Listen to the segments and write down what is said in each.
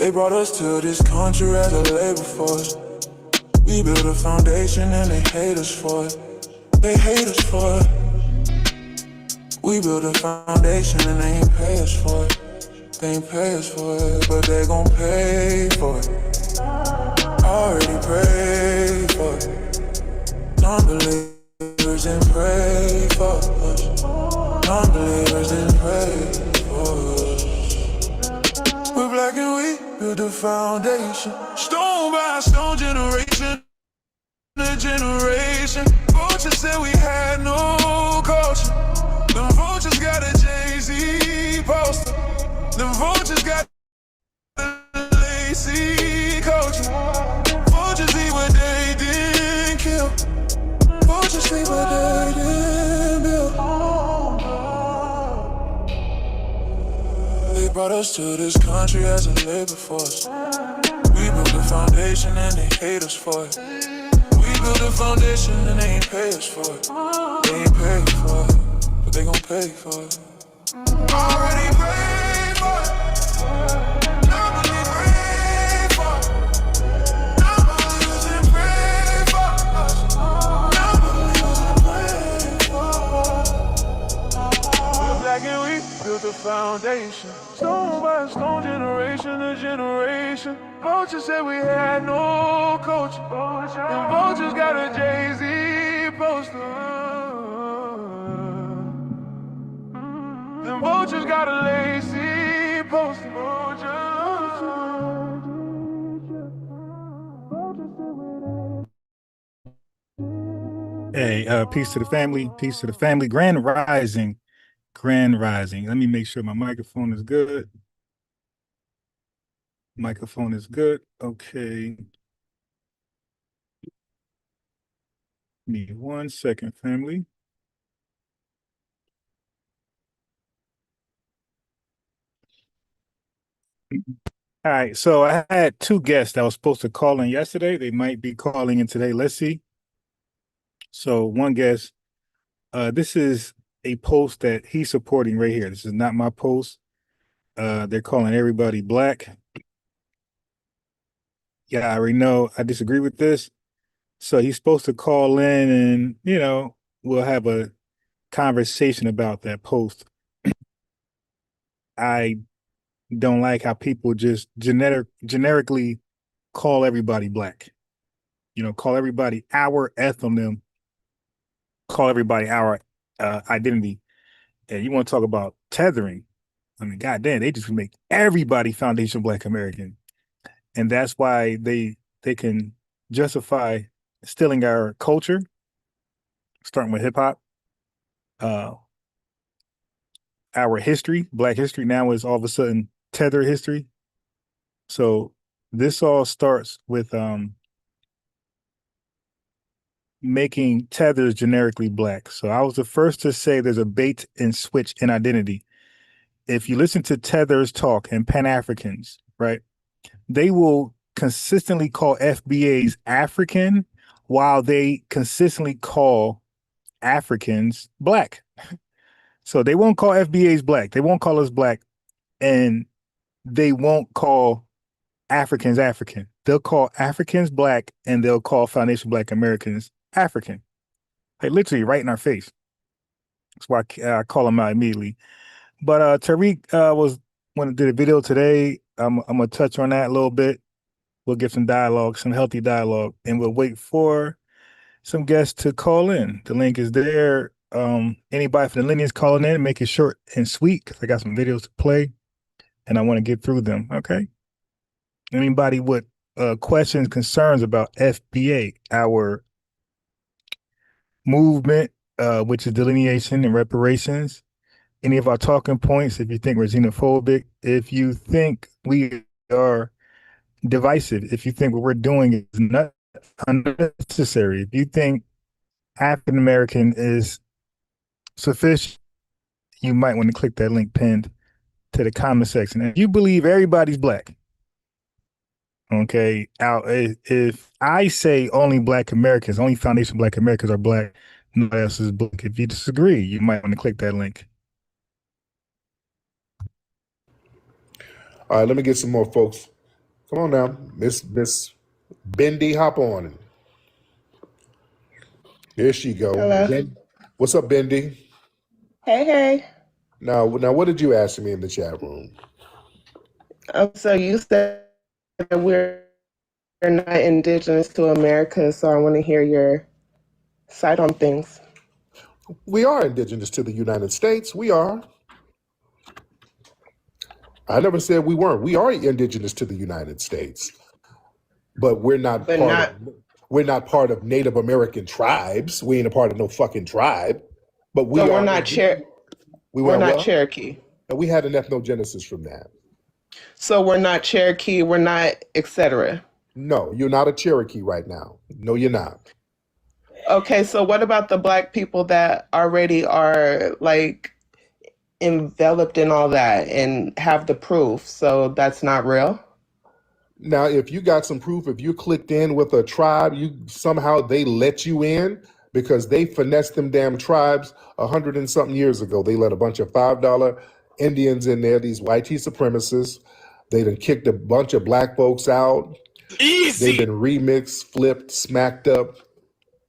They brought us to this country as a labor force. We built a foundation and they hate us for it. They hate us for it. We built a foundation and they ain't pay us for it. They ain't pay us for it, but they gon' pay for it. Already prayed for it. Non-believers didn't pray for us. Non-believers didn't pray for us. We're black and we built a foundation. Stone by stone, generation to generation. Vultures said we had no culture. Them vultures got a Jay-Z poster. Them vultures got a lazy culture. Vultures eat what they didn't kill. Vultures eat what they didn't build. They brought us to this country as a labor force. We built a foundation and they hate us for it. We built a foundation and they ain't pay us for it. They ain't pay for it, but they gon' pay for it. Already paid for it. Nobody prayed for it. Nobody didn't pray for us. Nobody didn't pray for us. We're black and we built a foundation. Stone by stone, generation to generation. Vultures said we had no culture. And vultures got a Jay-Z poster. Them vultures got a lazy poster. Hey, peace to the family, peace to the family. Grand Rising, Grand Rising. Let me make sure my microphone is good. Microphone is good. Okay. Give me 1 second, family. All right, so I had two guests that was supposed to call in yesterday. They might be calling in today. Let's see. So one guest, this is a post that he's supporting right here. This is not my post. They're calling everybody black. Yeah, I already know I disagree with this. So he's supposed to call in and, we'll have a conversation about that post. I don't like how people just generically call everybody black. Call everybody our ethnonym, call everybody our identity. And you want to talk about tethering. I mean, goddamn, they just make everybody foundation Black American. And that's why they can justify stealing our culture, starting with hip hop. Our history, Black history now is all of a sudden Tether history. So this all starts with making tethers generically Black. So I was the first to say there's a bait and switch in identity. If you listen to tethers talk and Pan-Africans, right, they will consistently call FBAs African while they consistently call Africans Black. So they won't call FBAs Black. They won't call us Black, and they won't call Africans African. They'll call Africans Black, and they'll call foundation Black Americans African. Like literally right in our face. That's why I call them out immediately. But Tariq when I did a video today, I'm gonna touch on that a little bit. We'll get some dialogue, some healthy dialogue, and we'll wait for some guests to call in. The link is there. Anybody from the Lineage calling in, make it short and sweet because I got some videos to play and I want to get through them. Okay. Anybody with questions, concerns about FBA, our movement, which is delineation and reparations, any of our talking points, if you think we're xenophobic, if you think we are divisive, if you think what we're doing is not unnecessary, if you think African American is sufficient, you might want to click that link pinned to the comment section. And you believe everybody's Black, okay? If I say only Black Americans, only foundation Black Americans are Black, nobody else is Black. If you disagree, you might want to click that link. All right, let me get some more folks Come on now, Miss Bendy, hop on. Here she go. Hello. What's up, Bendy? Hey. Now, what did you ask me in the chat room? So you said that we're not indigenous to America, so I want to hear your side on things. We are indigenous to the United States. We are. I never said we weren't. We are indigenous to the United States, but we're not we're not part of Native American tribes. We ain't a part of no fucking tribe. But we So are. we're not we're not Cherokee. And we had an ethnogenesis from that. So we're not Cherokee. We're not etc. No, you're not a Cherokee right now. No, you're not. Okay, so what about the Black people that already are like enveloped in all that and have the proof? So that's not real? Now, if you got some proof, if you clicked in with a tribe, somehow they let you in because they finessed them damn tribes 100 and something years ago. They let a bunch of $5 Indians in there, these white supremacists. They done kicked a bunch of Black folks out. Easy. They've been remixed, flipped, smacked up.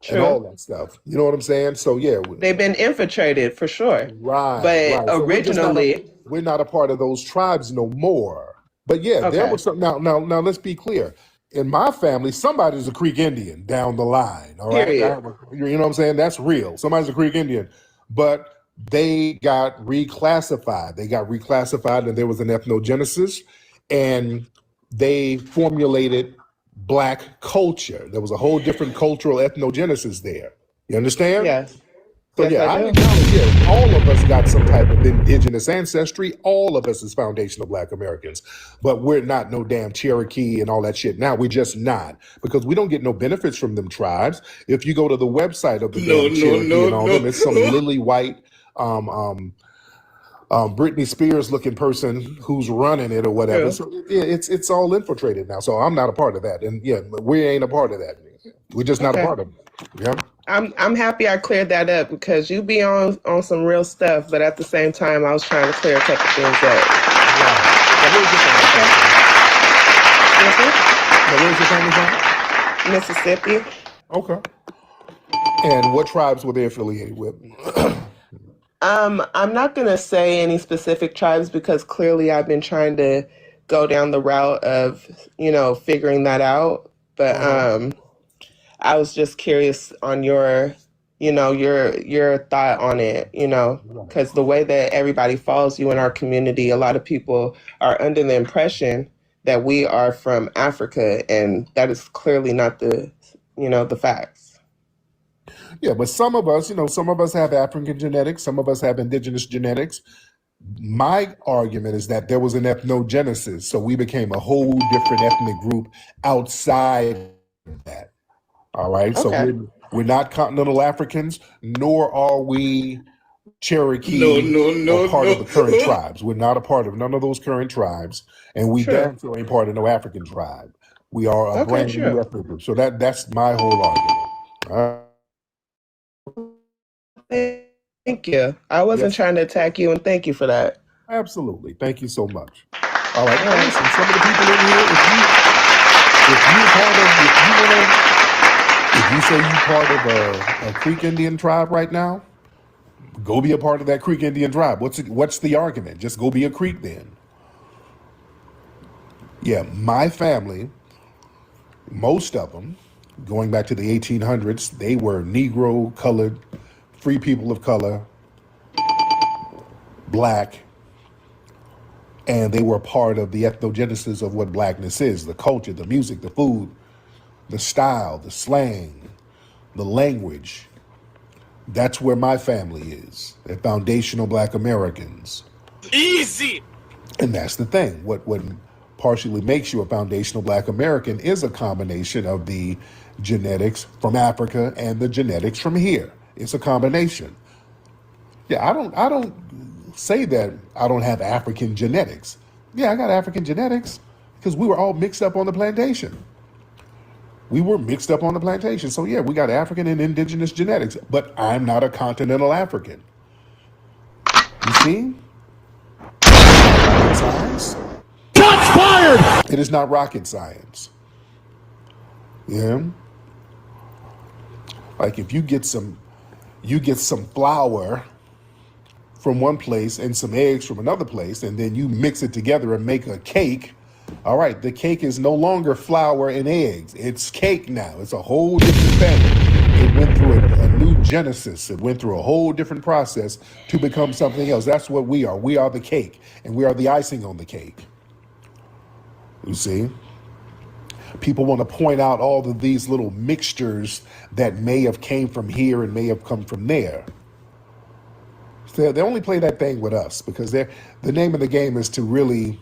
True. And all that stuff. You know what I'm saying? So yeah. They've been infiltrated for sure. Right. But So originally we're not a part of those tribes no more. But yeah, there was some now let's be clear. In my family, somebody's a Creek Indian down the line. All right. Period. You know what I'm saying? That's real. Somebody's a Creek Indian. But they got reclassified. And there was an ethnogenesis, and they formulated Black culture. There was a whole different cultural ethnogenesis there. You understand? Yes. So yes, yeah, I acknowledge all of us got some type of indigenous ancestry. All of us is foundational Black Americans, but we're not no damn Cherokee and all that shit. Now we're just not, because we don't get no benefits from them tribes. If you go to the website of the Cherokee and all them, it's some lily white, Britney Spears looking person who's running it or whatever. Yeah. So yeah, it's all infiltrated now. So I'm not a part of that, and yeah, we ain't a part of that. We're just not a part of it. Yeah. I'm happy I cleared that up, because you be on some real stuff, but at the same time I was trying to clear a couple things up. Where's your family from? Mississippi. Okay. And what tribes were they affiliated with? I'm not going to say any specific tribes, because clearly I've been trying to go down the route of, figuring that out. But I was just curious on your thought on it, because the way that everybody follows you in our community, a lot of people are under the impression that we are from Africa, and that is clearly not the facts. Yeah, but some of us have African genetics, some of us have indigenous genetics. My argument is that there was an ethnogenesis, so we became a whole different ethnic group outside of that. All right, okay. So we're not continental Africans, nor are we Cherokee or part of the current tribes. We're not a part of none of those current tribes, and we definitely ain't part of no African tribe. We are a brand new ethnic group. So that's my whole argument. Thank you. I wasn't trying to attack you, and thank you for that. Absolutely. Thank you so much. All right. Now listen, some of the people in here, if you say you're part of a Creek Indian tribe right now, go be a part of that Creek Indian tribe. What's the argument? Just go be a Creek then. Yeah, my family, most of them, going back to the 1800s, they were Negro, colored, free people of color, Black, and they were part of the ethnogenesis of what Blackness is: the culture, the music, the food, the style, the slang, the language. That's where my family is. They're foundational Black Americans. Easy. And that's the thing. What partially makes you a foundational Black American is a combination of the genetics from Africa and the genetics from here. It's a combination. Yeah, I don't say that I don't have African genetics. Yeah, I got African genetics because we were all mixed up on the plantation. We were mixed up on the plantation. So yeah, we got African and indigenous genetics, but I'm not a continental African. You see? Shots fired! It is not rocket science. Yeah. Like if you get some flour from one place and some eggs from another place, and then you mix it together and make a cake. All right, the cake is no longer flour and eggs. It's cake now. It's a whole different thing. It went through a new genesis. It went through a whole different process to become something else. That's what we are. We are the cake, and we are the icing on the cake. You see? People want to point out all of these little mixtures that may have came from here and may have come from there. They only play that thing with us because the name of the game is to really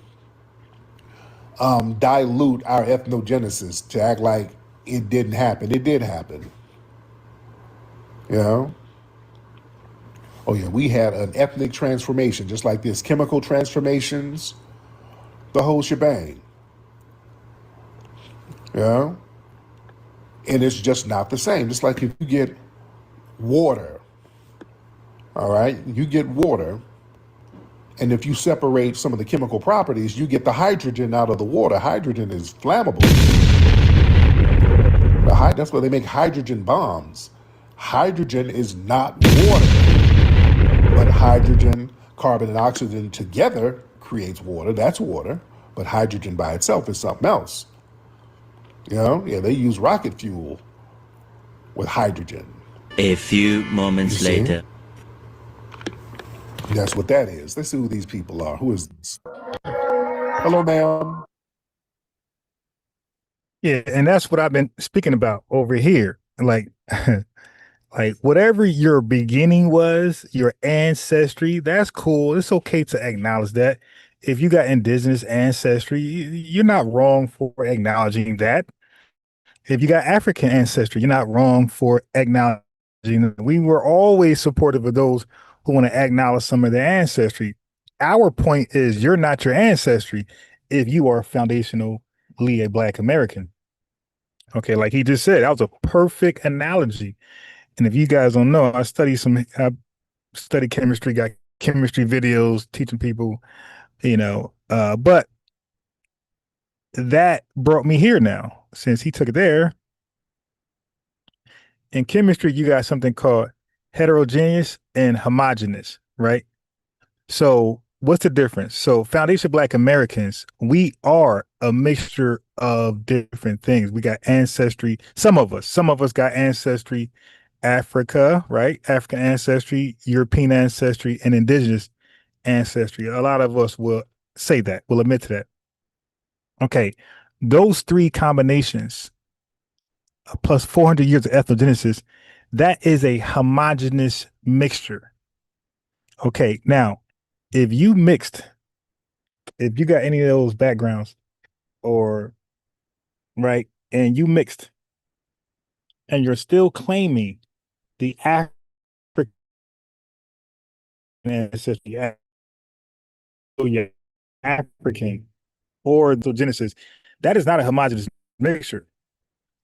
dilute our ethnogenesis, to act like it didn't happen. It did happen. You know? Oh yeah, we had an ethnic transformation, just like this, chemical transformations, the whole shebang. You know? And it's just not the same. Just like if you get water, all right, you get water, and if you separate some of the chemical properties, you get the hydrogen out of the water. Hydrogen is flammable. That's why they make hydrogen bombs. Hydrogen is not water, but hydrogen, carbon, and oxygen together creates water. That's water, but hydrogen by itself is something else. You know, yeah, they use rocket fuel with hydrogen. A few moments later. That's what that is. Let's see who these people are. Who is this? Hello, ma'am. Yeah, and that's what I've been speaking about over here. Like, like whatever your beginning was, your ancestry, that's cool. It's okay to acknowledge that. If you got indigenous ancestry, you're not wrong for acknowledging that. If you got African ancestry, you're not wrong for acknowledging that. We were always supportive of those who want to acknowledge some of their ancestry. Our point is you're not your ancestry if you are foundationally a Black American. Okay, like he just said, that was a perfect analogy. And if you guys don't know, I study chemistry, got chemistry videos teaching people, you know, but that brought me here now, since he took it there. In chemistry, you got something called heterogeneous and homogeneous, right? So what's the difference? So Foundation Black Americans, we are a mixture of different things. We got ancestry. Some of us got ancestry, Africa, right? African ancestry, European ancestry, and indigenous ancestry. A lot of us will say that, will admit to that. Okay, those three combinations plus 400 years of ethnogenesis, that is a homogeneous mixture. Okay, now, if you got any of those backgrounds, or, right, and you mixed, and you're still claiming the African ancestry, African, or the Genesis, that is not a homogeneous mixture.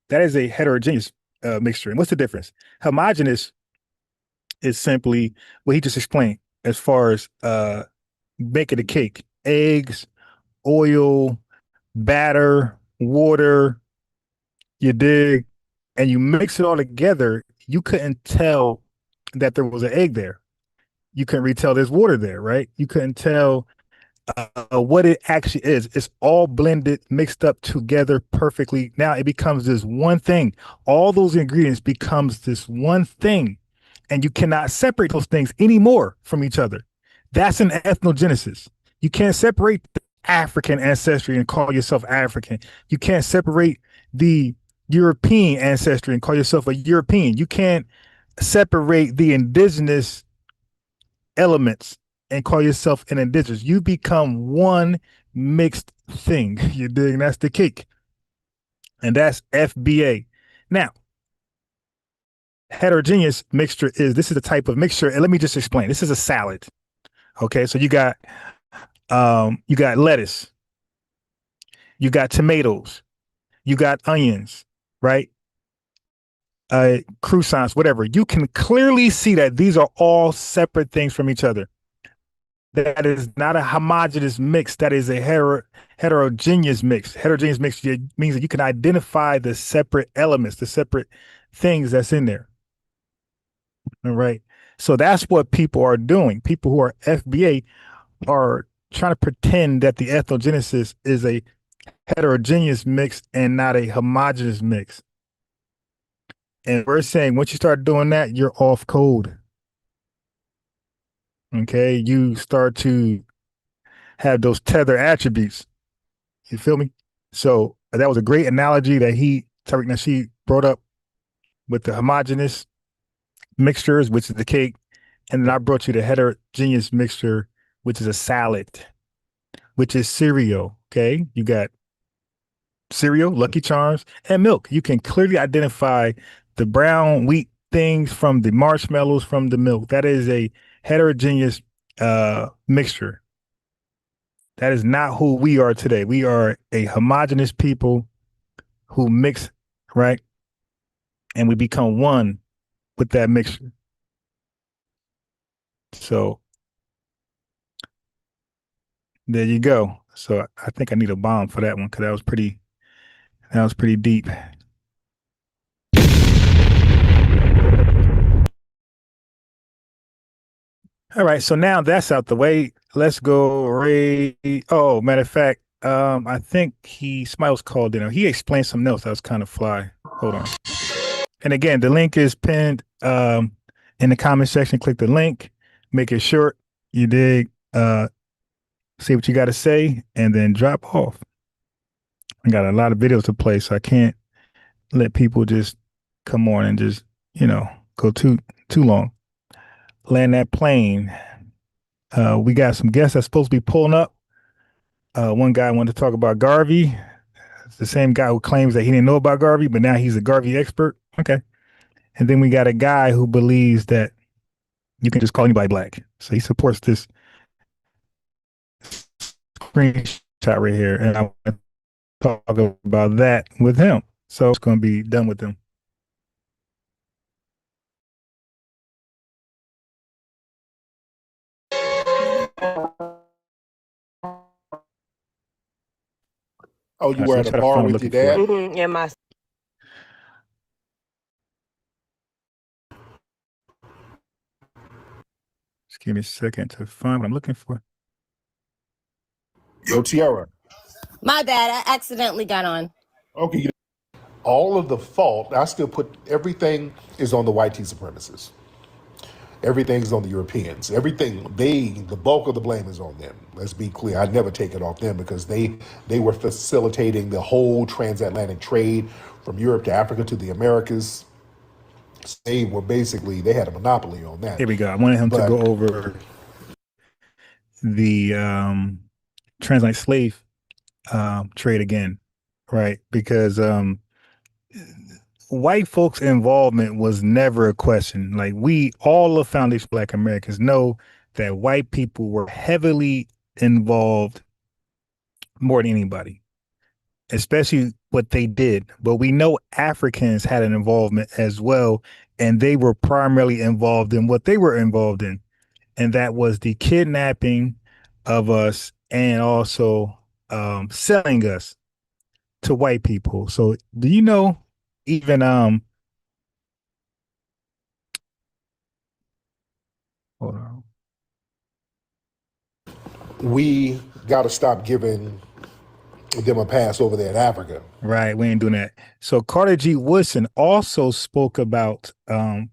That is a heterogeneous mixture. And what's the difference? Homogeneous is simply what he just explained as far as baking a cake: eggs, oil, batter, water, you dig, and you mix it all together. You couldn't tell that there was an egg there. You couldn't really tell there's water there, right? You couldn't tell what it actually is. It's all blended, mixed up together perfectly. Now it becomes this one thing. All those ingredients becomes this one thing, and you cannot separate those things anymore from each other. That's an ethnogenesis. You can't separate the African ancestry and call yourself African. You can't separate the European ancestry and call yourself a European. You can't separate the indigenous elements and call yourself an indigenous. You become one mixed thing. You dig? That's the cake. And that's FBA. Now, heterogeneous mixture this is a type of mixture. And let me just explain. This is a salad. Okay, so you got lettuce, you got tomatoes, you got onions, right? Croissants, whatever. You can clearly see that these are all separate things from each other. that is not a homogeneous mix. That is a heterogeneous mix. Heterogeneous mix means that you can identify the separate elements, the separate things that's in there. All right. So that's what people are doing. People who are FBA are trying to pretend that the ethnogenesis is a heterogeneous mix and not a homogeneous mix. And we're saying once you start doing that, you're off code. Okay. You start to have those tether attributes. You feel me? So that was a great analogy that Tariq Nasheed brought up with the homogeneous mixtures, which is the cake. And then I brought you the heterogeneous mixture, which is a salad, which is cereal. Okay. You got cereal, Lucky Charms, and milk. You can clearly identify the brown wheat things from the marshmallows from the milk. That is a heterogeneous mixture. That is not who we are today. We are a homogeneous people who mix, right? And we become one with that mixture. So there you go. So I think I need a bomb for that one because that was pretty deep. All right, so now that's out the way. Let's go, Ray. Oh, matter of fact, I think Smiles called in. He explained something else that was kind of fly. Hold on. And again, the link is pinned in the comment section. Click the link, make it short. You dig? Say what you got to say, and then drop off. I got a lot of videos to play, so I can't let people just come on and just go too long. Land that plane. We got some guests that's supposed to be pulling up. One guy wanted to talk about Garvey. It's the same guy who claims that he didn't know about Garvey, but now he's a Garvey expert. Okay. And then we got a guy who believes that you can just call anybody black. So he supports this screenshot right here. And I want to talk about that with him. So it's going to be done with him. Oh, you were at a bar with your dad? Yeah, my. Just give me a second to find what I'm looking for. Yo, Tiara. My bad. I accidentally got on. Okay. All of the fault, I still put everything is on the white supremacists. Everything's on the Europeans. The bulk of the blame is on them. Let's be clear. I never take it off them because they were facilitating the whole transatlantic trade from Europe to Africa to the Americas. They had a monopoly on that. Here we go. I wanted him to go over the transatlantic slave trade again, right? Because white folks' involvement was never a question. Like all of foundation Black Americans know that white people were heavily involved more than anybody, especially what they did. But we know Africans had an involvement as well, and they were primarily involved in what they were involved in. And that was the kidnapping of us and also selling us to white people. So do you know even hold on. We got to stop giving them a pass over there in Africa. Right, we ain't doing that. So Carter G. Woodson also spoke about the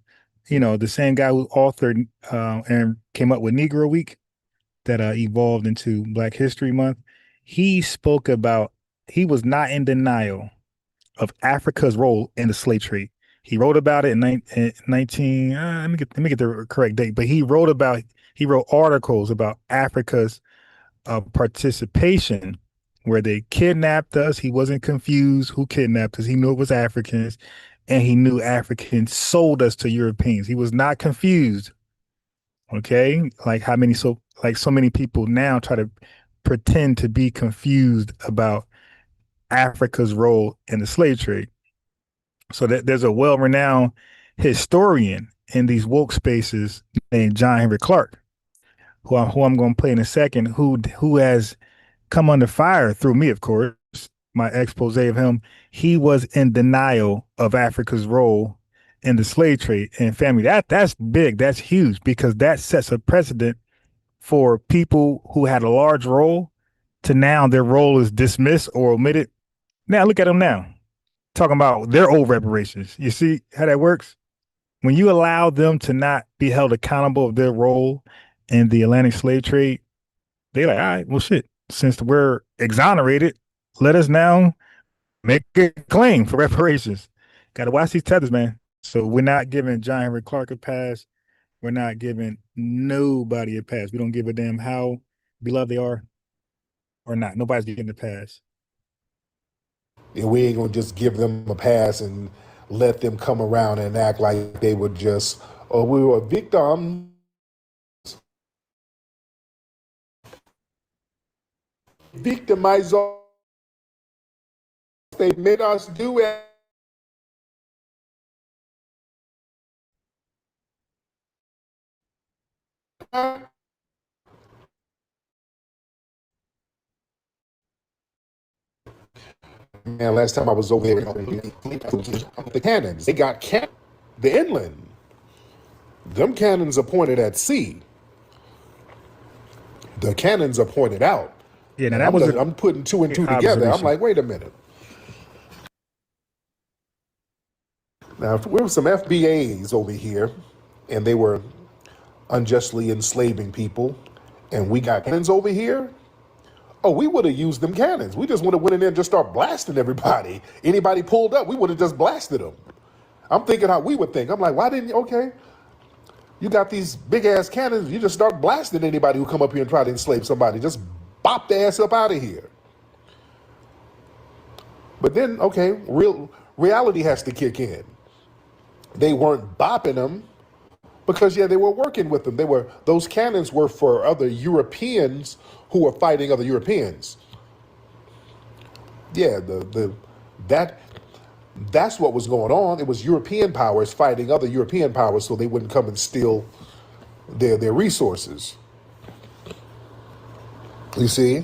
same guy who authored and came up with Negro Week that evolved into Black History Month. He spoke about he was not in denial of Africa's role in the slave trade. He wrote about it in 19 let me get the correct date, but he wrote articles about Africa's participation where they kidnapped us. He wasn't confused who kidnapped us. He knew it was Africans, and he knew Africans sold us to Europeans. He was not confused. Okay, like so many people now try to pretend to be confused about Africa's role in the slave trade. So there's a well-renowned historian in these woke spaces named John Henrik Clarke, who I'm going to play in a second, who has come under fire through me, of course, my expose of him. He was in denial of Africa's role in the slave trade and family. That's big. That's huge because that sets a precedent for people who had a large role to now their role is dismissed or omitted. Now look at them now talking about their old reparations. You see how that works? When you allow them to not be held accountable of their role in the Atlantic slave trade, they like, all right, well, shit, since we're exonerated, let us now make a claim for reparations. Got to watch these tethers, man. So we're not giving John Henrik Clarke a pass. We're not giving nobody a pass. We don't give a damn how beloved they are or not. Nobody's getting a pass. And we ain't gonna just give them a pass and let them come around and act like they were just, oh, we were victims. Victimize us. They made us do it. Man, last time I was over there, the cannons, they got the inland. Them cannons are pointed at sea. The cannons are pointed out. Yeah, now And I'm putting two and two together. I'm like, wait a minute. Now, there were some FBAs over here, and they were unjustly enslaving people, and we got cannons over here. Oh, we would have used them cannons. We just would have went in there and just start blasting everybody. Anybody pulled up, we would have just blasted them. I'm thinking how we would think. I'm like, why didn't you? Okay, you got these big ass cannons. You just start blasting anybody who come up here and try to enslave somebody. Just bop the ass up out of here. But then, okay, reality has to kick in. They weren't bopping them because, yeah, they were working with them. Those cannons were for other Europeans who were fighting other Europeans. Yeah, that's what was going on. It was European powers fighting other European powers so they wouldn't come and steal their resources. You see?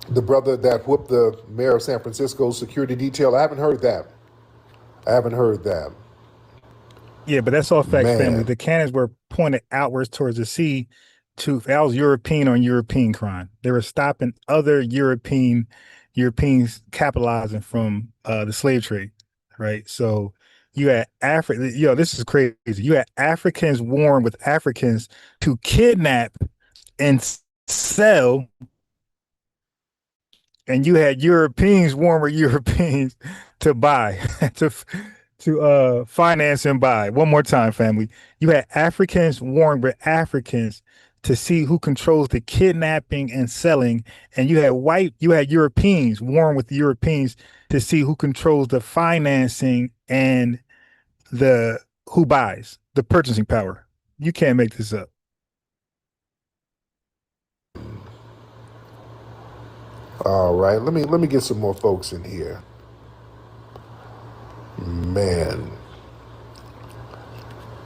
The brother that whooped the mayor of San Francisco's security detail, I haven't heard that. Yeah, but that's all facts, Man. family. The cannons were pointed outwards towards the sea that was European on European crime. They were stopping other Europeans capitalizing from the slave trade, right? So you had this is crazy. You had Africans warring with Africans to kidnap and sell, and you had Europeans warring with Europeans to buy, to finance and buy. One more time, family. You had Africans warring with Africans to see who controls the kidnapping and selling, and you had Europeans warring with Europeans to see who controls the financing and who buys, the purchasing power. You can't make this up. All right, let me get some more folks in here. Man.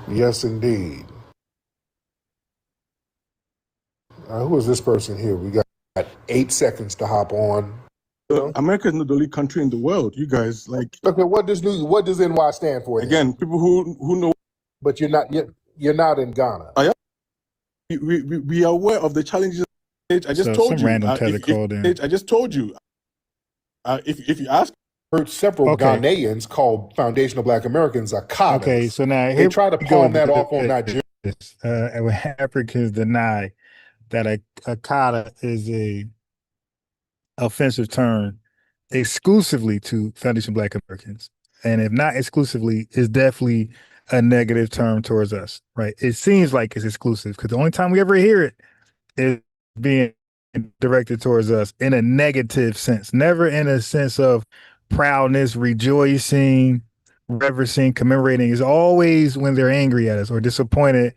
Yes, indeed. Who is this person here? We got 8 seconds to hop on. America is not the only country in the world. You guys, like, Okay, what does NY stand for? then? again, people who know, But you're not in Ghana. we are aware of the challenges. I just So told some you. random tether called in. I just told you. If you ask, Heard several Okay. Ghanaians called foundational Black Americans Akadas. Okay, so now They here try to we go palm that with off on Nigeria. when Africans deny that a kata is a offensive term exclusively to foundation Black Americans, and if not exclusively, is definitely a negative term towards us, right? It seems like it's exclusive because the only time we ever hear it is being directed towards us in a negative sense, never in a sense of proudness, rejoicing, reverencing, commemorating. Is always when they're angry at us or disappointed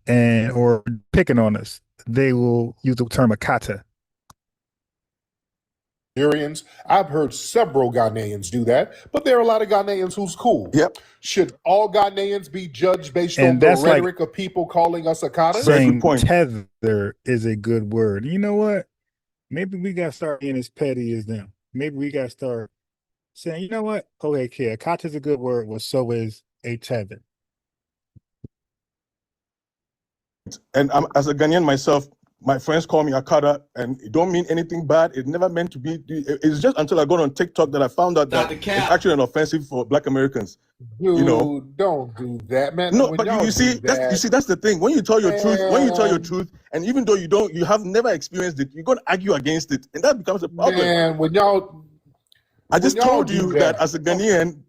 or picking on us. They will use the term akata. Nigerians. I've heard several Ghanaians do that, but there are a lot of Ghanaians who's cool. Yep. Should all Ghanaians be judged based And on the that's like rhetoric of people calling us Akatas? Very good saying point. tether is a good word. You know what? Maybe we got to start being as petty as them. Maybe we got to start saying, you know what? Okay, kid, Akata is a good word. Well, so is a tether. And as a Ghanaian myself, my friends call me Akada, and it don't mean anything bad. It never meant to be. It's just until I got on TikTok that I found out that it's actually an offensive for Black Americans. Dude, You know? don't do that, man. No, When but y'all you see, do that, that's the thing. When you tell your truth, Man. and even though you have never experienced it, you're gonna argue against it, and that becomes a problem. man, when y'all I just when y'all told do you that as a Ghanaian,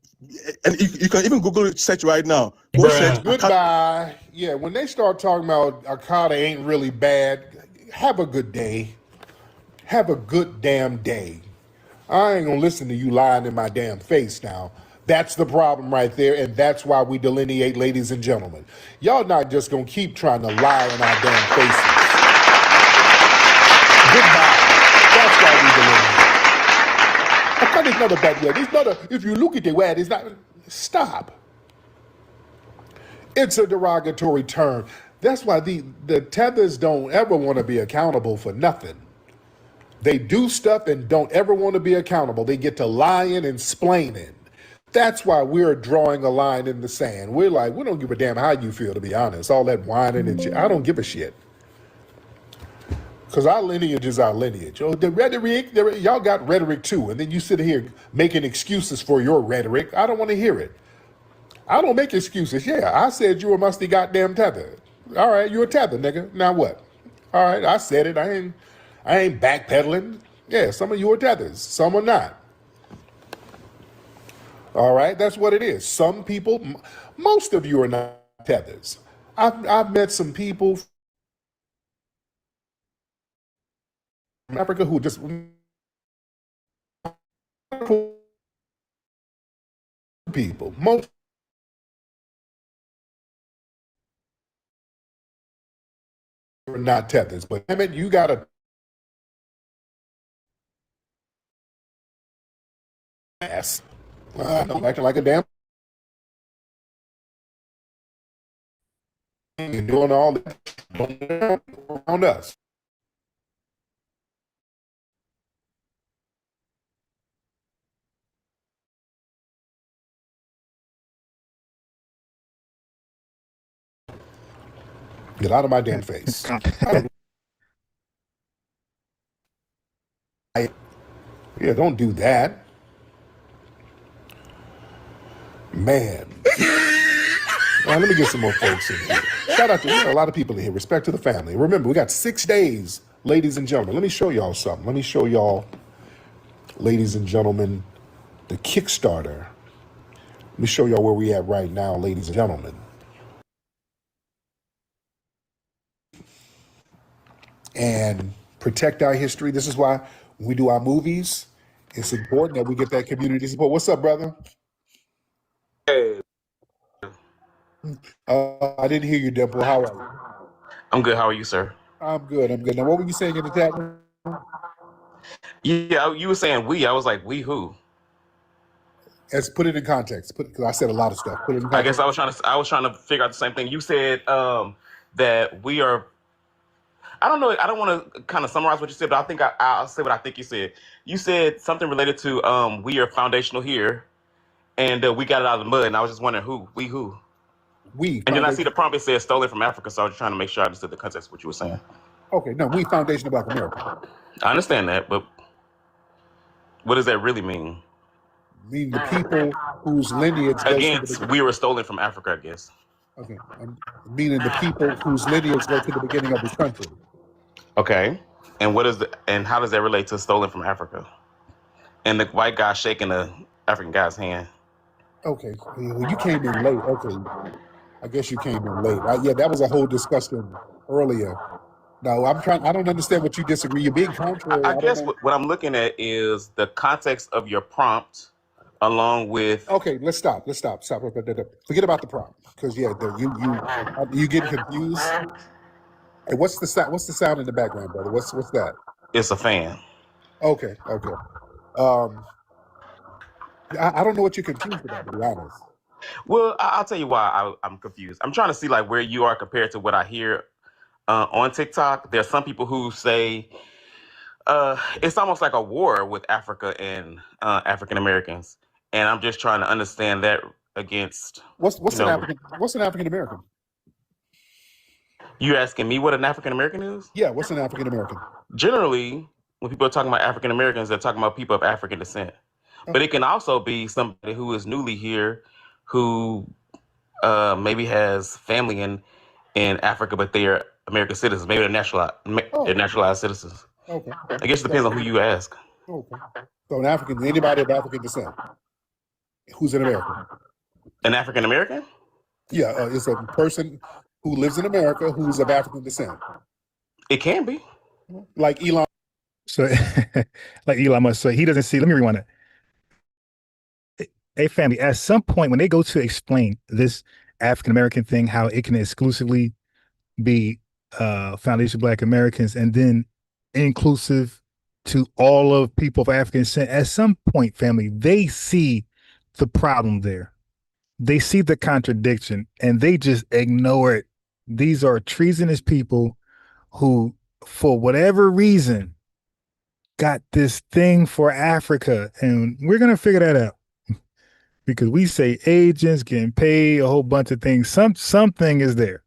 and you can even Google it, search right now. Go search. Goodbye. Yeah, when they start talking about Akata ain't really bad, have a good day. Have a good damn day. I ain't gonna listen to you lying in my damn face now. That's the problem right there, and that's why we delineate, ladies and gentlemen. Y'all not just gonna keep trying to lie in our damn faces. Goodbye. That's why we delineate. Akata's not a bad word. It's not a, if you look at the word, it's not, stop. It's a derogatory term. That's why the tethers don't ever want to be accountable for nothing. They do stuff and don't ever want to be accountable. They get to lying and splaining. That's why we're drawing a line in the sand. We're like, we don't give a damn how you feel, to be honest. All that whining and shit, I don't give a shit. Because our lineage is our lineage. Oh, the rhetoric, y'all got rhetoric too. And then you sit here making excuses for your rhetoric. I don't want to hear it. I don't make excuses. Yeah, I said you a musty goddamn tether. All right, you a tether, nigga. Now what? All right, I said it. I ain't backpedaling. Yeah, some of you are tethers. Some are not. All right, that's what it is. Some people, most of you are not tethers. I've met some people from Africa who just people. Most are not tethers, but damn it, you gotta ass. I'm acting like a damn. You're doing all that around us. Get out of my damn face. Yeah, don't do that. Man. All right, let me get some more folks in here. Shout out to a lot of people in here. Respect to the family. Remember, we got 6 days, ladies and gentlemen. Let me show y'all something. Let me show y'all, ladies and gentlemen, the Kickstarter. Let me show y'all where we at right now, ladies and gentlemen. And protect our history. This is why when we do our movies, it's important that we get that community support. What's up, brother? Hey, I didn't hear you, Dimple. How are you? I'm good. How are you, sir? I'm good. I'm good. Now, what were you saying in the chat room? Yeah, you were saying we. I was like, we who? Let's put it in context. Because I said a lot of stuff. Put it in I guess context. I was trying to figure out the same thing. You said that we are. I don't know. I don't want to kind of summarize what you said, but I think I'll say what I think you said. You said something related to we are foundational here, and we got it out of the mud. And I was just wondering who we who. We. And then I see the prompt, it says stolen from Africa, so I was trying to make sure I understood the context of what you were saying. Okay, no, we Foundation of Black America. I understand that, but what does that really mean? Meaning the people whose lineage goes Against, to the we were stolen from Africa, I guess. okay, meaning the people whose lineage go to the beginning of this country. Okay, and how does that relate to stolen from Africa? And the white guy shaking the African guy's hand. Okay, well, you came in late. Okay, I guess you came in late. Yeah, that was a whole discussion earlier. No, I don't understand what you disagree. You're being contrary. I guess what I'm looking at is the context of your prompt, along with. Okay, let's stop. Stop. Forget about the prompt, because yeah, you getting confused. Hey, what's the sound in the background, brother? What's that? It's a fan. Okay. I don't know what you're confused about, to be honest. Well, I'll tell you why I'm confused. I'm trying to see like where you are compared to what I hear on TikTok. There's some people who say it's almost like a war with Africa and African Americans, and I'm just trying to understand that against What's an African American? You asking me what an African American is? Yeah, what's an African American? Generally, when people are talking about African Americans, they're talking about people of African descent. But it can also be somebody who is newly here, who maybe has family in Africa, but they are American citizens. Maybe they're naturalized citizens. Okay. I guess it depends on who you ask. Okay. So anybody of African descent who's an American? An African American? Yeah, it's a person who lives in America who's of African descent. It can be. Like Elon. So, like Elon Musk. So he doesn't see. Let me rewind it. Hey, family. At some point, when they go to explain this African American thing, how it can exclusively be foundation Black Americans and then inclusive to all of people of African descent, at some point, family, they see the problem there. They see the contradiction and they just ignore it. These are treasonous people who, for whatever reason, got this thing for Africa. And we're going to figure that out because we say agents getting paid, a whole bunch of things. Something is there.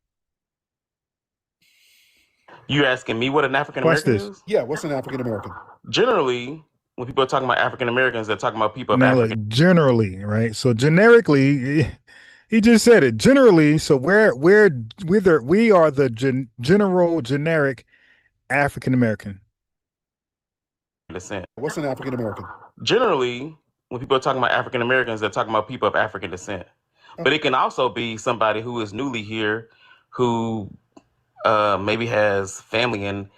You asking me what an African American is? Yeah, what's an African American? Generally, when people are talking about African Americans, they're talking about people of Now, African. look, generally, right? So generically, he just said it. Generally, so we are the generic African American. Descent. What's an African American? Generally, when people are talking about African Americans, they're talking about people of African descent. But it can also be somebody who is newly here, who maybe has family in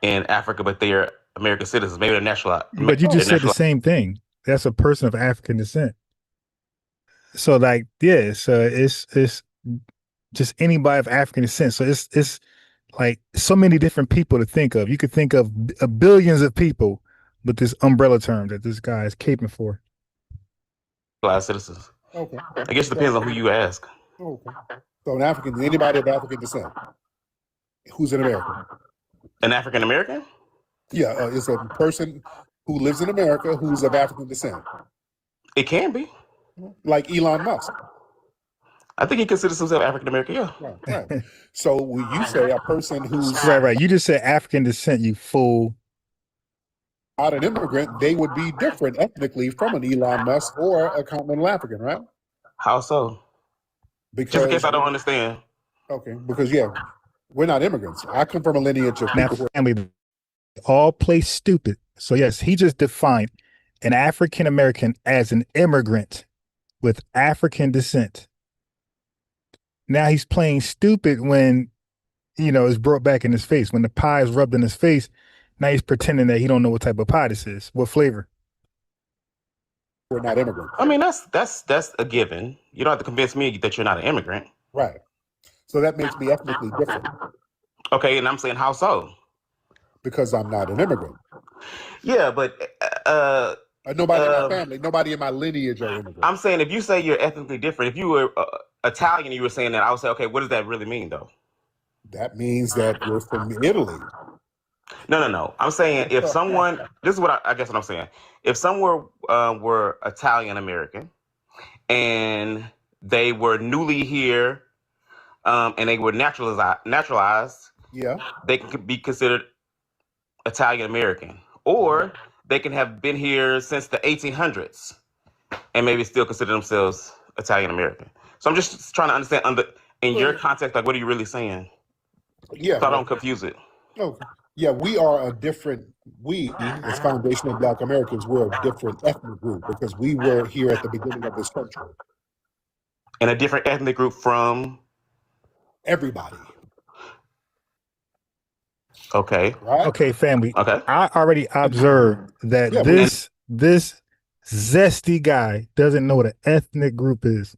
Africa, but they are American citizens. Maybe they're naturalized. But you just said the same thing. That's a person of African descent. So like, yeah, so it's just anybody of African descent. So it's like so many different people to think of. You could think of billions of people with this umbrella term that this guy is caping for. Citizens. Okay. I guess it depends on who you ask. Okay. So anybody of African descent who's an American? An African American? Yeah, it's a person who lives in America who's of African descent. It can be. Like Elon Musk. I think he considers himself African American, yeah. Right. So when you say a person who's right. You just said African descent, you fool. Not an immigrant, they would be different ethnically from an Elon Musk or a continental African, right? How so? Because, just in case I don't understand. Okay, because we're not immigrants. I come from a lineage of people family all play stupid. So yes, he just defined an African American as an immigrant with African descent. Now he's playing stupid when, it's brought back in his face. When the pie is rubbed in his face, now he's pretending that he don't know what type of pie this is. What flavor? We're not immigrants. I mean, that's a given. You don't have to convince me that you're not an immigrant. Right. So that makes me ethnically different. Okay, and I'm saying how so? Because I'm not an immigrant. Yeah, but nobody in my family, nobody in my lineage are immigrants. I'm saying if you say you're ethnically different, if you were Italian and you were saying that, I would say, okay, what does that really mean, though? That means that you're from Italy. No. I'm saying if someone, this is what I guess what I'm saying. If someone were Italian American and they were newly here and they were naturalized, they can be considered Italian American, or they can have been here since the 1800s and maybe still consider themselves Italian American. So I'm just trying to understand in your context, like, what are you really saying? Yeah. So I don't confuse it. Okay. Yeah, we are a different, as foundational Black Americans, we're a different ethnic group because we were here at the beginning of this country. And a different ethnic group from? Everybody. Okay. Right? Okay, family. Okay. I already observed that this zesty guy doesn't know what an ethnic group is.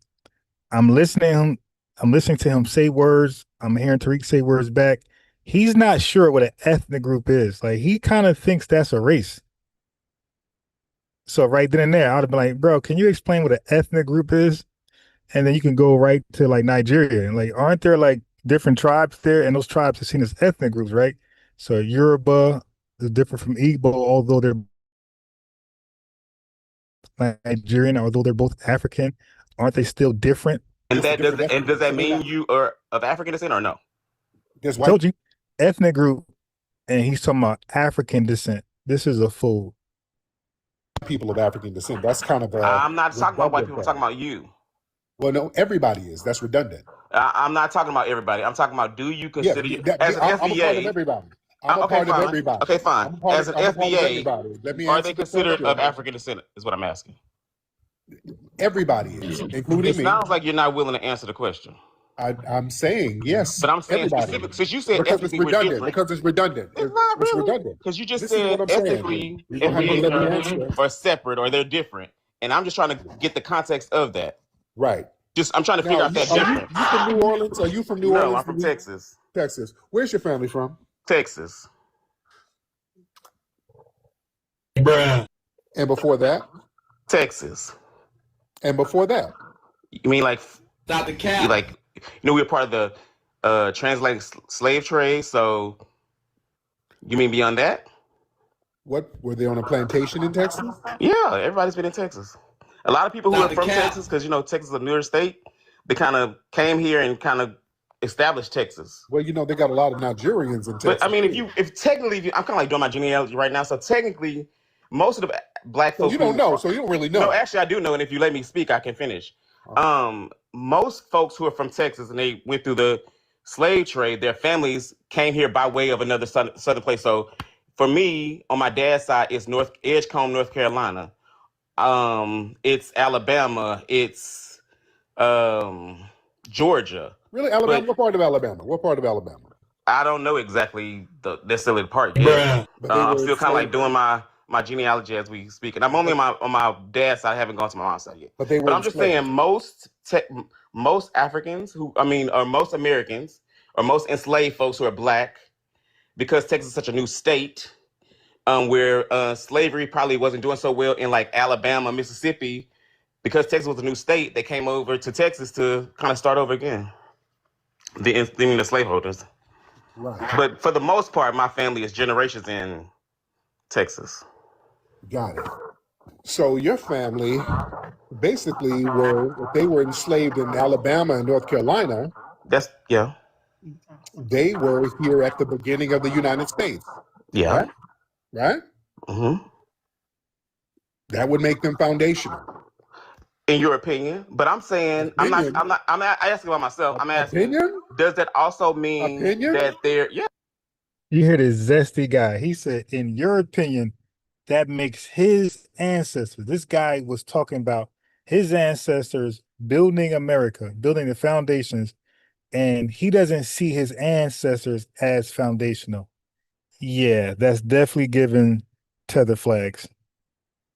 I'm listening to him say words. I'm hearing Tariq say words back. He's not sure what an ethnic group is. Like, he kind of thinks that's a race. So right then and there, I'd have been like, bro, can you explain what an ethnic group is? And then you can go right to like Nigeria. And like, aren't there like different tribes there? And those tribes are seen as ethnic groups, right? So Yoruba is different from Igbo, although they're Nigerian, although they're both African. Aren't they still different? And does that mean you are of African descent or no? There's I told you, ethnic group, and he's talking about African descent. This is a fool. People of African descent. That's kind of I'm not talking about white people. I'm talking about you. Well, no, everybody is. That's redundant. I'm not talking about everybody. I'm talking about, do you consider as an I'm FBA? a part of everybody. I'm a part of everybody. Okay, fine. As an FBA, let me are they considered of African descent? Is what I'm asking. Everybody is, including me. It sounds like you're not willing to answer the question. I'm saying yes, but I'm saying specific, since you said because it's redundant. Because it's redundant. It's not really. Redundant. Because you just said ethnically, FBAs are separate or they're different, and I'm just trying to get the context of that. Right. I'm trying to figure out that difference. You from New Orleans? Are you from New Orleans? No, I'm from Texas. Texas. Where's your family from? Texas. Bruh. And before that? Texas. And before that? You mean like Stop the cap. Like, we were part of the transatlantic slave trade, so you mean beyond that? What, were they on a plantation in Texas? Yeah, everybody's been in Texas. A lot of people who are from Texas, because Texas is a newer state, they kind of came here and kind of established Texas. Well, they got a lot of Nigerians in Texas. But I mean, if technically, I'm kind of like doing my genealogy right now, so technically, most of the black folks. You don't know, so you don't really know. No, actually, I do know, and if you let me speak, I can finish. Most folks who are from Texas and they went through the slave trade, their families came here by way of another southern place. So for me, on my dad's side, it's Edgecombe, North Carolina. It's Alabama. It's Georgia. Really, Alabama? What part of Alabama? I don't know exactly necessarily the part yet. I'm still kind of like doing my genealogy as we speak, and I'm only on my dad's side. I haven't gone to my mom's side yet. But I'm just saying most Africans or most Americans or most enslaved folks who are black, because Texas is such a new state, where slavery probably wasn't doing so well in like Alabama, Mississippi, because Texas was a new state, they came over to Texas to kind of start over again. The slaveholders. Right. But for the most part, my family is generations in Texas. Got it. So your family basically they were enslaved in Alabama and North Carolina. They were here at the beginning of the United States. Yeah. Right? Mm-hmm. That would make them foundational. In your opinion, but I'm saying I'm not asking about myself. I'm asking, does that also mean that they're You hear this zesty guy. He said, in your opinion, that makes his ancestors. This guy was talking about his ancestors building America, building the foundations, and he doesn't see his ancestors as foundational. Yeah, that's definitely giving tether flags.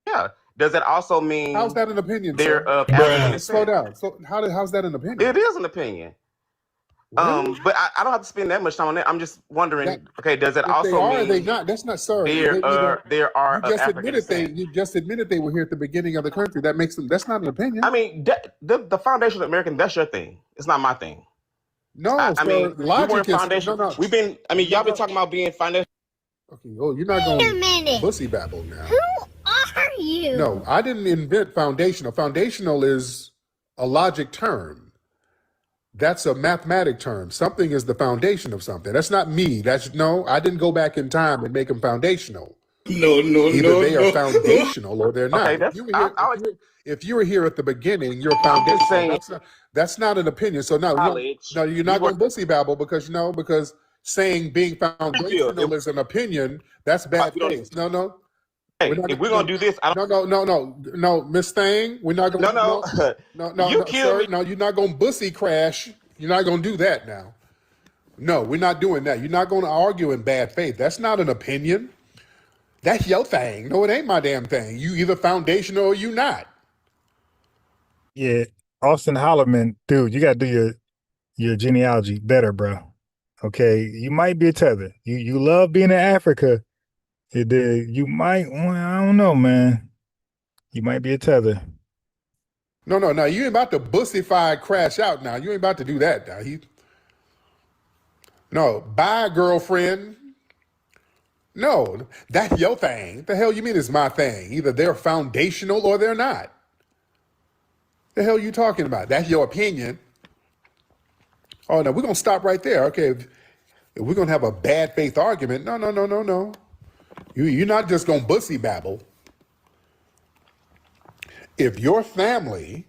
Yeah. Does that also mean? How's that an opinion? They're slow down. So how's that an opinion? It is an opinion. Really? But I don't have to spend that much time on that. I'm just wondering. Does it also mean? Are they not? That's not sorry. There are. You just admitted they were here at the beginning of the country. That makes them. That's not an opinion. I mean, the foundation of American. That's your thing. It's not my thing. No, I mean, logic is foundation. No. We've been. I mean, y'all been talking about being foundation. Okay. Oh, you're not going to pussy babble now. Who are you? No, I didn't invent foundational. Foundational is a logic term. That's a mathematic term. Something is the foundation of something. That's not me. I didn't go back in time and make them foundational. Either they are foundational or they're not. Okay, if you were here at the beginning, you're foundational. That's not an opinion. So no, you're not going to pussy babble because saying being foundational is an opinion. That's bad faith. No. Hey, if we're gonna do this, no, Miss Thing, we're not gonna. No, you kill me. No, you're not gonna bussy crash. You're not gonna do that now. No, we're not doing that. You're not gonna argue in bad faith. That's not an opinion. That's your thing. No, it ain't my damn thing. You either foundational or you not. Yeah, Austin Holloman, dude, you gotta do your genealogy better, bro. Okay, you might be a tether. You love being in Africa. You might, I don't know, man. You might be a tether. No, you ain't about to bussify crash out now. You ain't about to do that now. No, bye, girlfriend. No, that's your thing. The hell you mean it's my thing? Either they're foundational or they're not. The hell you talking about? That's your opinion. Oh, no, we're going to stop right there. Okay, if we're going to have a bad faith argument, no. You're not just going to bussy babble. If your family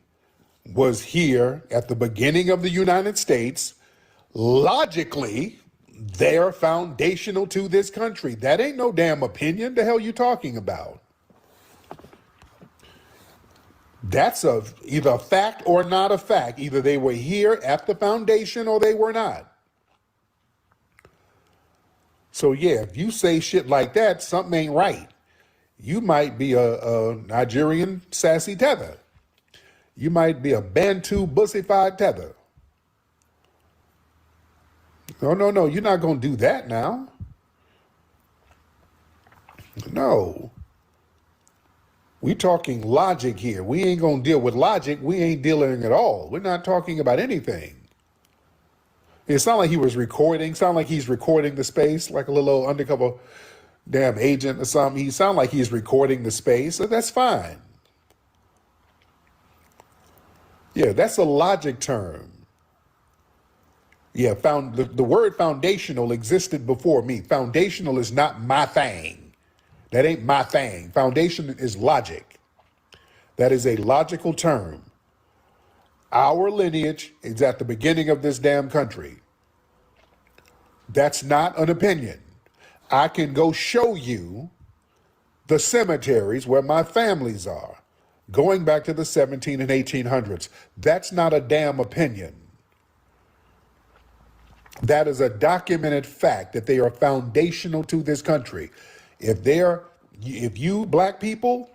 was here at the beginning of the United States, logically, they're foundational to this country. That ain't no damn opinion. The hell you talking about? That's either a fact or not a fact. Either they were here at the foundation or they were not. So yeah, if you say shit like that, something ain't right. You might be a Nigerian sassy tether. You might be a Bantu bussified tether. No, you're not going to do that now. No. We talking logic here. We ain't going to deal with logic. We ain't dealing at all. We're not talking about anything. It sounded like he was recording. Sound like he's recording the space, like a little undercover damn agent or something. He sound like he's recording the space. So that's fine. Yeah, that's a logic term. Yeah, the word foundational existed before me. Foundational is not my thing. That ain't my thing. Foundation is logic. That is a logical term. Our lineage is at the beginning of this damn country. That's not an opinion. I can go show you the cemeteries where my families are, going back to the 17 and 1800s. That's not a damn opinion. That is a documented fact that they are foundational to this country. If you black people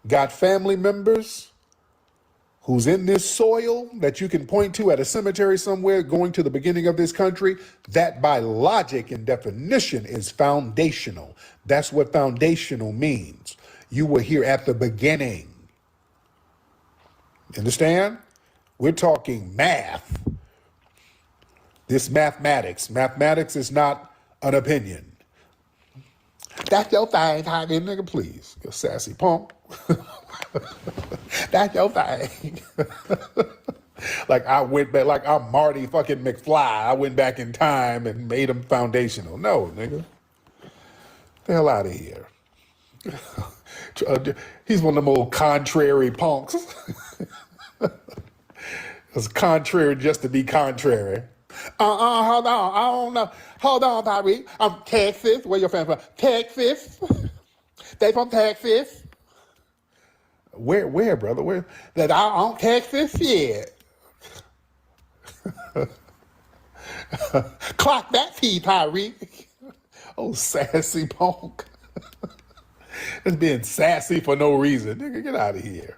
got family members who's in this soil that you can point to at a cemetery somewhere going to the beginning of this country, that by logic and definition is foundational. That's what foundational means. You were here at the beginning. Understand? We're talking math. This mathematics. Mathematics is not an opinion. That's your thing, honey, nigga, please. You sassy punk. That's your thing. Like I went back, like I'm Marty fucking McFly. I went back in time and made him foundational. No, nigga. The hell out of here. He's one of them old contrary punks. It's contrary just to be contrary. Hold on. I don't know. Hold on, Tyreek. I'm Texas. Where your family from? Texas. They from Texas. Where, brother? Where? That I'm Texas? Yeah. Clock that T, Tyreek. Oh, sassy punk. It's being sassy for no reason. Nigga, get out of here.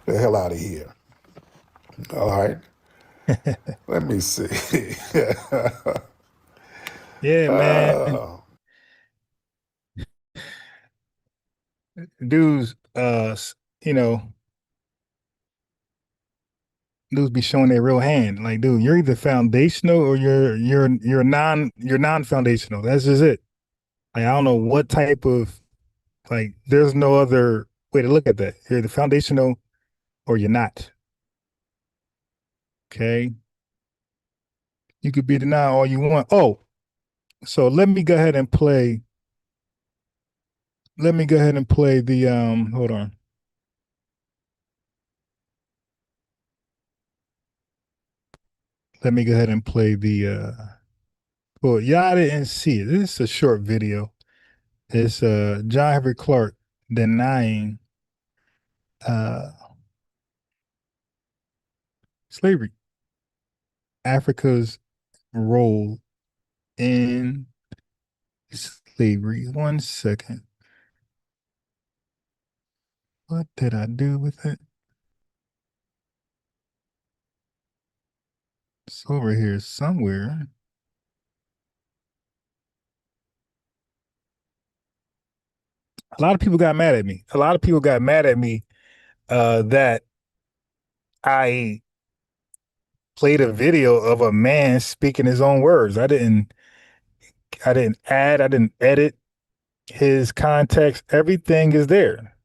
The hell out of here. All right. Let me see. Yeah, man. Dudes, dudes be showing their real hand. Like, dude, you're either foundational or you're non-foundational. That's just it. Like, I don't know what type of, like, there's no other way to look at that. You're either foundational or you're not. Okay. You could be denied all you want. Oh, so let me go ahead and play. Let me go ahead and play the hold on. Let me go ahead and play the well, y'all didn't see it. This is a short video. It's John Henrik Clarke denying slavery, Africa's role in slavery. 1 second. What did I do with it? It's over here somewhere. A lot of people got mad at me. A lot of people got mad at me that I played a video of a man speaking his own words. I didn't add, I didn't edit his context. Everything is there.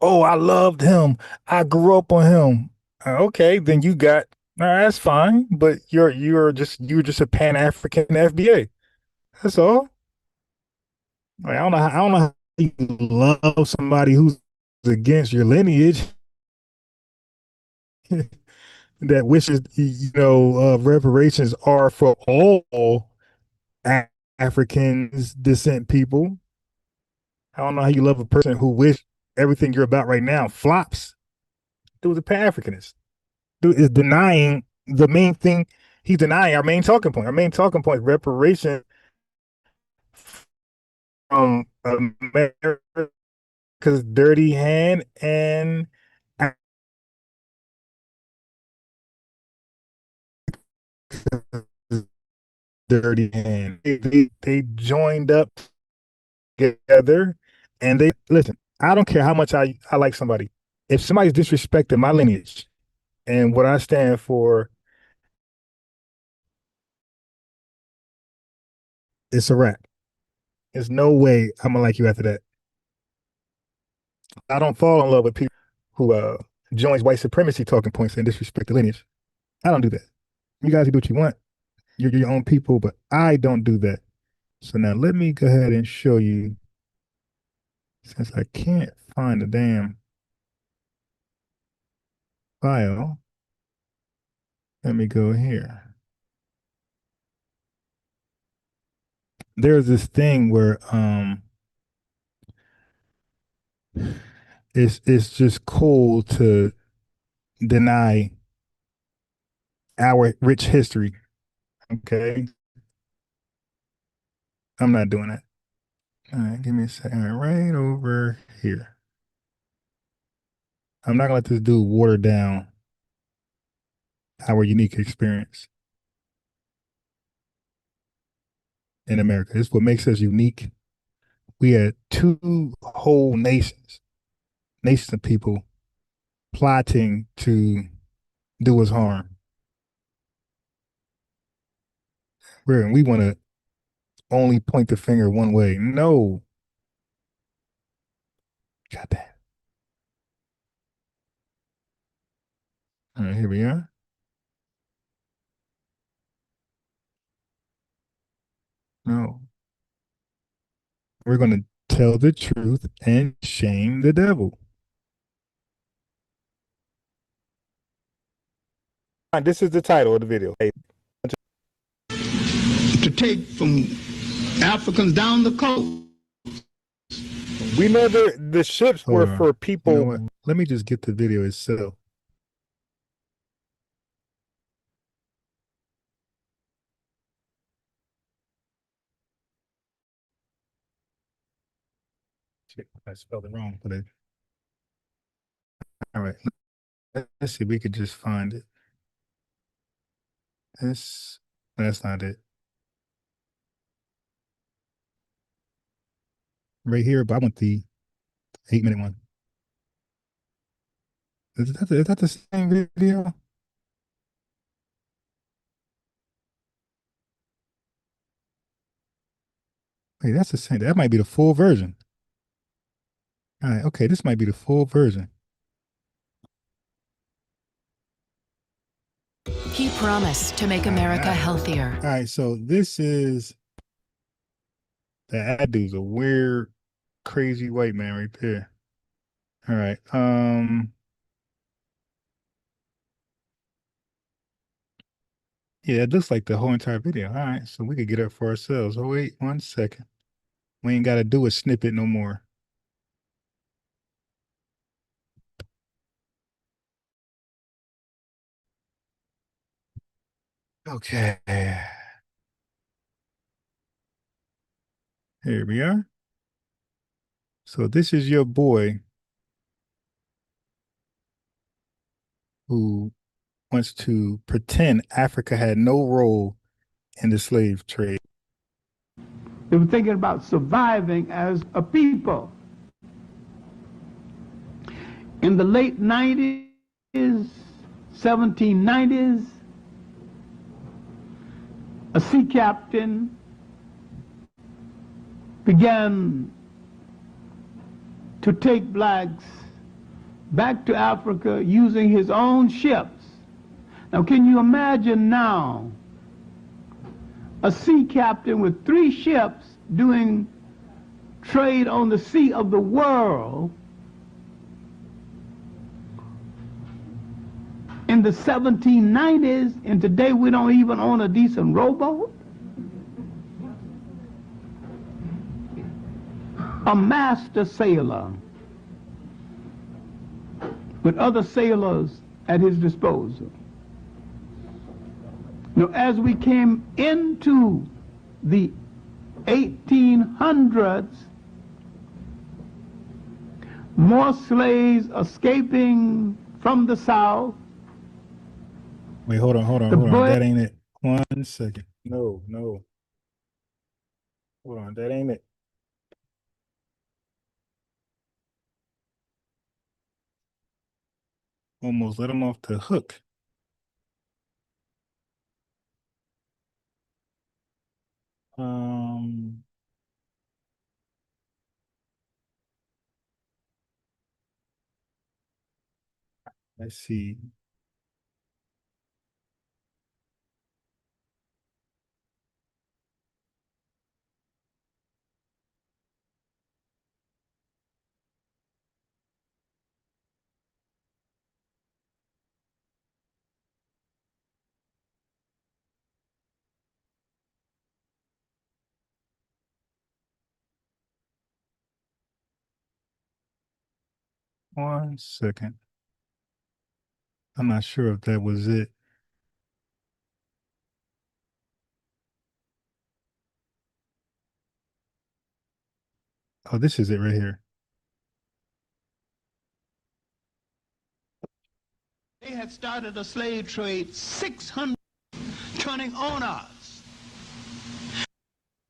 Oh, I loved him. I grew up on him. Okay, then you got that's fine, but you're just a Pan-African FBA. That's all. Like, I don't know how you love somebody who's against your lineage that wishes reparations are for all Africans descent people. I don't know how you love a person who wish everything you're about right now flops. Dude's a Pan-Africanist. Dude is denying the main thing. He's denying our main talking point. Our main talking point, reparation from America's dirty hand and dirty hand. They joined up together and they listen. I don't care how much I like somebody. If somebody's disrespecting my lineage and what I stand for, it's a wrap. There's no way I'm gonna like you after that. I don't fall in love with people who joins white supremacy talking points and disrespect the lineage. I don't do that. You guys can do what you want. You're your own people, but I don't do that. So now let me go ahead and show you, since I can't find the damn file. Let me go here. There's this thing where it's just cool to deny our rich history. Okay. I'm not doing that. All right, give me a second. All right, right over here. I'm not gonna let this dude water down our unique experience in America. This is what makes us unique. We had two whole nations of people plotting to do us harm. We want to only point the finger one way. No. God damn. All right, here we are. No. We're going to tell the truth and shame the devil. This is the title of the video. To take from Africans down the coast. We know the ships were for people. You know what? Let me just get the video itself. Shit, I spelled it wrong. But all right. Let's see if we could just find it. That's not it. Right here, but I want the 8-minute one. Is that the same video? Wait, that's the same. That might be the full version. All right, okay, this might be the full version. He promised to make America healthier. All right, so this is that dude's a weird, crazy white man right there. All right. Yeah, it looks like the whole entire video. All right, so we could get it for ourselves. Oh, wait 1 second. We ain't got to do a snippet no more. Okay. Here we are. So this is your boy who wants to pretend Africa had no role in the slave trade. They were thinking about surviving as a people. In the late 90s, 1790s, a sea captain began to take blacks back to Africa using his own ships. Now, can you imagine now a sea captain with 3 ships doing trade on the sea of the world in the 1790s, and today we don't even own a decent rowboat? A master sailor with other sailors at his disposal. Now, as we came into the 1800s, more slaves escaping from the South. Wait, hold on. That ain't it. 1 second. No. Hold on, that ain't it. Almost let him off the hook. Let's see. One second. I'm not sure if that was it. Oh, this is it right here. They had started a slave trade 600 turning on us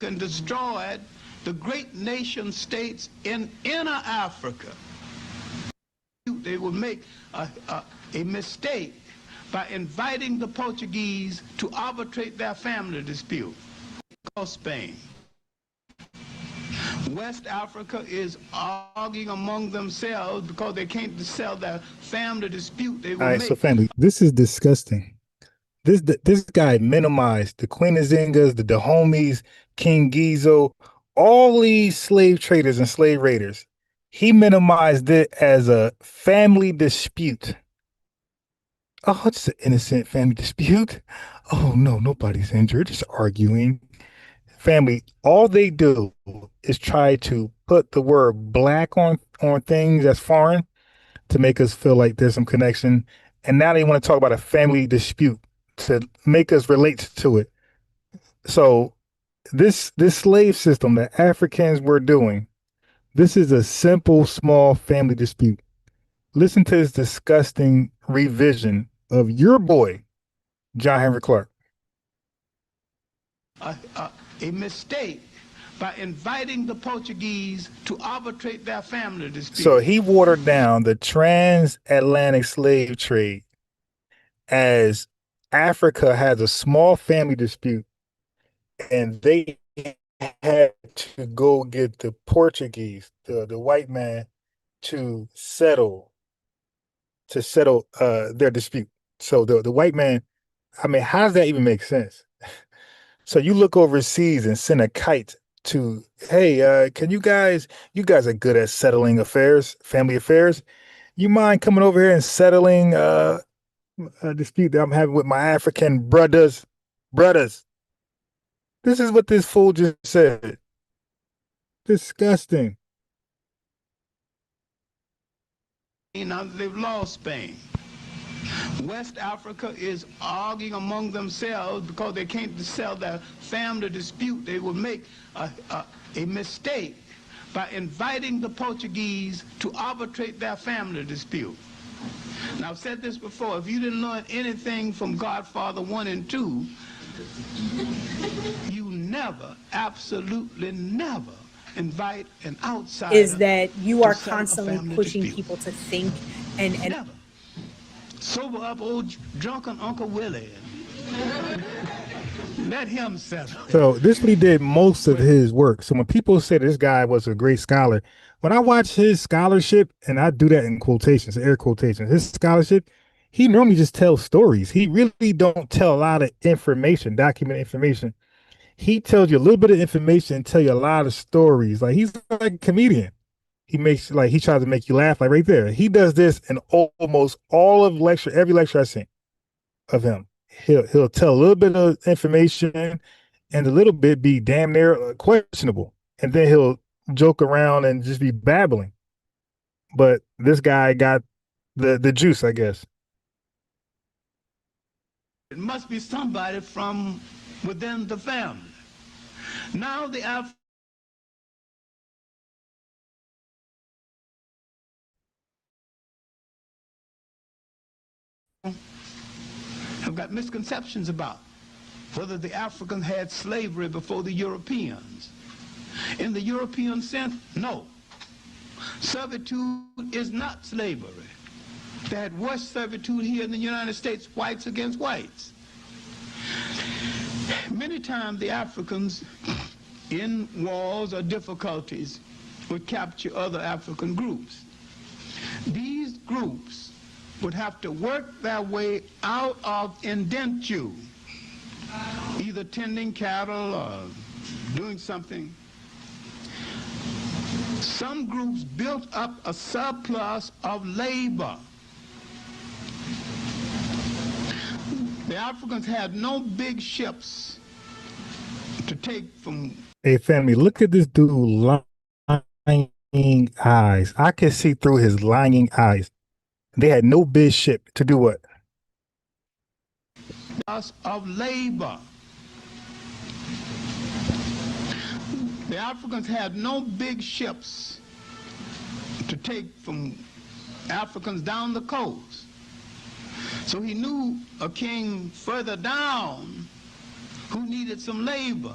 and destroyed the great nation states in inner Africa. They would make a mistake by inviting the Portuguese to arbitrate their family dispute. Spain. West Africa is arguing among themselves because they can't settle their family dispute. They will All right, so family, this is disgusting. This guy minimized the Queen of Zingas, the Dahomies, King Gizo, all these slave traders and slave raiders. He minimized it as a family dispute. Oh, it's an innocent family dispute. Oh no, nobody's injured, just arguing. Family, all they do is try to put the word black on things that's foreign to make us feel like there's some connection. And now they want to talk about a family dispute to make us relate to it. So this slave system that Africans were doing, this is a simple, small family dispute. Listen to this disgusting revision of your boy, John Henrik Clarke. A mistake by inviting the Portuguese to arbitrate their family dispute. So he watered down the transatlantic slave trade as Africa has a small family dispute, and they had to go get the Portuguese, the white man, to settle their dispute. So the white man, I mean, how does that even make sense? So you look overseas and send a kite to, hey, can you guys are good at settling affairs, family affairs. You mind coming over here and settling a dispute that I'm having with my African brothers? This is what this fool just said. Disgusting. Now they've lost Spain. West Africa is arguing among themselves because they can't settle their family dispute. They will make a mistake by inviting the Portuguese to arbitrate their family dispute. Now, I've said this before. If you didn't learn anything from Godfather 1 and 2, you never, absolutely never, invite an outsider. Is that you are constantly pushing people to think And sober up old drunken Uncle Willie. Let him settle. So this what he did most of his work. So when people say this guy was a great scholar, when I watch his scholarship, and I do that in quotations, air quotations, his scholarship, he normally just tells stories. He really don't tell a lot of information, documented information. He tells you a little bit of information and tell you a lot of stories. Like he's like a comedian. He makes like he tries to make you laugh, like right there. He does this in almost all of every lecture I've seen of him. He'll tell a little bit of information and a little bit be damn near questionable. And then he'll joke around and just be babbling. But this guy got the juice, I guess. It must be somebody from within the family. Now the have got misconceptions about whether the Africans had slavery before the Europeans. In the European sense, no. Servitude is not slavery. They had worse servitude here in the United States, whites against whites. Many times the Africans in wars or difficulties would capture other African groups. These groups would have to work their way out of indenture, either tending cattle or doing something. Some groups built up a surplus of labor. The Africans had no big ships to take from. Hey, family, look at this dude lying eyes. I can see through his lying eyes. They had no big ship to do what? Of labor. The Africans had no big ships to take from Africans down the coast. So he knew a king further down who needed some labor.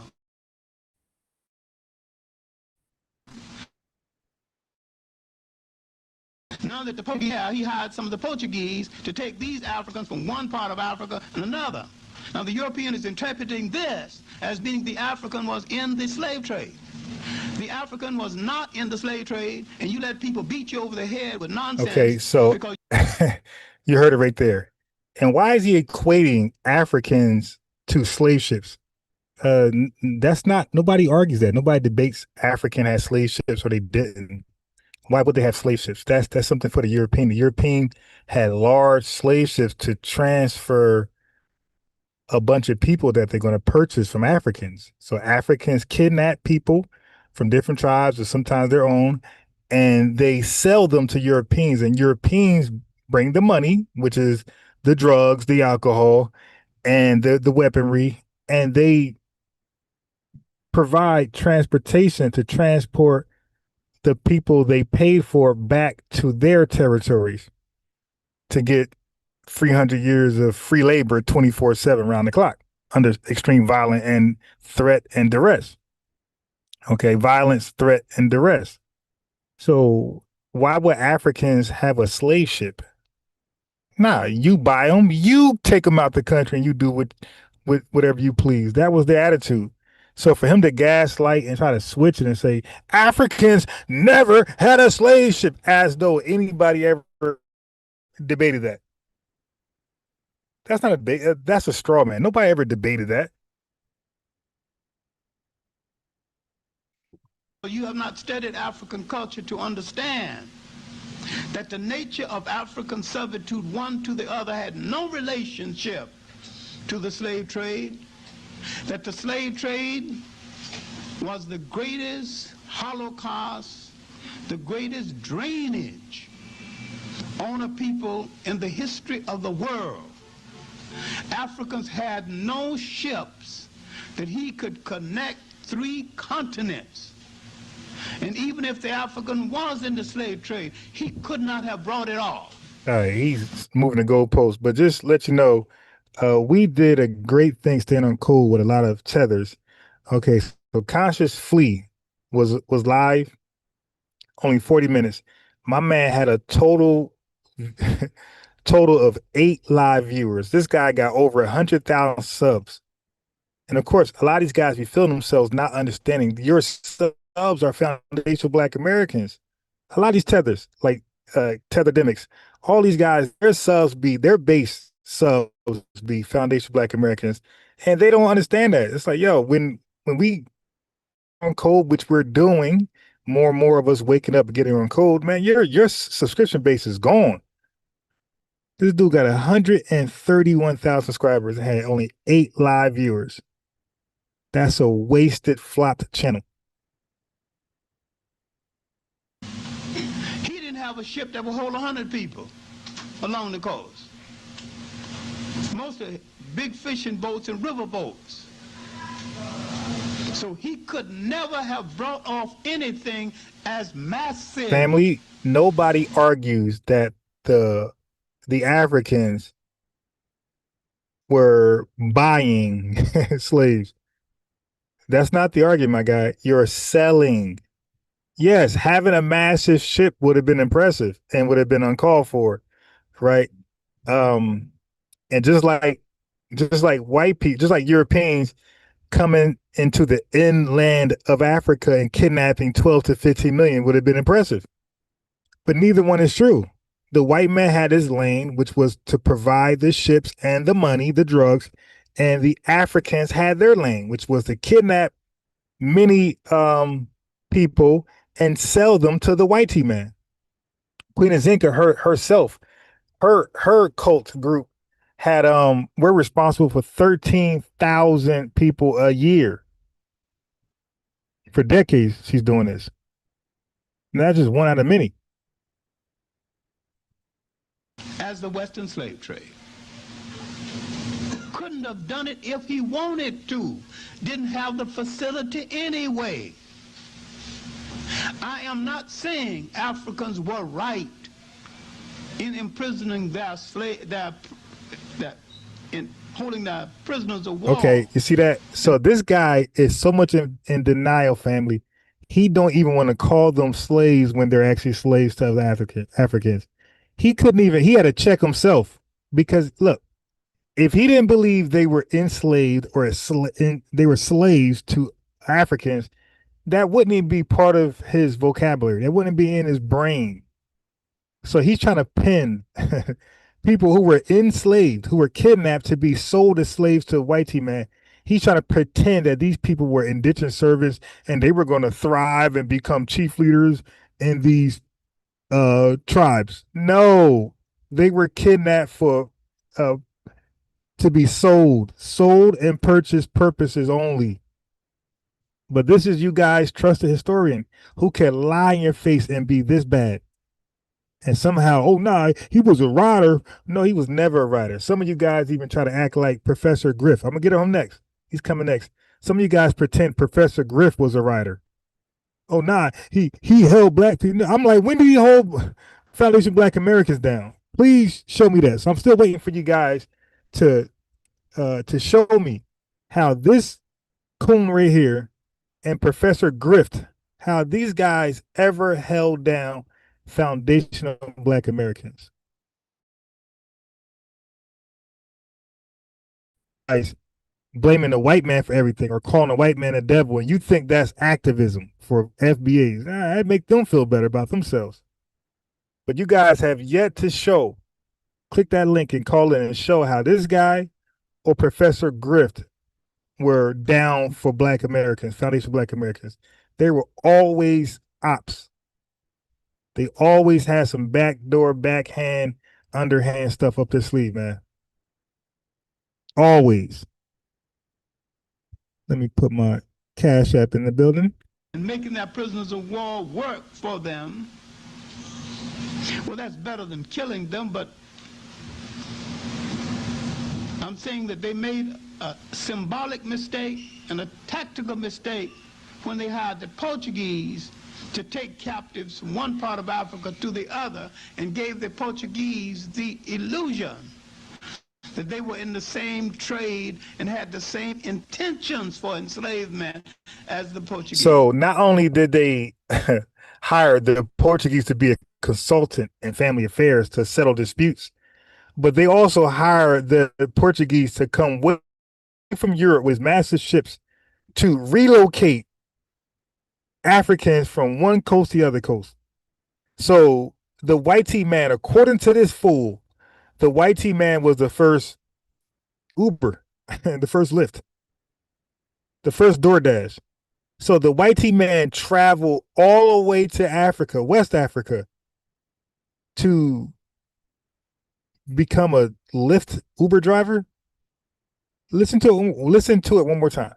Now that the Portuguese, he hired some of the Portuguese to take these Africans from one part of Africa and another. Now the European is interpreting this as meaning the African was in the slave trade. The African was not in the slave trade, and you let people beat you over the head with nonsense. Okay, so you heard it right there. And why is he equating Africans to slave ships? That's not, nobody argues that. Nobody debates African had slave ships or they didn't. Why would they have slave ships? That's something for the European. The European had large slave ships to transfer a bunch of people that they're going to purchase from Africans. So Africans kidnap people from different tribes or sometimes their own, and they sell them to Europeans, and Europeans bring the money, which is the drugs, the alcohol, and the weaponry, and they provide transportation to transport the people they paid for back to their territories to get 300 years of free labor 24/7 round the clock under extreme violence and threat and duress. Okay, violence, threat, and duress. So why would Africans have a slave ship? Nah, you buy them, you take them out the country, and you do with whatever you please. That was the attitude. So for him to gaslight and try to switch it and say Africans never had a slave ship, as though anybody ever debated that. That's not a that's a straw man. Nobody ever debated that. You have not studied African culture to understand that the nature of African servitude, one to the other, had no relationship to the slave trade, that the slave trade was the greatest holocaust, the greatest drainage on a people in the history of the world. Africans had no ships that he could connect 3 continents. And even if the African was in the slave trade, he could not have brought it off. He's moving the goalpost, but just let you know, we did a great thing staying on code with a lot of tethers. Okay, so Conscious Flea was live, only 40 minutes. My man had a total total of 8 live viewers. This guy got over 100,000 subs. And of course, a lot of these guys be feeling themselves not understanding your subs are foundational Black Americans. A lot of these tethers, like Tetherdemics, all these guys, their base subs be foundational Black Americans. And they don't understand that. It's like, yo, when we on code, which we're doing, more and more of us waking up and getting on code, man, your subscription base is gone. This dude got 131,000 subscribers and had only 8 live viewers. That's a wasted, flopped channel. He didn't have a ship that would hold 100 people along the coast. Most of big fishing boats and river boats. So he could never have brought off anything as massive. Family, nobody argues that the Africans were buying slaves. That's not the argument, my guy. You're selling. Yes, having a massive ship would have been impressive and would have been uncalled for, right? And just like white people, just like Europeans coming into the inland of Africa and kidnapping 12 to 15 million would have been impressive. But neither one is true. The white man had his lane, which was to provide the ships and the money, the drugs, and the Africans had their lane, which was to kidnap many people and sell them to the whitey man. Queen Zinka herself, her cult group had we're responsible for 13,000 people a year. For decades, she's doing this. And that's just one out of many. As the Western slave trade. Couldn't have done it if he wanted to. Didn't have the facility anyway. I am not saying Africans were right in imprisoning their in holding their prisoners of war. Okay, you see that? So this guy is so much in denial, family. He don't even want to call them slaves when they're actually slaves to other Africans. He couldn't even, he had to check himself because look, if he didn't believe they were enslaved or they were slaves to Africans, that wouldn't even be part of his vocabulary. That wouldn't be in his brain. So he's trying to pin people who were enslaved, who were kidnapped to be sold as slaves to a whitey man. He's trying to pretend that these people were indentured servants and they were going to thrive and become chief leaders in these tribes. No, they were kidnapped for to be sold and purchased purposes only. But this is you guys trust a historian who can lie in your face and be this bad. And somehow, oh nah, he was a writer. No, he was never a writer. Some of you guys even try to act like Professor Griff. I'm gonna get him next. He's coming next. Some of you guys pretend Professor Griff was a writer. Oh nah, he held black people. I'm like, when did he hold Foundation Black Americans down? Please show me that. So I'm still waiting for you guys to show me how this coon right here and Professor Griff, how these guys ever held down foundational Black Americans. Guys blaming the white man for everything or calling the white man a devil, and you think that's activism for FBAs. That make them feel better about themselves. But you guys have yet to show. Click that link and call in and show how this guy or Professor Griff were down for Black Americans, foundational Black Americans. They were always ops. They always had some backdoor, backhand, underhand stuff up their sleeve, man. Always. Let me put my Cash App in the building. And making their prisoners of war work for them. Well, that's better than killing them, but I'm saying that they made a symbolic mistake and a tactical mistake when they hired the Portuguese to take captives from one part of Africa to the other and gave the Portuguese the illusion that they were in the same trade and had the same intentions for enslavement as the Portuguese. So not only did they hire the Portuguese to be a consultant in family affairs to settle disputes. But they also hired the Portuguese to come way from Europe with massive ships to relocate Africans from one coast to the other coast. So the white tea man, according to this fool, the white tea man was the first Uber, the first Lyft, the first DoorDash. So the white tea man traveled all the way to Africa, West Africa, to become a Lyft Uber driver. Listen to it one more time.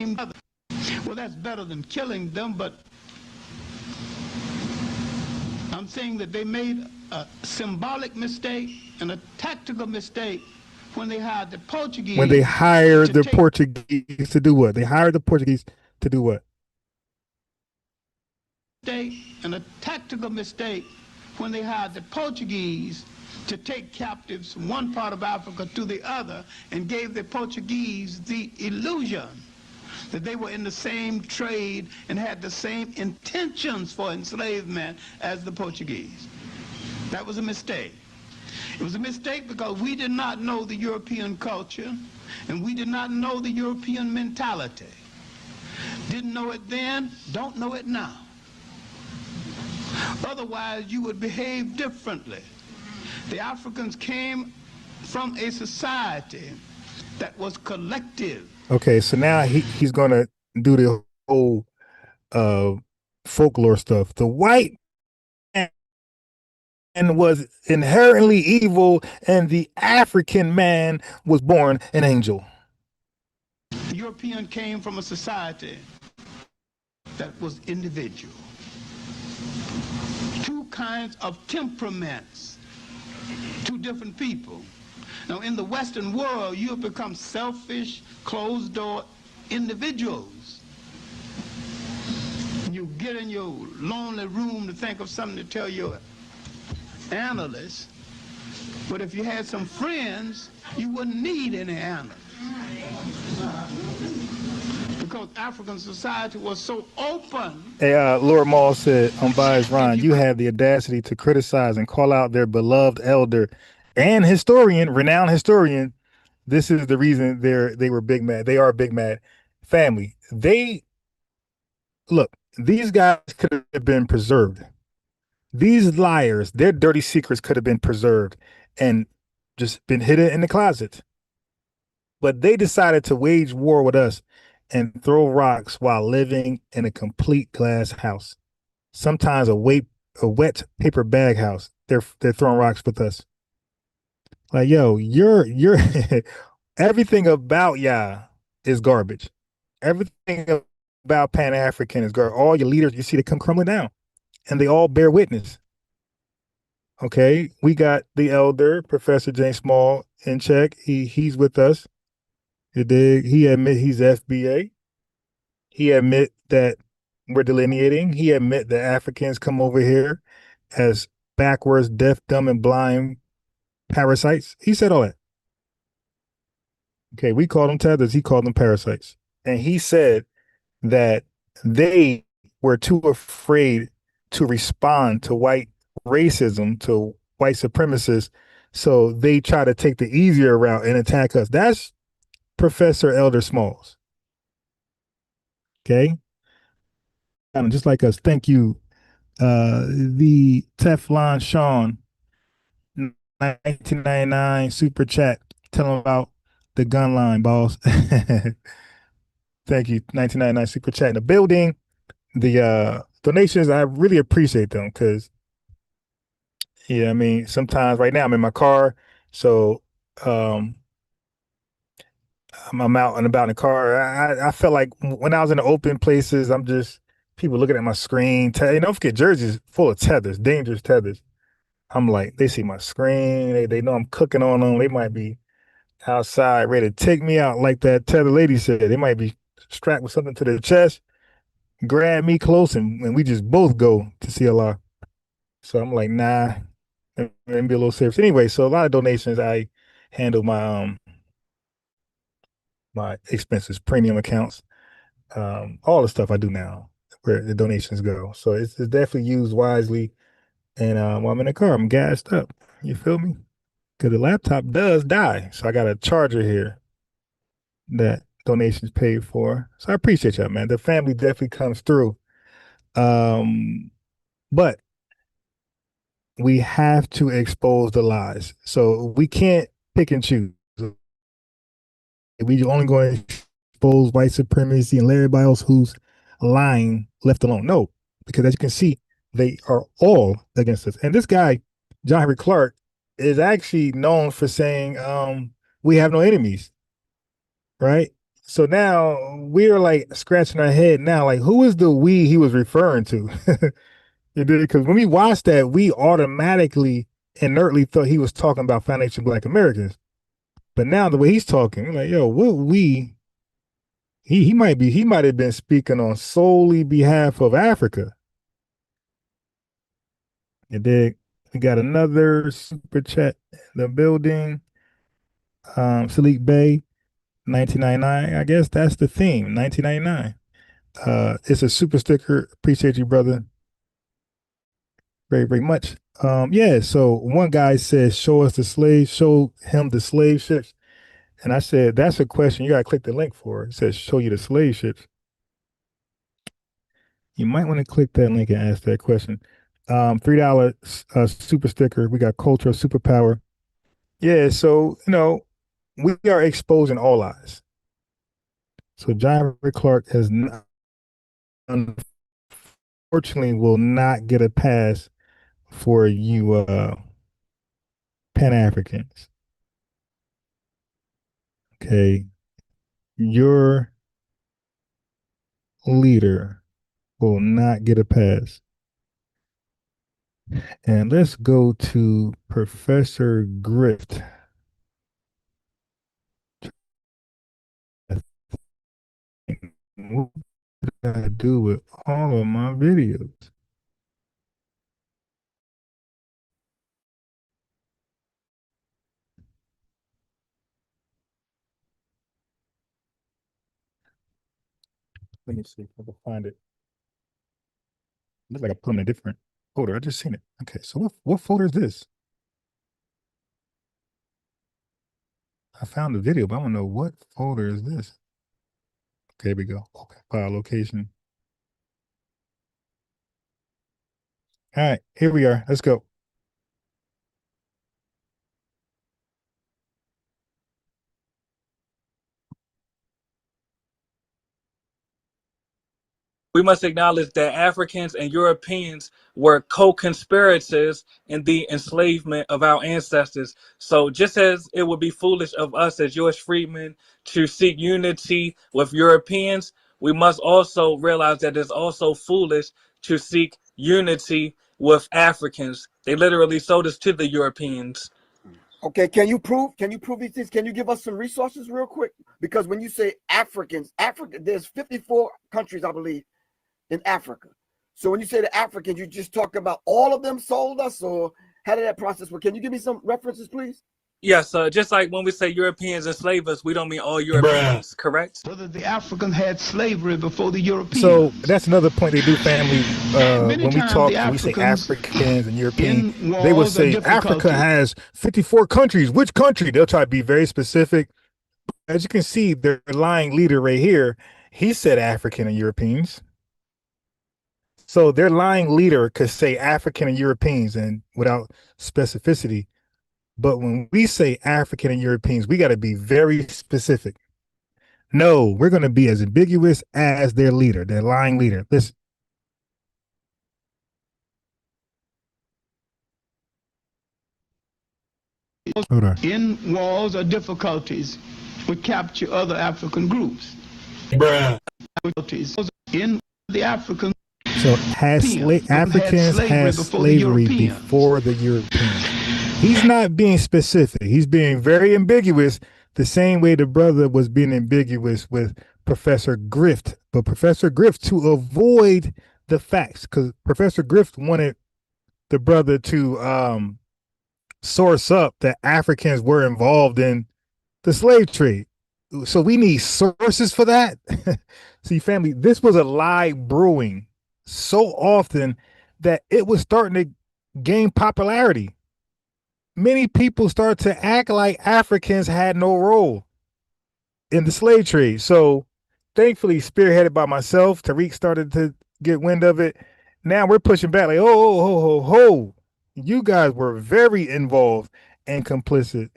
Well, that's better than killing them, but I'm saying that they made a symbolic mistake and a tactical mistake when they hired the Portuguese. When they hired the Portuguese to do what? They hired the Portuguese to do what? And a tactical mistake when they hired the Portuguese to take captives from one part of Africa to the other and gave the Portuguese the illusion that they were in the same trade and had the same intentions for enslavement as the Portuguese. That was a mistake. It was a mistake because we did not know the European culture and we did not know the European mentality. Didn't know it then, don't know it now. Otherwise, you would behave differently. The Africans came from a society that was collective. Okay, so now he's going to do the whole folklore stuff. The white man was inherently evil, and the African man was born an angel. The European came from a society that was individual. Two kinds of temperaments, two different people. Now, in the Western world, you have become selfish, closed-door individuals. You get in your lonely room to think of something to tell your analyst, but if you had some friends, you wouldn't need any analysts. Because African society was so open. Hey, Lord Maul said on Bias Ron, you have the audacity to criticize and call out their beloved elder and historian, renowned historian. This is the reason they were big mad. They are a big mad family. Look, these guys could have been preserved. These liars, their dirty secrets could have been preserved and just been hidden in the closet. But they decided to wage war with us and throw rocks while living in a complete glass house. Sometimes a wet paper bag house. They're throwing rocks with us. Like, yo, you're everything about y'all is garbage. Everything about Pan-African is garbage. All your leaders, you see, they come crumbling down, and they all bear witness. Okay, we got the elder, Professor James Small, in check. He's with us. You dig? He admit he's FBA. He admit that we're delineating. He admit that Africans come over here as backwards, deaf, dumb, and blind parasites. He said all that. Okay, we called them tethers. He called them parasites. And he said that they were too afraid to respond to white racism, to white supremacists, so they try to take the easier route and attack us. That's Professor Elder Smalls. Okay? Just like us. Thank you. The Teflon Sean, 1999 super chat. Tell them about the gun line, boss. Thank you. 1999 super chat in the building. The donations, I really appreciate them because, yeah, I mean, sometimes right now I'm in my car, so I'm out and about in the car. I felt like when I was in the open places, I'm just people looking at my screen. Don't forget, Jersey's full of tethers, dangerous tethers. I'm like, they see my screen. They know I'm cooking on them. They might be outside ready to take me out, like that tether lady said. They might be strapped with something to their chest, grab me close, and we just both go to CLR. So I'm like, nah, let me be a little serious. Anyway, so a lot of donations. I handle my my expenses, premium accounts, all the stuff I do now. where the donations go. So it's definitely used wisely. And while I'm in the car, I'm gassed up. You feel me? Because the laptop does die. So I got a charger here that donations paid for. So I appreciate y'all, man. The family definitely comes through. But we have to expose the lies. So we can't pick and choose. We only going to expose white supremacy and let everybody else who's lying left alone. No, because as you can see, they are all against us. And this guy, John Henrik Clarke, is actually known for saying, we have no enemies, right? So now we're like scratching our head now, like, who is the we he was referring to? You did, because when we watched that, we automatically inertly thought he was talking about foundation Black Americans. But now the way he's talking, we're like, yo, what we? He might have been speaking on solely behalf of Africa. You dig? We got another super chat in the building. Salik Bay, 1999. I guess that's the theme, 1999. It's a super sticker. Appreciate you, brother. Very, very much. Yeah, so one guy says, show him the slave ships. And I said, that's a question you gotta click the link for. It says, show you the slave ships. You might want to click that link and ask that question. $3 super sticker. We got culture superpower. Yeah, so we are exposing all lies. So John Clarke has not, unfortunately, will not get a pass for you Pan-Africans. Okay. Your leader will not get a pass. And let's go to Professor Griff. What did I do with all of my videos? Let me see if I can find it. Looks like I put them in a different folder. I just seen it. Okay, so what folder is this? I found the video, but I don't know what folder is this. Okay, here we go. Okay, file location. All right, here we are. Let's go. We must acknowledge that Africans and Europeans were co-conspirators in the enslavement of our ancestors. So just as it would be foolish of us as Jewish freedmen to seek unity with Europeans, we must also realize that it's also foolish to seek unity with Africans. They literally sold us to the Europeans. Okay, can you prove these things? Can you give us some resources real quick? Because when you say Africans, there's 54 countries, I believe, in Africa. So when you say the Africans, you just talk about all of them sold us, or how did that process work? Can you give me some references, please? Yes, just like when we say Europeans enslaved us, we don't mean all Europeans, correct? Whether the Africans had slavery before the Europeans. So that's another point they do, family. When we talk, we say Africans and Europeans, they will say Africa has 54 countries. Which country? They'll try to be very specific. As you can see, their lying leader right here, he said African and Europeans. So their lying leader could say African and Europeans and without specificity. But when we say African and Europeans, we got to be very specific. No, we're going to be as ambiguous as their leader, their lying leader. Listen. Hold on. In wars or difficulties would capture other African groups. In the African. So Africans had slavery before the Europeans. He's not being specific. He's being very ambiguous, the same way the brother was being ambiguous with Professor Griff. But Professor Griff, to avoid the facts, because Professor Griff wanted the brother to source up that Africans were involved in the slave trade. So we need sources for that. See, family, this was a lie brewing so often that it was starting to gain popularity. Many people started to act like Africans had no role in the slave trade. So thankfully, spearheaded by myself, Tariq started to get wind of it. Now we're pushing back like, ho. You guys were very involved and complicit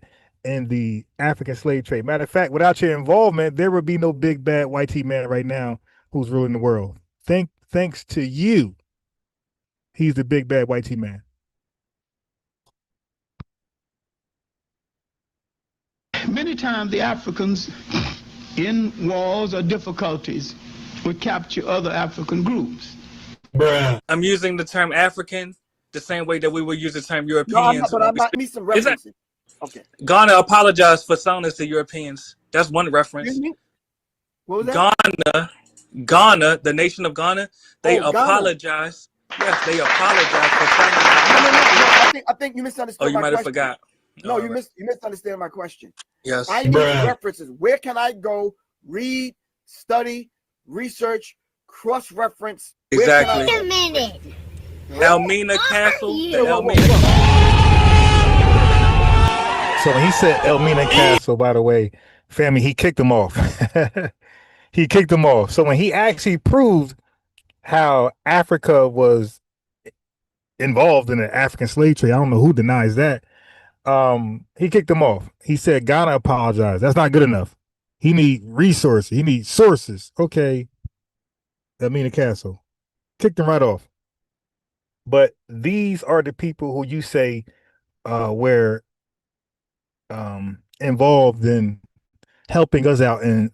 in the African slave trade. Matter of fact, without your involvement, there would be no big bad white man right now who's ruling the world. Thanks to you, he's the big bad white man. Many times the Africans in wars or difficulties would capture other African groups. I'm using the term African the same way that we would use the term No, I'm Europeans. not, but I might need some references. Okay. Ghana apologized for selling us to Europeans. That's one reference. Excuse me? What was that? Ghana, the nation of Ghana, they apologized. Yes, they apologized for selling. I think you misunderstood. Oh, you might have forgot. No, you misunderstand my question. Yes. I need references. Where can I go read, study, research, cross-reference? Exactly. Wait a minute. Elmina Castle. So when he said Elmina Castle, by the way, family, he kicked him off. He kicked him off. So when he actually proved how Africa was involved in the African slave trade, I don't know who denies that. He kicked him off. He said Ghana apologized. That's not good enough. He need resources. He needs sources. Okay. Elmina Castle. Kicked him right off. But these are the people who you say were involved in helping us out, and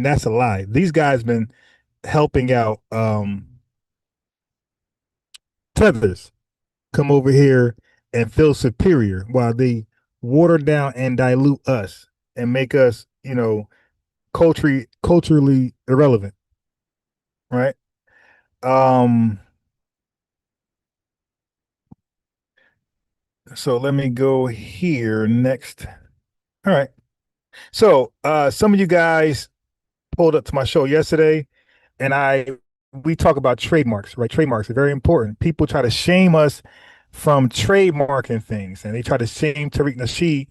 that's a lie. These guys been helping out tethers come over here and feel superior while they water down and dilute us and make us, culturally irrelevant. Right? So let me go here next. All right. So some of you guys pulled up to my show yesterday, and we talk about trademarks, right? Trademarks are very important. People try to shame us from trademarking things, and they try to shame Tariq Nasheed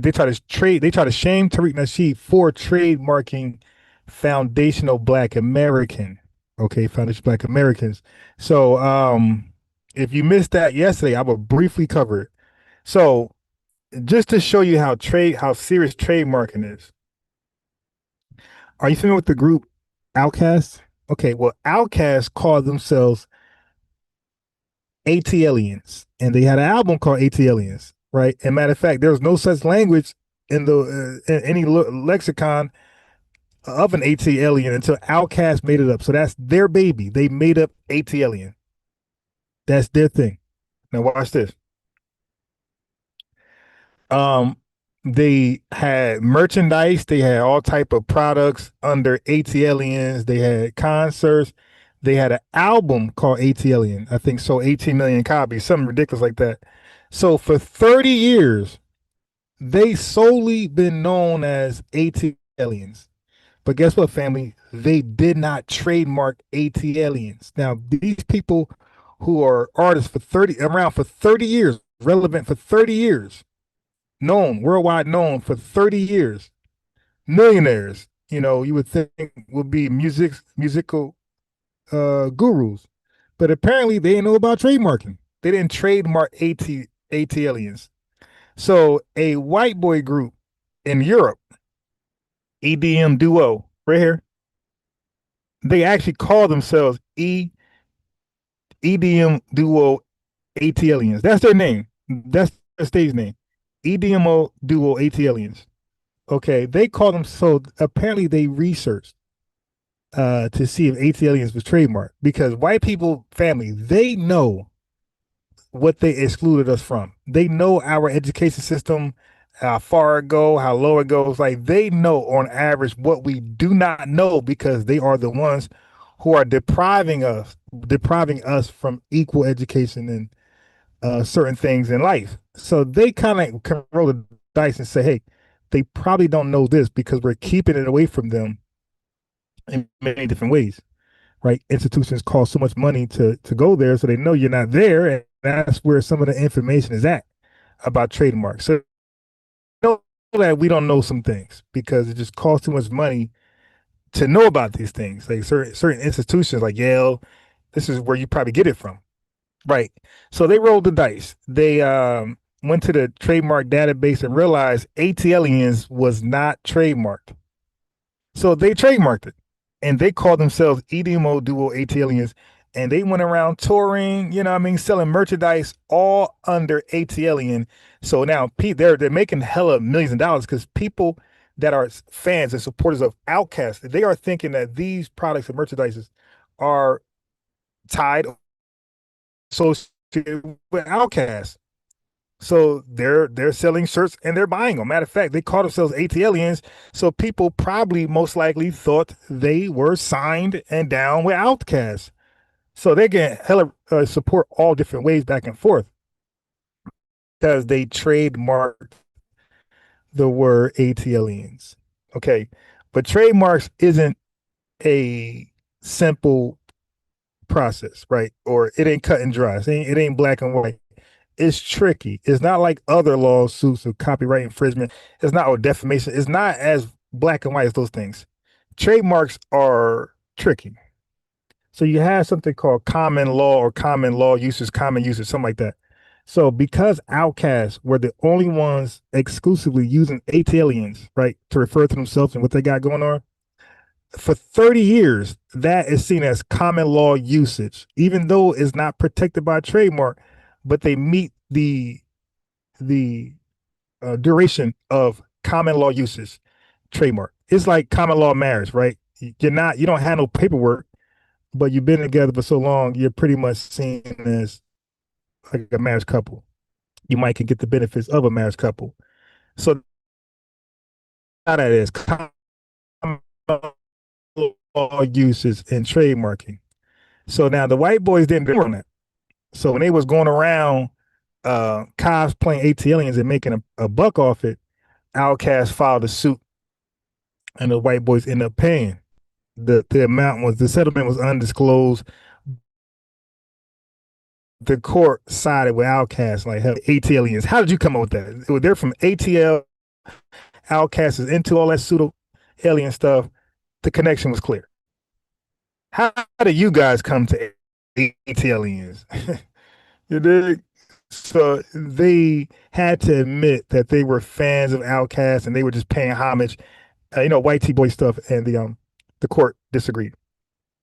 they try to shame Tariq Nasheed for trademarking foundational Black American. Okay, foundational Black Americans. So if you missed that yesterday, I will briefly cover it. So just to show you how serious trademarking is. Are you familiar with the group Outkast? Okay, well, Outkast called themselves ATLians, and they had an album called ATLians, right? And matter of fact, there's no such language in the in any lexicon of an ATLian until Outkast made it up. So that's their baby. They made up ATLian. That's their thing. Now watch this. They had merchandise, they had all type of products under ATLians, they had concerts, they had an album called ATLian, I think sold 18 million copies, something ridiculous like that. So for 30 years, they solely been known as ATLians. But guess what, family? They did not trademark ATLians. Now, these people who are artists around for 30 years, relevant for 30 years, worldwide known for 30 years, millionaires, you would think would be musical gurus. But apparently they didn't know about trademarking. They didn't trademark ATLians. So a white boy group in Europe, EDM duo, right here, they actually call themselves EDM duo ATLians. That's their name. That's their stage name. EDMO duo ATLians. Okay, they call them, so apparently they researched to see if ATLians was trademarked, because white people, family, they know what they excluded us from. They know our education system, how far it goes, how low it goes. Like, they know on average what we do not know, because they are the ones who are depriving us from equal education and certain things in life. So they kind of can roll the dice and say, hey, they probably don't know this because we're keeping it away from them in many different ways. right? Institutions cost so much money to go there, so they know you're not there, and that's where some of the information is at about trademarks. So know that we don't know some things because it just costs too much money to know about these things. Like certain institutions, like Yale, this is where you probably get it from, right? So they rolled the dice. They went to the trademark database and realized ATLians was not trademarked. So they trademarked it, and they called themselves EDMO Duo ATLians, and they went around touring, you know what I mean, selling merchandise all under ATLian. So now they're making hella millions of dollars because people that are fans and supporters of Outkast, they are thinking that these products and merchandises are tied associated with Outkast. So they're selling shirts and they're buying them. Matter of fact, they call themselves ATLians. So people probably most likely thought they were signed and down with Outkast. So they get hella support all different ways back and forth because they trademarked the word ATLians. Okay, but trademarks isn't a simple process, right? Or it ain't cut and dry. It ain't black and white. It's tricky. It's not like other lawsuits of copyright infringement. It's not or defamation. It's not as black and white as those things. Trademarks are tricky. So you have something called common law or common law uses, common usage, something like that. So because Outkast were the only ones exclusively using ATLians, right, to refer to themselves and what they got going on, for 30 years, that is seen as common law usage, even though it's not protected by trademark, but they meet the duration of common law usage trademark. It's like common law marriage, right? You don't have no paperwork, but you've been together for so long, you're pretty much seen as like a marriage couple. You might can get the benefits of a marriage couple. So that is common law uses and trademarking. So now the white boys didn't do on that. So when they was going around cosplaying ATLians and making a buck off it, Outkast filed a suit and the white boys ended up paying. The settlement was undisclosed. The court sided with Outkast, like hell, ATLians. How did you come up with that? They're from ATL. Outkast is into all that pseudo alien stuff. The connection was clear. How do you guys come to ATLians? You dig? So they had to admit that they were fans of Outkast and they were just paying homage, white T-boy stuff, and the court disagreed.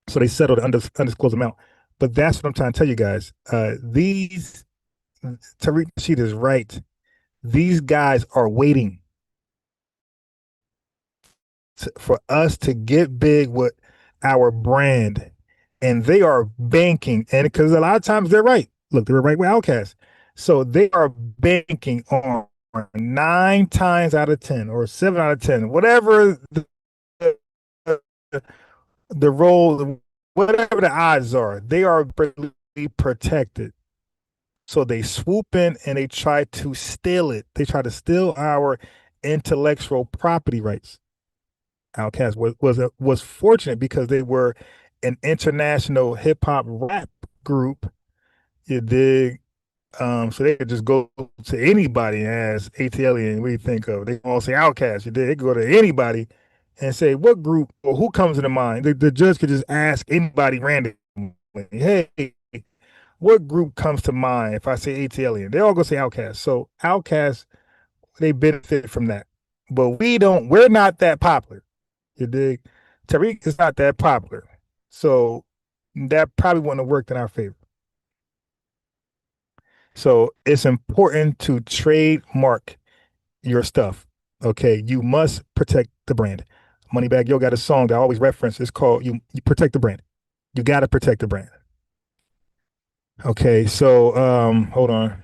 So they settled an undisclosed amount. But that's what I'm trying to tell you guys. Tariq Nasheed is right. These guys are waiting for us to get big with our brand, and they are banking. And because a lot of times they're right. Look, they were right with Outkast. So they are banking on 9 times out of 10 or 7 out of 10, whatever the role, whatever the odds are, they are protected. So they swoop in and they try to steal it. They try to steal our intellectual property rights. Outkast was fortunate because they were an international hip hop rap group. You dig? So they could just go to anybody and ask ATLian, what do you think of? They all say Outkast. You dig? They could go to anybody and say what group or who comes to the mind. The judge could just ask anybody randomly, hey, what group comes to mind if I say ATLian? They all go say Outkast. So Outkast, they benefit from that. But we're not that popular. You dig? Tariq is not that popular. So that probably wouldn't have worked in our favor. So it's important to trademark your stuff. Okay. You must protect the brand. Moneybagg Yo got a song that I always reference. It's called You Protect the Brand. You got to protect the brand. Okay. So hold on.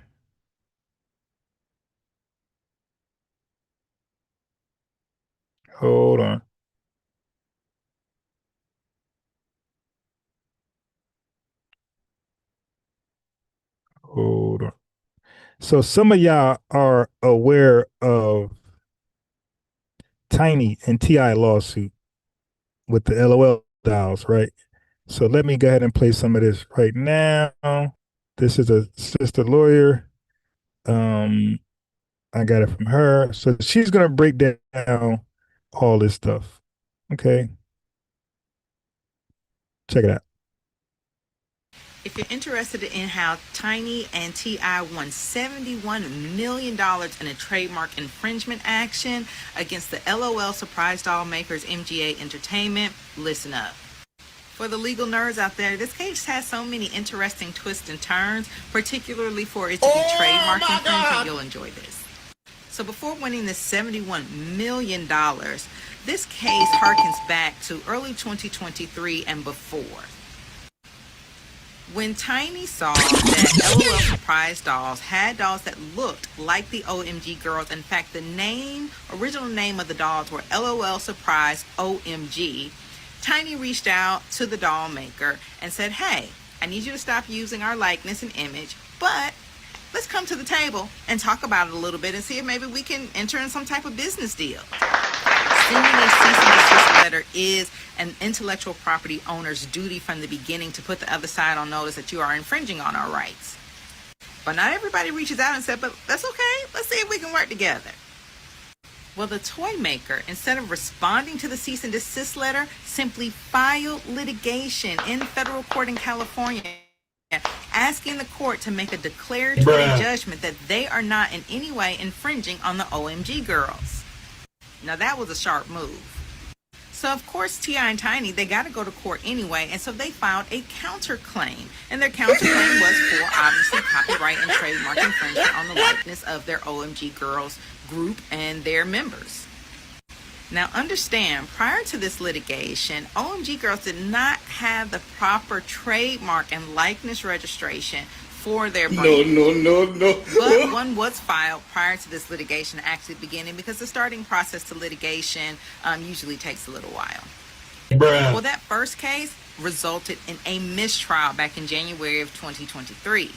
Hold on. Hold on. So some of y'all are aware of Tiny and T.I. lawsuit with the LOL dolls, right? So let me go ahead and play some of this right now. This is a sister lawyer. I got it from her. So she's going to break down all this stuff. Okay. Check it out. If you're interested in how Tiny and T.I. won $71 million in a trademark infringement action against the LOL surprise doll makers MGA Entertainment, listen up. For the legal nerds out there, this case has so many interesting twists and turns, particularly for it to be trademark infringement. You'll enjoy this. So before winning this $71 million, this case harkens back to early 2023 and before. When Tiny saw that LOL surprise dolls had dolls that looked like the OMG girls, in fact, the original name of the dolls were LOL Surprise OMG, Tiny reached out to the doll maker and said, hey, I need you to stop using our likeness and image, but let's come to the table and talk about it a little bit and see if maybe we can enter in some type of business deal. Sending a cease and desist letter is an intellectual property owner's duty from the beginning to put the other side on notice that you are infringing on our rights. But not everybody reaches out and said, but that's okay. Let's see if we can work together. Well, the toy maker, instead of responding to the cease and desist letter, simply filed litigation in federal court in California, asking the court to make a declaratory judgment that they are not in any way infringing on the OMG girls. Now that was a sharp move. So of course T.I. and Tiny, they got to go to court anyway, and so they filed a counterclaim. And their counterclaim was for obviously copyright and trademark infringement on the likeness of their OMG girls group and their members. Now understand, prior to this litigation, OMG girls did not have the proper trademark and likeness registration for their brand. No. But one was filed prior to this litigation actually beginning, because the starting process to litigation usually takes a little while. Well, that first case resulted in a mistrial back in January of 2023.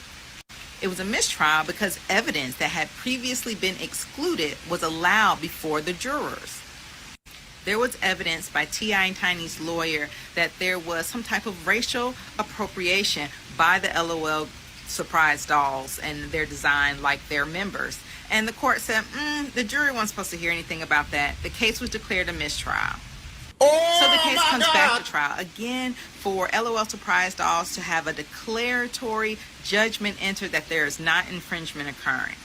It was a mistrial because evidence that had previously been excluded was allowed before the jurors. There was evidence by T.I. and Tiny's lawyer that there was some type of racial appropriation by the LOL surprise dolls and their design like their members. And the court said, the jury wasn't supposed to hear anything about that. The case was declared a mistrial. So the case comes back to trial again for LOL surprise dolls to have a declaratory judgment entered that there is not infringement occurring.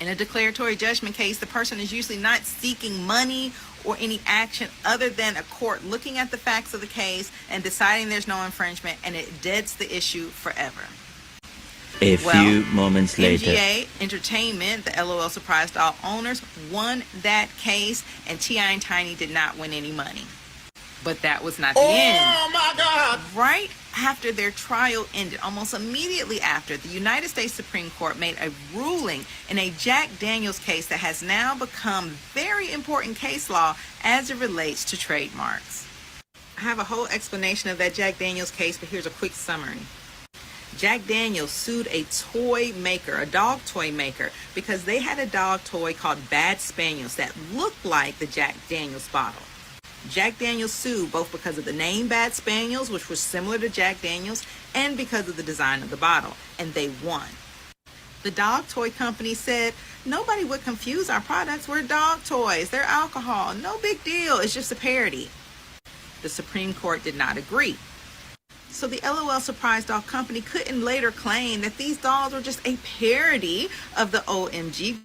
In a declaratory judgment case, the person is usually not seeking money or any action other than a court looking at the facts of the case and deciding there's no infringement, and it deads the issue forever. A few moments later. MGA Entertainment, the LOL surprise doll owners, won that case, and T.I. and Tiny did not win any money. But that was not the end. Oh my God! Right after their trial ended, almost immediately after, the United States Supreme Court made a ruling in a Jack Daniels case that has now become very important case law as it relates to trademarks. I have a whole explanation of that Jack Daniels case, but here's a quick summary. Jack Daniels sued a toy maker, a dog toy maker, because they had a dog toy called Bad Spaniels that looked like the Jack Daniels bottle. Jack Daniels sued both because of the name Bad Spaniels, which was similar to Jack Daniels, and because of the design of the bottle, and they won. The dog toy company said, nobody would confuse our products. We're dog toys. They're alcohol. No big deal. It's just a parody. The Supreme Court did not agree. So the LOL surprise doll company couldn't later claim that these dolls were just a parody of the OMG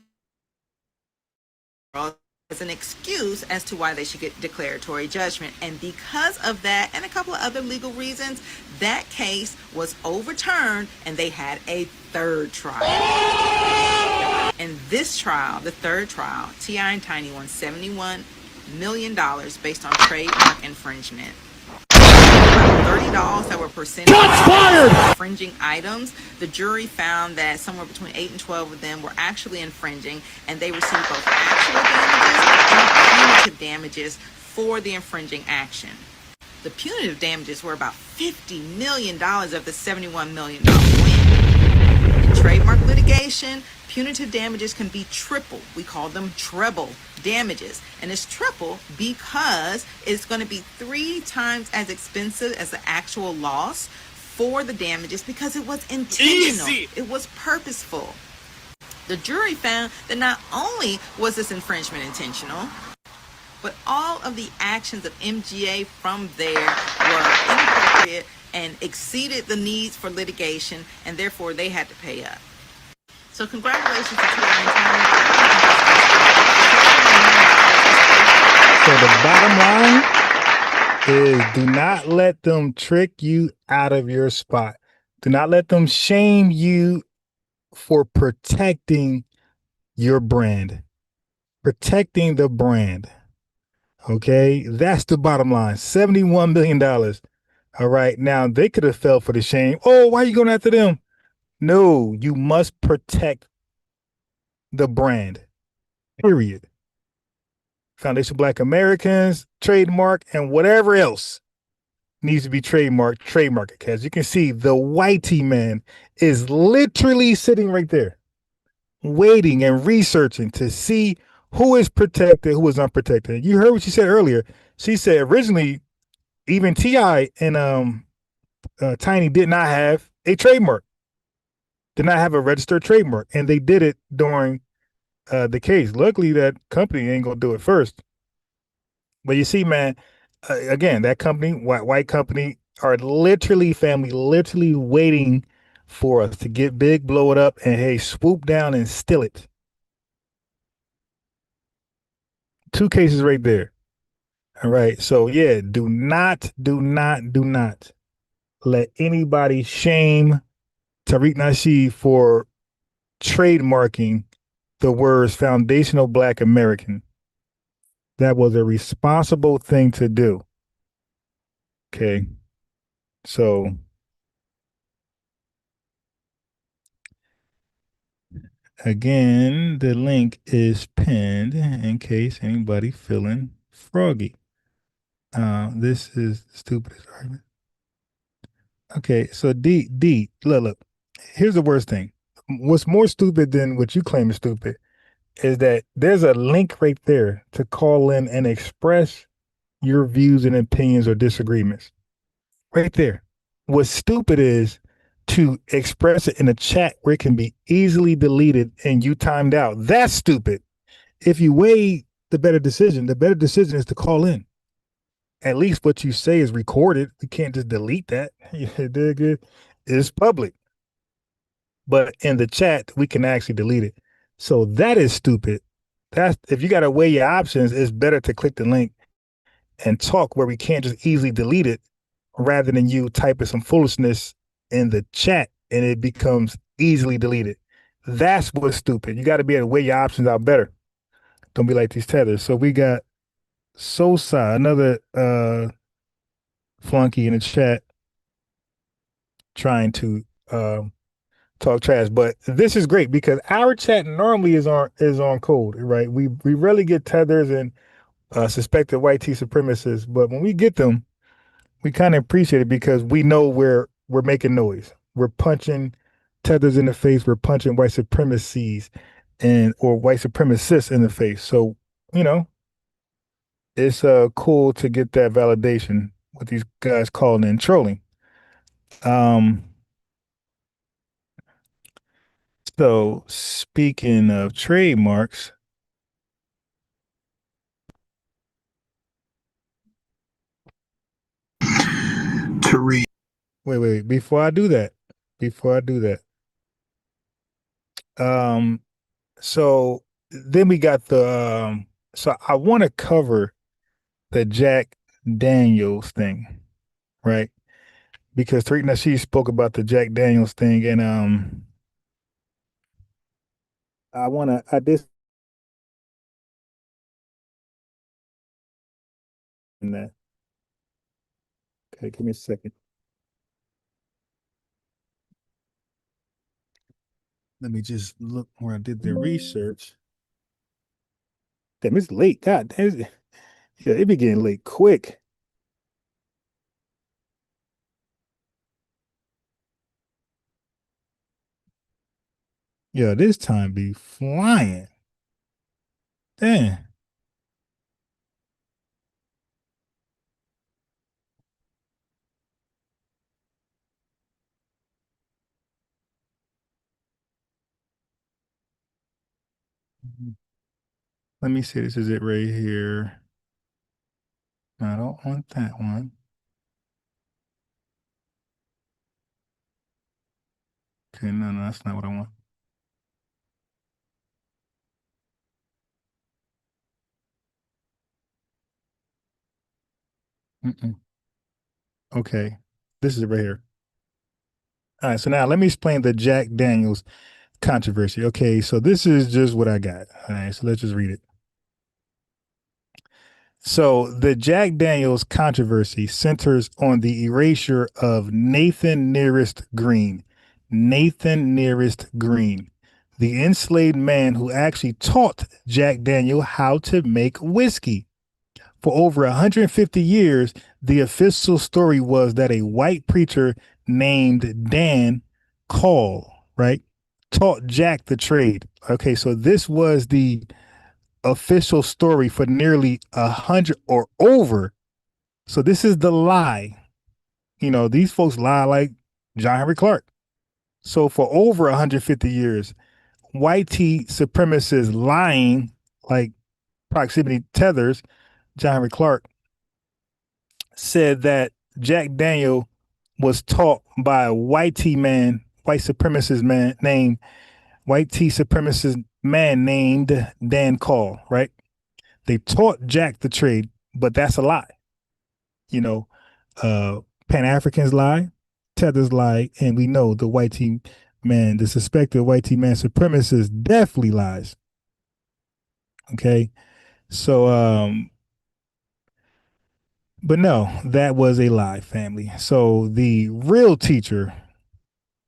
girls as an excuse as to why they should get declaratory judgment. And because of that and a couple of other legal reasons, that case was overturned and they had a third trial. In this trial, the third trial, T.I. and Tiny won $71 million based on trademark infringement. 30 dolls that were presented as infringing items, the jury found that somewhere between 8 and 12 of them were actually infringing, and they received both actual damages and punitive damages for the infringing action. The punitive damages were about $50 million of the $71 million win. In trademark litigation, litigation, punitive damages can be triple. We call them treble damages. And it's triple because it's going to be 3 times as expensive as the actual loss for the damages because it was intentional. Easy. It was purposeful. The jury found that not only was this infringement intentional, but all of the actions of MGA from there were inappropriate and exceeded the needs for litigation, and therefore they had to pay up. So congratulations to T.I. So the bottom line is do not let them trick you out of your spot. Do not let them shame you for protecting your brand, protecting the brand. Okay, that's the bottom line. $71 million. All right, now they could have fell for the shame. Oh, why are you going after them? No, you must protect the brand. Period. Foundation Black Americans, trademark, and whatever else needs to be trademarked, trademark it. As you can see, the whitey man is literally sitting right there, waiting and researching to see who is protected, who is unprotected. You heard what she said earlier. She said originally, even T.I. and Tiny did not have a trademark, did not have a registered trademark, and they did it during the case. Luckily, that company ain't gonna do it first. But you see, man, again, that company, white company, are literally family, literally waiting for us to get big, blow it up, and hey, swoop down and steal it. 2 cases right there. All right. So yeah, do not let anybody shame Tariq Nasheed for trademarking the words foundational Black American. That was a responsible thing to do. Okay. So again, the link is pinned in case anybody feeling froggy. This is the stupidest argument. Okay, so D, look. Here's the worst thing. What's more stupid than what you claim is stupid is that there's a link right there to call in and express your views and opinions or disagreements. Right there. What's stupid is to express it in a chat where it can be easily deleted and you timed out. That's stupid. If you weigh the better decision is to call in. At least what you say is recorded. We can't just delete that. It's public. But in the chat, we can actually delete it. So that is stupid. That's if you got to weigh your options, it's better to click the link and talk where we can't just easily delete it rather than you typing some foolishness in the chat and it becomes easily deleted. That's what's stupid. You got to be able to weigh your options out better. Don't be like these tethers. So we got Sosa, another flunky in the chat trying to talk trash, but this is great because our chat normally is on code, right? We rarely get tethers and suspected white tea supremacists, but when we get them, we kind of appreciate it because we know we're making noise. We're punching tethers in the face. We're punching white supremacies or white supremacists in the face. So it's cool to get that validation with these guys calling in trolling. So speaking of trademarks, To read. wait, before I do that, so then we got the so I want to cover the Jack Daniels thing, right? Because Tariq Nasheed spoke about the Jack Daniels thing, and I did that. Okay, give me a second. Let me just look where I did the research. Damn, it's late. God damn, yeah, it be getting late quick. Yeah, this time be flying. Damn. Let me see. This is it right here. I don't want that one. Okay, no, that's not what I want. Mm-mm. Okay, this is it right here. All right, so now let me explain the Jack Daniels controversy. Okay, so this is just what I got. All right, so let's just read it. So the Jack Daniels controversy centers on the erasure of Nathan Nearest Green. Nathan Nearest Green, the enslaved man who actually taught Jack Daniel how to make whiskey. For over 150 years, the official story was that a white preacher named Dan Call, right, taught Jack the trade. Okay, so this was the official story for nearly 100 or over. So this is the lie. You know, these folks lie like John Henry Clarke. So for over 150 years, white supremacists lying like proximity tethers, John Henry Clarke, said that Jack Daniel was taught by a white supremacist man named Dan Call, right? They taught Jack the trade, but that's a lie. You know, Pan-Africans lie, tethers lie, and we know the suspected white man supremacist definitely lies. Okay. So but no, that was a lie, family. So the real teacher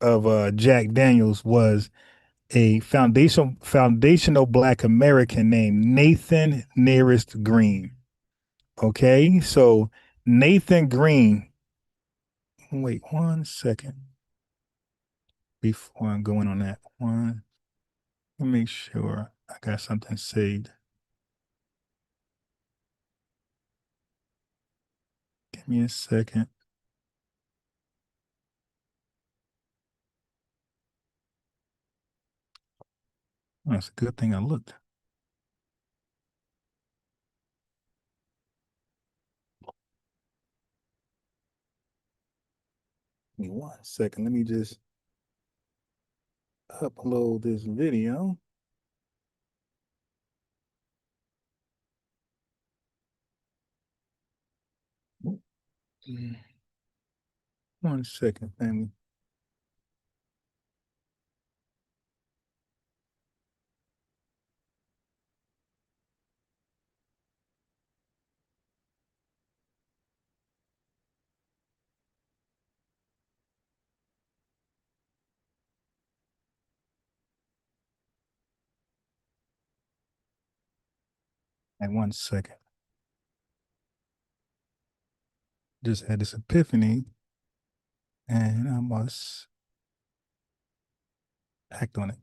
of Jack Daniels was a foundational Black American named Nathan Nearest Green. Okay, so Nathan Green. Wait 1 second before I'm going on that one. Let me make sure I got something saved. Give me a second. Oh, it's a good thing I looked. Give me 1 second. Let me just upload this video. Mm. 1 second, family. And 1 second. Just had this epiphany, and I must act on it.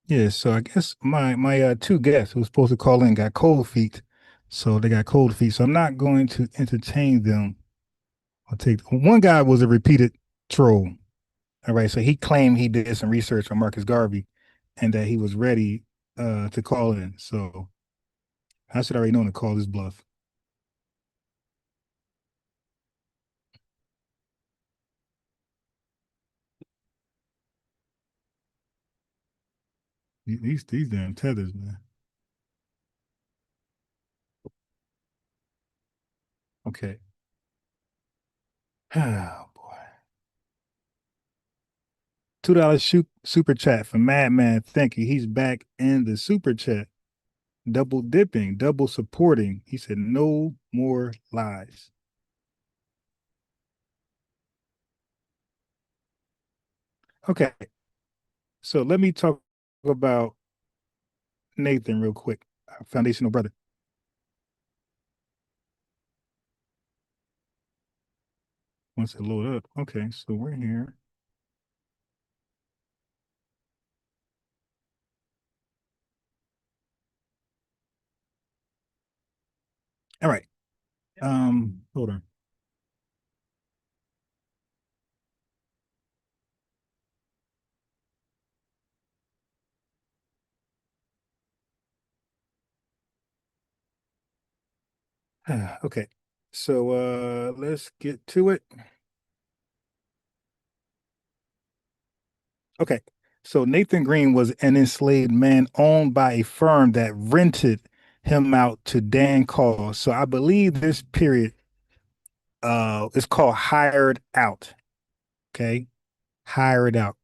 Yeah, so I guess my two guests who were supposed to call in got cold feet, so they got cold feet. So I'm not going to entertain them. I'll take one guy was a repeated troll. All right, so he claimed he did some research on Marcus Garvey, and that he was ready to call in. So I should already know to call this bluff. These damn tethers, man. Okay. Oh boy. $2 super chat for Madman. Thank you. He's back in the super chat. Double dipping, double supporting. He said, no more lies. Okay. So let me talk about Nathan real quick, our foundational brother. Once it load up. Okay, so we're here. Hold on. Okay. So let's get to it. Okay. So Nathan Green was an enslaved man owned by a firm that rented him out to Dan Call. So I believe this period is called hired out. Okay. Hired out.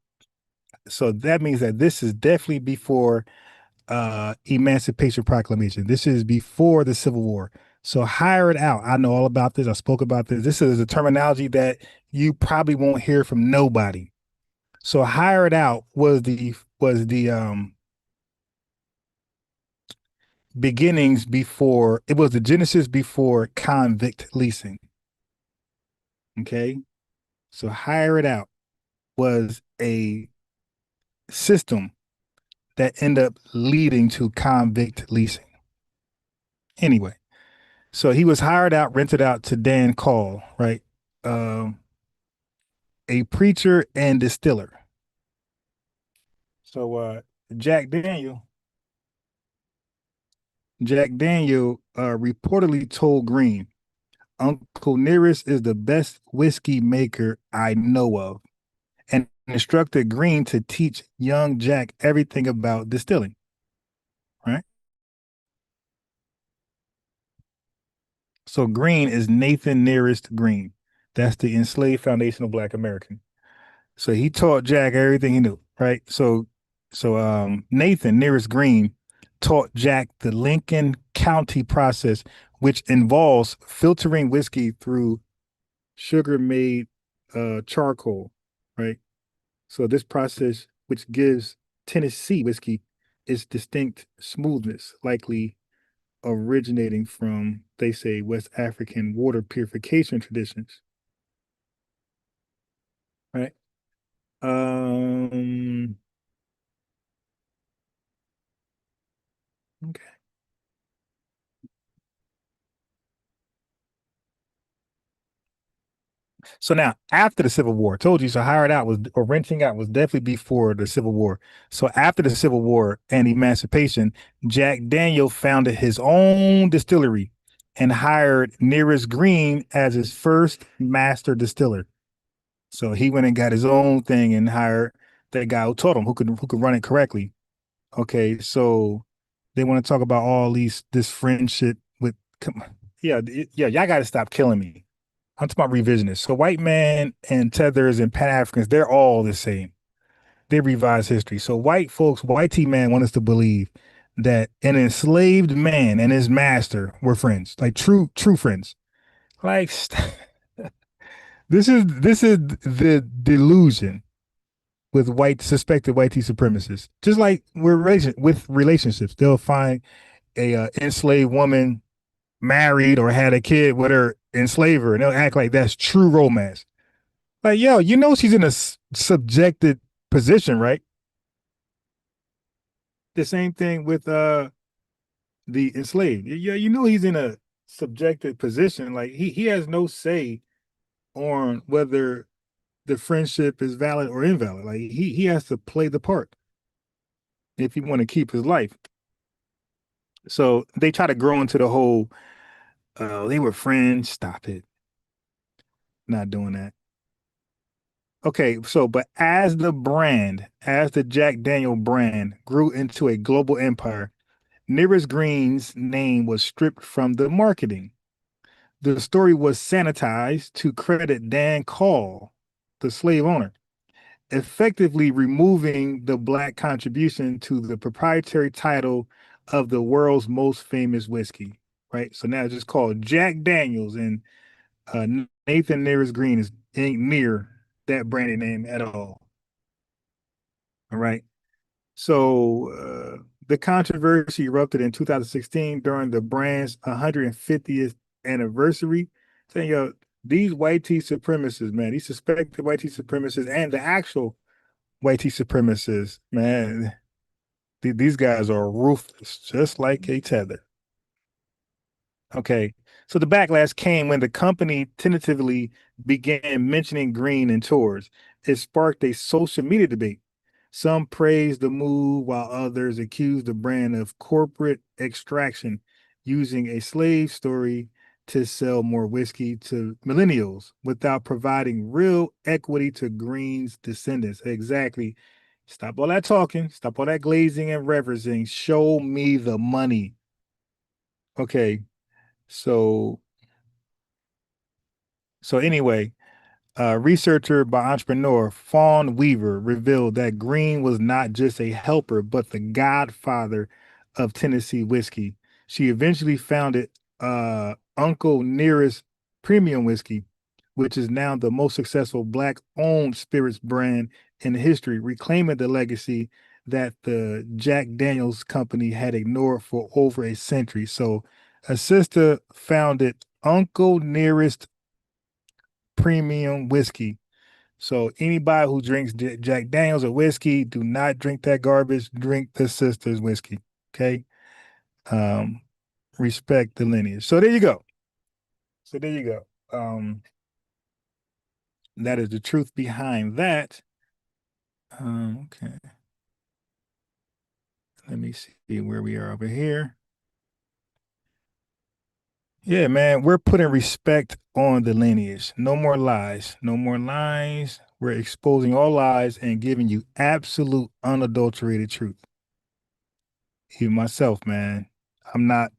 So that means that this is definitely before Emancipation Proclamation. This is before the Civil War. So hired out. I know all about this. I spoke about this. This is a terminology that you probably won't hear from nobody. So hired out was the beginnings before, it was the genesis before convict leasing. Okay. So hired out was a system that ended up leading to convict leasing. Anyway, so he was hired out, rented out to Dan Call, right? A preacher and distiller. So Jack Daniel reportedly told Green, Uncle Nearest is the best whiskey maker I know of, and instructed Green to teach young Jack everything about distilling. Right. So Green is Nathan Nearest Green. That's the enslaved foundation of Black American. So he taught Jack everything he knew, right? So Nathan Nearest Green taught Jack the Lincoln County process, which involves filtering whiskey through sugar-made charcoal, right? So this process, which gives Tennessee whiskey its distinct smoothness, likely originating from, they say, West African water purification traditions, right? Okay. So now, after the Civil War, I told you, so hired out was, or renting out was definitely before the Civil War. So after the Civil War and emancipation, Jack Daniel founded his own distillery and hired Nearest Green as his first master distiller. So he went and got his own thing and hired that guy who taught him, who could run it correctly. Okay, so they want to talk about all this friendship with, yeah, y'all got to stop killing me. I'm talking about revisionists. So white man and tethers and Pan-Africans, they're all the same. They revise history. So white folks, white T man want us to believe that an enslaved man and his master were friends, like true friends. Like this is the delusion with suspected white T supremacists. Just like with relationships, they'll find a enslaved woman married or had a kid with her enslaver, and they'll act like that's true romance. Like, yo, you know she's in a subjected position, right? The same thing with the enslaved. Yeah, you know he's in a subjected position. Like he has no say on whether the friendship is valid or invalid. Like he has to play the part if he want to keep his life. So they try to grow into the whole they were friends. Stop it. Not doing that. Okay, so but as the Jack Daniel brand grew into a global empire, Nearest Green's name was stripped from the marketing. The story was sanitized to credit Dan Call, the slave owner, effectively removing the Black contribution to the proprietary title of the world's most famous whiskey, right? So now it's just called Jack Daniels, and Nathan Nearest Green ain't near that branded name at all. All right. So the controversy erupted in 2016 during the brand's 150th anniversary, saying, yo, these white T supremacists, man, these suspected white T supremacists and the actual white T supremacists, man, these guys are ruthless, just like a tether. Okay. So the backlash came when the company tentatively began mentioning green in tours. It sparked a social media debate. Some praised the move while others accused the brand of corporate extraction, using a slave story to sell more whiskey to millennials without providing real equity to Green's descendants. Exactly. Stop all that talking, stop all that glazing and reverencing. Show me the money. Okay. So anyway, researcher by entrepreneur Fawn Weaver revealed that Green was not just a helper, but the godfather of Tennessee whiskey. She eventually founded Uncle Nearest Premium Whiskey, which is now the most successful Black-owned spirits brand in history, reclaiming the legacy that the Jack Daniels company had ignored for over a century. So, a sister founded Uncle Nearest Premium Whiskey. So anybody who drinks Jack Daniels or whiskey, do not drink that garbage. Drink the sister's whiskey. Okay. Um, Respect the lineage. So there you go. That is the truth behind that. Okay. Let me see where we are over here. Yeah, man, we're putting respect on the lineage. No more lies. No more lies. We're exposing all lies and giving you absolute unadulterated truth. Even myself, man, I'm not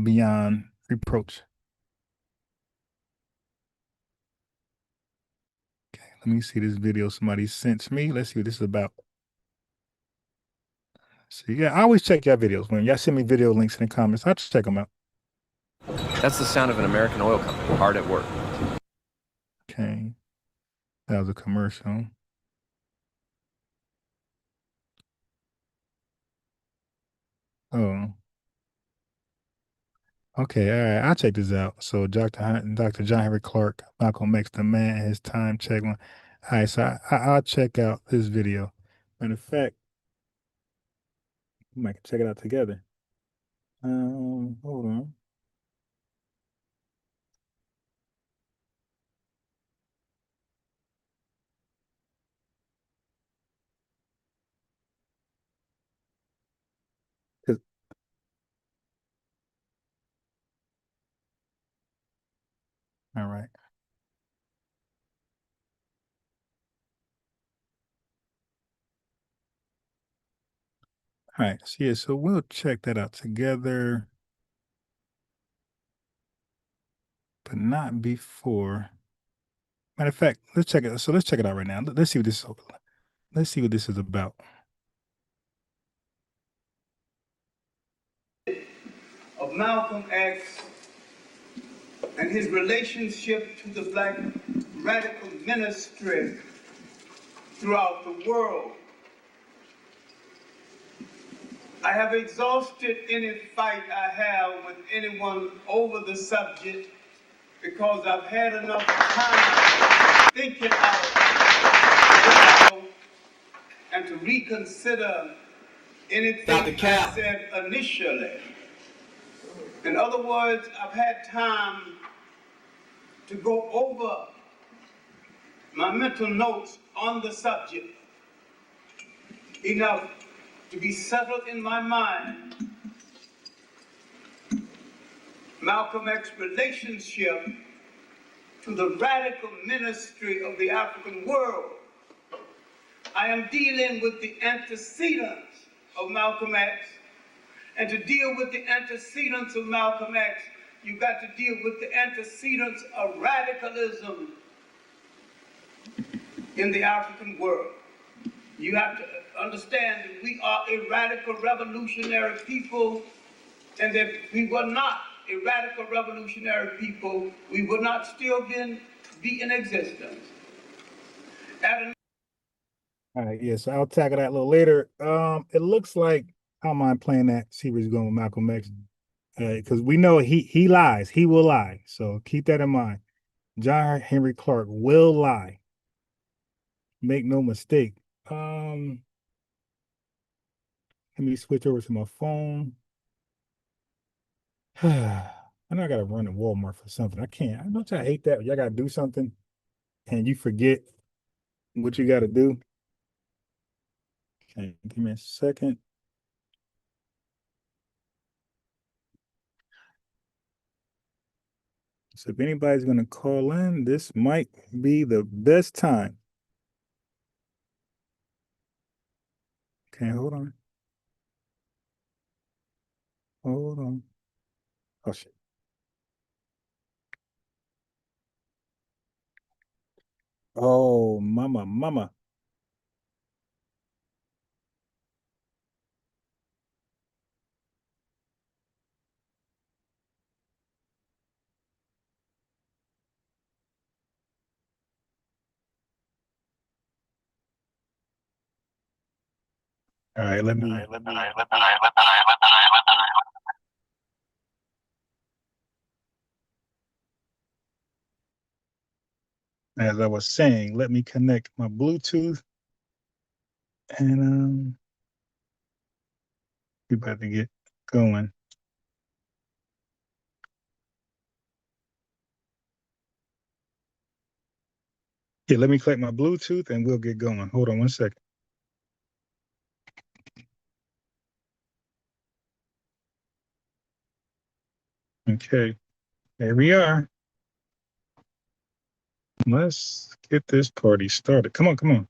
beyond reproach. Okay, let me see this video somebody sent me. Let's see what this is about. So yeah, I always check y'all videos. When y'all send me video links in the comments, I'll check them out. That's the sound of an American oil company hard at work. Okay, that was a commercial. Oh. Okay, all right. I'll check this out. So Dr. John Henrik Clarke, Malcolm X, the man, his time check one. All right, so I'll check out this video. Matter of fact, we might check it out together. Hold on. All right. All right. So yeah, so we'll check that out together, but not before. Matter of fact, let's check it. So let's check it out right now. Let's see what this is. Let's see what this is about. Of Malcolm X and his relationship to the Black radical ministry throughout the world. I have exhausted any fight I have with anyone over the subject because I've had enough time thinking out and to reconsider anything I said initially. In other words, I've had time to go over my mental notes on the subject enough to be settled in my mind. Malcolm X's relationship to the radical ministry of the African world. I am dealing with the antecedents of Malcolm X, and to deal with the antecedents of Malcolm X, you've got to deal with the antecedents of radicalism in the African world. You have to understand that we are a radical revolutionary people, and that we were not a radical revolutionary people, we would not still be in existence. All right, yeah, so I'll tackle that a little later. It looks like I don't mind playing that, see where he's going with Malcolm X. Because we know he lies, he will lie. So keep that in mind. John Henry Clarke will lie. Make no mistake. Let me switch over to my phone. I know I gotta run to Walmart for something. I can't. I know I hate that. Y'all gotta do something and you forget what you gotta do. Okay, give me a second. So if anybody's gonna call in, this might be the best time. Okay, hold on. Hold on. Oh shit. Oh, mama. All right, let me. As I was saying, let me connect my Bluetooth and we about to get going. Yeah, let me connect my Bluetooth and we'll get going. Hold on one second. Okay, there we are. Let's get this party started. Come on, come on.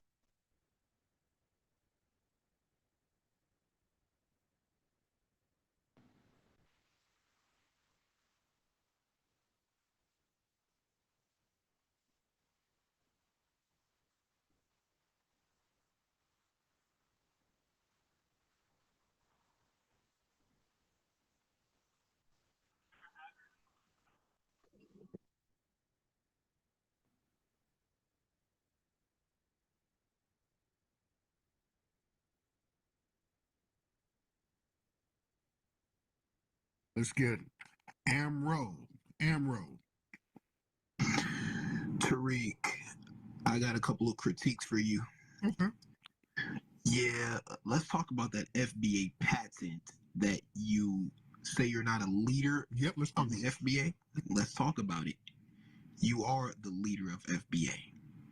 Let's get Amro. Tariq, I got a couple of critiques for you. Okay. Yeah, let's talk about that FBA patent that you say you're not a leader let's talk of the FBA. Let's talk about it. You are the leader of FBA.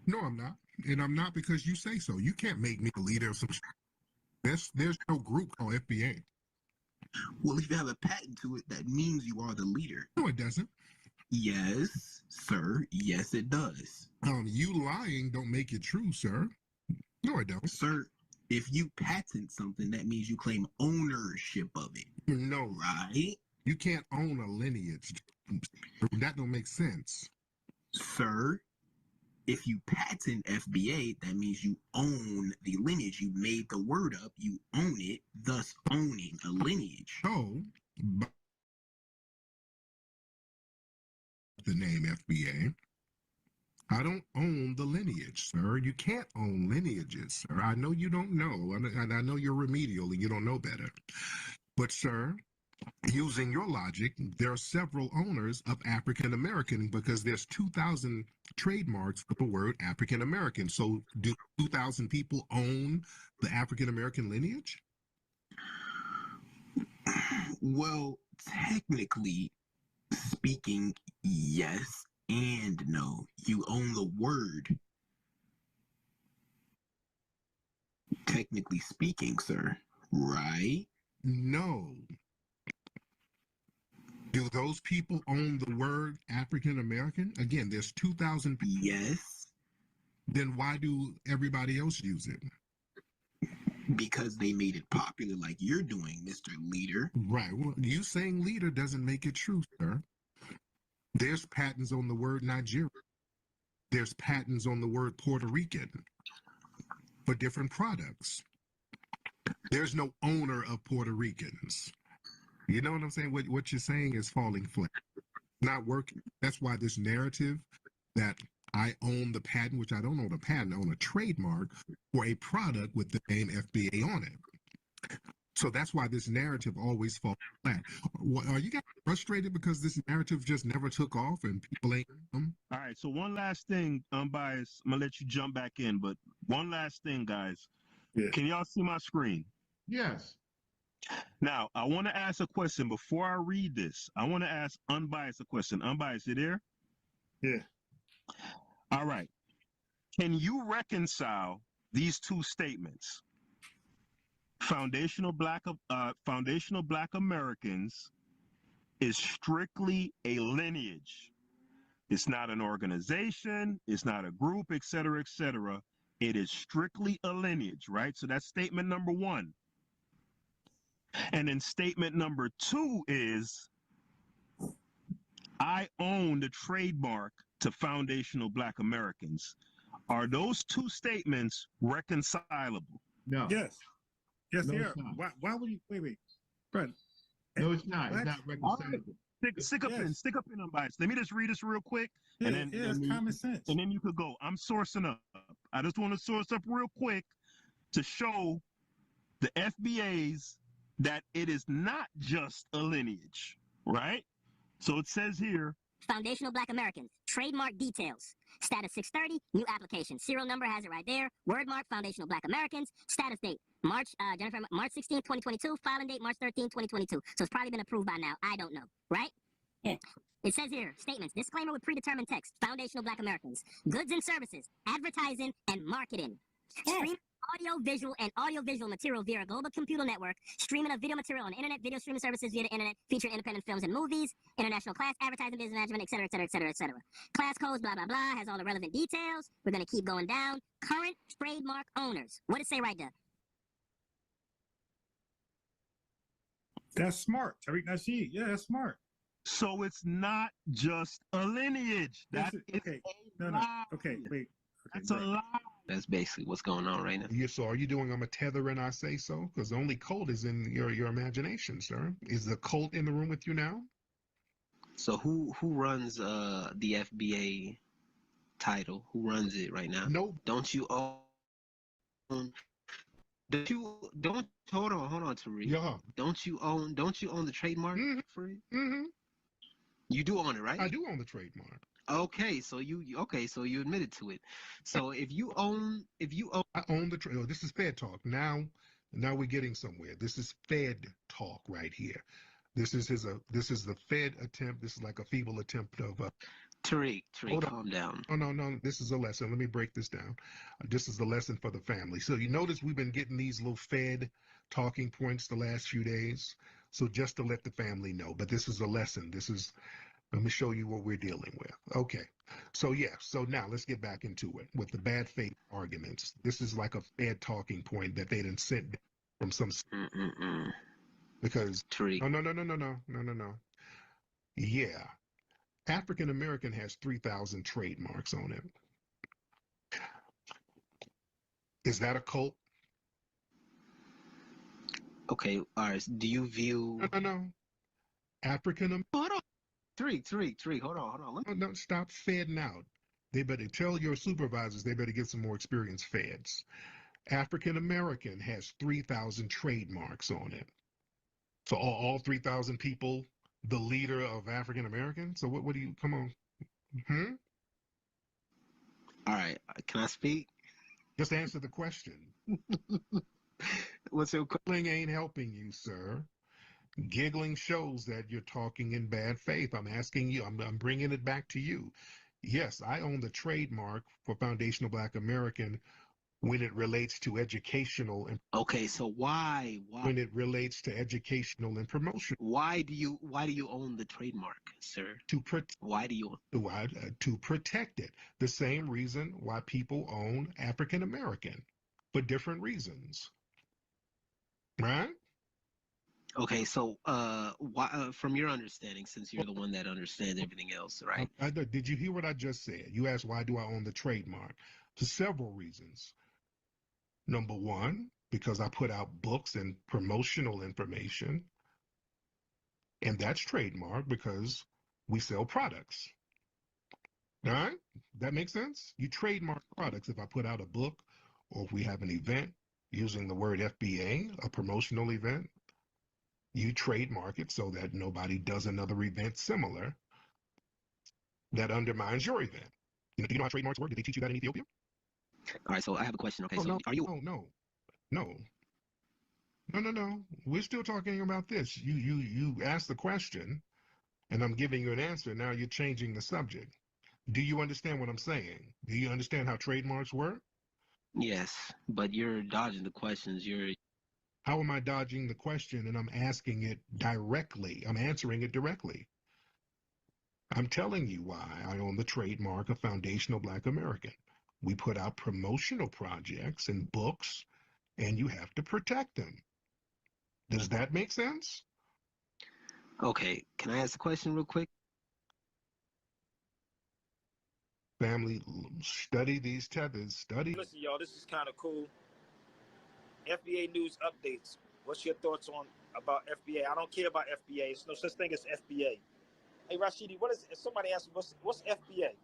No, I'm not. And I'm not because you say so. You can't make me a leader of some there's no group called FBA. Well, if you have a patent to it, that means you are the leader. No, it doesn't. Yes, sir. Yes, it does. You lying don't make it true, sir. No, I don't. Sir, if you patent something, that means you claim ownership of it. No. Right? You can't own a lineage. That don't make sense. Sir, if you patent FBA, that means you own the lineage. You made the word up, you own it, thus owning a lineage. So, the name FBA, I don't own the lineage, sir. You can't own lineages, sir. I know you don't know, and I know you're remedial and you don't know better. But, sir, using your logic, there are several owners of African American because there's 2,000 trademarks for the word African American. So do 2,000 people own the African American lineage? Well, technically speaking, yes and no. You own the word. Technically speaking, sir. Right? No. Do those people own the word African American? Again, there's 2,000 people. Yes. Then why do everybody else use it? Because they made it popular like you're doing, Mr. Leader. Right. Well, you saying leader doesn't make it true, sir. There's patents on the word Nigeria. There's patents on the word Puerto Rican for different products. There's no owner of Puerto Ricans. You know what I'm saying? What you're saying is falling flat. Not working. That's why this narrative that I own the patent, which I don't own a patent, I own a trademark for a product with the name FBA on it. So that's why this narrative always falls flat. Are you guys frustrated because this narrative just never took off and people ain't? All right. So one last thing, Bias. I'm gonna let you jump back in, but one last thing, guys. Yeah. Can y'all see my screen? Yes. Now, I want to ask a question before I read this. I want to ask Unbiased a question. Unbiased, you there? Yeah. All right. Can you reconcile these two statements? Foundational Black Americans is strictly a lineage. It's not an organization. It's not a group, et cetera, et cetera. It is strictly a lineage, right? So that's statement number one. And then statement number two is, I own the trademark to foundational Black Americans. Are those two statements reconcilable? No. Yes. Yes, No, they it's are. not. Why would you wait, Brad? No, it's not. What? It's not reconcilable. Stick up in Unbiased. Let me just read this real quick. Yeah, And then, it's common sense. And then you could go. I'm sourcing up. I just want to source up real quick to show the FBAs that it is not just a lineage, right? So it says here, Foundational Black Americans, trademark details, status 630, new application, serial number has it right there, word mark, Foundational Black Americans, status date, March 16, 2022, filing date, March 13, 2022. So it's probably been approved by now. I don't know, right? Yeah. It says here, statements, disclaimer with predetermined text, Foundational Black Americans, goods and services, advertising and marketing. Stream audio-visual and audio-visual material via a global computer network, streaming of video material on internet, video streaming services via the internet, featuring independent films and movies, international class, advertising, business management, et cetera, et cetera, et cetera, et cetera. Class codes, blah, blah, blah, has all the relevant details. We're going to keep going down. Current trademark owners. What does it say right there? That's smart, Tariq Nasheed. Yeah, that's smart. So it's not just a lineage. That is okay. No. Okay, wait. Okay, that's a lie. That's basically what's going on right now. Yeah, so are you doing a tether and I say so? Because the only cult is in your imagination, sir. Is the cult in the room with you now? So who runs the FBA title? Who runs it right now? No. Don't you own? Don't hold on, Tariq. Yeah. Don't you own the trademark for it? Mm-hmm. You do own it, right? I do own the trademark. Okay, so you admitted to it. So if you own, I own the trademark. This is Fed talk. Now we're getting somewhere. This is Fed talk right here. This is the Fed attempt. This is like a feeble attempt of Tariq, calm down. Oh, no. This is a lesson. Let me break this down. This is the lesson for the family. So you notice we've been getting these little Fed talking points the last few days. So just to let the family know, but this is a lesson. Let me show you what we're dealing with. Okay. So so now let's get back into it with the bad faith arguments. This is like a Fed talking point that they didn't send from some because no. Yeah. African American has 3,000 trademarks on it. Is that a cult? Okay, all right. Do you view No. African Hold on. Tariq, hold on. No, stop fading out. They better tell your supervisors they better get some more experienced feds. African American has 3,000 trademarks on it. So all 3,000 people, the leader of African American? So what do you, come on. All right, can I speak? Just answer the question. What's your giggling ain't helping you, sir. Giggling shows that you're talking in bad faith. I'm asking you, I'm bringing it back to you. Yes, I own the trademark for Foundational Black American when it relates to educational and okay, so why when it relates to educational and promotion. Why do you own the trademark, sir? Why do you to protect it? The same reason why people own African American, for different reasons. Right? Okay, so why, from your understanding, since you're the one that understands everything else, right? Did you hear what I just said? You asked why do I own the trademark? For several reasons. Number one, because I put out books and promotional information, and that's trademark because we sell products. All right? That makes sense? You trademark products if I put out a book or if we have an event using the word FBA, a promotional event. You trademark it so that nobody does another event similar that undermines your event. Do you know how trademarks work? Did they teach you that in Ethiopia? All right, so I have a question. Okay, No. No. We're still talking about this. You asked the question, and I'm giving you an answer. Now you're changing the subject. Do you understand what I'm saying? Do you understand how trademarks work? Yes, but you're dodging the questions. How am I dodging the question and I'm asking it directly? I'm answering it directly. I'm telling you why I own the trademark of Foundational Black American. We put out promotional projects and books, and you have to protect them. Does that make sense? Okay, can I ask a question real quick? Family, study these tethers. Study. Listen, y'all, this is kind of cool. FBA News Updates. What's your thoughts on about FBA? I don't care about FBA. There's no such thing as FBA. Hey, Rashidi, what is? If somebody asked me, what's FBA?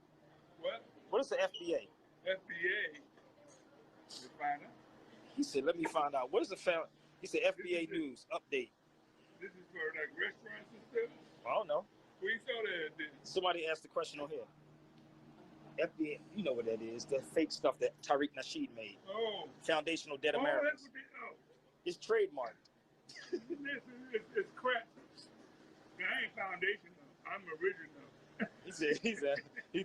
What? What is the FBA? FBA. You find out. He said, "Let me find out." What is the He said, "FBA News Update." This is for like restaurants and stuff. I don't know. Where you saw that? Somebody asked the question on here. FBA, you know what that is? That fake stuff that Tariq Nasheed made. Oh. Foundational Dead Americans. It's trademarked. It's crap. I ain't foundational. I'm original. He said,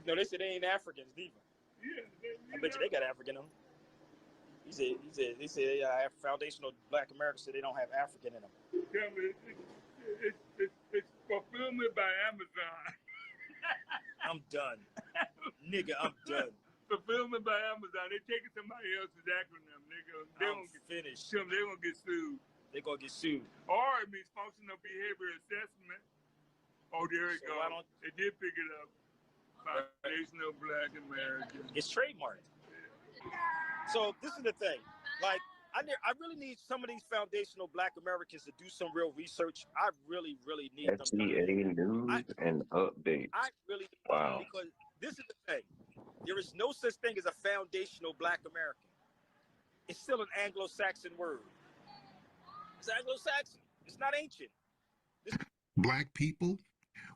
no, they said they ain't Africans neither. Yeah. I bet you they got African in them. They said foundational Black Americans said they don't have African in them. Yeah, it's fulfillment by Amazon. I'm done. Nigga, I'm done. Fulfillment by Amazon. They're taking somebody else's acronym, nigga. I'm finished. They're going to get sued. They're going to get sued. Or it means functional behavior assessment. Oh, there it goes. They did pick it up. Foundational Black American. It's trademarked. So this is the thing. Like, I really need some of these foundational Black Americans to do some real research. I really, really need them. FBA News and Updates. I really need wow. them because this is the thing. There is no such thing as a foundational Black American. It's still an Anglo-Saxon word. It's Anglo-Saxon. It's not ancient. Black people,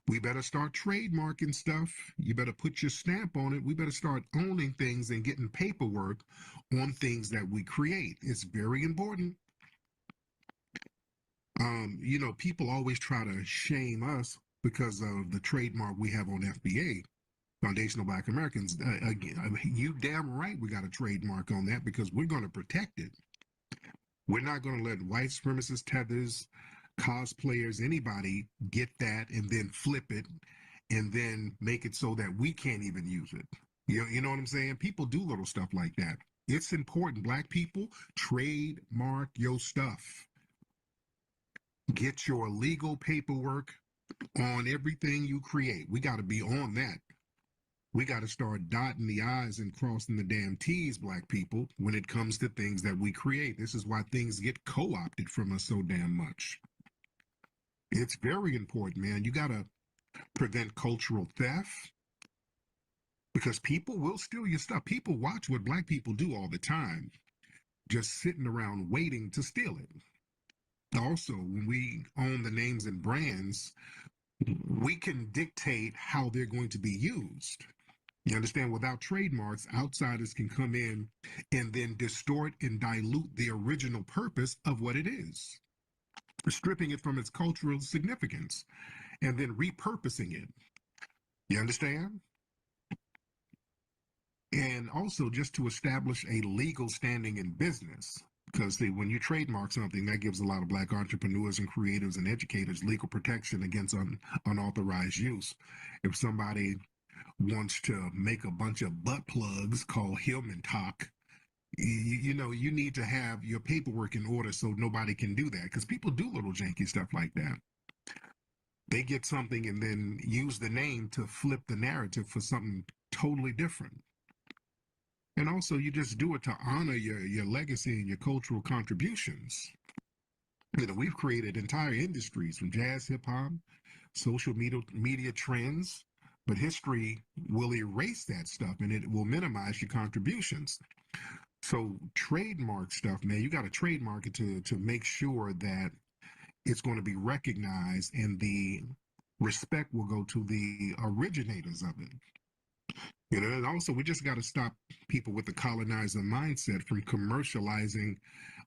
we better start trademarking stuff. You better put your stamp on it. We better start owning things and getting paperwork on things that we create. It's very important. You know, people always try to shame us because of the trademark we have on FBA, Foundational Black Americans. Again, you damn right we got a trademark on that because we're going to protect it. We're not going to let white supremacist tethers, cosplayers, anybody get that and then flip it and then make it so that we can't even use it. You know what I'm saying? People do little stuff like that. It's important. Black people, trademark your stuff. Get your legal paperwork on everything you create. We got to be on that. We got to start dotting the I's and crossing the damn T's, Black people, when it comes to things that we create. This is why things get co-opted from us so damn much. It's very important, man. You got to prevent cultural theft because people will steal your stuff. People watch what Black people do all the time, just sitting around waiting to steal it. Also, when we own the names and brands, we can dictate how they're going to be used. You understand? Without trademarks, outsiders can come in and then distort and dilute the original purpose of what it is, stripping it from its cultural significance and then repurposing it. You understand? And also just to establish a legal standing in business. Because when you trademark something, that gives a lot of Black entrepreneurs and creators and educators legal protection against unauthorized use. If somebody wants to make a bunch of butt plugs called Hillman Talk, you know, you need to have your paperwork in order so nobody can do that. Because people do little janky stuff like that. They get something and then use the name to flip the narrative for something totally different. And also, you just do it to honor your legacy and your cultural contributions. You know, we've created entire industries from jazz, hip hop, social media trends, but history will erase that stuff and it will minimize your contributions. So trademark stuff, man, you got to trademark it to make sure that it's going to be recognized and the respect will go to the originators of it. You know, and also we just got to stop people with the colonizer mindset from commercializing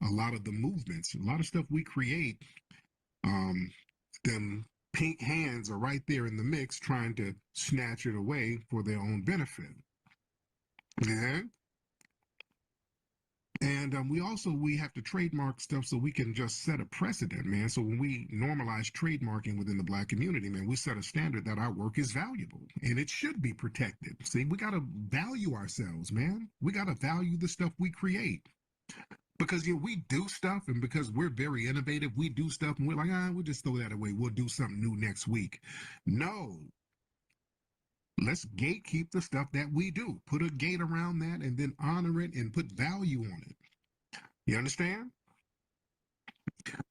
a lot of the movements. A lot of stuff we create, them pink hands are right there in the mix trying to snatch it away for their own benefit. Yeah. And we have to trademark stuff so we can just set a precedent, man. So when we normalize trademarking within the Black community, man, we set a standard that our work is valuable and it should be protected. See, we got to value ourselves, man. We got to value the stuff we create. Because we do stuff, and because we're very innovative, we do stuff and we're like, we'll just throw that away. We'll do something new next week. No. Let's gatekeep the stuff that we do. Put a gate around that and then honor it and put value on it. You understand?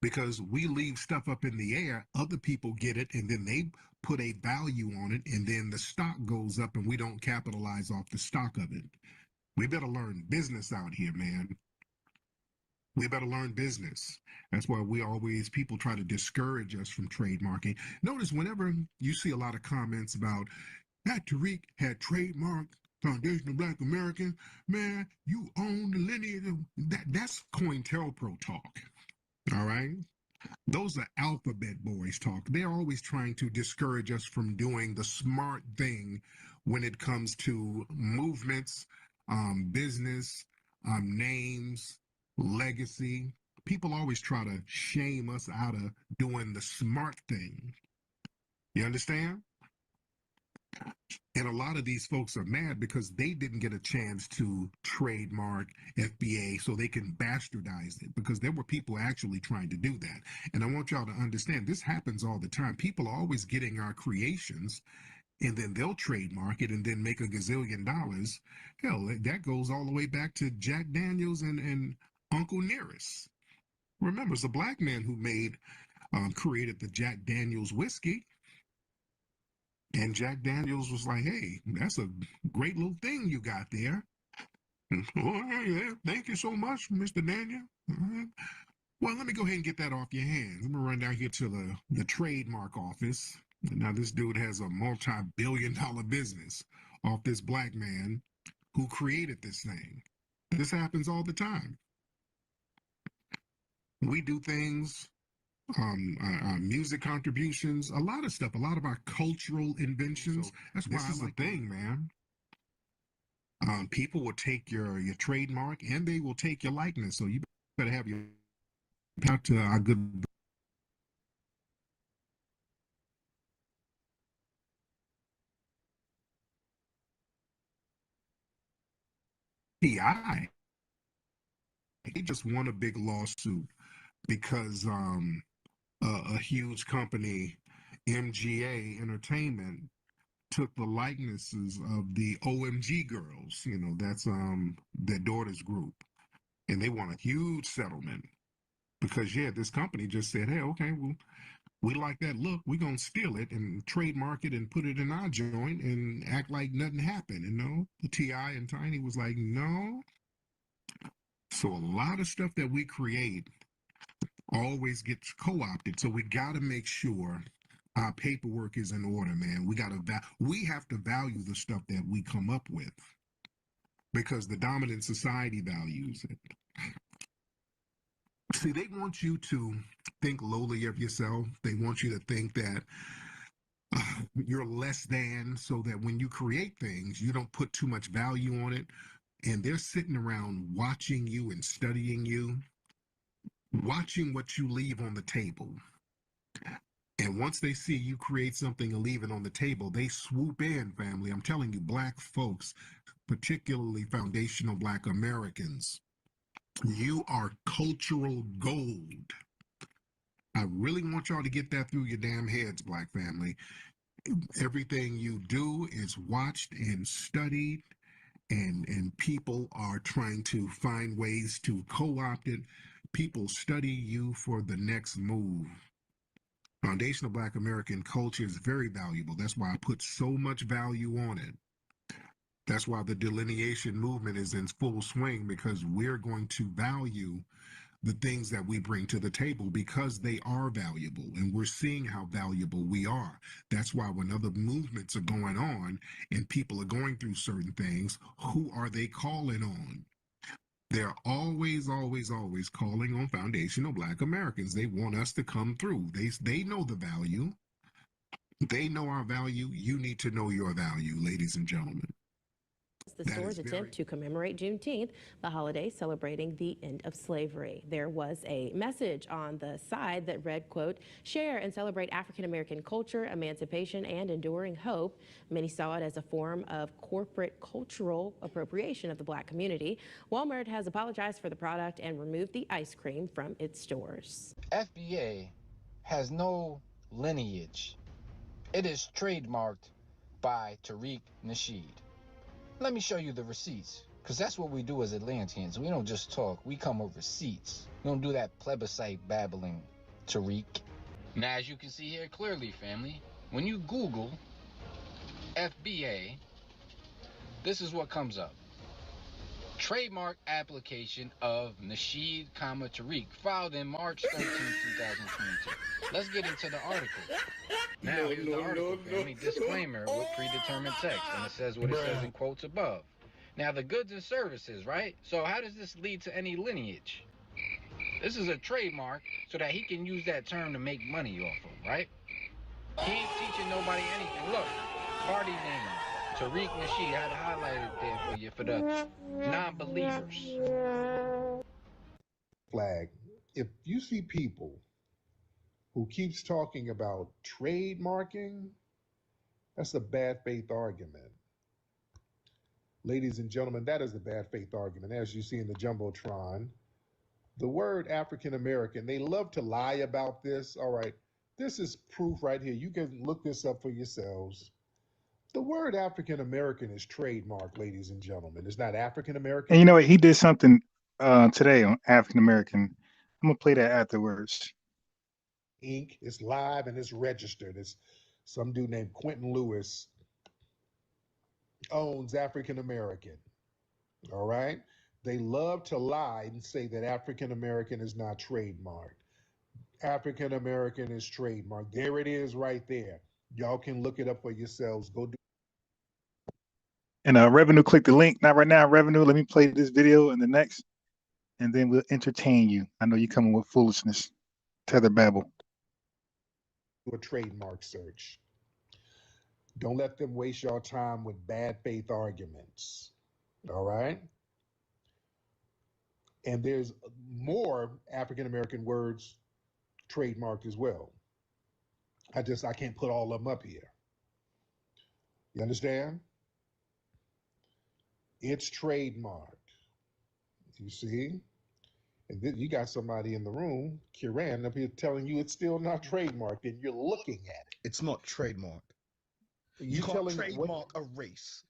Because we leave stuff up in the air, other people get it, and then they put a value on it, and then the stock goes up and we don't capitalize off the stock of it. We better learn business out here, man. We better learn business. That's why people try to discourage us from trademarking. Notice whenever you see a lot of comments about that Tariq had trademarked Foundational Black American, man, you own the lineage. That's COINTELPRO talk. All right? Those are alphabet boys talk. They're always trying to discourage us from doing the smart thing when it comes to movements, business, names, legacy. People always try to shame us out of doing the smart thing. You understand? And a lot of these folks are mad because they didn't get a chance to trademark FBA so they can bastardize it, because there were people actually trying to do that. And I want y'all to understand this happens all the time. People are always getting our creations and then they'll trademark it and then make a gazillion dollars. Hell, that goes all the way back to Jack Daniels and Uncle Nearest. Remember, it's a black man who created the Jack Daniels whiskey. And Jack Daniels was like, hey, that's a great little thing you got there. Oh, yeah, thank you so much, Mr. Daniel. Well, let me go ahead and get that off your hands. I'm going to run down here to the trademark office. Now, this dude has a multi-billion-dollar business off this black man who created this thing. This happens all the time. We do things, music contributions, a lot of stuff, a lot of our cultural inventions. So that's why this is the thing, man. People will take your trademark and they will take your likeness. So you better have your talk to our good PI. He just won a big lawsuit because a huge company, MGA Entertainment, took the likenesses of the OMG girls. That's their daughter's group, and they won a huge settlement because this company just said, hey, okay, well, we like that look, we're gonna steal it and trademark it and put it in our joint and act like nothing happened. The T.I. and Tiny was like, no. So a lot of stuff that we create always gets co-opted. So we got to make sure our paperwork is in order, man. We have to value the stuff that we come up with because the dominant society values it. See, they want you to think lowly of yourself. They want you to think that you're less than, so that when you create things, you don't put too much value on it. And they're sitting around watching you and studying you, watching what you leave on the table. And once they see you create something and leave it on the table, they swoop in, family. I'm telling you, black folks, particularly foundational Black Americans, you are cultural gold. I really want y'all to get that through your damn heads, black family. Everything you do is watched and studied, and people are trying to find ways to co-opt it. People study you for the next move. Foundational Black American culture is very valuable. That's why I put so much value on it. That's why the delineation movement is in full swing, because we're going to value the things that we bring to the table because they are valuable and we're seeing how valuable we are. That's why when other movements are going on and people are going through certain things, who are they calling on? They're always, always, always calling on foundational Black Americans. They want us to come through. They know the value. They know our value. You need to know your value, ladies and gentlemen. The store's attempt to commemorate Juneteenth, the holiday celebrating the end of slavery. There was a message on the side that read, quote, "Share and celebrate African-American culture, emancipation, and enduring hope." Many saw it as a form of corporate cultural appropriation of the Black community. Walmart has apologized for the product and removed the ice cream from its stores. FBA has no lineage. It is trademarked by Tariq Nasheed. Let me show you the receipts, because that's what we do as Atlanteans. We don't just talk, we come with receipts. We don't do that plebiscite babbling, Tariq. Now, as you can see here clearly, family, when you Google FBA, this is what comes up. Trademark application of Nasheed, Tariq, filed in March 13, 2022. Let's get into the article. Now, here's the article, family. Disclaimer with predetermined text, and it says what it says in quotes above. Now, the goods and services, right? So how does this lead to any lineage? This is a trademark so that he can use that term to make money off of, right? He ain't teaching nobody anything. Look, party name, Tariq Nasheed. I had to highlight it there for you for the non-believers. Flag. If you see people who keeps talking about trademarking, that's a bad faith argument. Ladies and gentlemen, that is a bad faith argument. As you see in the Jumbotron, the word African American, they love to lie about this. All right, this is proof right here. You can look this up for yourselves. The word African American is trademarked, ladies and gentlemen. It's not African American. And you know what? He did something today on African American. I'm gonna play that afterwards. Inc. It's live and it's registered. It's some dude named Quentin Lewis owns African American. All right. They love to lie and say that African American is not trademarked. African American is trademarked. There it is right there. Y'all can look it up for yourselves. Go do. And Revenue, click the link. Not right now, Revenue. Let me play this video and the next, and then we'll entertain you. I know you're coming with foolishness. Tether babble. Do a trademark search. Don't let them waste your time with bad faith arguments. All right? And there's more African American words trademarked as well. I can't put all of them up here. You understand? It's trademarked. You see? And then you got somebody in the room, Kiran, up here telling you it's still not trademarked, and you're looking at it. It's not trademarked. You can't trademark a race.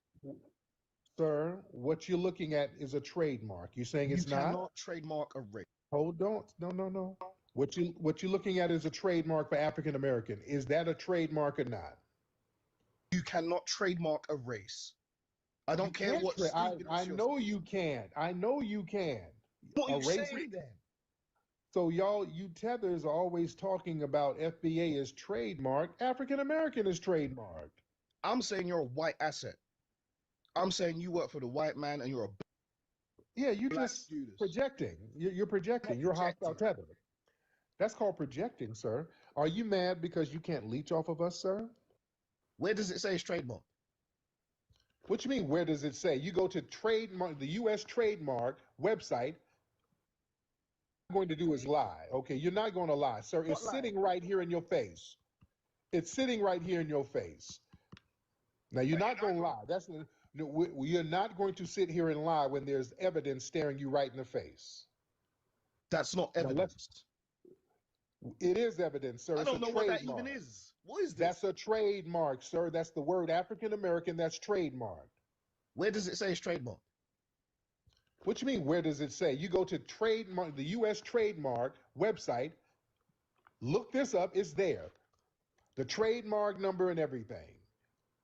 Sir, what you're looking at is a trademark. You're saying it's not? You cannot trademark a race. Hold on. No. What you're looking at is a trademark for African American. Is that a trademark or not? You cannot trademark a race. I don't care what. I know you can. I know you can. What are you saying then? So y'all, you tethers are always talking about FBA is trademarked. African American is trademarked. I'm saying you're a white asset. I'm saying you work for the white man and you're a. Yeah, you're just projecting. You're projecting. You're a hostile tether. That's called projecting, sir. Are you mad because you can't leech off of us, sir? Where does it say it's trademark? What you mean, where does it say? You go to trademark, the U.S. trademark website. What you're going to do is lie. Okay, you're not going to lie, sir. It's sitting right here in your face. It's sitting right here in your face. Now, you're not going to lie. You're not going to sit here and lie when there's evidence staring you right in the face. That's not evidence. It is evidence, sir. I don't know what that even is. What is this? That's a trademark, sir. That's the word African American. That's trademark. Where does it say it's trademark? What you mean, where does it say? You go to trademark, the U.S. trademark website. Look this up. It's there. The trademark number and everything.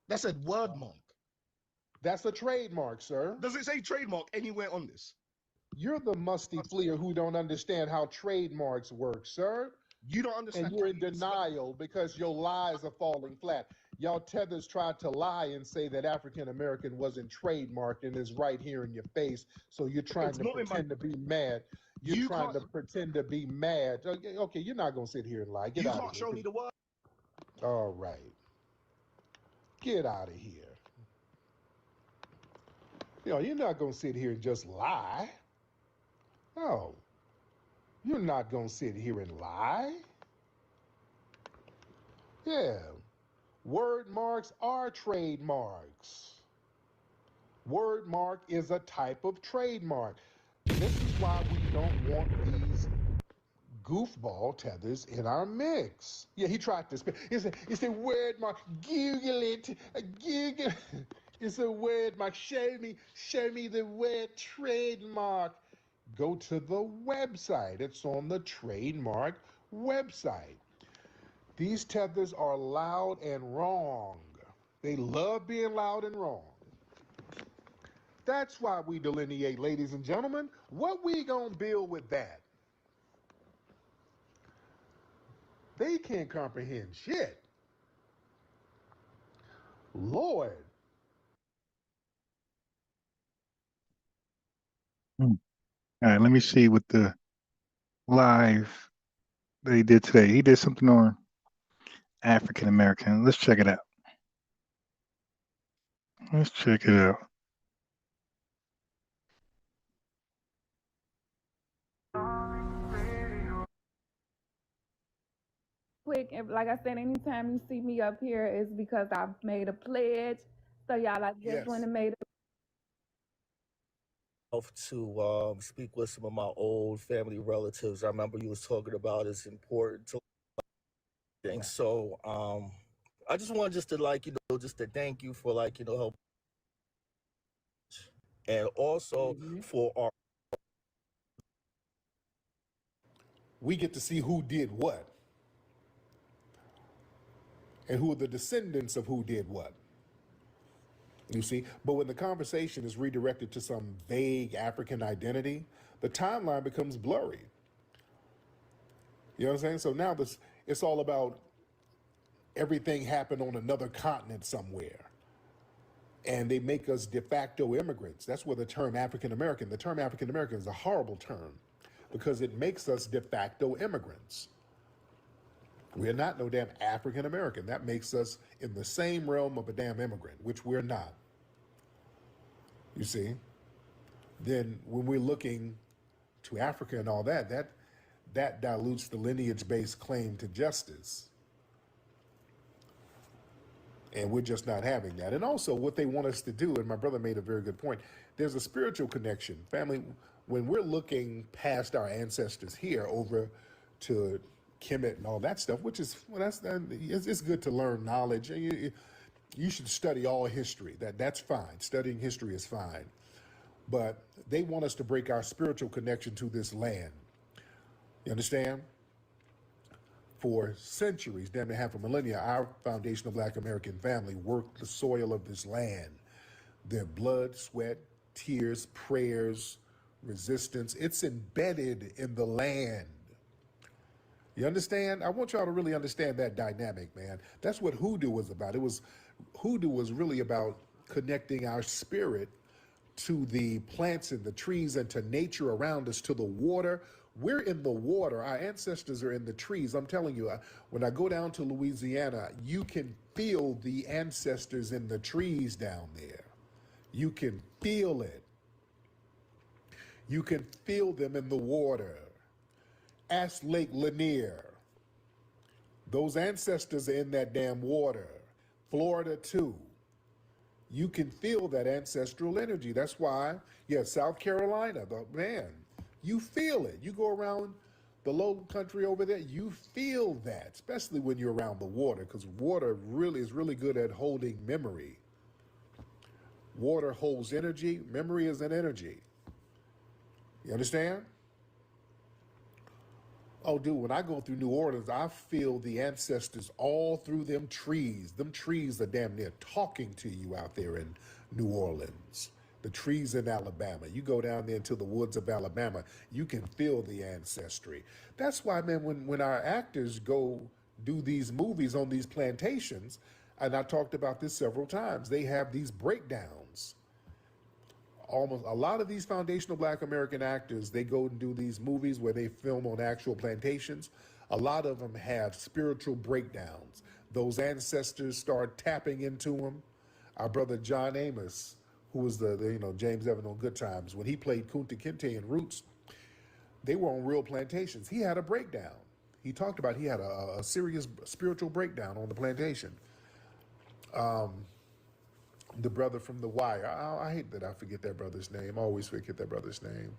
That's a word mark. That's a trademark, sir. Does it say trademark anywhere on this? You're the musty fleer who don't understand how trademarks work, sir. You don't understand. And you're in denial because your lies are falling flat. Y'all tethers tried to lie and say that African American wasn't trademarked and is right here in your face. So you're trying to pretend to be mad. You're trying to pretend to be mad. Okay, you're not gonna sit here and lie. Get out of here. You can't show me the word. All right. Get out of here. You're not gonna sit here and just lie. No. You're not gonna sit here and lie. Yeah. Word marks are trademarks. Word mark is a type of trademark. This is why we don't want these goofball tethers in our mix. Yeah, he tried to spell. It's a word mark. Google it. Google. It's a word mark. Show me the word trademark. Go to the website. It's on the trademark website. These tethers are loud and wrong. They love being loud and wrong. That's why we delineate, ladies and gentlemen. What we gonna build with that? They can't comprehend shit. Lord. All right, let me see what the live that he did today. He did something on African American. Let's check it out. Let's check it out. Quick, like I said, anytime you see me up here, it's because I've made a pledge. So y'all, I just want to make to speak with some of my old family relatives. I remember you was talking about it's important to things. So I just wanted just to thank you for help, and also for our. We get to see who did what and who are the descendants of who did what. You see, but when the conversation is redirected to some vague African identity, the timeline becomes blurry. You know what I'm saying? So now it's all about everything happened on another continent somewhere. And they make us de facto immigrants. That's where the term African American is a horrible term because it makes us de facto immigrants. We're not no damn African American. That makes us in the same realm of a damn immigrant, which we're not. You see? Then when we're looking to Africa and all that dilutes the lineage-based claim to justice. And we're just not having that. And also what they want us to do, and my brother made a very good point, there's a spiritual connection. Family, when we're looking past our ancestors here over to Kemet and all that stuff, which is, it's good to learn knowledge. You should study all history. That's fine. Studying history is fine. But they want us to break our spiritual connection to this land. You understand? For centuries, damn near half a millennia, our foundational Black American family worked the soil of this land. Their blood, sweat, tears, prayers, resistance, it's embedded in the land. You understand? I want y'all to really understand that dynamic, man. That's what hoodoo was about. Hoodoo was really about connecting our spirit to the plants and the trees and to nature around us, to the water. We're in the water. Our ancestors are in the trees. I'm telling you, when I go down to Louisiana, you can feel the ancestors in the trees down there. You can feel it. You can feel them in the water. Ask Lake Lanier. Those ancestors are in that damn water. Florida too. You can feel that ancestral energy. That's why, South Carolina, man, you feel it. You go around the low country over there, you feel that, especially when you're around the water, because water is really good at holding memory. Water holds energy. Memory is an energy. You understand? Oh, dude, when I go through New Orleans, I feel the ancestors all through them trees. Them trees are damn near talking to you out there in New Orleans. the trees in Alabama. You go down there into the woods of Alabama, you can feel the ancestry. That's why, man, when our actors go do these movies on these plantations, and I talked about this several times, they have these breakdowns. Almost a lot of these foundational Black American actors, they go and do these movies where they film on actual plantations. A lot of them have spiritual breakdowns. Those ancestors start tapping into them. Our brother John Amos, who was the James Evan on Good Times, when he played Kunta Kinte in Roots, they were on real plantations. He had a breakdown. He talked about he had a serious spiritual breakdown on the plantation. The brother from The Wire, I hate that I forget that brother's name. I always forget that brother's name.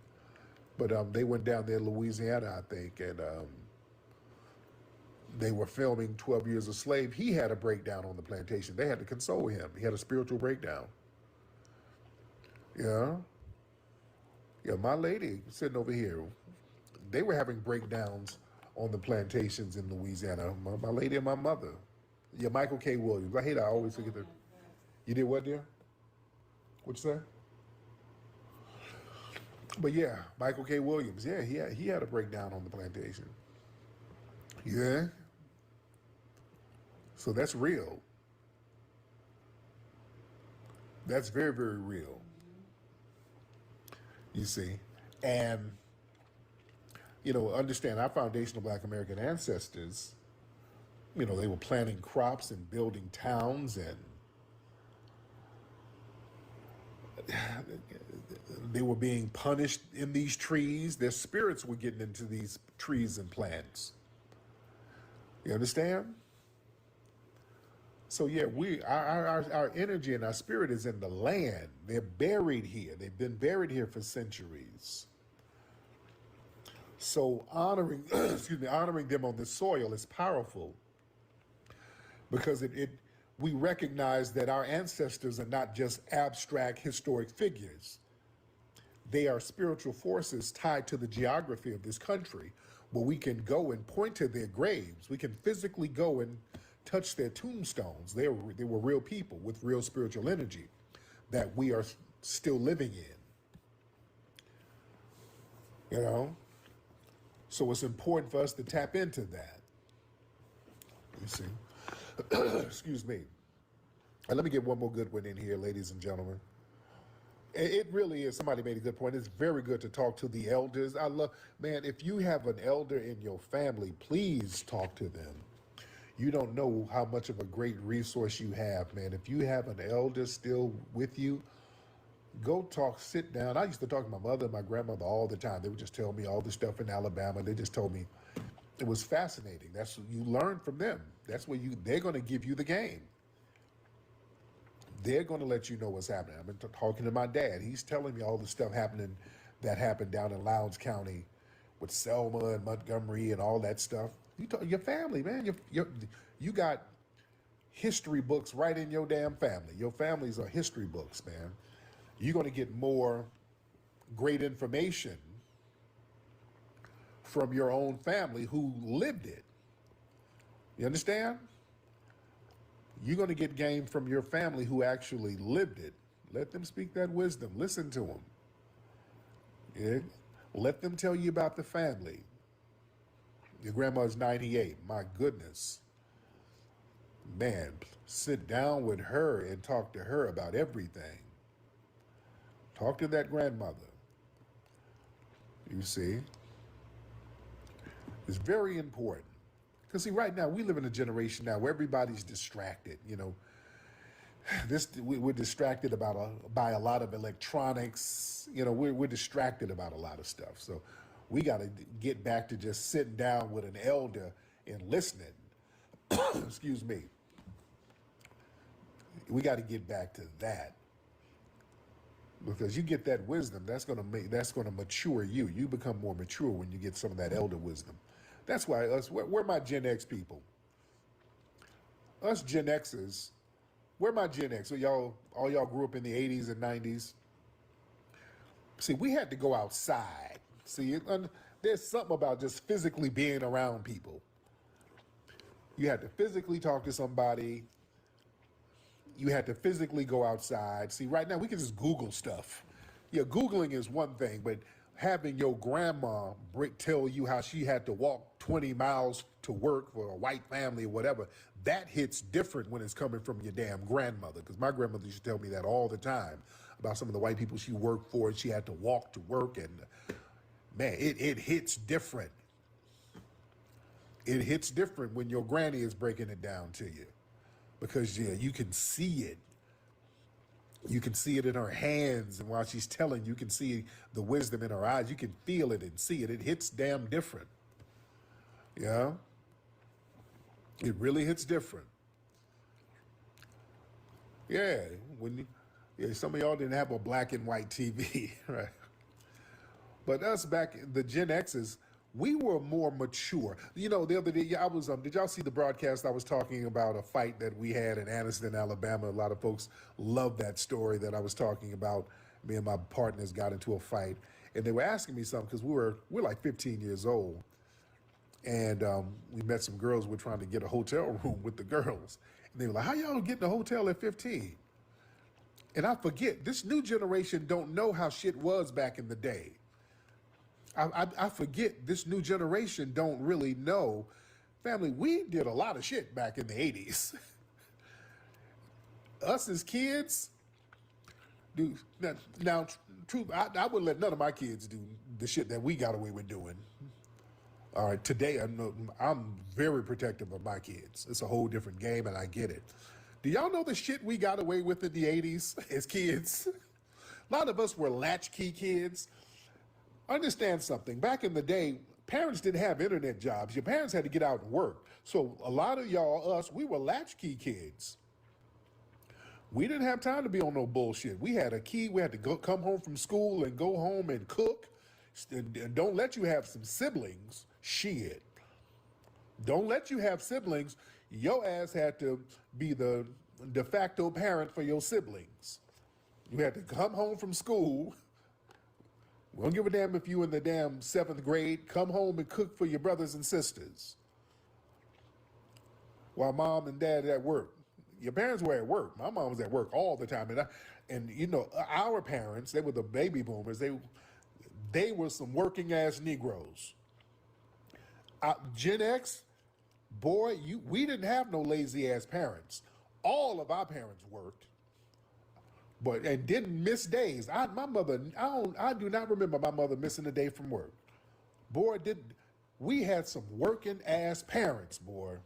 But they went down there in Louisiana, I think, and they were filming 12 Years a Slave. He had a breakdown on the plantation. They had to console him. He had a spiritual breakdown. Yeah. Yeah, my lady sitting over here, they were having breakdowns on the plantations in Louisiana. My lady and my mother. Yeah, Michael K. Williams. I always forget that. You did what, dear? What'd you say? But yeah, Michael K. Williams. Yeah, he had a breakdown on the plantation. Yeah. So that's real. That's very, very real. You see. And, understand our foundational Black American ancestors, they were planting crops and building towns, and they were being punished in these trees. Their spirits were getting into these trees and plants. You understand? So yeah, our energy and our spirit is in the land. They're buried here. They've been buried here for centuries. So honoring them on the soil is powerful, because we recognize that our ancestors are not just abstract historic figures. They are spiritual forces tied to the geography of this country, where we can go and point to their graves. We can physically go and touch their tombstones. They were real people with real spiritual energy that we are still living in. So it's important for us to tap into that. You see? Excuse me. And let me get one more good one in here, ladies and gentlemen. It really is. Somebody made a good point. It's very good to talk to the elders. Man, if you have an elder in your family, please talk to them. You don't know how much of a great resource you have, man. If you have an elder still with you, go talk, sit down. I used to talk to my mother and my grandmother all the time. They would just tell me all the stuff in Alabama. They just told me it was fascinating. That's what you learn from them. That's where they're going to give you the game. They're going to let you know what's happening. I've been talking to my dad. He's telling me all the stuff that happened down in Lowndes County with Selma and Montgomery and all that stuff. Your family, man. You got history books right in your damn family. Your families are history books, man. You're going to get more great information from your own family who lived it. You understand? You're going to get game from your family who actually lived it. Let them speak that wisdom. Listen to them. Yeah? Let them tell you about the family. Your grandma's 98. My goodness. Man, sit down with her and talk to her about everything. Talk to that grandmother. You see? It's very important. Because see, right now, we live in a generation now where everybody's distracted. We're distracted by a lot of electronics. We're distracted about a lot of stuff. So we got to get back to just sitting down with an elder and listening. Excuse me. We got to get back to that. Because you get that wisdom, that's going to mature you. You become more mature when you get some of that elder wisdom. That's why we're my Gen X people. Us Gen Xers, we're my Gen X. So all y'all grew up in the 80s and 90s. See, we had to go outside. See, there's something about just physically being around people. You had to physically talk to somebody. You had to physically go outside. See, right now we can just Google stuff. Yeah, Googling is one thing, but having your grandma tell you how she had to walk 20 miles to work for a white family or whatever, that hits different when it's coming from your damn grandmother. Because my grandmother used to tell me that all the time about some of the white people she worked for, and she had to walk to work. And man, it hits different. It hits different when your granny is breaking it down to you. Because, yeah, you can see it. You can see it in her hands, and while she's telling, you can see the wisdom in her eyes. You can feel it and see it. It hits damn different. Yeah? It really hits different. Yeah, some of y'all didn't have a black and white TV, right? But us back, the Gen X's, we were more mature. You know, the other day, I was, did y'all see the broadcast? I was talking about a fight that we had in Anniston, Alabama. A lot of folks love that story that I was talking about. Me and my partners got into a fight, and they were asking me something because we're like 15 years old. And we met some girls. We're trying to get a hotel room with the girls. And they were like, how y'all get in a hotel at 15? And I forget, this new generation don't know how shit was back in the day. I forget this new generation don't really know. Family, we did a lot of shit back in the 80s. Us as kids, dude, now truth, I wouldn't let none of my kids do the shit that we got away with doing. All right, today I'm very protective of my kids. It's a whole different game, and I get it. Do y'all know the shit we got away with in the 80s as kids? A lot of us were latchkey kids. Understand something. Back in the day, parents didn't have internet jobs. Your parents had to get out and work. So a lot of y'all, us, we were latchkey kids. We didn't have time to be on no bullshit. We had a key. We had to come home from school and go home and cook. And don't let you have some siblings. Shit. Don't let you have siblings. Your ass had to be the de facto parent for your siblings. You had to come home from school. We don't give a damn if you in the damn 7th grade. Come home and cook for your brothers and sisters. While mom and dad at work. Your parents were at work. My mom was at work all the time. And you know, our parents, they were the baby boomers. They were some working ass Negroes. Gen X, boy, we didn't have no lazy ass parents. All of our parents worked. And didn't miss days. I do not remember my mother missing a day from work. Boy, we had some working ass parents, boy.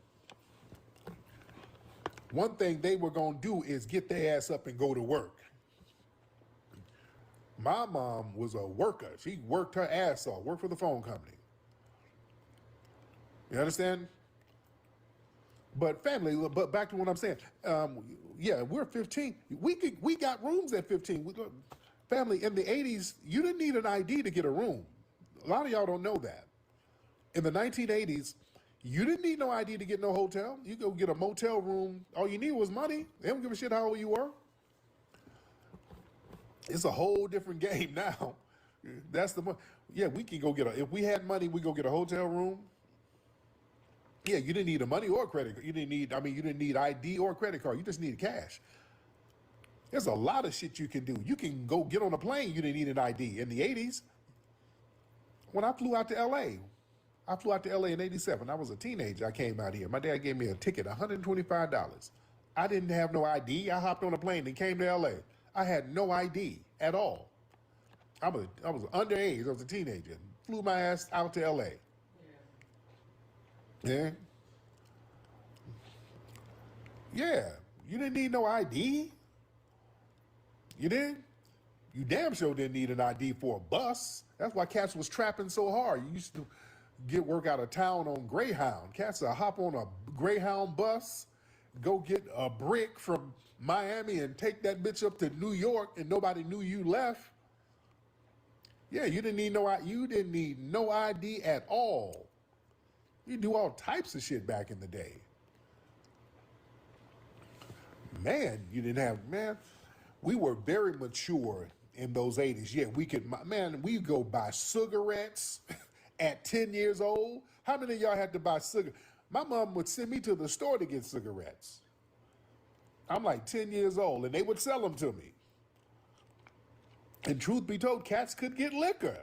One thing they were gonna do is get their ass up and go to work. My mom was a worker. She worked her ass off, worked for the phone company. You understand? But family, but back to what I'm saying. Yeah, we're 15. We got rooms at 15. Family, in the 80s, you didn't need an ID to get a room. A lot of y'all don't know that. In the 1980s, you didn't need no ID to get no hotel. You go get a motel room. All you need was money. They don't give a shit how old you were. It's a whole different game now. That's the money. Yeah, we can go if we had money, we go get a hotel room. Yeah, you didn't need a money or credit. You didn't need ID or credit card. You just needed cash. There's a lot of shit you can do. You can go get on a plane. You didn't need an ID. In the 80s, when I flew out to LA in 87. I was a teenager. I came out here. My dad gave me a ticket, $125. I didn't have no ID. I hopped on a plane and came to LA. I had no ID at all. I was underage. I was a teenager. Flew my ass out to LA. Yeah. Yeah. You didn't need no ID. You did? You damn sure didn't need an ID for a bus. That's why cats was trapping so hard. You used to get work out of town on Greyhound. Cats would hop on a Greyhound bus, go get a brick from Miami and take that bitch up to New York, and nobody knew you left. Yeah, you didn't need no ID at all. You do all types of shit back in the day. Man, we were very mature in those 80s. Yeah, we go buy cigarettes at 10 years old. How many of y'all had to buy cigarettes? My mom would send me to the store to get cigarettes. I'm like 10 years old, and they would sell them to me. And truth be told, cats could get liquor.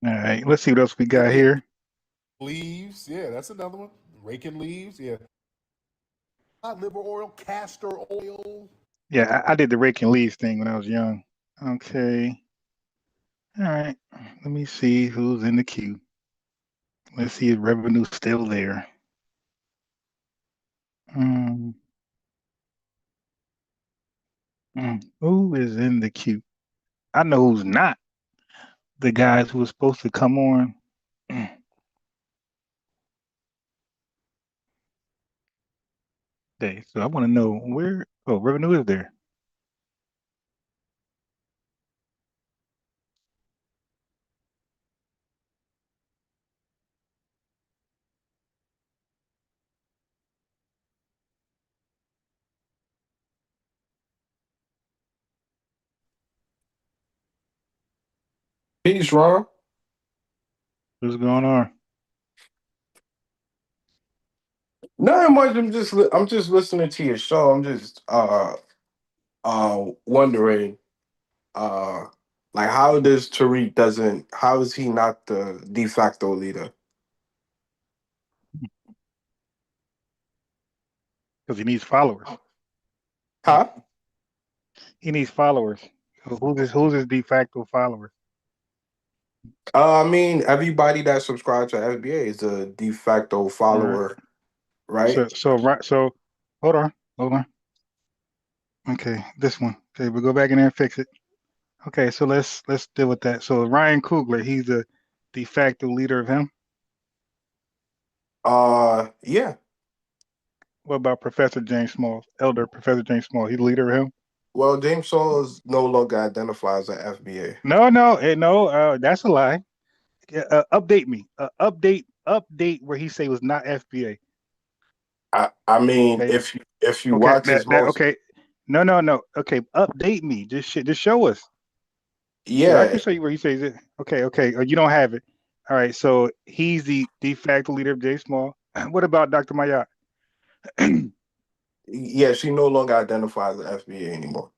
All right, let's see what else we got here. Leaves, yeah, that's another one. Raking leaves, yeah. Liver oil, castor oil. Yeah, I did the rake and leaves thing when I was young. Okay. All right. Let me see who's in the queue. Let's see if revenue's still there. Who is in the queue? I know who's not. The guys who were supposed to come on. Okay, so I want to know where. Oh, revenue is there. Peace, Ron. What's going on? Not much. I'm just listening to your show. I'm just wondering like how does Tariq doesn't how is he not the de facto leader? Because he needs followers. Huh? He needs followers. Who's his de facto followers? I mean, everybody that subscribes to FBA is a de facto follower, right? So hold on. Okay, this one. Okay, we'll go back in there and fix it. Okay, so let's deal with that. So Ryan Coogler, he's the de facto leader of him. Yeah. What about Professor James Small, Elder Professor James Small? He's the leader of him. Well, James Soros no longer identifies as FBA. No, that's a lie. Update me. Update where he say was not FBA. I mean, okay. if you watch his most okay. No. Okay, update me. Just show us. Yeah, I can show you where he says it. Okay. Oh, you don't have it. All right. So he's the de facto leader of J Small. What about Dr. Mayat? Yeah, she no longer identifies as FBA anymore.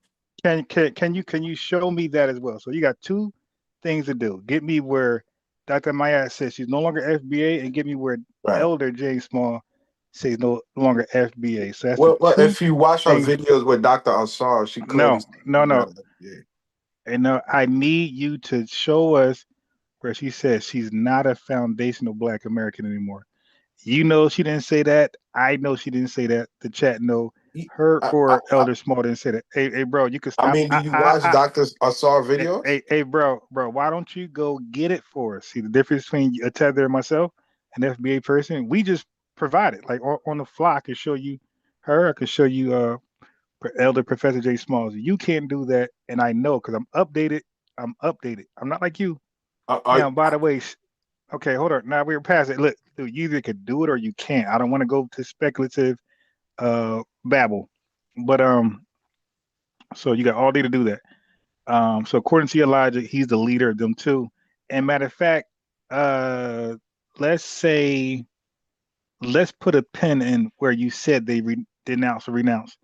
Can you show me that as well? So you got two things to do. Get me where Dr. Mayat says she's no longer FBA, and get me where Elder J Small says no longer FBA. So that's well, two if you watch her videos with Dr. Asar, she clearly no. And I need you to show us where she says she's not a foundational Black American anymore. You know she didn't say that. I know she didn't say that. The chat know her or Elder Small didn't say that. Hey, bro, you can stop. I mean, do you watch Dr. Asar videos? Hey, bro, why don't you go get it for us? See the difference between a Tether and myself, an FBA person. We just provide it like on the fly. I can show you her. I can show you Elder Professor J Smalls. You can't do that, and I know because I'm updated. I'm not like you. Now, by the way, okay, hold on. Now we're past it. Look, dude, you either could do it or you can't. I don't want to go to speculative babble, but so you got all day to do that. So according to your logic, he's the leader of them too. And matter of fact, let's put a pin in where you said they denounce or renounce.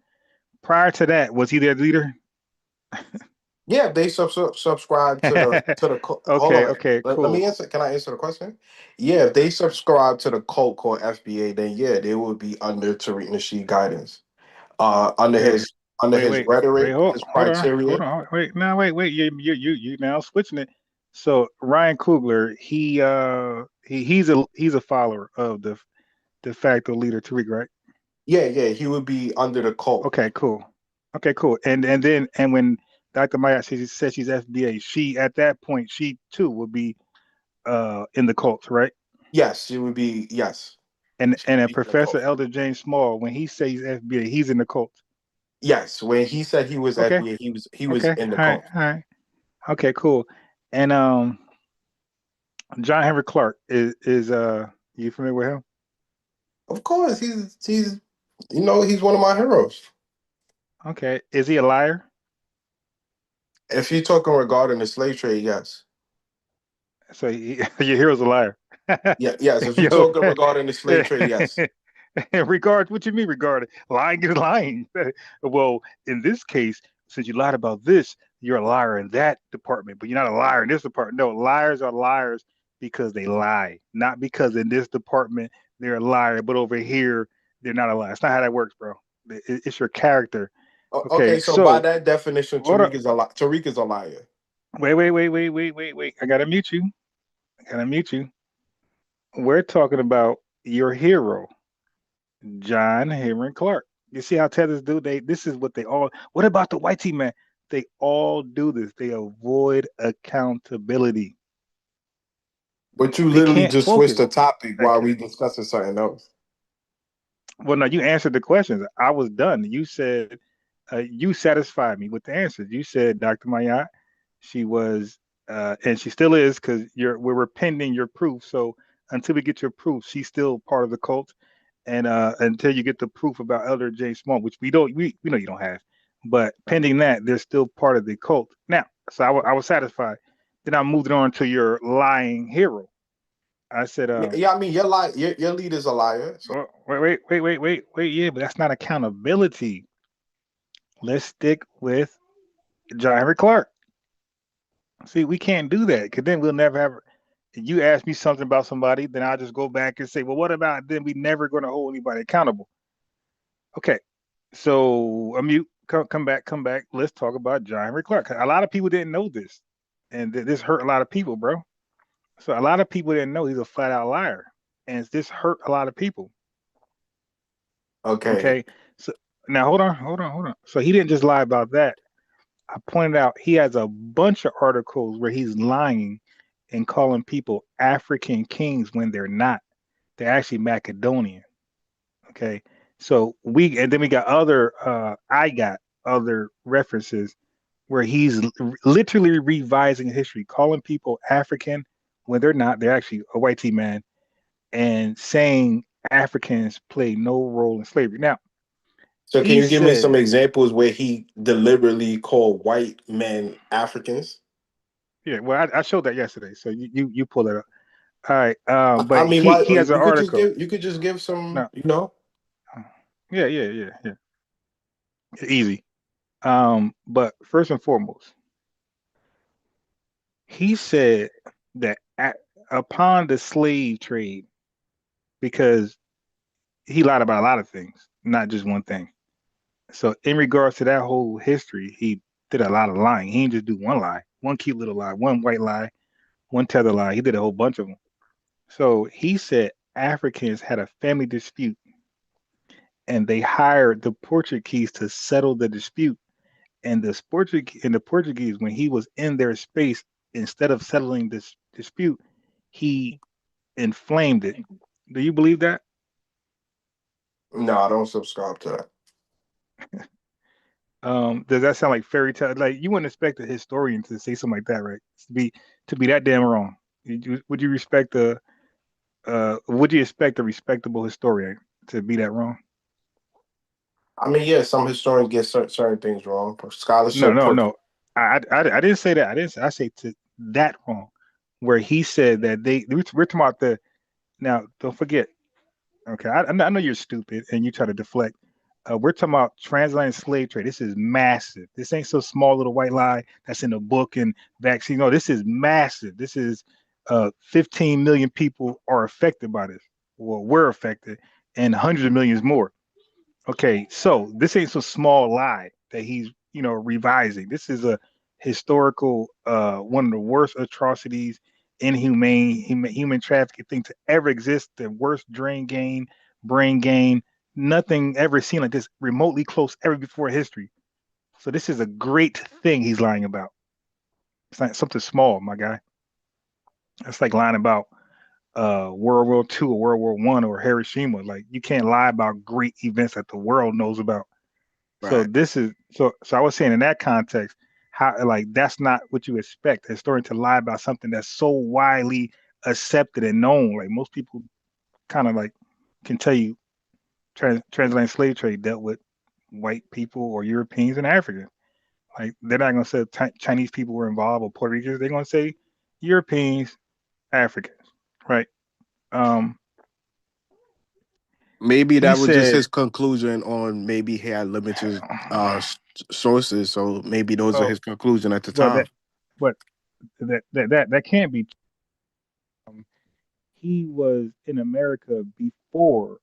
Prior to that, was he their leader? Yeah, they subscribe to the okay, cool. Let me answer. Can I answer the question? Yeah, if they subscribe to the cult called FBA, then yeah, they would be under Tariq Nasheed guidance. Under his rhetoric, his criteria. Hold on. Wait. You now switching it. So Ryan Coogler, he's a follower of the de facto leader Tariq, right? Yeah, he would be under the cult. Okay, cool. And when Dr. Maya says she's FBA, she at that point she too would be in the cult, right? Yes, she would be. Yes. And Professor Elder James Small, when he says FBA, he's in the cult. Yes, when he said he was FBA, he was in the cult. All right. Okay, cool. And John Henrik Clarke is you familiar with him? Of course, he's one of my heroes. Okay, is he a liar? If you're talking regarding the slave trade, yes. So your hero's a liar. Yes. If you're talking regarding the slave trade, yes. Regard, what you mean regarded? Lying is lying. Well, in this case, since you lied about this, you're a liar in that department, but you're not a liar in this department. No, liars are liars because they lie, not because in this department they're a liar, but over here they're not a liar. It's not how that works, bro. It's your character. Okay, Okay, so by so that definition, hold on. Tariq is a liar. Wait. I gotta mute you. We're talking about your hero, John Henrik Clarke. You see how tethers do? This is what they all. What about the white team, man? They all do this. They avoid accountability. But you They literally can't just switched focus. the topic while we discussing something else. Well, no, you answered the questions. I was done. You said you satisfied me with the answers. You said Dr. Mayat, she was, and she still is, because we're pending your proof. So until we get your proof, she's still part of the cult. And until you get the proof about Elder James Small, which we know you don't have, but pending that, they're still part of the cult. Now, so I was satisfied. Then I moved it on to your lying hero. I said, Yeah, I mean, your leader's a liar. So. wait. Yeah, but that's not accountability. Let's stick with John Henrik Clarke. See, we can't do that because then we'll never have. You ask me something about somebody, then I'll just go back and say, well, what about then? We never going to hold anybody accountable. Okay, so mute. Come back. Let's talk about John Henrik Clarke. A lot of people didn't know this, and this hurt a lot of people, bro. So a lot of people didn't know he's a flat out liar, and this hurt a lot of people. Okay. So now hold on. So he didn't just lie about that. I pointed out he has a bunch of articles where he's lying and calling people African kings when they're not. They're actually Macedonian. Okay. So and then we got I got other references where he's literally revising history, calling people African when they're not. They're actually a white tea man, and saying Africans play no role in slavery. Now, so can you give me some examples where he deliberately called white men Africans? Yeah, well, I showed that yesterday, so you pull that up. All right, but I mean, he has an article. You could just give some, No. you know. Yeah. Easy. But first and foremost, he said that upon the slave trade, because he lied about a lot of things, not just one thing. So in regards to that whole history, he did a lot of lying. He didn't just do one lie, one cute little lie, one white lie, one tether lie. He did a whole bunch of them. So he said Africans had a family dispute and they hired the Portuguese to settle the dispute. And the Portuguese, when he was in their space, instead of settling this dispute, he inflamed it. Do you believe that? No, I don't subscribe to that. Does that sound like fairy tale? Like you wouldn't expect a historian to say something like that, right? To be that damn wrong. Would you expect a respectable historian to be that wrong? I mean, yeah, some historians get certain things wrong. Scholarship. No. I didn't say that. I say to that wrong, where he said that we're talking about the. Now, don't forget. Okay, I know you're stupid and you try to deflect. We're talking about transatlantic slave trade. This is massive. This ain't so small little white lie that's in a book and vaccine. No, this is massive. This is 15 million people are affected by this. Well, we're affected, and hundreds of millions more. Okay, so this ain't so small lie that he's revising. This is a historical one of the worst atrocities, inhumane human trafficking thing to ever exist. The worst brain gain, nothing ever seen like this remotely close ever before in history. So this is a great thing he's lying about. It's not something small, my guy. It's like lying about World War II or World War I or Hiroshima. Like you can't lie about great events that the world knows about. Right. So this is so I was saying in that context, how like that's not what you expect a historian to lie about something that's so widely accepted and known. Like most people kind of like can tell you transatlantic slave trade dealt with white people or Europeans and Africans. Like they're not gonna say Chinese people were involved or Puerto Ricans. They're gonna say Europeans, Africans, right? Maybe He that was just said, his conclusion on maybe he had limited sources, so maybe those are well, his conclusion at the well time. that, but that can't be. He was in America before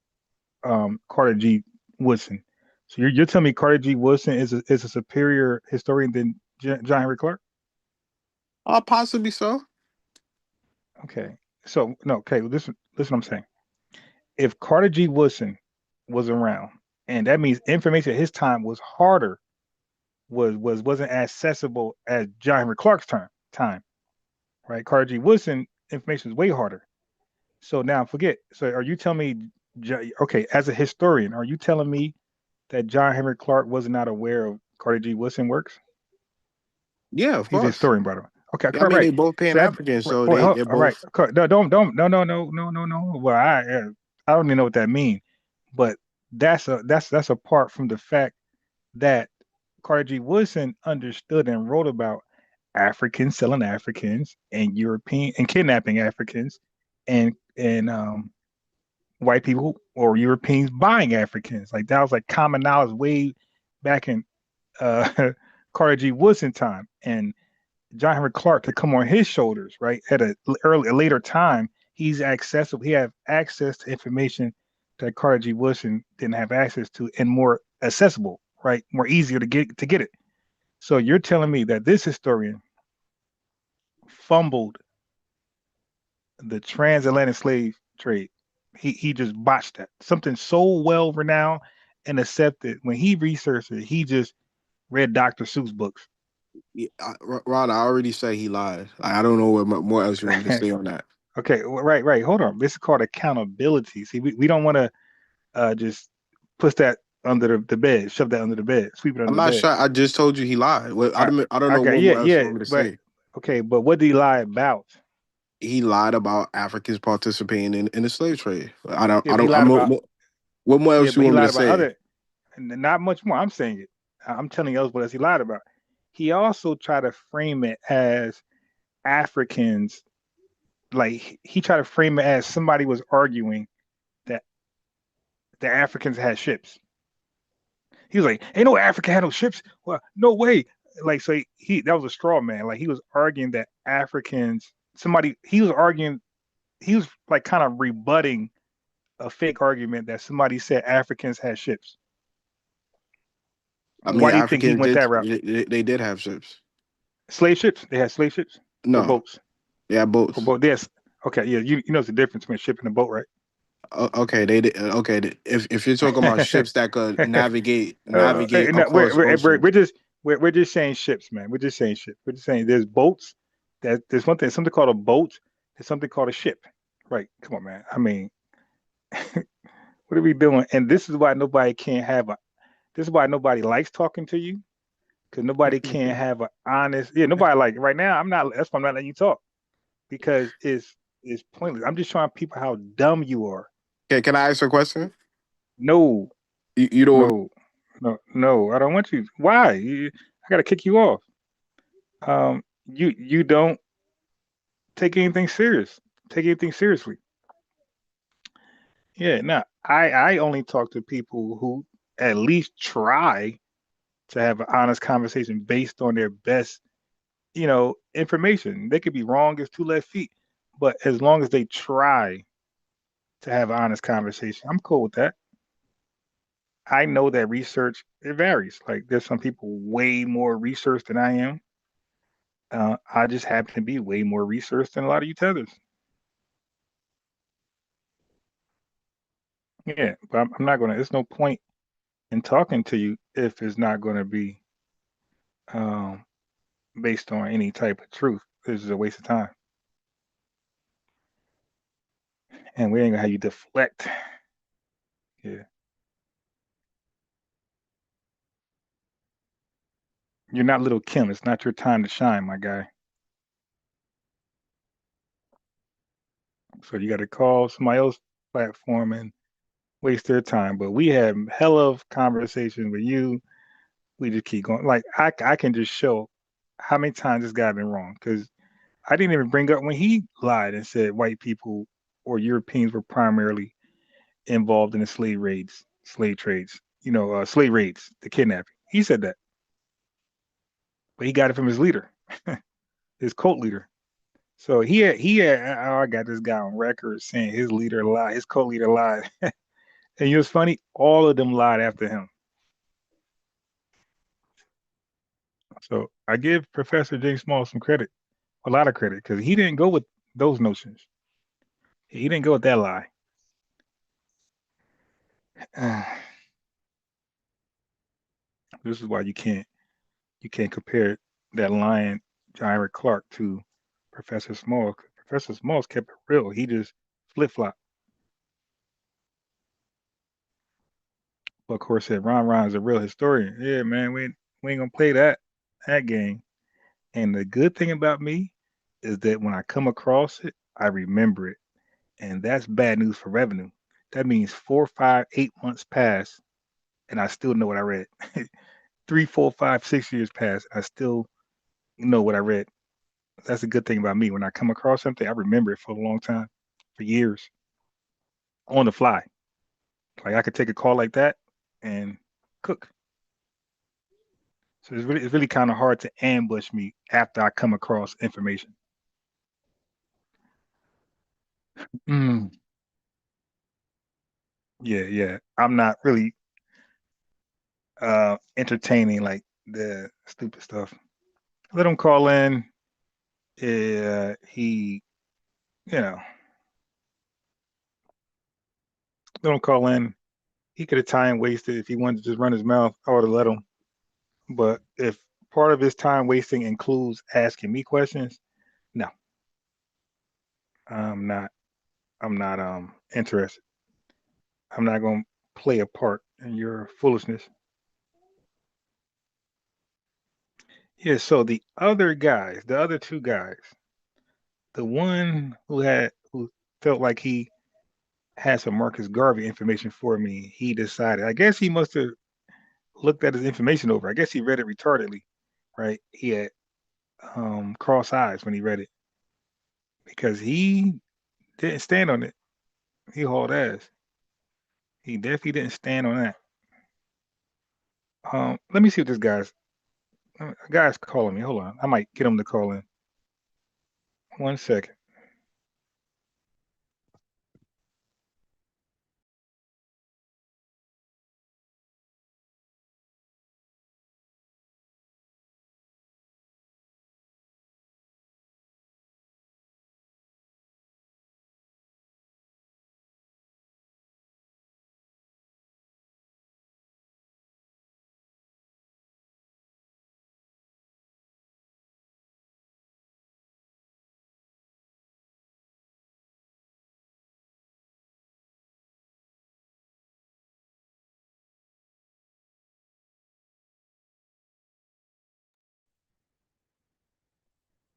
Carter G. Woodson. So you're telling me Carter G. Woodson is a superior historian than John Henry Clarke? Possibly so. Okay. So no. Okay. Listen what I'm saying. If Carter G. Woodson was around, and that means information at his time was harder, wasn't accessible as John Henry Clarke's time, right? Carter G. Woodson information is way harder. So now forget. So are you telling me, okay, as a historian, are you telling me that John Henry Clarke was not aware of Carter G. Woodson works? Yeah, of He's a course. historian, by the way. Okay, Yeah, I mean, right. they both So that, Pan-African, so wait, they're all right. both. No, no. Well, I don't even know what that means, but that's apart from the fact that Carter G. Woodson understood and wrote about Africans selling Africans and European and kidnapping Africans and white people or Europeans buying Africans. Like that was like common knowledge way back in Carter G. Woodson time. And John Henry Clarke to come on his shoulders, right? At a later time, he's accessible. He have access to information that Carter G. Woodson didn't have access to, and more accessible, right? More easier to get it. So you're telling me that this historian fumbled the transatlantic slave trade. He just botched that. Something so well renowned and accepted. When he researched it, he just read Dr. Seuss books. Yeah, Ron, I already said he lied. Like, I don't know what more else you want me to say on that. Okay, right. Hold on. This is called accountability. See, we don't want to just push that under the bed, shove that under the bed, sweep it I'm under the not bed. sure. I just told you he lied. Well, I don't know Okay, what more else you want me to but say. okay, but what did he lie about? He lied about Africans participating in the slave trade. I Yeah, but he don't. lied about. What more Yeah, else you but he want me lied to about say? other, and not much more. I'm saying it. I'm telling you else what else he lied about. He also tried to frame it as Africans, like he tried to frame it as somebody was arguing that the Africans had ships. He was like, "Ain't no Africa had no ships." Well, no way. Like, so he that was a straw man. Like he was arguing that Africans, somebody he was arguing, he was like kind of rebutting a fake argument that somebody said Africans had ships. I mean, Why do you think he Africans went did. that route? They did have ships. Slave ships? They had slave ships or No, boats? they had Or boats. boat? Yes. Okay. Yeah. You know the difference between a ship and a boat, right? Okay, they did. Okay, if you're talking about ships that could navigate No, across we're oceans. just we're just saying ships, man. We're just saying ships. We're just saying there's boats. There's one thing, something called a boat. There's something called a ship. Right? Come on, man. I mean, what are we doing? And this is why nobody can't have a. This is why nobody likes talking to you because nobody can have an honest. Yeah, nobody like right now. I'm not. That's why I'm not letting you talk because it's pointless. I'm just showing people how dumb you are. Okay, can I ask a question? No, You don't. no. I don't want you. Why? I gotta kick you off. You don't take anything serious. Take anything seriously. Yeah. No. I only talk to people who at least try to have an honest conversation based on their best, information. They could be wrong as two left feet, but as long as they try to have an honest conversation, I'm cool with that. I know that research it varies. Like there's some people way more research than I am. I just happen to be way more research than a lot of you tethers. Yeah, but I'm not gonna. There's no point in talking to you if it's not gonna be um, based on any type of truth. This is a waste of time, and we ain't gonna have you deflect. Yeah, you're not little Kim. It's not your time to shine, my guy. So you got to call somebody else platform and waste their time. But we have hell of conversations with you. We just keep going. Like I can just show how many times this guy been wrong because I didn't even bring up when he lied and said white people or Europeans were primarily involved in the slave raids, slave trades, slave raids, the kidnapping. He said that, but he got it from his leader, his cult leader. So I got this guy on record saying his leader lied, his cult leader lied. And it was funny, all of them lied after him. So I give Professor James Small some credit, a lot of credit, because he didn't go with those notions. He didn't go with that lie. This is why you can't compare that lying Henrik Clarke to Professor Small. Professor Smalls kept it real. He just flip flop. But of course, said Ron is a real historian. Yeah, man, we ain't gonna play that game. And the good thing about me is that when I come across it, I remember it. And that's bad news for revenue. That means 4, 5, 8 months pass, and I still know what I read. 3, 4, 5, 6 years pass, I still know what I read. That's a good thing about me. When I come across something, I remember it for a long time, for years, on the fly. Like I could take a call like that and cook. So it's really kind of hard to ambush me after I come across information. Mm. Yeah. I'm not really entertaining like the stupid stuff. Let him call in. He, let him call in. He could have time wasted if he wanted to just run his mouth. I would have let him. But if part of his time wasting includes asking me questions, no, I'm not. I'm not interested. I'm not gonna play a part in your foolishness. Yeah. So the other guys, the other two guys, the one who felt like he had some Marcus Garvey information for me, he decided. I guess he must have looked at his information over. I guess he read it retardedly, right? He had cross eyes when he read it because he didn't stand on it. He hauled ass. He definitely didn't stand on that. Let me see what this guy's calling me. Hold on, I might get him to call in. 1 second.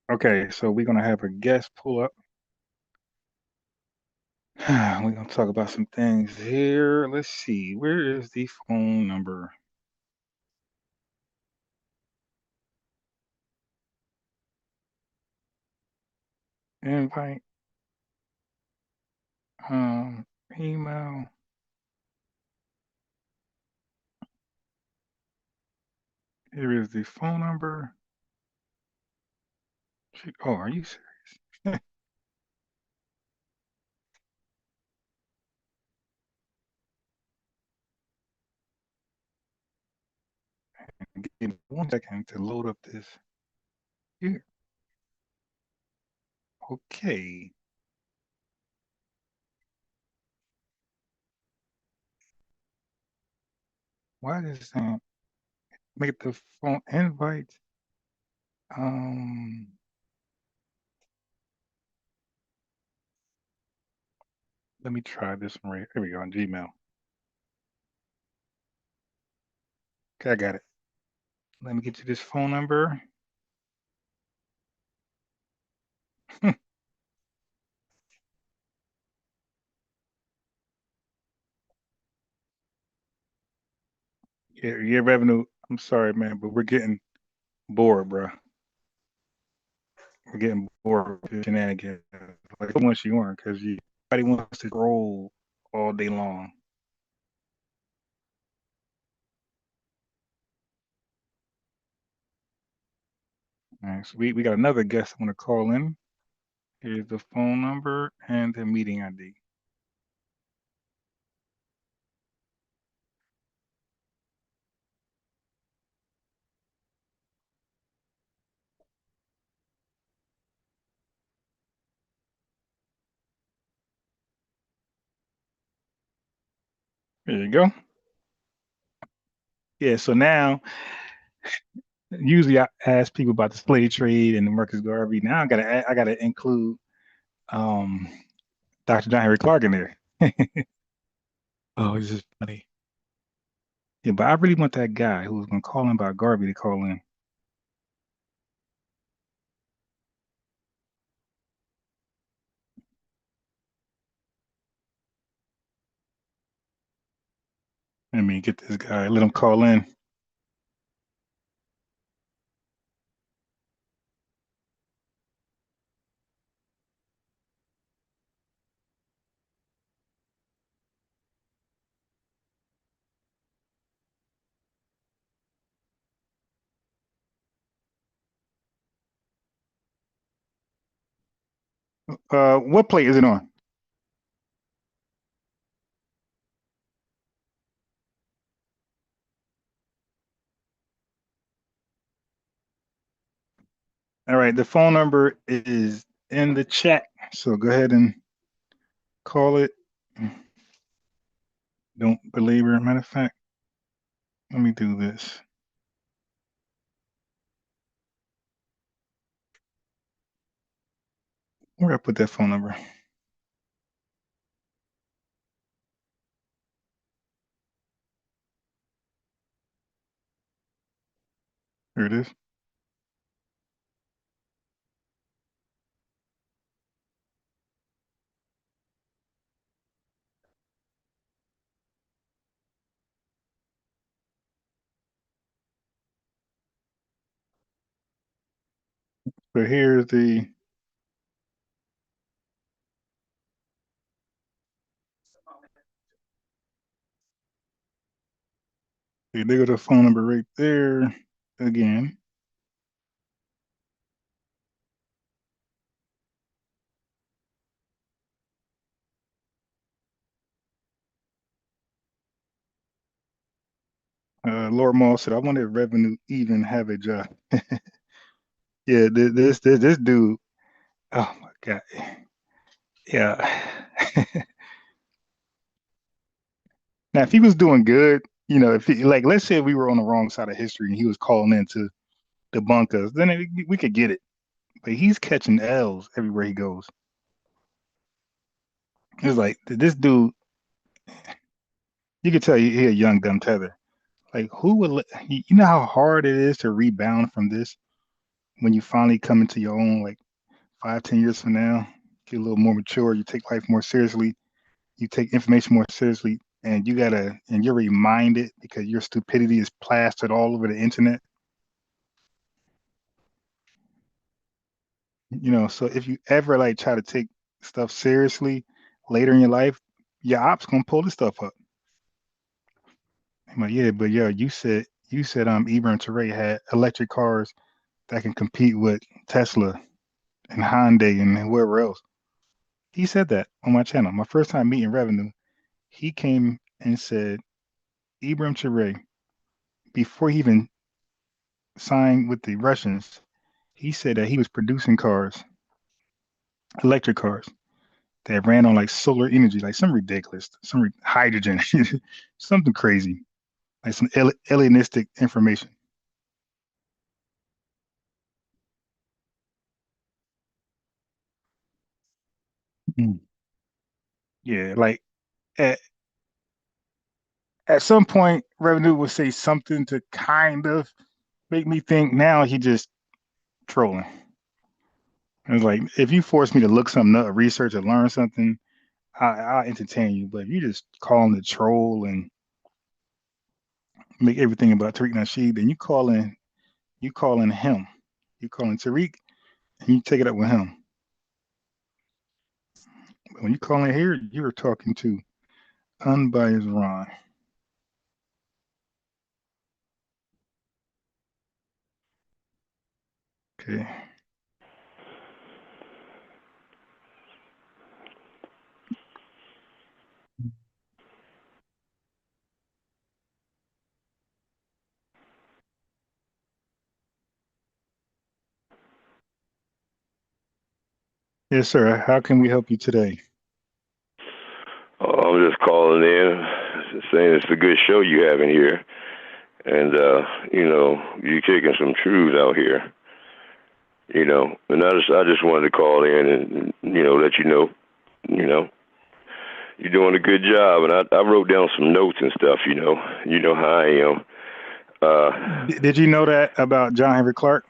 Okay, so we're gonna have a guest pull up. We're gonna talk about some things here. Let's see, where is the phone number? Invite, email. Here is the phone number. Oh, are you serious? Give me 1 second to load up this here. Okay. Why does make the phone invite? Let me try this one right. Here we go on Gmail. Okay, I got it. Let me get you this phone number. Yeah, revenue. I'm sorry, man, but we're getting bored, bro. We're getting bored with shenanigans. Like, once you aren't, because everybody wants to scroll all day long. All right, so we got another guest I want to call in. Here's the phone number and the meeting ID. There you go. Yeah, so now, usually I ask people about the slave trade and the Marcus Garvey. Now I gotta include Dr. John Henrik Clarke in there. Oh, this is funny. Yeah, but I really want that guy who was gonna call in about Garvey to call in. Let me get this guy. Let him call in. What plate is it on? All right, the phone number is in the chat, so go ahead and call it. Don't belabor. Matter of fact, let me do this. Where I put that phone number? Here it is. So here's the they go to the phone number right there again. Lord Maul said, "I wanted revenue even have a job." Yeah, this dude. Oh my God. Yeah. Now, if he was doing good, if he, like, let's say we were on the wrong side of history and he was calling in to debunk us, then we could get it. But he's catching L's everywhere he goes. It's like this dude. You could tell he a young dumb tether. Like, who would? You know how hard it is to rebound from this when you finally come into your own, like 5-10 years from now, get a little more mature, you take life more seriously, you take information more seriously, and you're reminded because your stupidity is plastered all over the internet. So if you ever like try to take stuff seriously later in your life, your ops gonna pull this stuff up. I'm like, yeah, but you said Ibram Ture had electric cars that can compete with Tesla and Hyundai and whoever else. He said that on my channel. My first time meeting Revenue, he came and said Ibram Ture, before he even signed with the Russians, he said that he was producing cars, electric cars, that ran on like solar energy, like some ridiculous, hydrogen, something crazy, like some alienistic information. Mm. Yeah, like at some point, Revenue will say something to kind of make me think. Now he just trolling. It's like, if you force me to look something up, research, or learn something, I'll entertain you. But if you just call him the troll and make everything about Tariq Nasheed, then you calling him. You calling Tariq and you take it up with him. But when you call in here, you're talking to Unbiased Ron. Okay. Yes, sir. How can we help you today? I'm just calling in, saying it's a good show you have in here, and you're kicking some truths out here. And I just wanted to call in and let you know, you're doing a good job. And I wrote down some notes and stuff. You know how I am. Did you know that about John Henrik Clarke?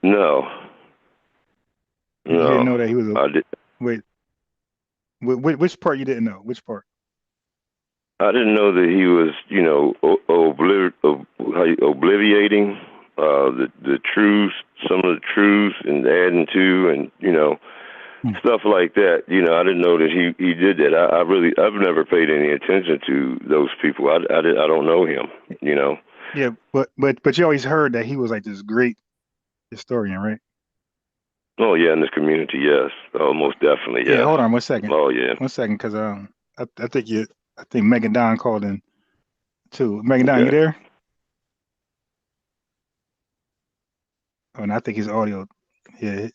No. You didn't know that he was a... I did. Wait. Which part you didn't know? Which part? I didn't know that he was, obliviating the truths, some of the truths, and adding to, and stuff like that. I didn't know that he did that. I've never paid any attention to those people. I don't know him. Yeah, but you always heard that he was like this great historian, right? Oh yeah, in this community, yes. Oh, most definitely, yeah. Yeah, hold on 1 second. Oh yeah. 1 second, because I think Megan Don called in too. Megan Don, you there? Oh, and I think his audio, yeah,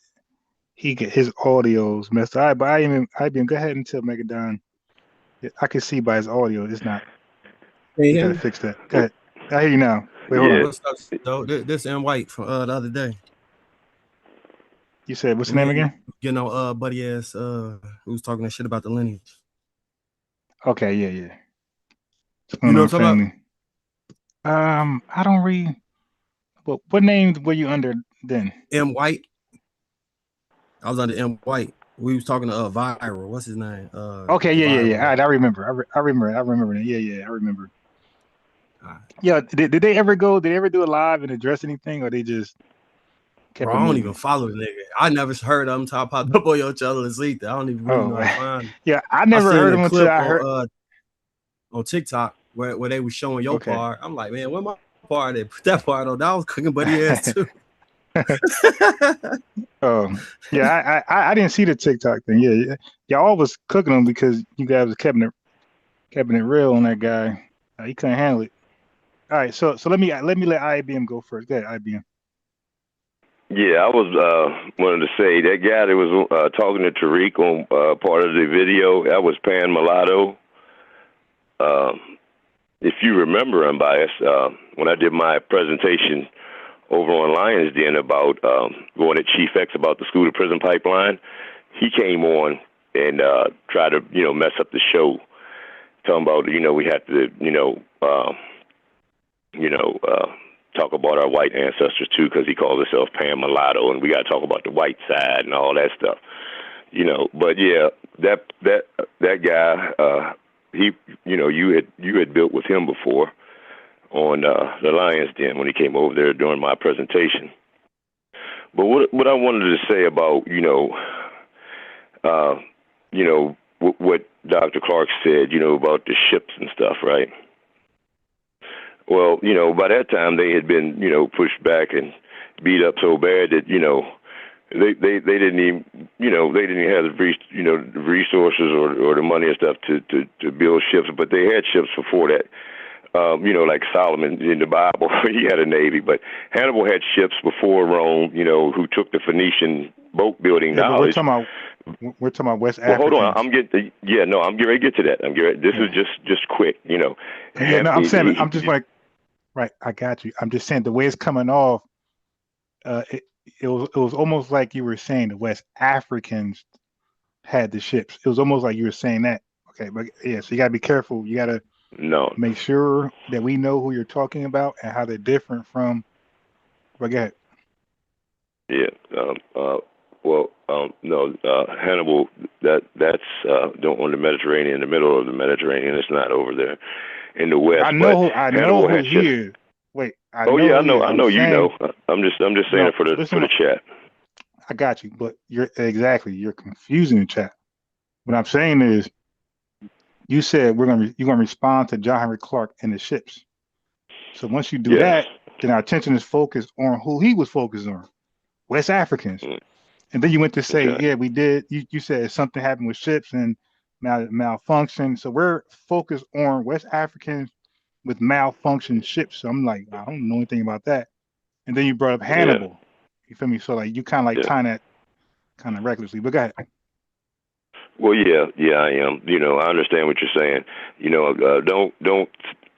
his audio's messed up. All right, but IBM, go ahead and tell Megan Don. I can see by his audio, it's not. You gotta fix that. Go ahead. I hear you now. Wait, hold on. What's up, though? This M White from the other day. You said what's the name again? Buddy ass who was talking that shit about the lineage. Okay, yeah. You know what I'm talking about? I don't read. What name were you under then? M White. I was under M White. We was talking to Viral. What's his name? Okay, yeah. All right, I remember. I remember that. Yeah, I remember. Yeah, did they ever do a live and address anything, or they just kept Bro, I don't even follow the nigga. I never heard of him talk about the boy your channel and see that. I don't even really know how to find him. Yeah, I never heard him until I heard on TikTok where they was showing your part. I'm like, man, where my part at? Put that part on. That was cooking buddy ass too. Yeah, I didn't see the TikTok thing. Yeah, y'all was cooking them because you guys was keeping it real on that guy. He couldn't handle it. All right, so let me let IBM go first. Go ahead, IBM. Yeah, I was wanted to say that guy that was talking to Tariq on part of the video, that was Pan Mulatto. If you remember, Unbiased, when I did my presentation over on Lions Den about going to Chief X about the school to prison pipeline, he came on and tried to mess up the show, talking about we have to talk about our white ancestors too, because he calls himself Pan Mulatto, and we got to talk about the white side and all that stuff, But yeah, that guy, he, you had built with him before on the Lions Den when he came over there during my presentation. But what I wanted to say about what Dr. Clarke said, about the ships and stuff, right? Well, by that time they had been, pushed back and beat up so bad that, they didn't even, they didn't have the resources or the money and stuff to build ships, but they had ships before that. Like Solomon in the Bible, he had a navy, but Hannibal had ships before Rome, who took the Phoenician boat building knowledge. We're talking about West Africa. Well, hold on, I'm getting ready to get to that. This is just quick, Yeah, no, I'm saying, I'm just like, right, I got you. I'm just saying the way it's coming off, it was almost like you were saying the West Africans had the ships. It was almost like you were saying that. Okay, but yeah, so you gotta be careful. You gotta make sure that we know who you're talking about and how they're different from. But go ahead. Yeah. No. Hannibal. That's on the Mediterranean, in the middle of the Mediterranean. It's not over there in the West. I know who he is. Wait. I know you know. I'm just saying it for the chat. I got you, but you're confusing the chat. What I'm saying is, you said you're gonna respond to John Henrik Clarke and the ships. So once you do Yes. that, then our attention is focused on who he was focused on, West Africans. And then you went to say, Okay. yeah, we did. You said something happened with ships and malfunction. So we're focused on West Africans with malfunction ships. So I'm like, I don't know anything about that. And then you brought up Hannibal. You feel me? So like you kind of like tying that kind of recklessly. But go ahead. Well, yeah, I am. You know, I understand what you're saying. You know, don't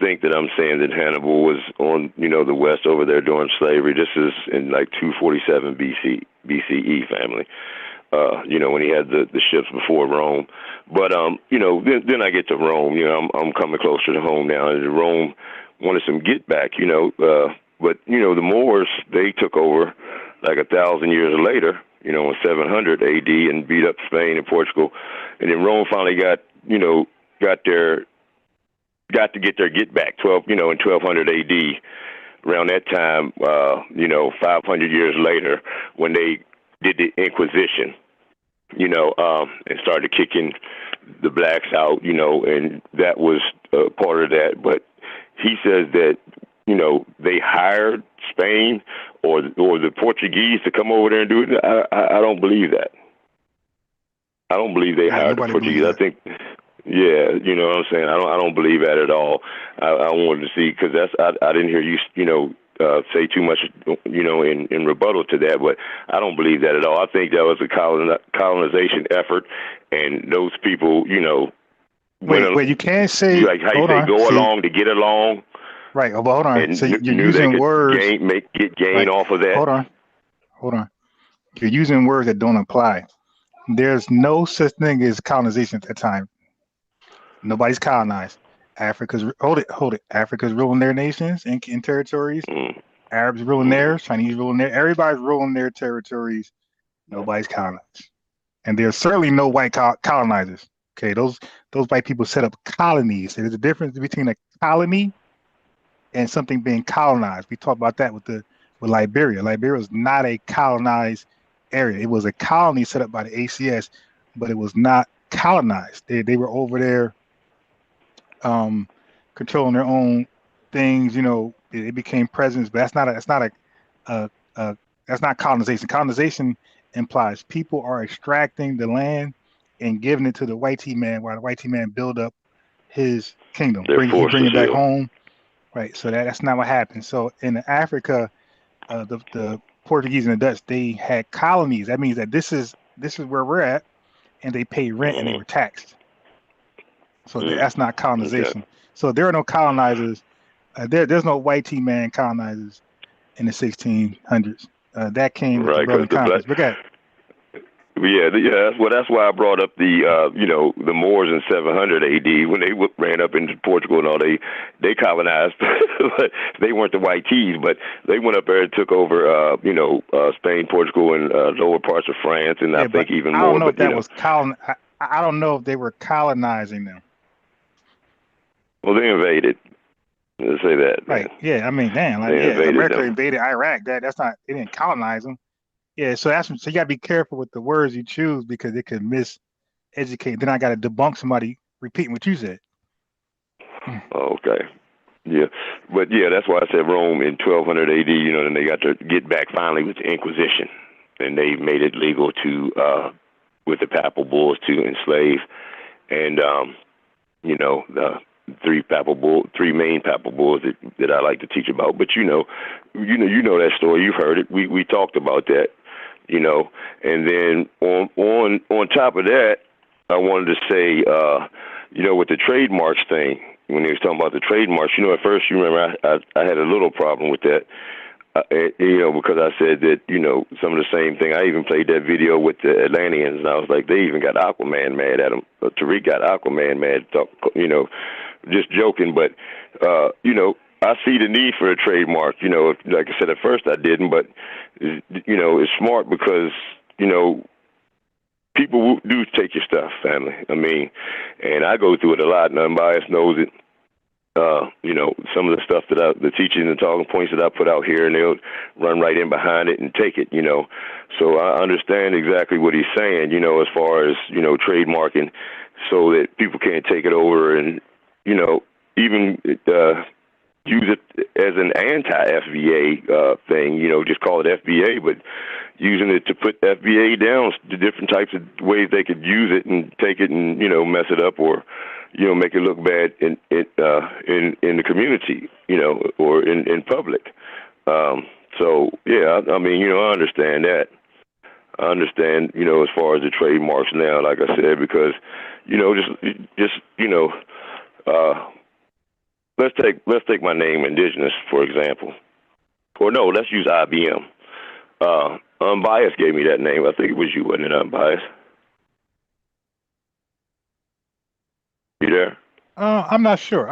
think that I'm saying that Hannibal was on, you know, the West over there during slavery. This is in like 247 BCE, family. You know, when he had the ships before Rome. But you know, then I get to Rome. You know, I'm coming closer to home now. And Rome wanted some get back. You know, but you know, the Moors, they took over like 1,000 years later. You know, in 700 AD, and beat up Spain and Portugal, and then Rome finally got to get their get back. In 1200 AD. Around that time, you know, 500 years later, when they did the Inquisition, you know, and started kicking the blacks out, you know, and that was part of that. But he says that, you know, they hired Spain or the Portuguese to come over there and do it. I don't believe that. I don't believe they hired the Portuguese. I think, yeah, you know what I'm saying. I don't believe that at all. I wanted to see, because I didn't hear you, you know, say too much, you know, in rebuttal to that, but I don't believe that at all. I think that was a colonization effort, and those people, you know, wait, you can't say, like how you say, go along to get along. Right, but hold on. And So you're knew using they could words. get gain off of that. Hold on. You're using words that don't apply. There's no such thing as colonization at that time. Nobody's colonized. Hold it. Africa's ruling their nations and territories. Arabs ruling theirs. Chinese ruling theirs. Everybody's ruling their territories. Nobody's colonized. And there's certainly no white colonizers. Okay, those white people set up colonies. There's a difference between a colony and something being colonized. We talked about that with Liberia. Liberia was not a colonized area. It was a colony set up by the ACS, but it was not colonized. They were over there controlling their own things. You know, it became presence, but that's not colonization. Colonization implies people are extracting the land and giving it to the white man, while the white man build up his kingdom, bring it back home. Right, so that's not what happened. So in Africa, the Portuguese and the Dutch, they had colonies. That means that this is where we're at, and they pay rent and they were taxed. So that's not colonization. Okay. So there are no colonizers. There's no white man colonizers in the 1600s. That came with the Berlin Conference. Yeah. Well, that's why I brought up the Moors in 700 AD when they ran up into Portugal and all. They colonized, but they weren't the white tees. But they went up there and took over, Spain, Portugal, and lower parts of France, and I think even more. I don't know if that was I don't know if they were colonizing them. Well, they invaded. Let's say that. Right. Yeah. I mean, damn. America invaded Iraq. That's not. They didn't colonize them. Yeah, so you gotta be careful with the words you choose, because it could miseducate. Then I gotta debunk somebody repeating what you said. Okay. Yeah, but yeah, that's why I said Rome in 1200 AD. You know, then they got to get back finally with the Inquisition, and they made it legal to with the papal bulls to enslave, and the three main papal bulls that I like to teach about. But you know that story. You've heard it. We talked about that. You know, and then on top of that, I wanted to say, with the trademarks thing, when they was talking about the trademarks, at first, you remember, I had a little problem with that, because I said that, some of the same thing. I even played that video with the Atlanteans, and I was like, they even got Aquaman mad at him. Tariq got Aquaman mad, just joking, but, I see the need for a trademark. Like I said, at first I didn't, but, it's smart because, people do take your stuff, family. I mean, and I go through it a lot, and Unbiased knows it. some of the stuff the teaching and talking points that I put out here, and they'll run right in behind it and take it, So I understand exactly what he's saying, as far as, trademarking, so that people can't take it over and, even use it as an anti-FBA thing, just call it FBA, but using it to put FBA down, the different types of ways they could use it and take it and, mess it up or, make it look bad in the community, or in public. So yeah, I mean, I understand that. I understand, as far as the trademarks now, like I said, because, let's take my name, Indigenous, for example. Or no, let's use IBM. Unbiased gave me that name. I think it was you, wasn't it, Unbiased? You there? I'm not sure.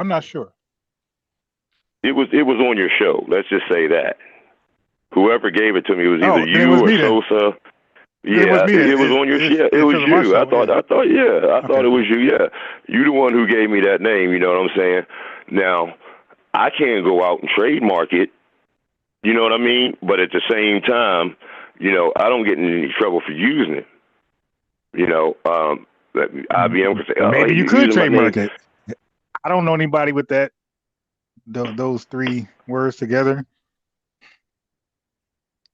It was on your show. Let's just say that. Whoever gave it to me was either you or Sosa. Yeah, it was on your show. It was you. I thought it was you. Yeah, you the one who gave me that name. You know what I'm saying? Now, I can't go out and trademark it. You know what I mean? But at the same time, I don't get in any trouble for using it. IBM could say, maybe you could trademark it. I don't know anybody with that. Those three words together.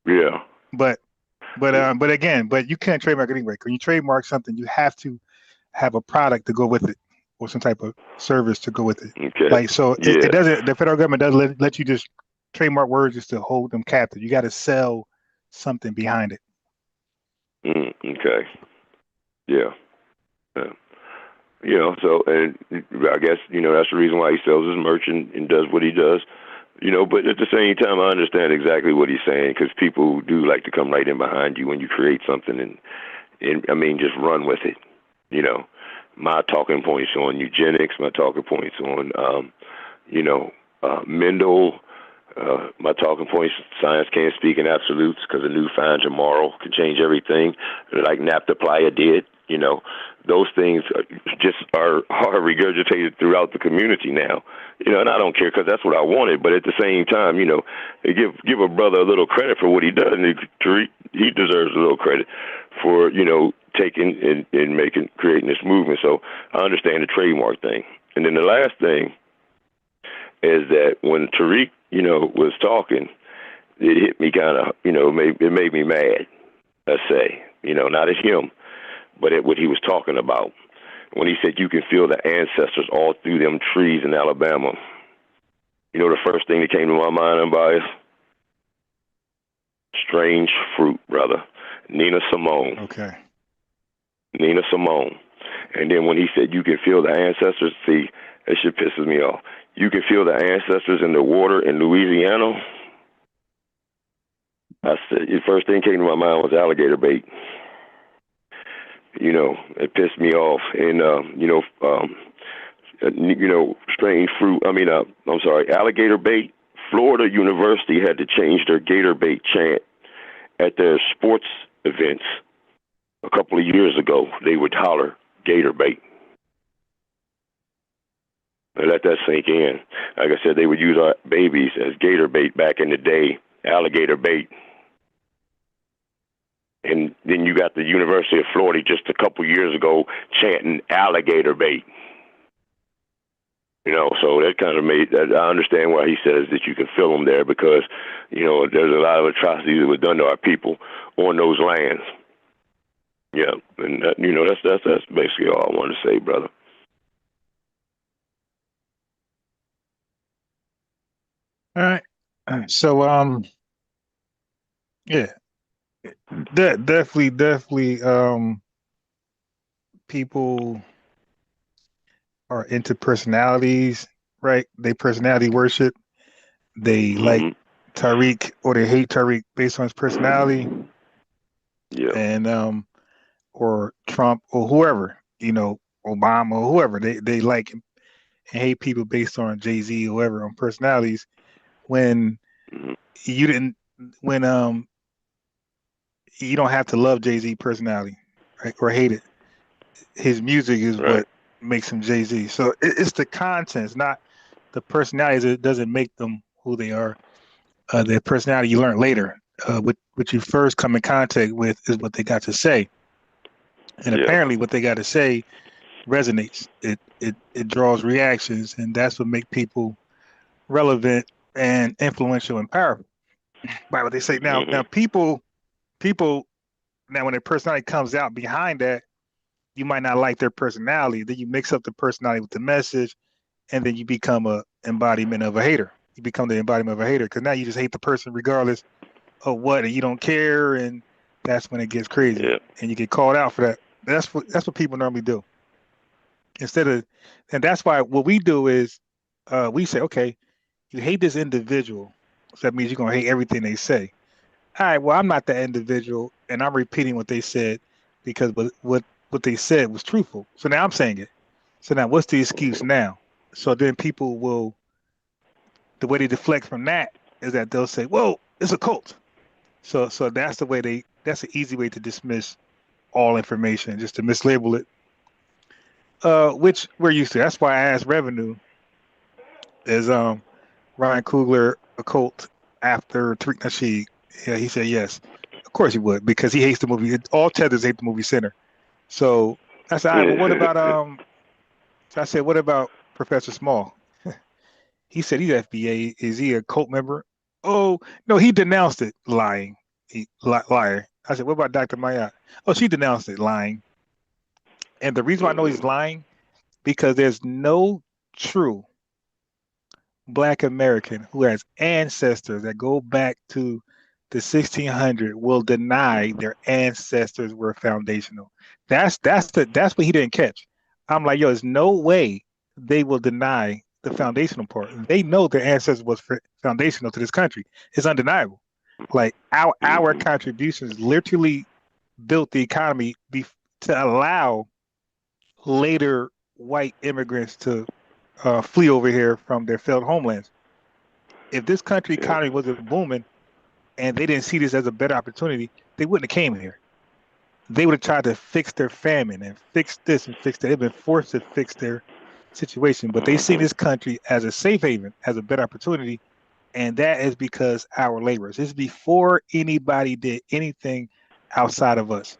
Yeah. But you can't trademark it anyway. When you trademark something, you have to have a product to go with it or some type of service to go with it. Okay. Like, so it doesn't, the federal government doesn't let you just trademark words just to hold them captive. You got to sell something behind it. Okay. Yeah. So, and I guess, that's the reason why he sells his merch and does what he does. But at the same time, I understand exactly what he's saying, because people do like to come right in behind you when you create something and I mean, just run with it. My talking points on eugenics, my talking points on, Mendel, my talking points, science can't speak in absolutes because a new find tomorrow can change everything, like Naphtha did. Those things just are regurgitated throughout the community now. And I don't care, because that's what I wanted. But at the same time, give a brother a little credit for what he does, and he deserves a little credit for taking and creating this movement. So I understand the trademark thing. And then the last thing is that when Tariq, was talking, it hit me kind of, it made me mad. Let's say, not at him, but at what he was talking about. When he said you can feel the ancestors all through them trees in Alabama. The first thing that came to my mind, Unbiased? Strange Fruit, brother. Nina Simone. Okay. Nina Simone. And then when he said you can feel the ancestors, see, that shit pisses me off. You can feel the ancestors in the water in Louisiana. I said, the first thing came to my mind was alligator bait. It pissed me off. And, strange fruit. I'm sorry, alligator bait. Florida University had to change their gator bait chant at their sports events a couple of years ago. They would holler gator bait. And let that sink in. Like I said, they would use our babies as gator bait back in the day, alligator bait. And then you got the University of Florida just a couple years ago chanting alligator bait. So that kind of made that. I understand why he says that you can feel them there, because, there's a lot of atrocities that were done to our people on those lands. Yeah, and that's basically all I want to say, brother. All right. So, yeah, definitely, people are into personalities, right? They personality worship. They like Tariq, or they hate Tariq based on his personality. Yeah. And or Trump or whoever, Obama or whoever. They like him and hate people based on Jay-Z or whoever, on personalities. When you don't have to love Jay-Z personality, right, or hate it. His music is what makes him Jay-Z. So it's the contents, not the personality doesn't make them who they are. Their personality you learn later. What you first come in contact with is what they got to say, and apparently what they got to say resonates. It draws reactions, and that's what makes people relevant and influential and powerful. By what they say now, people now when their personality comes out behind that, you might not like their personality. Then you mix up the personality with the message, and then you become a embodiment of a hater. You become the embodiment of a hater because now you just hate the person regardless of what, and you don't care, and that's when it gets crazy, and you get called out for that. That's what people normally do. And that's why what we do is we say, okay, you hate this individual, so that means you're gonna hate everything they say. All right, well, I'm not that individual, and I'm repeating what they said because what they said was truthful. So now I'm saying it. So now what's the excuse now? So then people will, the way they deflect from that is that they'll say, whoa, it's a cult. So that's the way that's an easy way to dismiss all information, just to mislabel it. Which we're used to. That's why I asked Revenue, is Ryan Coogler a cult after Tariq Nasheed? Yeah, he said yes. Of course he would, because he hates the movie. All tethers hate the movie Center. So I said, all right, well, what about so I said, what about Professor Small? He said he's FBA. Is he a cult member? Oh no, he denounced it, lying. Liar. I said, what about Dr. Mayat? Oh, she denounced it, lying. And the reason why I know he's lying, because there's no true Black American who has ancestors that go back to the 1600 will deny their ancestors were foundational. That's what he didn't catch. I'm like, yo, there's no way they will deny the foundational part. They know their ancestors was foundational to this country. It's undeniable. Like our contributions literally built the economy to allow later white immigrants to flee over here from their failed homelands. If this country economy wasn't booming and they didn't see this as a better opportunity, they wouldn't have came here. They would have tried to fix their famine and fix this and fix that. They've been forced to fix their situation, but they see this country as a safe haven, as a better opportunity, and that is because our laborers. This is before anybody did anything outside of us.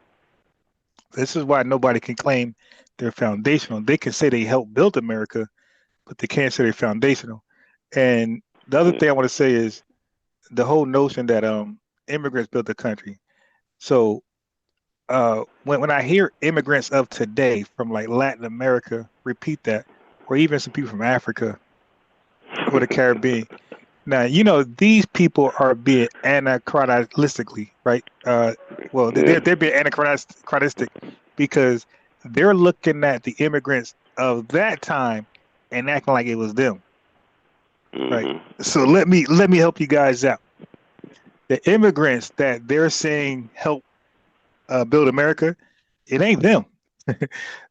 This is why nobody can claim they're foundational. They can say they helped build America, but they can't say they're foundational. And the other thing I want to say is the whole notion that immigrants built the country. So when I hear immigrants of today from like Latin America repeat that, or even some people from Africa or the Caribbean, now these people are being anachronistically, right? They're being anachronistic because they're looking at the immigrants of that time and acting like it was them. Right. So let me help you guys out. The immigrants that they're saying help build America, it ain't them.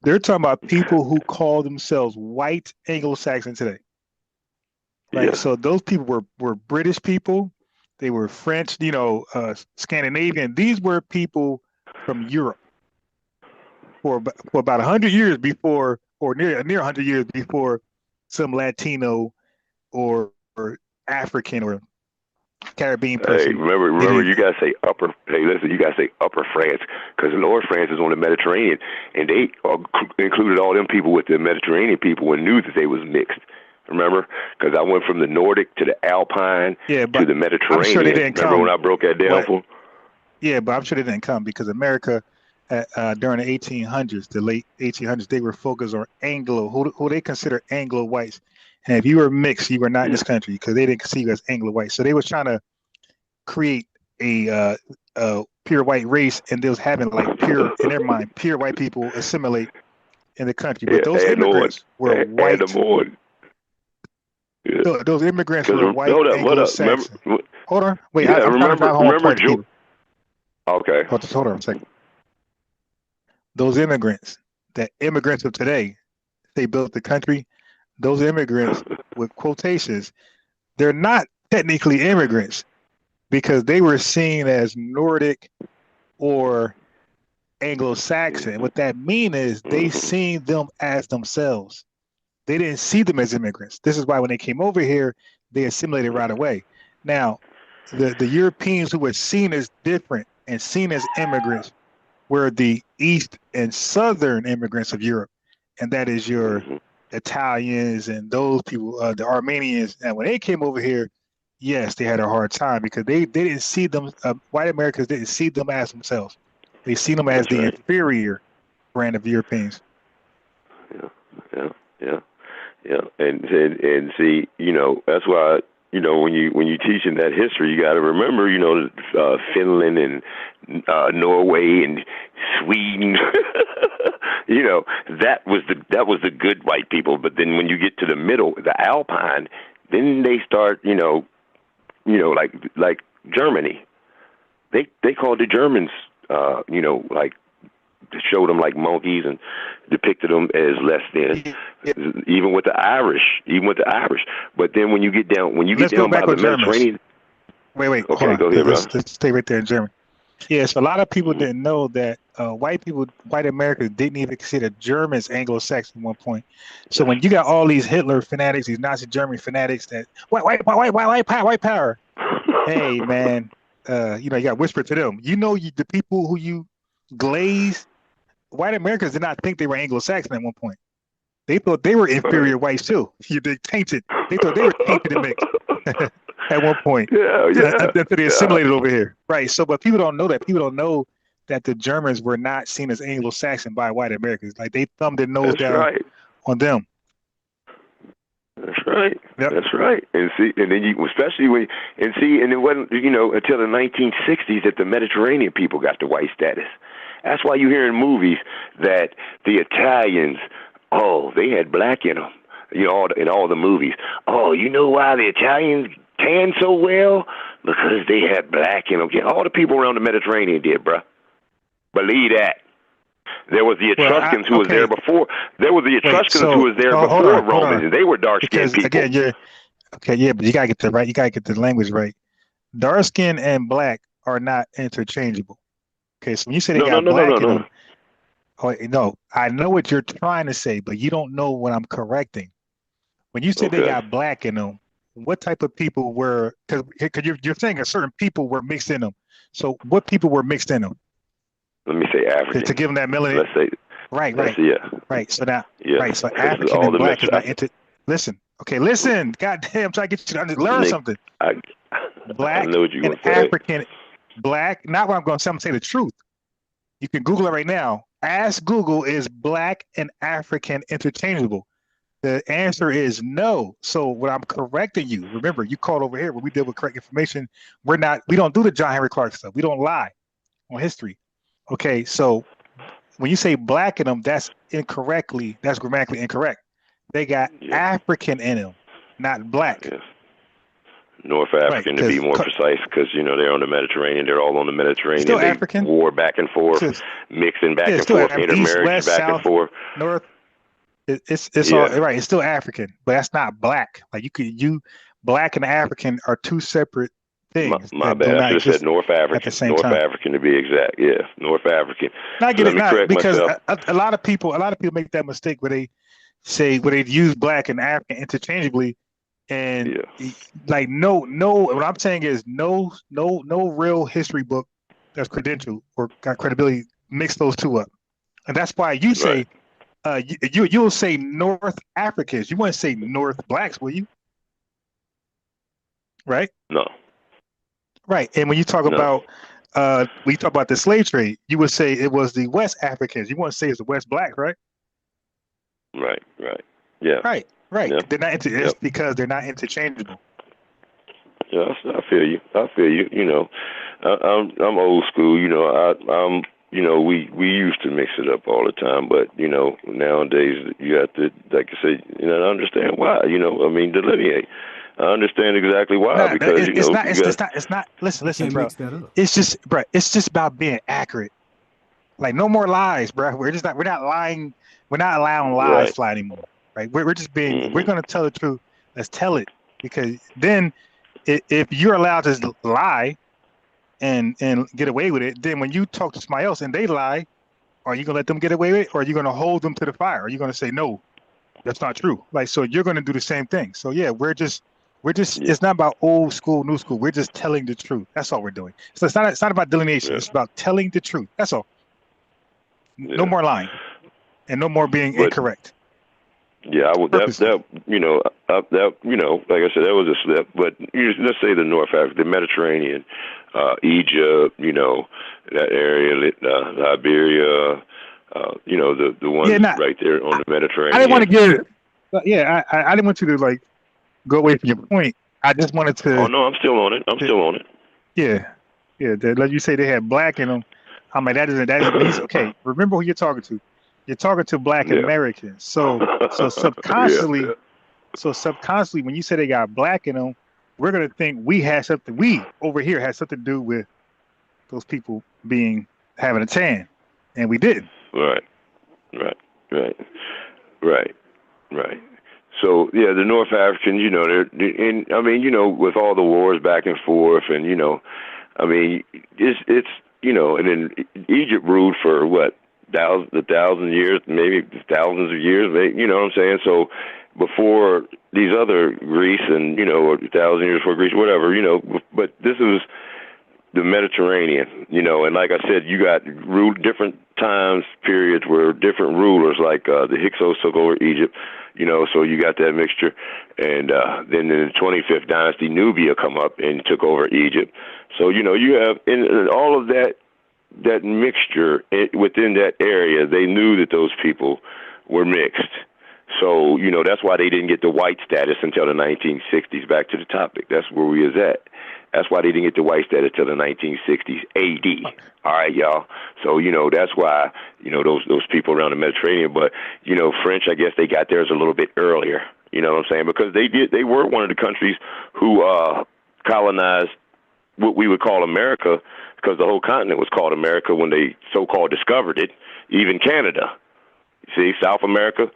They're talking about people who call themselves white Anglo-Saxon today. Right. Yeah. So those people were British people. They were French, Scandinavian. These were people from Europe for about 100 years before, or near 100 years before some Latino or African or Caribbean person. Hey, remember, you guys say upper. Hey, listen, you guys say upper France because Lower France is on the Mediterranean, and they included all them people with the Mediterranean people and knew that they was mixed. Remember, because I went from the Nordic to the Alpine to the Mediterranean. I'm sure they didn't remember when I broke that down for? Yeah, but I'm sure they didn't come because America during the 1800s, the late 1800s, they were focused on Anglo, who they consider Anglo whites. And if you were mixed, you were not in this country because they didn't see you as Anglo white. So they was trying to create a pure white race, and they was having like pure in their mind, pure white people assimilate in the country. But those immigrants were white. Yeah. Those immigrants were white Anglo-Saxon. Hold on, wait. Yeah, I'm trying to find home point. Okay. Hold on a second. Those immigrants, the immigrants of today, they built the country. Those immigrants with quotations, they're not technically immigrants because they were seen as Nordic or Anglo-Saxon. What that means is they seen them as themselves. they didn't see them as immigrants. This is why when they came over here, they assimilated right away. Now, the Europeans who were seen as different and seen as immigrants were the East and Southern immigrants of Europe, and that is your Italians and those people, the Armenians. And when they came over here, yes, they had a hard time because they didn't see them. White Americans didn't see them as themselves. They see them as the inferior brand of Europeans. Yeah. And see, that's why, when you teaching that history, you got to remember, Finland and Norway and Sweden. That was the good white people. But then when you get to the middle, the Alpine, then they start, like Germany. They called the Germans, showed them like monkeys and depicted them as less than. Even with the Irish. But then when you get down by the Mediterranean. Wait. Okay, go ahead, let's stay right there in Germany. Yeah, so a lot of people didn't know that white Americans didn't even consider Germans Anglo-Saxon at one point. So when you got all these Hitler fanatics, these Nazi Germany fanatics that white power. Hey man, you got to whisper to them. The people who you glaze, white Americans did not think they were Anglo-Saxon at one point. They thought they were inferior whites too. They tainted. They thought they were tainted and mixed at one point. Until they assimilated over here. Right. So, but people don't know that. People don't know that the Germans were not seen as Anglo-Saxon by white Americans. Like they thumbed their nose down on them. That's right. Yep. That's right. And see, and then and it wasn't, until the 1960s that the Mediterranean people got the white status. That's why you hear in movies that the Italians, they had black in them. In all the movies. Oh, you know why the Italians tan so well? Because they had black in them. All the people around the Mediterranean did, bruh. Believe that. There was the Etruscans who was there before. There was the Etruscans who was there before Romans, and they were dark-skinned people. Again, but you gotta get the language right. Dark skin and black are not interchangeable. Okay, so when you say they got black in them, I know what you're trying to say, but you don't know what I'm correcting. When you say they got black in them, what type of people were? Because you're saying a certain people were mixed in them. So what people were mixed in them? Let me say African. To give them that melanin. Let's say. Right. Yeah. Right. So now. Yeah. Right. So African and black is not into. Listen. Okay. Listen. God damn. I'm trying to get you to learn something. Black I know what you're and African. Black. Not what I'm going to say. I'm going to say the truth. You can Google it right now. Ask Google, is black and African interchangeable? The answer is no. So what I'm correcting you, remember, you called over here when we deal with correct information. We don't do the John Henrik Clarke stuff. We don't lie on history. Okay, so when you say black in them, that's grammatically incorrect. They got African in them, not black. Yes. North African, to be more precise, because they're on the Mediterranean. They're all on the Mediterranean. Still they African. War back and forth, mixing back and forth, intermarriage back and forth. North. It's all right. It's still African, but that's not black. Like black and African are two separate things. My bad. I should have said North African. At the same North time. African to be exact. Yeah, North African. I get it, because a lot of people make that mistake where they use black and African interchangeably, and no. What I'm saying is no real history book that's credentialed or got credibility mix those two up, and that's why you say. You'll say North Africans. You wouldn't say North blacks, will you? Right? No. Right. And when you talk about the slave trade, you would say it was the West Africans. You wouldn't say it's the West blacks, right? Right. Yeah. Right. Yeah. They're not it's because they're not interchangeable. Yeah, I feel you. I'm old school. I'm we used to mix it up all the time, but nowadays you have to, like I say, I understand why. Delineate. I understand exactly why because it's not. Listen, bro. It's just about being accurate. Like no more lies, bro. We're not lying. We're not allowing lies fly anymore, right? We're just being. We're gonna tell the truth. Let's tell it, because then if you're allowed to lie and get away with it, then when you talk to somebody else and they lie, are you gonna let them get away with it, or are you gonna hold them to the fire? Are you gonna say no? That's not true. Like, so you're going to do the same thing. So yeah, we're just. It's not about old school, new school. We're just telling the truth. That's all we're doing. So it's not about delineation. Yeah. It's about telling the truth. That's all. Yeah. No more lying, and no more being incorrect. Yeah, I would. That you know, that you know, like I said, that was a slip. But let's say the North Africa, the Mediterranean, Egypt, you know, that area, Liberia, you know, the one right there on the Mediterranean. I didn't want to get it. Yeah, I didn't want you to like go away from your point. I just wanted to. Oh no, I'm still on it. I'm still on it. Yeah, yeah. Like you say, they had black in them. I'm like, that is okay. Remember who you're talking to. You're talking to Black Americans. So subconsciously, when you say they got black in them, we're gonna think we over here had something to do with those people having a tan, and we didn't. Right. So yeah, the North Africans, you know, I mean, you know, with all the wars back and forth, and you know, I mean, it's you know, and then Egypt ruled for what, thousands of years, maybe thousands of years, you know what I'm saying? So before these other Greece, and you know, or 1,000 years before Greece, whatever, you know, but this was the Mediterranean, you know, and like I said, you got different times, periods where different rulers, like the Hyksos took over Egypt, you know, so you got that mixture. And then in the 25th dynasty, Nubia come up and took over Egypt. So, you know, you have in all of that mixture within that area, they knew that those people were mixed. So, you know, that's why they didn't get the white status until the 1960s. Back to the topic. That's where we is at. That's why they didn't get the white status until the 1960s AD. All right, y'all. So, you know, that's why, you know, those people around the Mediterranean. But, you know, French, I guess they got theirs a little bit earlier. You know what I'm saying? Because they were one of the countries who colonized what we would call America, because the whole continent was called America when they so-called discovered it, even Canada. See, South America,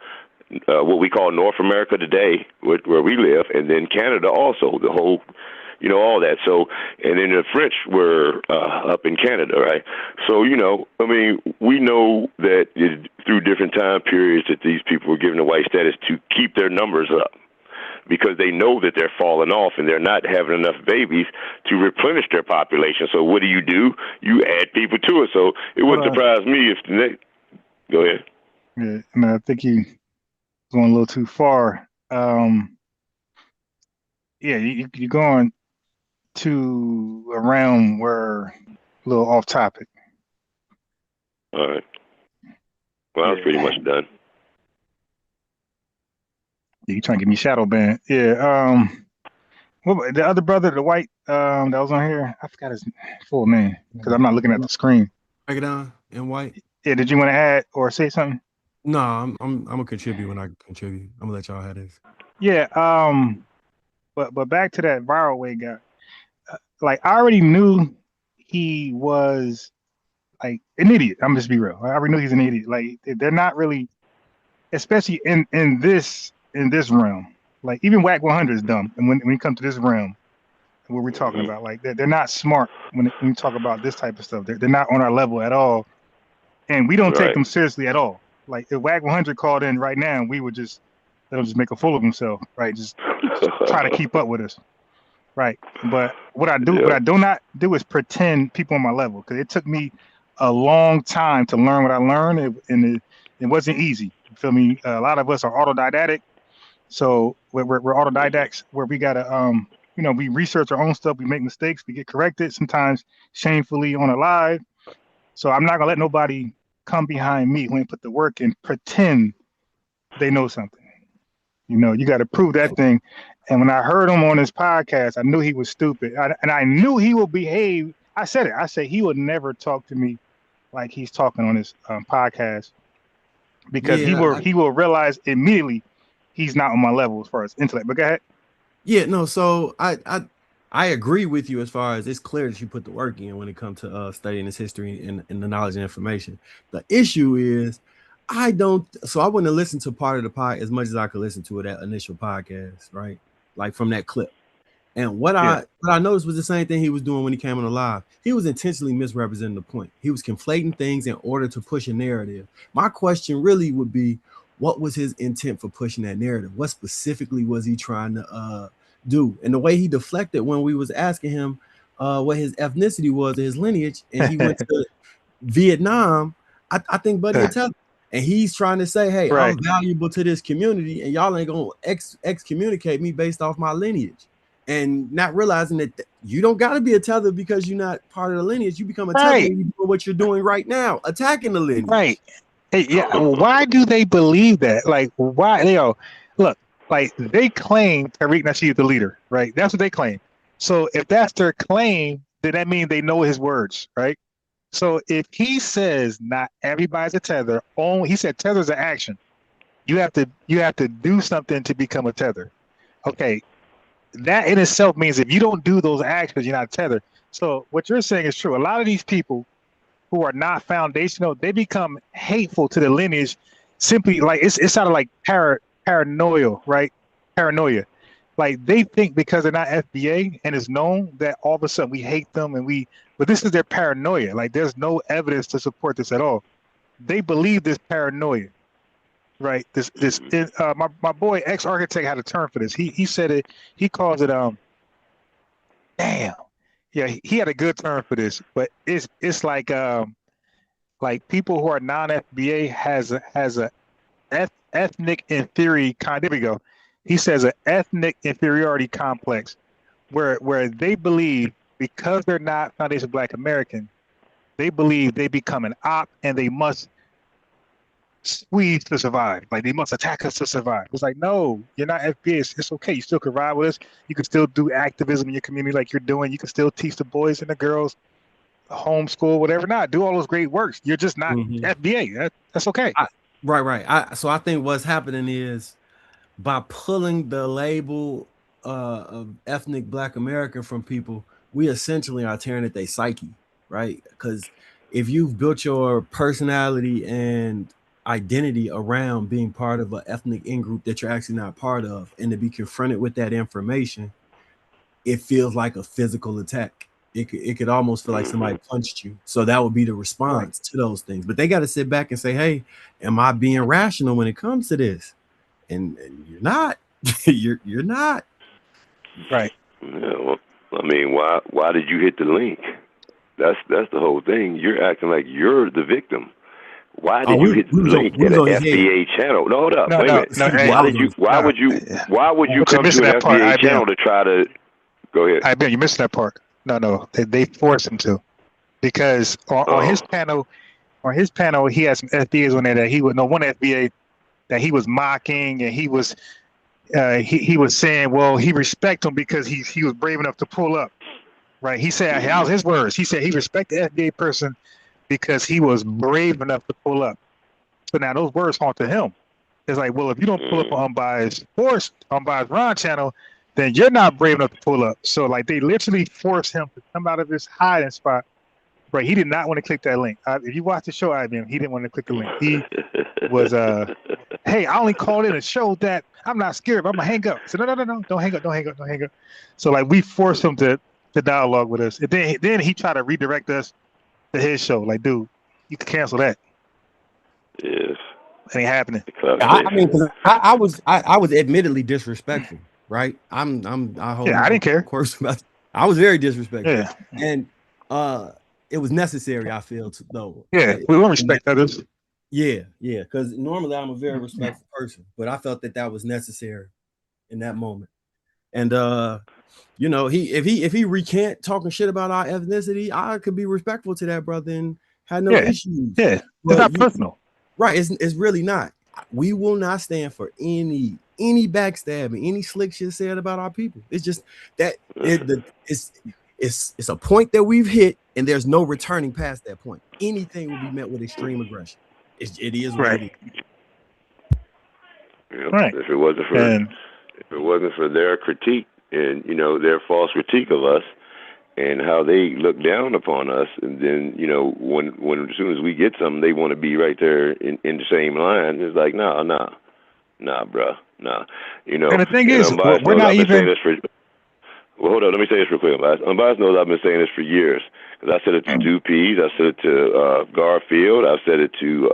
what we call North America today, where we live, and then Canada also, the whole, you know, all that. So, and then the French were up in Canada, right? So, you know, I mean, we know that through different time periods that these people were given a white status to keep their numbers up, because they know that they're falling off and they're not having enough babies to replenish their population. So what do? You add people to it. So it wouldn't surprise me if go ahead. Yeah, no, I think you going a little too far. Yeah, you're going to a realm where a little off topic. All right. Well, I was pretty much done. You trying to get me shadow banned? Yeah. What the other brother, the white that was on here? I forgot his full name because I'm not looking at the screen. Break it down in white. Yeah. Did you want to add or say something? No, I'm gonna contribute when I contribute. I'm gonna let y'all have this. Yeah. But back to that viral way guy. Like I already knew he was like an idiot. I'm just be real. I already knew he's an idiot. Like they're not really, especially in this realm. Like even WAC 100 is dumb. And when you come to this realm, what we're talking about, like they're not smart when you talk about this type of stuff. They're not on our level at all, and we don't take them seriously at all. Like if WAC 100 called in right now, we would just let him just make a fool of himself, right? Just try to keep up with us, right? But what I do not do is pretend people on my level, because it took me a long time to learn what I learned, and it wasn't easy. You feel me? A lot of us are autodidactic, so we're autodidacts where we gotta you know, we research our own stuff, we make mistakes, we get corrected sometimes shamefully on a live. So I'm not gonna let nobody come behind me when they put the work in, pretend they know something. You know, you got to prove that thing. And when I heard him on his podcast, I knew he was stupid, and I knew he would behave. I said it. I said he would never talk to me like he's talking on his podcast, because he will realize immediately he's not on my level as far as intellect. But go ahead. Yeah, no. So I agree with you as far as it's clear that you put the work in when it comes to studying this history and the knowledge and information. The issue is I wouldn't have listened to part of the pod as much as I could listen to that initial podcast, right? Like from that clip. And what I noticed was the same thing he was doing when he came on the live. He was intentionally misrepresenting the point. He was conflating things in order to push a narrative. My question really would be, what was his intent for pushing that narrative? What specifically was he trying to do? And the way he deflected when we was asking him what his ethnicity was, his lineage, and he went to Vietnam, I think Buddy will tell. And he's trying to say, hey, I'm valuable to this community, and y'all ain't gonna excommunicate me based off my lineage. And not realizing that you don't got to be a tether because you're not part of the lineage. You become a tether when you do what you're doing right now, attacking the lineage. Right. Hey, yeah. Why do they believe that? Like, why? Look, like they claim Tariq Nasheed is the leader, right? That's what they claim. So if that's their claim, then that means they know his words, right? So if he says not everybody's a tether, he said tether's an action. You have to do something to become a tether. Okay. That in itself means if you don't do those actions, you're not a tether. So what you're saying is true. A lot of these people who are not foundational, they become hateful to the lineage simply like it's sort of like paranoia, right? Paranoia. Like they think because they're not FBA and it's known that all of a sudden we hate them but this is their paranoia. Like there's no evidence to support this at all. They believe this paranoia. Right. My boy ex-architect had a term for this. He said it. He calls it damn. Yeah, he had a good term for this. But it's like people who are non-FBA has a ethnic inferiority. There we go. He says an ethnic inferiority complex, where they believe because they're not foundation Black American, they believe they become an op and they must squeeze to survive. Like they must attack us to survive. It's like, no, you're not FBA. It's okay. You still can ride with us. You can still do activism in your community like you're doing. You can still teach the boys and the girls, homeschool, whatever. Not do all those great works. You're just not FBA. That's okay. Right. So I think what's happening is by pulling the label of ethnic Black American from people, we essentially are tearing at their psyche, right? Because if you've built your personality and identity around being part of an ethnic in-group that you're actually not part of, and to be confronted with that information, it feels like a physical attack. It could almost feel like somebody punched you. So that would be the response to those things. But they got to sit back and say, hey, am I being rational when it comes to this? And you're not. you're not. Right. Yeah, well, I mean, why did you hit the link? That's the whole thing. You're acting like you're the victim. Why did you hit the link at an FBA channel? No, hold up. Wait a minute. Why would you come to an FBA channel to try to go ahead? I bet you missed that part. No. They forced him to. Because on his panel, he had some FBAs on there that he would know one FBA that he was mocking, and he was saying, well, he respect him because he was brave enough to pull up. Right. He said, how's his words? He said he respect the FBA person because he was brave enough to pull up. So now those words haunted him. It's like, well, if you don't pull up on Unbiased Ron channel, then you're not brave enough to pull up. So like they literally forced him to come out of his hiding spot. Right. He did not want to click that link. If you watch the show, IBM, he didn't want to click the link. He was, hey, I only called in and showed that I'm not scared. I'm going to hang up. So no, don't hang up. So like we forced him to dialogue with us. And then he tried to redirect us to his show. Like, dude, you can cancel that. Yes. It ain't happening. I mean, I was admittedly disrespectful, right? I didn't Of course, I was very disrespectful. Yeah. And it was necessary, I feel, though. Yeah, we won't respect others. Yeah, because normally I'm a very respectful person, but I felt that was necessary in that moment. And you know, if he recant talking shit about our ethnicity, I could be respectful to that brother and had no issues. Yeah, it's not personal. Right, it's really not. We will not stand for any backstabbing, any slick shit said about our people. It's just that it's a point that we've hit, and there's no returning past that point. Anything will be met with extreme aggression. It is what it is. Right. If it wasn't for their critique and their false critique of us and how they look down upon us, and then when as soon as we get something, they want to be right there in the same line. It's like nah, bro, nah. And the thing is, we're not even. Well, hold on. Let me say this real quick. Unbiased knows I've been saying this for years. Because I said it to Dupees. I said it to Garfield. I've said it to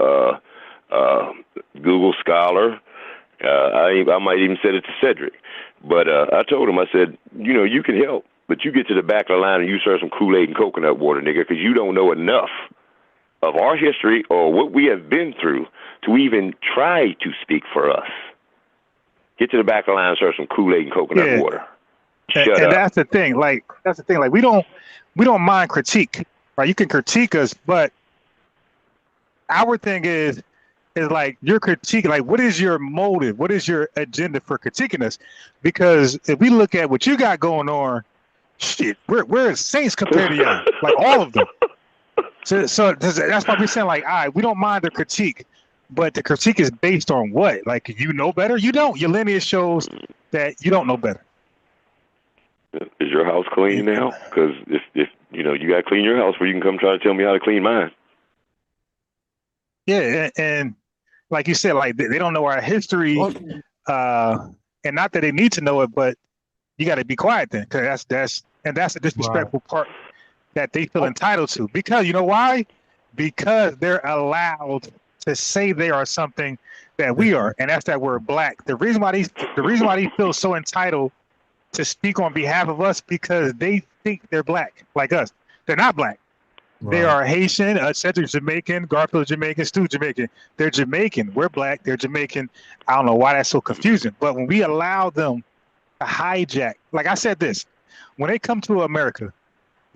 Google Scholar. I might even send it to Cedric. But I told him, I said, you can help, but you get to the back of the line and you serve some Kool-Aid and coconut water, nigga, because you don't know enough of our history or what we have been through to even try to speak for us. Get to the back of the line and serve some Kool-Aid and coconut water. Shut up. And that's the thing. Like we don't mind critique, right? You can critique us, but our thing is like your critique. Like, what is your motive? What is your agenda for critiquing us? Because if we look at what you got going on, shit, we're saints compared to y'all, like all of them. So that's why we're saying, like, all right, we don't mind the critique, but the critique is based on what? Like, you know better? You don't. Your lineage shows that you don't know better. Is your house clean now? Because if you got to clean your house before you can come try to tell me how to clean mine. Yeah, and like you said, like they don't know our history, and not that they need to know it, but you got to be quiet then, because that's the disrespectful part that they feel entitled to. Because you know why? Because they're allowed to say they are something that we are, and that's that we're black. The reason why they feel so entitled to speak on behalf of us, because they think they're black like us. They're not black. They are Haitian, Cedric Jamaican, Garfield Jamaican, Stu Jamaican. They're Jamaican. We're black. They're Jamaican. I don't know why that's so confusing. But when we allow them to hijack, like I said this, when they come to America,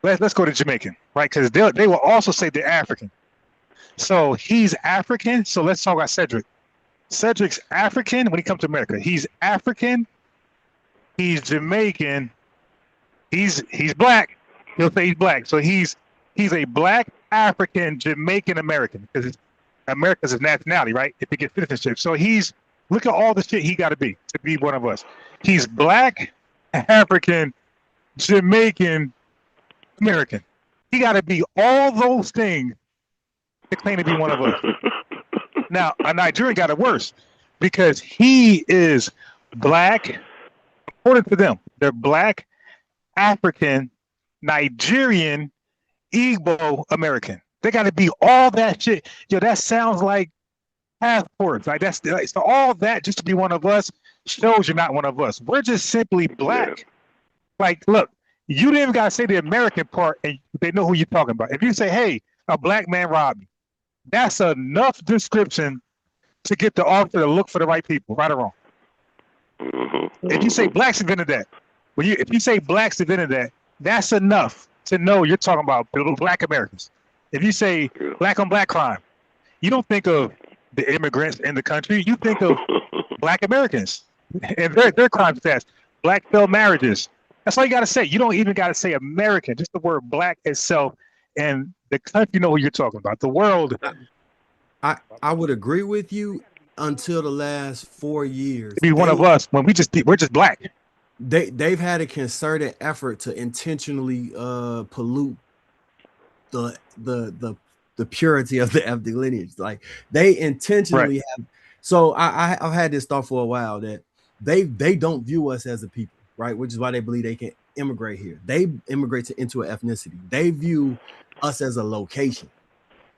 let's go to Jamaican, right? Because they will also say they're African. So he's African. So let's talk about Cedric. Cedric's African when he comes to America. He's African. He's Jamaican. He's black. He'll say he's black. So he's a black African Jamaican American, because America's his nationality, right? If he gets citizenship. So look at all the shit he got to be one of us. He's black, African, Jamaican, American. He got to be all those things to claim to be one of us. Now, a Nigerian got it worse, because he is black, according to them. They're black, African, Nigerian, Igbo American. They got to be all that shit. Yo, that sounds like passports. Like so all that just to be one of us shows you're not one of us. We're just simply black. Yeah. Like, look, you didn't even got to say the American part, and they know who you're talking about. If you say, "Hey, a black man robbed me," that's enough description to get the officer to look for the right people, right or wrong. Mm-hmm. If you say blacks invented that, if you say blacks invented that, that's enough to know you're talking about black Americans. If you say black on black crime, you don't think of the immigrants in the country. You think of black Americans and their crime stats, black failed marriages. That's all you got to say. You don't even got to say American, just the word black itself, and the country know who you're talking about. The world. I would agree with you until the last 4 years. To be one of us when we're just black. They've had a concerted effort to intentionally pollute the purity of the ethnic lineage. Like, they intentionally have. So I've had this thought for a while that they don't view us as a people, right? Which is why they believe they can immigrate here. They immigrate into an ethnicity. They view us as a location.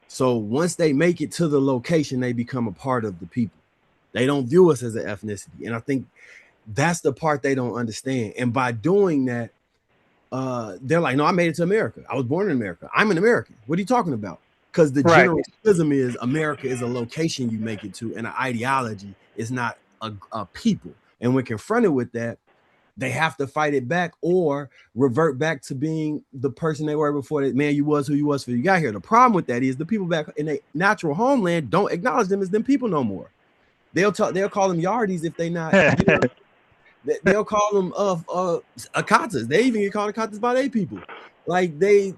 So once they make it to the location, they become a part of the people. They don't view us as an ethnicity. And I think that's the part they don't understand. And by doing that, they're like, no, I made it to America. I was born in America. I'm an American. What are you talking about? Because the general system is America is a location you make it to, and an ideology is not a people. And when confronted with that, they have to fight it back or revert back to being the person they were before. That man, you was who you was before you got here. The problem with that is the people back in their natural homeland don't acknowledge them as them people no more. They'll call them Yardies if they not. They'll call them Akatas. They even get called Akatas by their people. Like they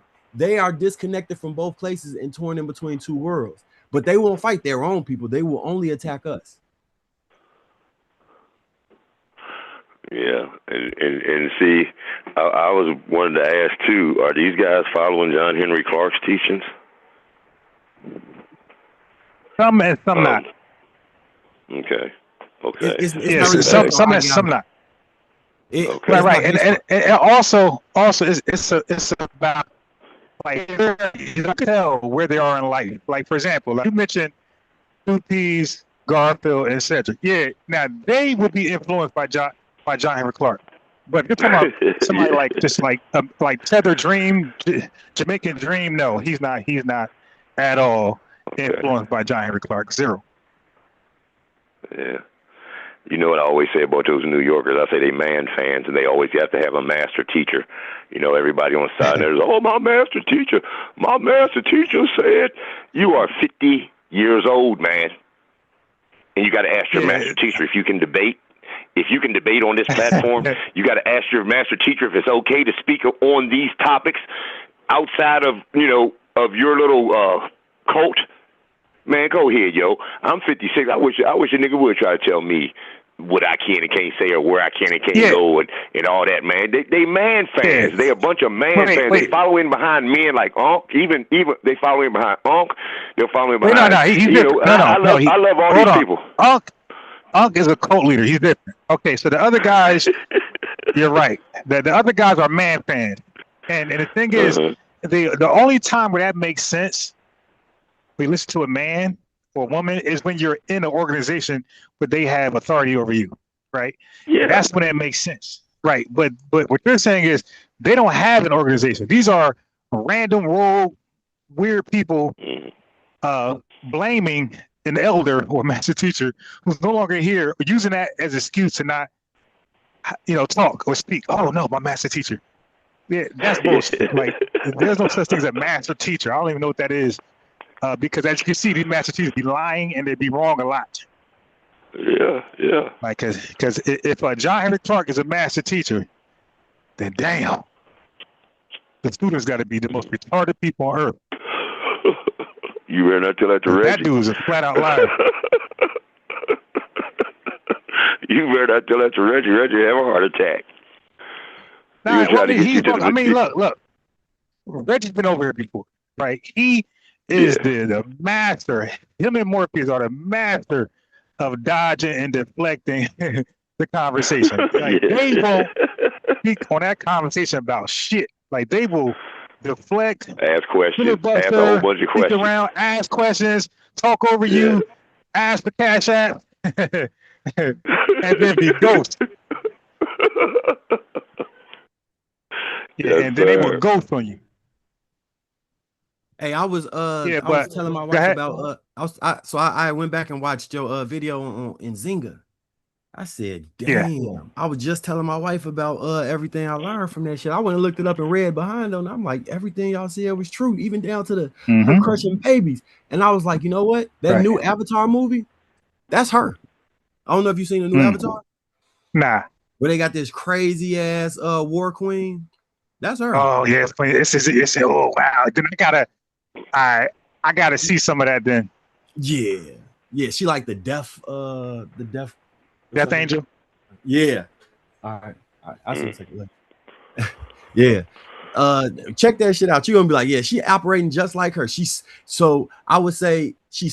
are disconnected from both places and torn in between two worlds. But they won't fight their own people. They will only attack us. Yeah, and see, I was wanted to ask too. Are these guys following John Henry Clarke's teachings? Some and some not. Okay. It's some not. Right. And also it's about, like, you can tell where they are in life. Like, for example, like you mentioned Pease, Garfield, and Cedric. Yeah, now they would be influenced by John Henrik Clarke. But if you're talking about somebody like just like Tether Dream, Jamaican Dream, no, he's not at all influenced by John Henrik Clarke. Zero. Yeah. You know what I always say about those New Yorkers? I say they man fans, and they always have to have a master teacher. You know, everybody on the side there's, oh, my master teacher said, you are 50 years old, man. And you got to ask your master teacher if you can debate. If you can debate on this platform, you got to ask your master teacher if it's okay to speak on these topics outside of, you know, of your little cult. Man, go ahead, yo. I'm 56. I wish a nigga would try to tell me what I can and can't say or where I can and can't go and all that, man. They man fans. Yeah. They a bunch of man fans. They follow in behind men like Unc. Even they follow in behind Unc. They'll follow in behind. I love all these people. Unc is a cult leader. He's different. Okay, so the other guys, you're right. The other guys are man fans, and the thing is, the only time where that makes sense, we listen to a man or a woman, is when you're in an organization where they have authority over you, right? Yeah, that's when it makes sense, right? But what you're saying is they don't have an organization. These are random, rural, weird people blaming an elder or master teacher who's no longer here, using that as an excuse to not, talk or speak. Oh no, my master teacher. Yeah, that's bullshit. Like, there's no such thing as a master teacher. I don't even know what that is, because as you can see, these master teachers be lying and they be wrong a lot. Yeah. Like, because if John Henrik Clarke is a master teacher, then damn, the students got to be the most retarded people on earth. You better not tell that to Reggie. That dude is a flat out liar. You better not tell that to Reggie. Reggie have a heart attack. Look. Reggie's been over here before, right? He is the master. Him and Morpheus are the master of dodging and deflecting the conversation. Like, they won't speak on that conversation about shit. Like, they will deflect, ask questions, ask a whole bunch of questions, around, ask questions, talk over you, ask the cash app, and then be ghost. And then they will ghost on you. Hey, I was telling my wife about I went back and watched your video in Zynga. I said, damn. I was just telling my wife about everything I learned from that shit. I went and looked it up and read behind them. I'm like, everything y'all said was true, even down to the crushing babies. And I was like, you know what? That new Avatar movie, that's her. I don't know if you've seen the new Avatar. Nah. Where they got this crazy ass war queen. That's her. Oh yeah, it's oh wow. Then I gotta see some of that then. Yeah. She like the deaf Death Angel? Yeah. All right. I see. Take a look. Yeah. Check that shit out. You're gonna be like, yeah, she operating just like her. So I would say she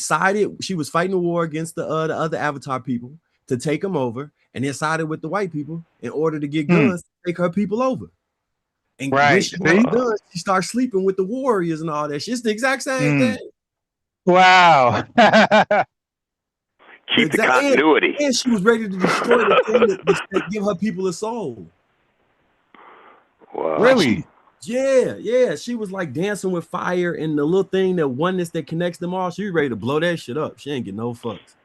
was fighting the war against the other Avatar people to take them over, and then sided with the white people in order to get guns to take her people over. And when she done, she starts sleeping with the warriors and all that shit. It's the exact same thing. Wow. Keep the continuity. And she was ready to destroy the thing that give her people a soul. Wow. Really? Yeah. She was like dancing with fire and the little thing, that oneness that connects them all. She was ready to blow that shit up. She ain't get no fucks.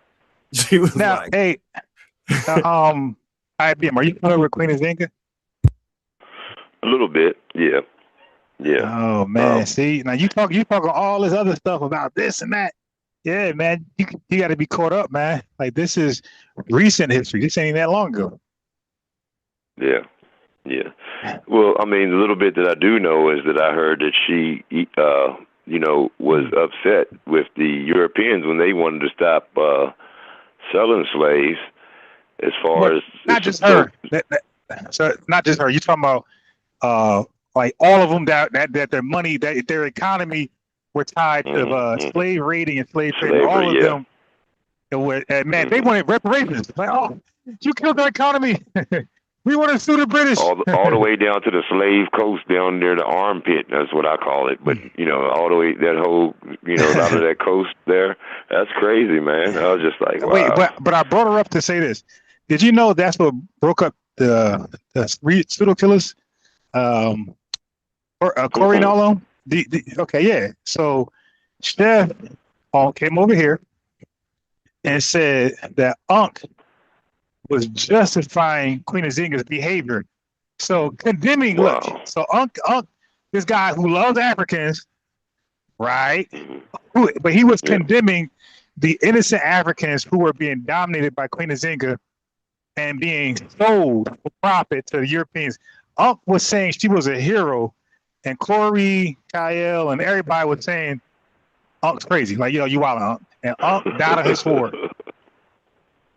She was like, hey, IBM, are you familiar with Queen of Zynga? A little bit, yeah. Oh man, see, now you talking all this other stuff about this and that. Yeah, man, you got to be caught up, man. Like, this is recent history. This ain't that long ago. Yeah. Well, I mean, the little bit that I do know is that I heard that she, was upset with the Europeans when they wanted to stop selling slaves. As far as not just her, so not just her. You talking about like all of them that their money, that their economy were tied to slave raiding and slave trading. All of them, man, they wanted reparations. Like, oh, you killed our economy. We want to sue the British. all the way down to the slave coast, down near the armpit. That's what I call it. But all the way that whole, out of that coast there. That's crazy, man. I was just like, wow. Wait, but I brought her up to say this. Did you know that's what broke up the pseudo killers? Corey and all of them. Okay, yeah. So Steph came over here and said that Unc was justifying Queen Nzinga's behavior. So condemning, look, so Unc, this guy who loves Africans, right? But he was condemning the innocent Africans who were being dominated by Queen Nzinga and being sold for profit to the Europeans. Unc was saying she was a hero, and Corey, Kyle, and everybody was saying Unc's crazy. Like, you wild Unc. And Unc died on his sword.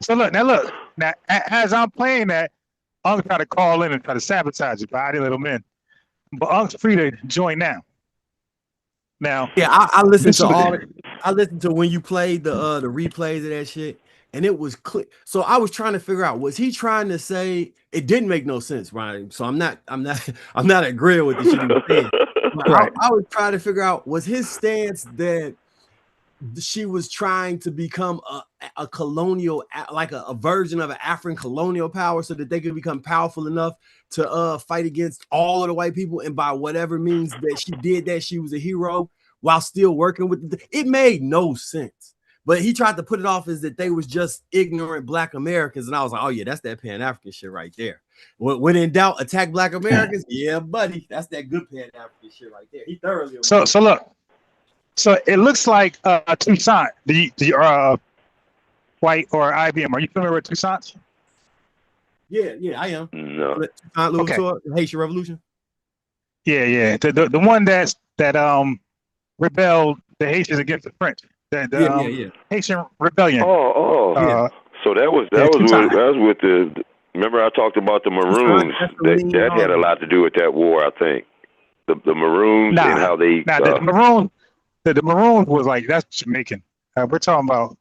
So look, now as I'm playing that, Unc tried to call in and try to sabotage it, but I didn't let him in. But Unc's free to join now. Now, yeah, I listened to I listened to when you played the replays of that shit, and it was clear. So I was trying to figure out, was he trying to say it didn't make no sense, Ryan? So I'm not agreeing with the shit he was saying. Right. I was trying to figure out, was his stance that she was trying to become a colonial, like a version of an African colonial power, so that they could become powerful enough to fight against all of the white people, and by whatever means that she did that, she was a hero while still working with it made no sense. But he tried to put it off as that they was just ignorant Black Americans, and I was like, oh yeah, that's that Pan-African shit right there. When in doubt, attack Black Americans. Yeah, buddy, that's that good Pan-African shit right there. He thoroughly. So look. So it looks like Toussaint, the white or IBM. Are you familiar with Toussaint? Yeah, I am. No. Okay. The Haitian Revolution. Yeah. The one that rebelled the Haitians against the French. The Haitian Rebellion. Yeah. So that was with the. Remember, I talked about the Maroons. That had a lot to do with that war, I think. The Maroons and how they. The Maroons. The Maroons was like, that's Jamaican. We're talking about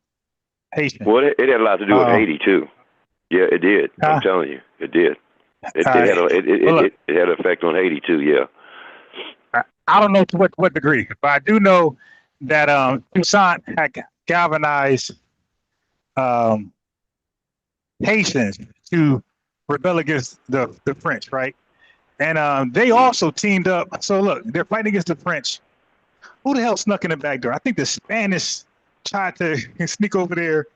Haitian. Well, it had a lot to do with Haiti too. Yeah, it did. I'm telling you, it did. It had an effect on Haiti too. Yeah. I don't know to what degree, but I do know that Toussaint had galvanized Haitians to rebel against the French, right? And they also teamed up. So look, they're fighting against the French. Who the hell snuck in the back door? I think the Spanish tried to sneak over there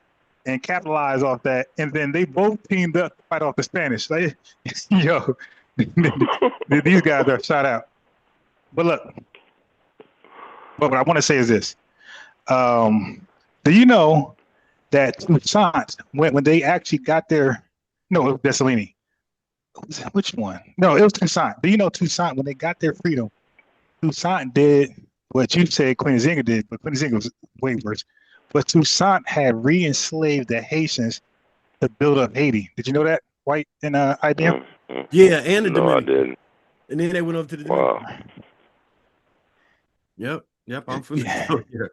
and capitalize off that, and then they both teamed up to fight off the Spanish. Like, yo, these guys are shot out. But look, what I want to say is this: do you know that Toussaint, when they actually got their, no, it was Dessalines. Which one? No, it was Toussaint. Do you know Toussaint, when they got their freedom, Toussaint did what you said Queen Nzinga did, but Queen Nzinga was way worse. But Toussaint had re-enslaved the Haitians to build up Haiti. Did you know that, White and IBM? Yeah, and the Dominican. No, I didn't. And then they went up to the Dominican. Wow. Yep, I'm familiar. Yeah.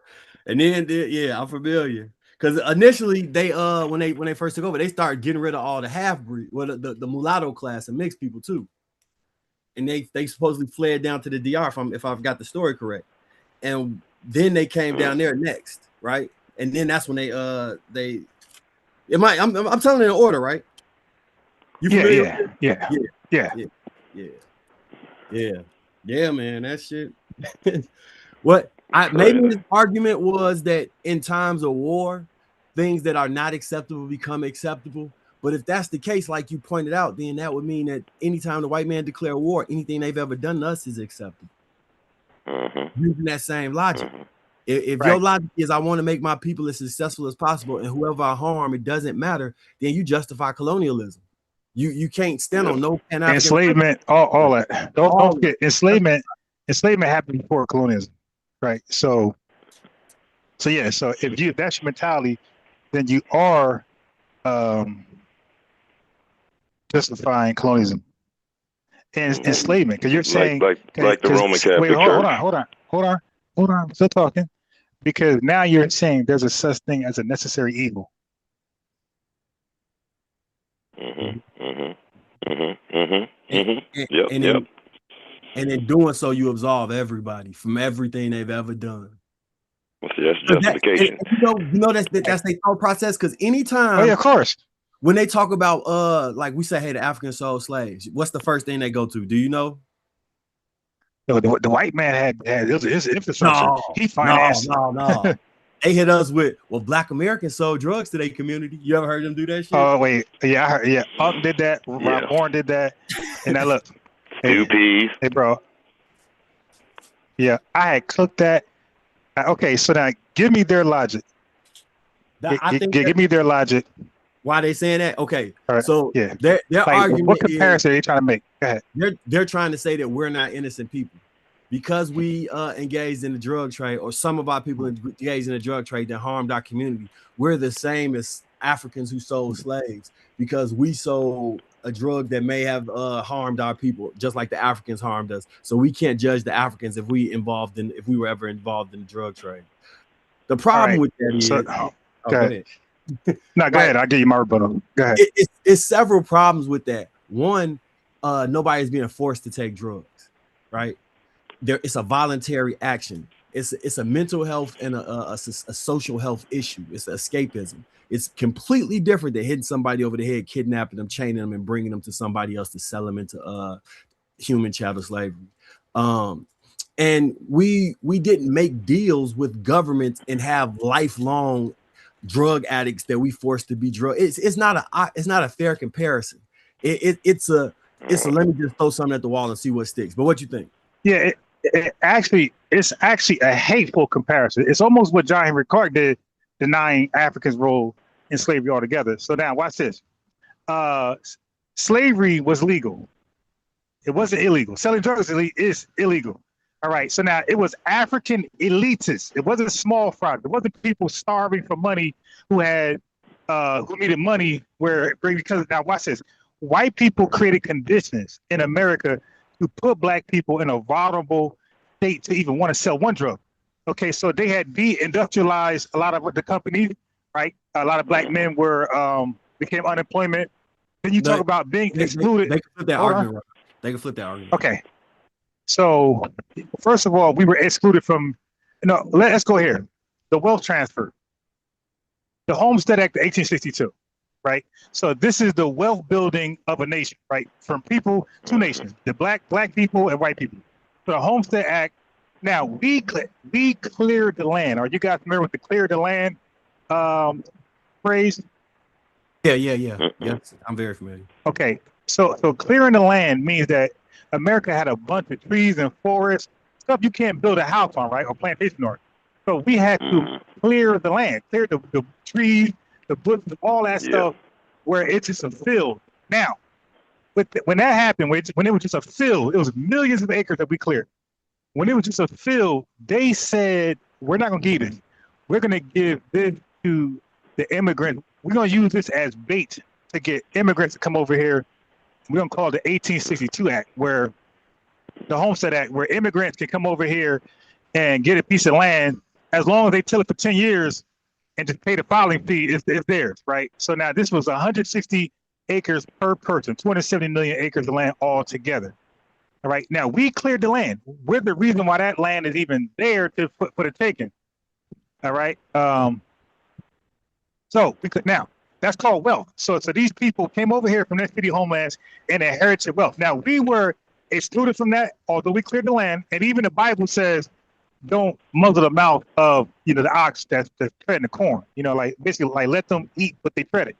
And then, I'm familiar. Because initially, they when they first took over, they started getting rid of all the half-breed, the mulatto class and mixed people too. And they supposedly fled down to the DR, if I've got the story correct. And then they came down there next, right? And then that's when I'm telling you in order, right? You familiar? Yeah, man, that shit. Maybe his argument was that in times of war, things that are not acceptable become acceptable. But if that's the case, like you pointed out, then that would mean that anytime the white man declare war, anything they've ever done to us is acceptable. Using that same logic. If your logic is I want to make my people as successful as possible, and whoever I harm, it doesn't matter, then you justify colonialism. You can't stand on no Pan-African enslavement, all that. Don't forget, enslavement happened before colonialism, right? So if that's your mentality, then you are justifying colonialism and enslavement, because you're saying like the Roman Catholic Church. Hold on, I'm still talking, because now you're saying there's a such thing as a necessary evil. And in doing so, you absolve everybody from everything they've ever done. Well, see, that's justification. You know that's their thought process. Because anytime, oh yeah, of course, when they talk about like we say, hey, the African sold slaves, what's the first thing they go to? Do you know? No, the white man had his infrastructure. He financed. No. They hit us with, well, Black Americans sold drugs to their community. You ever heard them do that shit? Oh wait, yeah, I heard, yeah. Punk did that. Rob Bourne did that. And now look, hey bro. Yeah, I had cooked that. Okay, so now give me their logic. Give me their logic. Why they saying that? Okay, right. So yeah, their argument. What comparison are they trying to make? Go ahead. They're trying to say that we're not innocent people because we engaged in the drug trade, or some of our people engaged in the drug trade that harmed our community. We're the same as Africans who sold slaves because we sold a drug that may have harmed our people, just like the Africans harmed us. So we can't judge the Africans if we were ever involved in the drug trade. The problem with that is, go ahead. No, go ahead. I'll give you my rebuttal. Go ahead. It's several problems with that. One, nobody's being forced to take drugs, right? It's a voluntary action. It's a mental health and a social health issue. It's escapism. It's completely different than hitting somebody over the head, kidnapping them, chaining them, and bringing them to somebody else to sell them into human chattel slavery. And we didn't make deals with governments and have lifelong drug addicts that we forced to be drug. It's not a fair comparison. It's a let me just throw something at the wall and see what sticks. But what you think? Yeah, it's actually a hateful comparison. It's almost what John Henrik Clarke did, denying Africans' role in slavery altogether. So now watch this. Slavery was legal. It wasn't illegal. Selling drugs is illegal. All right. So now it was African elitists. It wasn't small fry. It wasn't people starving for money who needed money because now watch this. White people created conditions in America to put black people in a vulnerable state to even want to sell one drug. Okay, so they had de-industrialized a lot of the companies, right? A lot of black men became unemployment. Then you talk about being excluded. They can flip that argument. They can flip that argument. Okay. So first of all, we were excluded from, let's go here. The wealth transfer. The Homestead Act of 1862, right? So this is the wealth building of a nation, right? From people, two nations, the black people and white people. So the Homestead Act, now we cleared the land. Are you guys familiar with the clear the land phrase? Yeah. Yes, I'm very familiar. Okay, so clearing the land means that America had a bunch of trees and forests, stuff you can't build a house on, right? Or plantation on. So we had to clear the land, clear the trees, the bushes, all that stuff, where it's just a field. Now, when that happened, when it was just a field, it was millions of acres that we cleared. When it was just a field, they said, we're not going to give this. We're going to give this to the immigrants. We're going to use this as bait to get immigrants to come over here. We're going to call it the 1862 Act, where the Homestead Act, where immigrants can come over here and get a piece of land as long as they till it for 10 years and just pay the filing fee. It's theirs, right? So now this was 160 acres per person, 270 million acres of land altogether. All right. Now we cleared the land. We're the reason why that land is even there for the taking. All right. So now that's called wealth. So these people came over here from their city homelands and inherited wealth. Now we were excluded from that, although we cleared the land. And even the Bible says, don't muzzle the mouth of the ox that's treading the corn. Like basically like let them eat what they treaded.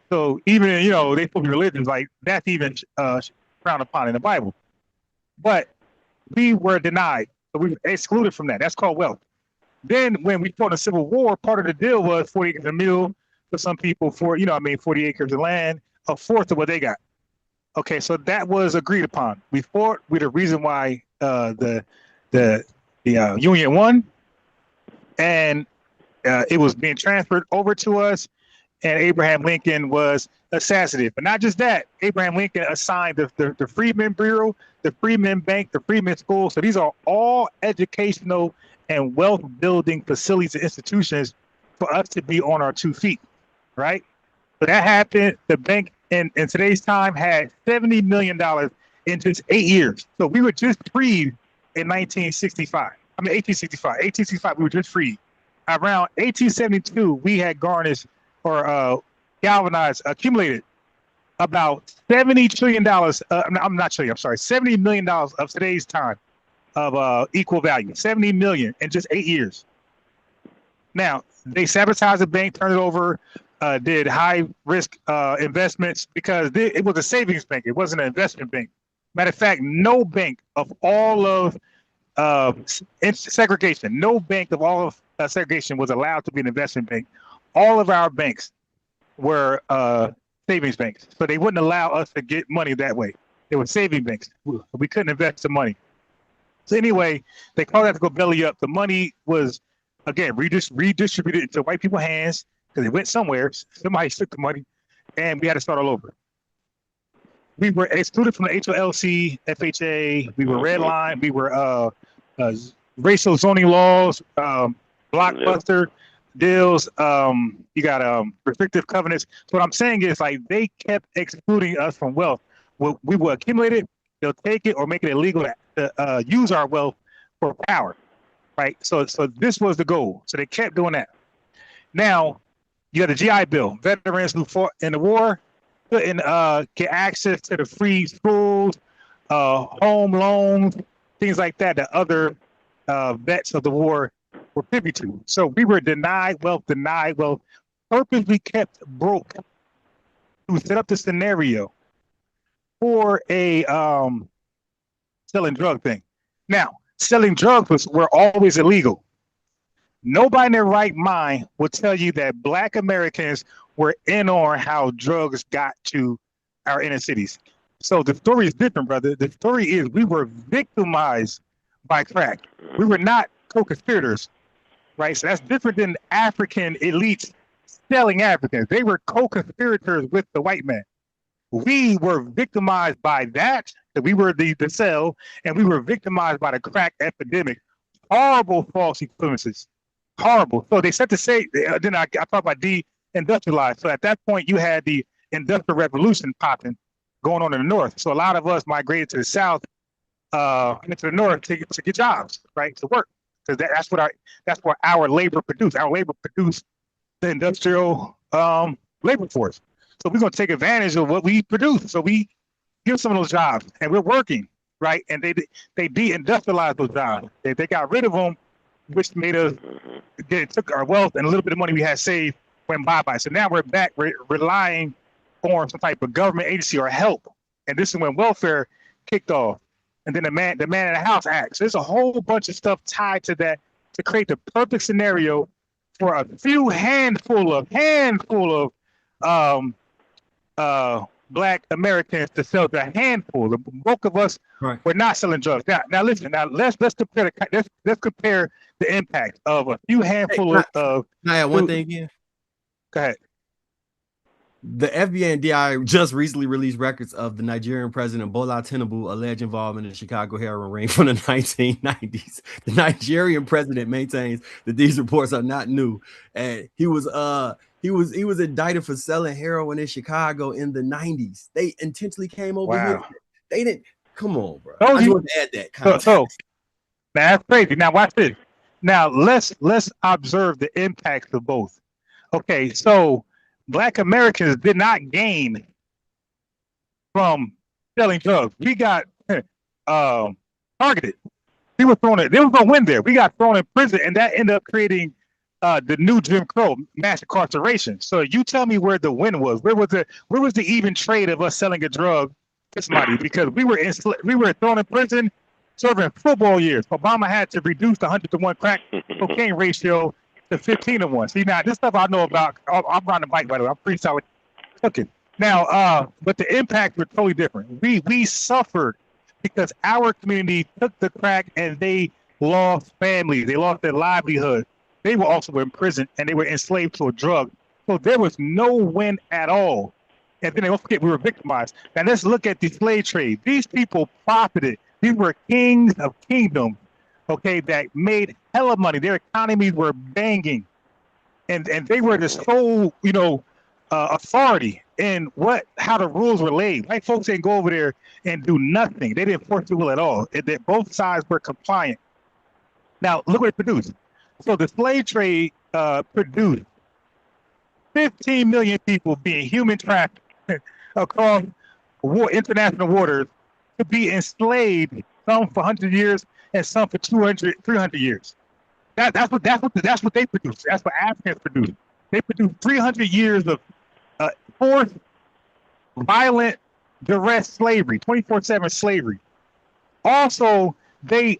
So even they supposed to be religions, like that's even frowned upon in the Bible. But we were denied. So we were excluded from that. That's called wealth. Then when we fought in the Civil War, part of the deal was 40 acres a mule for some people, 40 acres of land, a fourth of what they got. Okay, so that was agreed upon. We fought with the reason why the Union won, and it was being transferred over to us, and Abraham Lincoln was assassinated. But not just that, Abraham Lincoln assigned the Freedmen Bureau, the Freedmen Bank, the Freedmen School. So these are all educational and wealth building facilities and institutions for us to be on our 2 feet, right? So that happened. The bank in today's time had $70 million in just 8 years. So we were just freed in 1965. I mean, 1865. 1865, we were just freed. Around 1872, we had garnished or galvanized, accumulated about $70 trillion. I'm not trillion, I'm sorry, $70 million of today's time of equal value. 70 million in just 8 years. Now, they sabotaged the bank, turned it over, did high risk investments because it was a savings bank. It wasn't an investment bank. Matter of fact, no bank of all of segregation, no bank of all of segregation was allowed to be an investment bank. All of our banks were savings banks. So they wouldn't allow us to get money that way. They were saving banks. We couldn't invest the money. So anyway, they called that to go belly up. The money was, again, redistributed into white people's hands because it went somewhere. Somebody took the money, and we had to start all over. We were excluded from the HOLC, FHA. We were redlined. We were racial zoning laws, blockbuster deals. You got restrictive covenants. So what I'm saying is, like, they kept excluding us from wealth. We will accumulate it. They'll take it or make it illegal to use our wealth for power, right? So this was the goal. So they kept doing that. Now, you got the GI Bill. Veterans who fought in the war couldn't get access to the free schools, home loans, things like that that other vets of the war were privy to. So we were denied wealth, purposely kept broke to set up the scenario for a selling drug thing. Now, selling drugs were always illegal. Nobody in their right mind will tell you that Black Americans were in on how drugs got to our inner cities. So the story is different, brother. The story is we were victimized by crack. We were not co-conspirators, right? So that's different than African elites selling Africans. They were co-conspirators with the white man. We were victimized by that we were the cell, and we were victimized by the crack epidemic. Horrible false equivalencies. Horrible. So they said to say, then I talk about de-industrialized. So at that point, you had the industrial revolution popping going on in the north. So a lot of us migrated to the south, into the north to get jobs, right, to work, because that's what our labor produced. Our labor produced the industrial labor force. So we're going to take advantage of what we produce. So we give some of those jobs, and we're working, right? And they de-industrialized those jobs. They got rid of them, which made us took our wealth and a little bit of money we had saved went bye-bye. So now we're back relying on some type of government agency or help. And this is when welfare kicked off. And then the man in the house act. So there's a whole bunch of stuff tied to that to create the perfect scenario for a few handful of Black Americans to sell the handful. The bulk of us were not selling drugs. Now listen. Now let's compare the impact of a few handful of. Can I add one thing again? Go ahead. The FBA and DI just recently released records of the Nigerian president Bola Tinubu alleged involvement in the Chicago heroin ring from the 1990s. The Nigerian president maintains that these reports are not new, and he was indicted for selling heroin in Chicago in the 90s. They intentionally came over here. They didn't. Come on, bro. I just want to add that. So that's crazy. Now watch this. Now let's observe the impacts of both. Okay, so Black Americans did not gain from selling drugs. We got targeted. They were going to win there. We got thrown in prison, and that ended up creating the new Jim Crow, mass incarceration. So you tell me where the win was. Where was the even trade of us selling a drug to somebody? Because we were thrown in prison, serving football years. Obama had to reduce the 100-to-1 crack cocaine ratio to 15-to-1. See, now this stuff I know about. I'm riding a bike, by the way. I'm pretty solid cooking. Now, but the impact was totally different. We suffered because our community took the crack and they lost families. They lost their livelihood. They were also in prison and they were enslaved to a drug. So there was no win at all. And then don't forget, we were victimized. Now let's look at the slave trade. These people profited. These were kings of kingdoms, okay, that made hella money. Their economies were banging. And they were the sole, authority and how the rules were laid. White folks didn't go over there and do nothing. They didn't force the will at all. That both sides were compliant. Now look what it produced. So the slave trade produced 15 million people being human trafficked across international waters to be enslaved, some for 100 years and some for 200, 300 years. That's what they produced. That's what Africans produced. They produced 300 years of forced, violent, duress slavery, 24/7 slavery. Also, they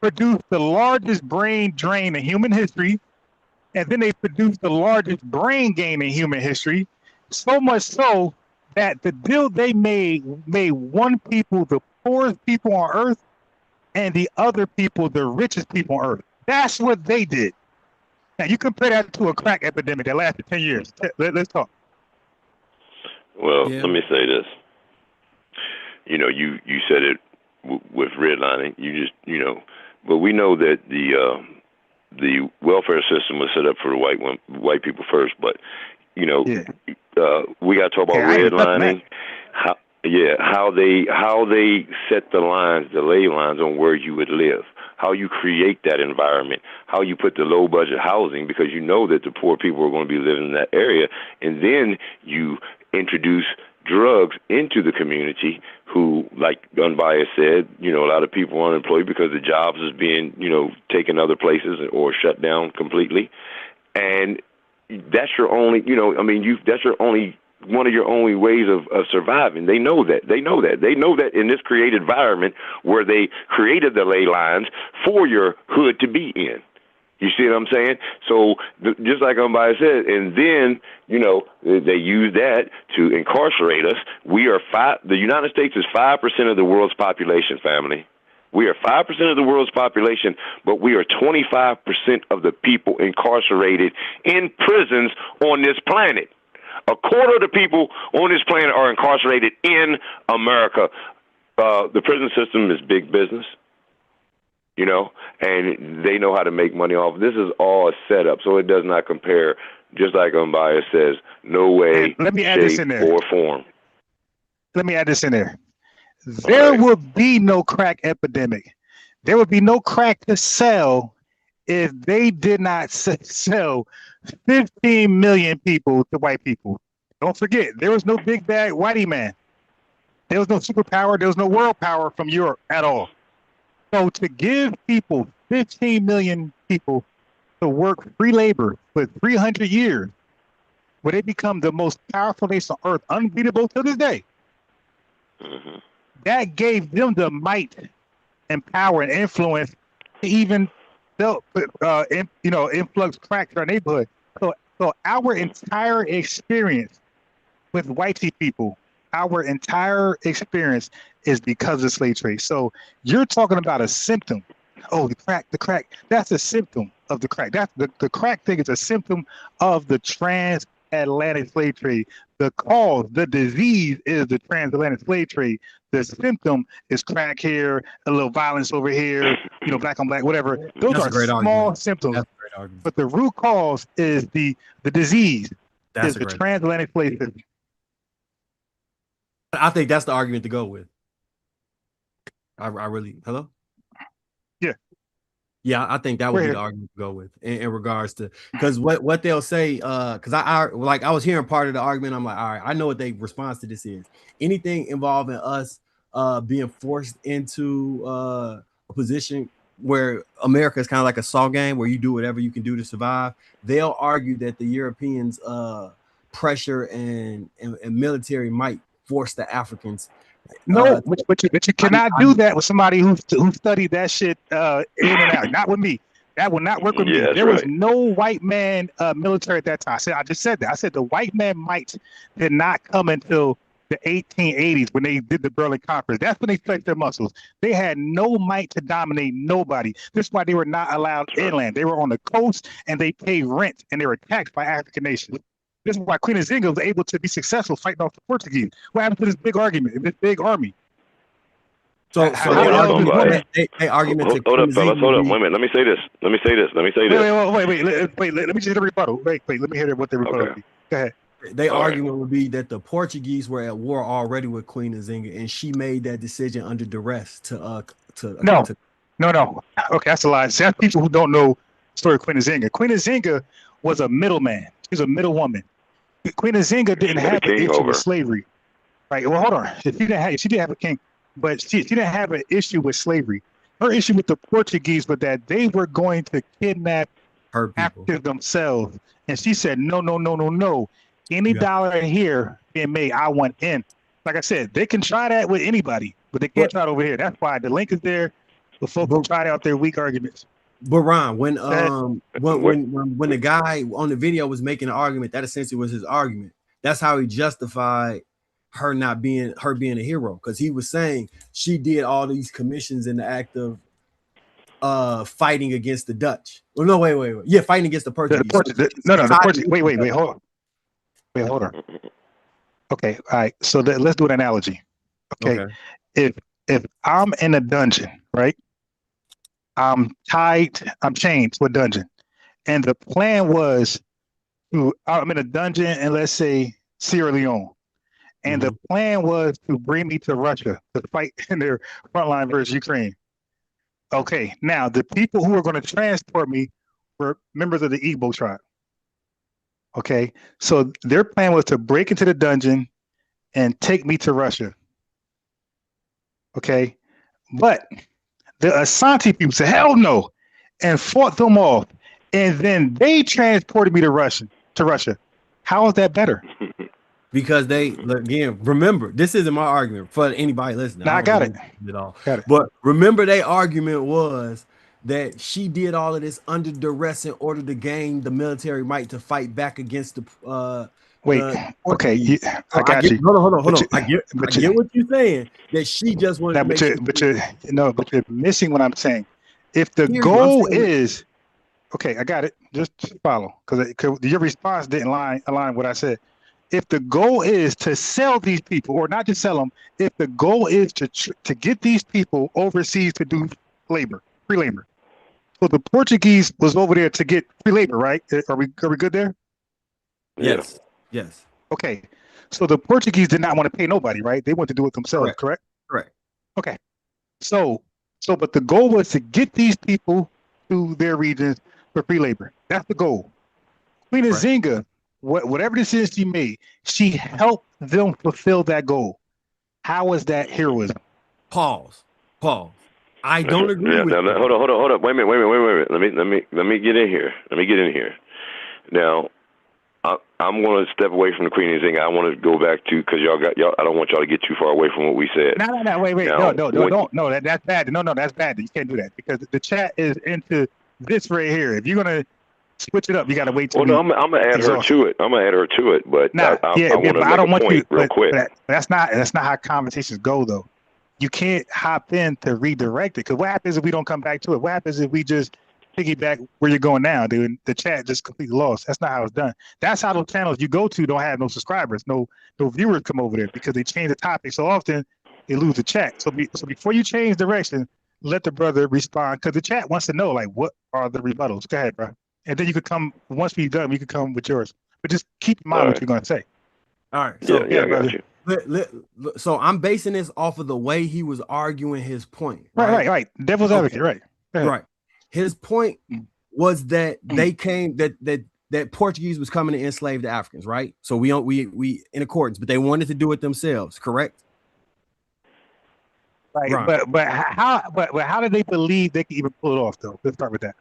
produced the largest brain drain in human history, and then they produced the largest brain gain in human history. So much so that the deal they made one people the poorest people on earth, and the other people the richest people on earth. That's what they did. Now you compare that to a crack epidemic that lasted 10 years. Let's talk. Well, let me say this. You know, you said it with redlining. But we know that the welfare system was set up for white people first. But we got to talk about redlining. How they set the lines, the ley lines on where you would live, how you create that environment, how you put the low budget housing, because you know that the poor people are going to be living in that area, and then you introduce drugs into the community who, like Unbiased said, a lot of people are unemployed because the jobs is being, taken other places or shut down completely. And that's your only, that's your only, one of your only ways of surviving. They know that. They know that in this created environment where they created the ley lines for your hood to be in. You see what I'm saying? So just like Unbiased said, and then, they use that to incarcerate us. The United States is 5% of the world's population, family. We are 5% of the world's population, but we are 25% of the people incarcerated in prisons on this planet. A quarter of the people on this planet are incarcerated in America. The prison system is big business, and they know how to make money off. This is all a setup, so it does not compare. Just like Unbiased says, no way, shape, or form. Let me add this in there. There would be no crack epidemic. There would be no crack to sell if they did not sell 15 million people to white people. Don't forget, there was no big bad whitey man. There was no superpower. There was no world power from Europe at all. So to give people, 15 million people, to work free labor for 300 years, where they become the most powerful nation on earth, unbeatable to this day, that gave them the might and power and influence to even influx crack to our neighborhood. So our entire experience with whitey people, our entire experience is because of slave trade. So you're talking about a symptom. Oh, the crack. That's a symptom of the crack. That's the crack thing is a symptom of the transatlantic slave trade. The cause, the disease is the transatlantic slave trade. The symptom is crack here, a little violence over here, black on black, whatever. Those are small symptoms. But the root cause is the disease. Is the transatlantic slave system. I think that's the argument to go with. I really, hello? Yeah, I think that would be the argument to go with in regards to, because what they'll say, because I was hearing part of the argument. I'm like, all right, I know what their response to this is. Anything involving us being forced into a position where America is kind of like a saw game where you do whatever you can do to survive. They'll argue that the Europeans' pressure and military might force the Africans. No, but you cannot do that with somebody who studied that shit in and out. Not with me. That will not work with me. There was no white man military at that time. I just said that. I said the white man might did not come until the 1880s when they did the Berlin Conference. That's when they flexed their muscles. They had no might to dominate nobody. This is why they were not allowed inland. They were on the coast and they paid rent and they were taxed by African nations. This is why Queen Nzinga was able to be successful fighting off the Portuguese. What happened to this big argument, this big army? So they argument. Hold up, fellas. Hold up. Wait a minute. Let me say this. Wait. Let me just hit a rebuttal. Wait. Let me hear what the rebuttal be. Go ahead. Their argument would be that the Portuguese were at war already with Queen Nzinga, and she made that decision under duress to No. Okay, that's a lie. See, that's people who don't know the story of Queen Nzinga. Queen Nzinga was a middleman. She was a middle woman. Queen Nzinga didn't have an issue with slavery. Right. Well, hold on. She did have a king, but she didn't have an issue with slavery. Her issue with the Portuguese was that they were going to kidnap her people Africans themselves. And she said, no. Any dollar here being made, I want in. Like I said, they can try that with anybody, but they can't try it over here. That's why the link is there. The folks will try out their weak arguments. But Ron, when the guy on the video was making an argument, that essentially was his argument. That's how he justified her being a hero, because he was saying she did all these commissions in the act of fighting against the Dutch. Well, no, wait. Yeah, fighting against the Portuguese. The Portuguese. Wait, hold on. Okay, all right. So let's do an analogy. Okay. If I'm in a dungeon, right? I'm chained to a dungeon. And the plan was I'm in a dungeon in, let's say, Sierra Leone. And the plan was to bring me to Russia to fight in their front line versus Ukraine. Okay, now the people who were going to transport me were members of the Igbo tribe. Okay, so their plan was to break into the dungeon and take me to Russia. Okay, but the Asante people said, hell no, and fought them off. And then they transported me to Russia. How is that better? Because again, remember, this isn't my argument for anybody listening. No, I got it. But remember, their argument was that she did all of this under duress in order to gain the military might to fight back against the I got you. Hold on. I get what you're saying. That she just wanted but you're missing what I'm saying. If the goal is okay, I got it. Just follow, because your response didn't align with what I said. If the goal is to sell these people, or not to sell them, if the goal is to get these people overseas to do free labor. So the Portuguese was over there to get free labor, right? Are we good there? Yes. Okay. So the Portuguese did not want to pay nobody, right? They want to do it themselves, correct? Okay. So but the goal was to get these people to their regions for free labor. That's the goal. Queen Nzinga, whatever decision she made, she helped them fulfill that goal. How is that heroism? Pause. I don't agree with you. Hold on. Wait a minute. Let me get in here. Now, I'm going to step away from the Queen Nzinga. I want to go back to, because y'all. I don't want y'all to get too far away from what we said. No. Wait. Now, no. That's bad. No, that's bad. You can't do that, because the chat is into this right here. If you're gonna switch it up, you got to wait till. Well, no, I'm gonna add her to it. But I don't want you real quick. That's not how conversations go, though. You can't hop in to redirect it, because what happens if we don't come back to it? What happens if we just piggyback where you're going now, dude? The chat just completely lost. That's not how it's done. That's how those channels you go to don't have no subscribers, no viewers come over there, because they change the topic so often they lose the chat. So before you change direction, let the brother respond, because the chat wants to know, like, what are the rebuttals? Go ahead, bro. And then you could come, once we're done, you could come with yours. But just keep in mind what you're going to say. All right. So I got you. So I'm basing this off of the way he was arguing his point. Right. Devil's advocate, right. His point was that they came that Portuguese was coming to enslave the Africans, right? So we in accordance, but they wanted to do it themselves, correct? Right. But how did they believe they could even pull it off, though? Let's start with that.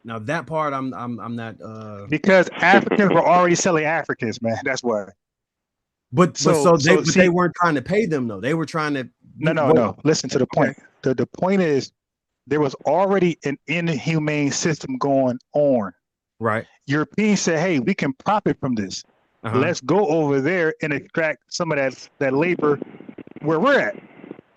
Now that part I'm not because Africans were already selling Africans, man. That's why. But they weren't trying to pay them, though. They were trying to. No. Listen to the point. The point is, there was already an inhumane system going on. Right. Europeans said, "Hey, we can profit from this. Let's go over there and extract some of that labor where we're at."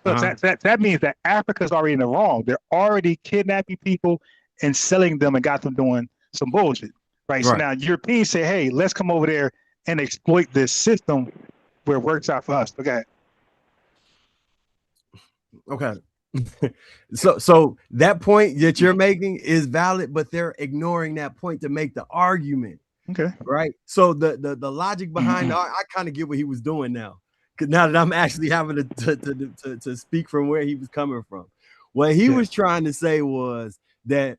So that means that Africa's already in the wrong. They're already kidnapping people and selling them and got them doing some bullshit. Right. So now Europeans say, "Hey, let's come over there and exploit this system where it works out for us." Okay. So that point that you're making is valid, but they're ignoring that point to make the argument Okay. Right. So the logic behind I kind of get what he was doing now. Because now that I'm actually having to speak from where he was coming from. What he was trying to say was that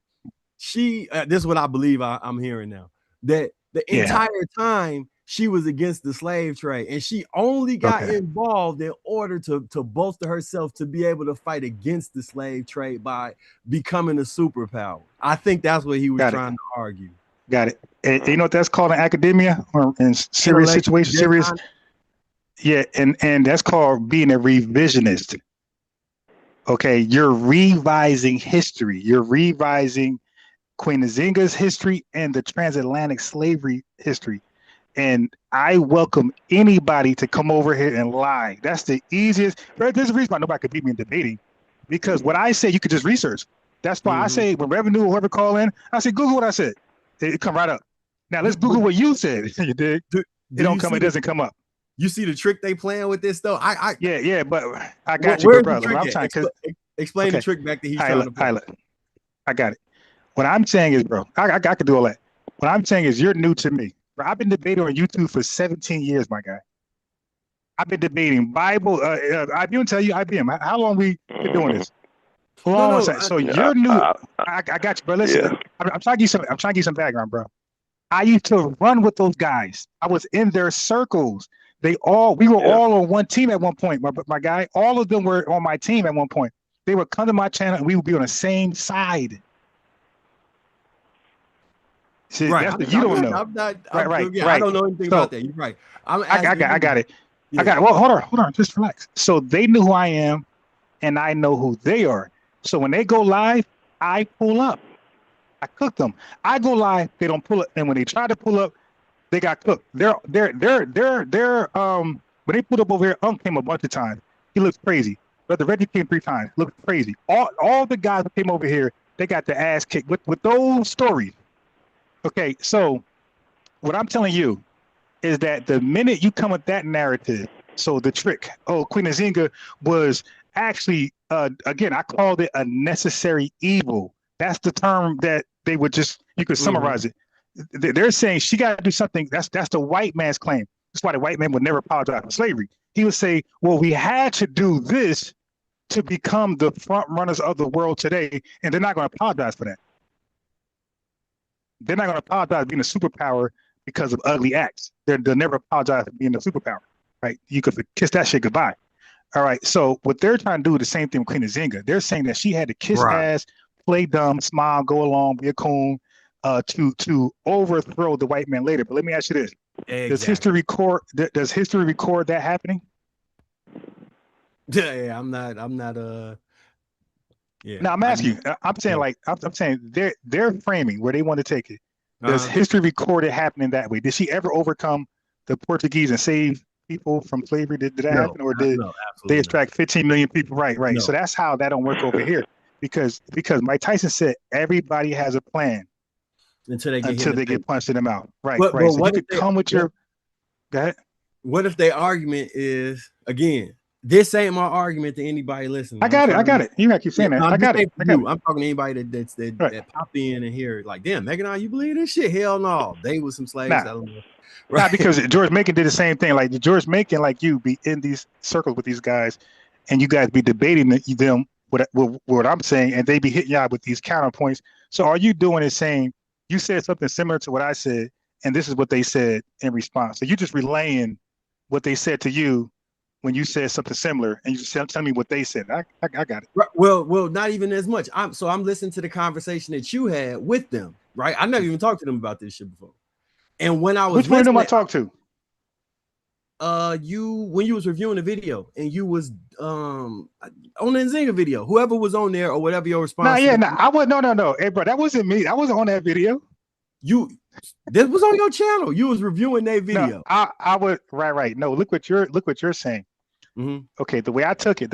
she, this is what I believe I'm hearing now, that the entire time she was against the slave trade, and she only got involved in order to bolster herself to be able to fight against the slave trade by becoming a superpower. I think that's what he was trying to argue. Got it. And you know what that's called in academia or in serious situations? Serious. Yeah, and that's called being a revisionist. Okay, you're revising history. You're revising Queen Nzinga's history and the transatlantic slavery history. And I welcome anybody to come over here and lie. That's the easiest. There's a reason why nobody could beat me in debating, because what I say you could just research. That's why I say when Revenue or whoever call in, I say Google what I said. It come right up. Now let's Google what you said. You dig? It don't come. It doesn't come up. You see the trick they playing with this though. Yeah, but I got you, brother. I'm trying to explain the trick back that he's trying to play. I got it. What I'm saying is, bro, I could do all that. What I'm saying is, you're new to me. Bro, I've been debating on YouTube for 17 years, my guy. I've been debating Bible. I didn't tell you IBM. How long we been doing this? So you're new. I got you, bro. Listen, I'm trying to give you some background, bro. I used to run with those guys. I was in their circles. We were all on one team at one point. My guy, all of them were on my team at one point. They would come to my channel and we would be on the same side. See, right. That's what you don't know. Right. I don't know anything about that. You're right. I got it. Yeah. I got it. Well, hold on. Just relax. So they knew who I am and I know who they are. So when they go live, I pull up. I cook them. I go live, they don't pull up. And when they try to pull up, they got cooked. They're when they put up over here, came a bunch of times. He looks crazy. Brother Reggie came 3 times. Looked crazy. All the guys that came over here, they got their ass kicked with those stories. Okay, so what I'm telling you is that the minute you come with that narrative, so the trick, Queen Nzinga was actually, again, I called it a necessary evil. That's the term that they would you could summarize it. They're saying she got to do something. That's the white man's claim. That's why the white man would never apologize for slavery. He would say, well, we had to do this to become the front runners of the world today, and they're not going to apologize for that. They're not going to apologize for being a superpower because of ugly acts. They'll never apologize for being a superpower, right? You could kiss that shit goodbye. All right, so what they're trying to do is the same thing with Queen Nzinga. They're saying that she had to kiss ass, play dumb, smile, go along, be a coon, to overthrow the white man later. But let me ask you this: Does history record that happening? Yeah, I'm not. Yeah. Now I'm asking you. I'm saying I'm saying they're framing where they want to take it. Does history record it happening that way? Did she ever overcome the Portuguese and save people from slavery? Did that happen, or did they extract 15 million people? Right. No. So that's how that don't work over here. Because Mike Tyson said everybody has a plan until they get punched in the mouth. Right. But so you could come with your. Go ahead. What if their argument is, again, this ain't my argument to anybody listening? I got it. You got to keep saying that. I got it. I'm talking to anybody that popped in and hear like, damn, Megan, you believe this shit? Hell no. They was some slaves. Right, because George Macon did the same thing. Like George Macon, like you, be in these circles with these guys, and you guys be debating them. What I'm saying, and they be hitting y'all with these counterpoints. So all you doing is saying you said something similar to what I said, and this is what they said in response. So you just relaying what they said to you when you said something similar, and you just tell me what they said. I got it. Right. Well, not even as much. I'm listening to the conversation that you had with them. Right. I never even talked to them about this shit before. And when I was which one of them I talked to? When you was reviewing the video and you was on the Nzinga video, whoever was on there or whatever your response. I was no. Hey, bro, that wasn't me. I wasn't on that video. This was on your channel. You was reviewing that video. No, I was right. No, look what you're saying. Mm-hmm. Okay, the way I took it.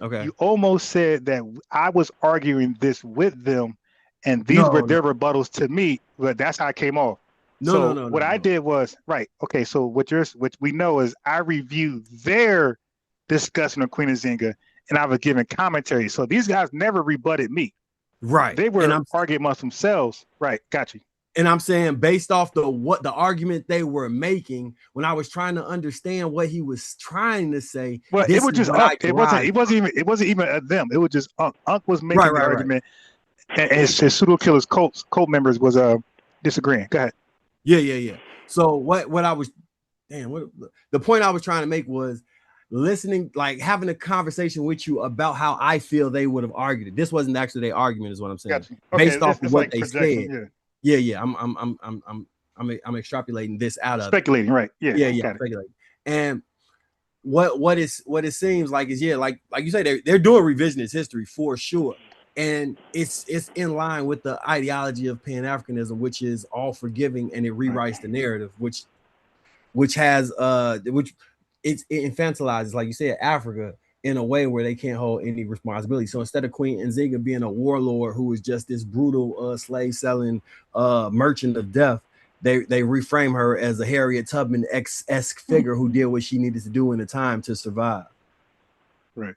Okay. You almost said that I was arguing this with them, and these were their rebuttals to me. But that's how I came off. No. What I did was right. Okay, so what we know is I reviewed their discussion of Queen Nzinga, and I was giving commentary. So these guys never rebutted me. Right. They were arguing amongst themselves. Right. Got you. And I'm saying based off what the argument they were making, when I was trying to understand what he was trying to say, well, this it was is just what I Unc. It wasn't derived. even them. It was just Unc. Unc was making Right, the right, right. argument, and his pseudo killers cult members was disagreeing. Go ahead. Yeah. So what I was, the point I was trying to make was listening, like having a conversation with you about how I feel they would have argued it. This wasn't actually their argument, is what I'm saying. Gotcha. Okay, Based off of it's what like they projection, said. Yeah. I'm extrapolating this out of speculating, right? Yeah. Speculating. And what it seems like is like you say, they're doing revisionist history for sure. And it's in line with the ideology of Pan-Africanism, which is all forgiving, and it rewrites the narrative, which it infantilizes, like you said, Africa in a way where they can't hold any responsibility. So instead of Queen Nzinga being a warlord who is just this brutal slave selling merchant of death, they reframe her as a Harriet Tubman-esque figure who did what she needed to do in the time to survive. Right.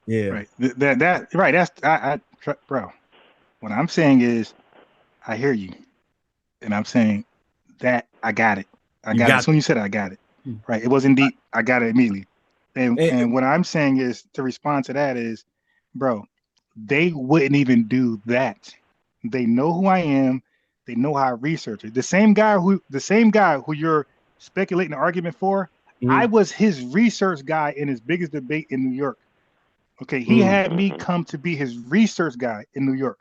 Yeah. Right. That right. That's bro. What I'm saying is, I hear you, and I'm saying that I got it. I got it. As soon as you said it, I got it. Right. It wasn't deep. I got it immediately. And what I'm saying is, to respond to that is, bro, they wouldn't even do that. They know who I am. They know how I research it. The same guy who you're speculating the argument for, I was his research guy in his biggest debate in New York. Okay, he had me come to be his research guy in New York,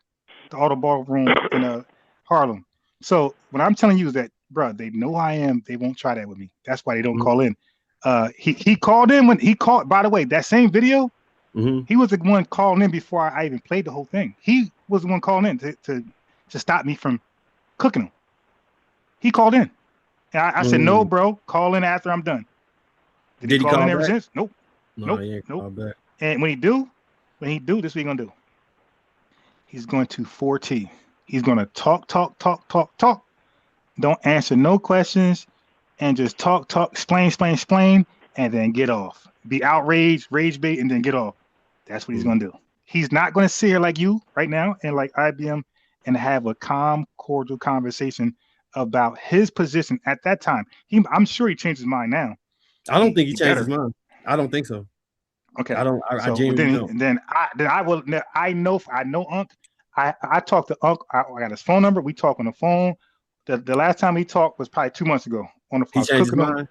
the Auto Ballroom in Harlem. So what I'm telling you is that, bro, they know who I am. They won't try that with me. That's why they don't call in. He called in when he called. By the way, that same video, he was the one calling in before I even played the whole thing. He was the one calling in to stop me from cooking him. He called in. And I said, no, bro, call in after I'm done. Did he call in ever since? Nope. Nope. And when he do, this is what he's gonna do. He's going to 4T. He's gonna talk. Don't answer no questions, and just talk, explain, and then get off. Be outraged, rage bait, and then get off. That's what he's gonna do. He's not gonna sit here like you right now and like IBM and have a calm, cordial conversation about his position at that time. I'm sure he changed his mind now. I don't think he changed his mind. I don't think so. Okay. I genuinely don't. Then I will. I know Unc. I talked to Unc. I got his phone number. We talk on the phone. The last time he talked was probably 2 months ago on the phone. He changed his mind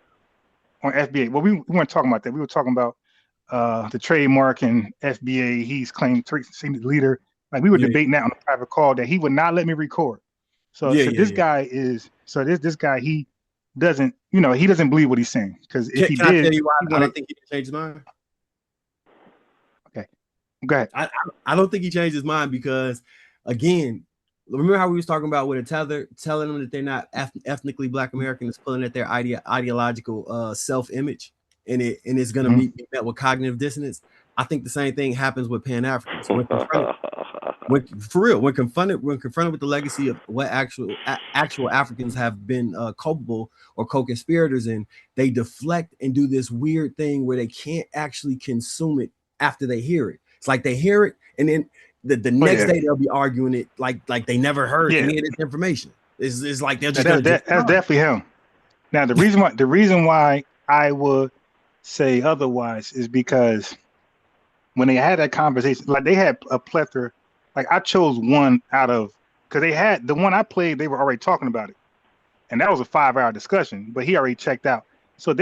on FBA. Well, we weren't talking about that. We were talking about the trademark and FBA. He's claimed to be the leader. Like we were debating that on a private call that he would not let me record. This guy, he doesn't, he doesn't believe what he's saying. Because if he did, I tell you why I don't think he changed his mind. Okay, go ahead. I don't think he changed his mind because, again, remember how we was talking about with a Tether telling them that they're not ethnically Black Americans, pulling at their ideological self-image, and it's going to be met with cognitive dissonance. I think the same thing happens with Pan-Africans. When confronted with the legacy of what actual Africans have been culpable or co-conspirators in, they deflect and do this weird thing where they can't actually consume it after they hear it. It's like they hear it, and then the next day they'll be arguing it like they never heard any of this information. It's like they're just that's definitely him. Now the reason why I would say otherwise is because when they had that conversation, like they had a plethora. Like I chose one out of, because they had the one I played, they were already talking about it, and that was a 5-hour discussion. But he already checked out. So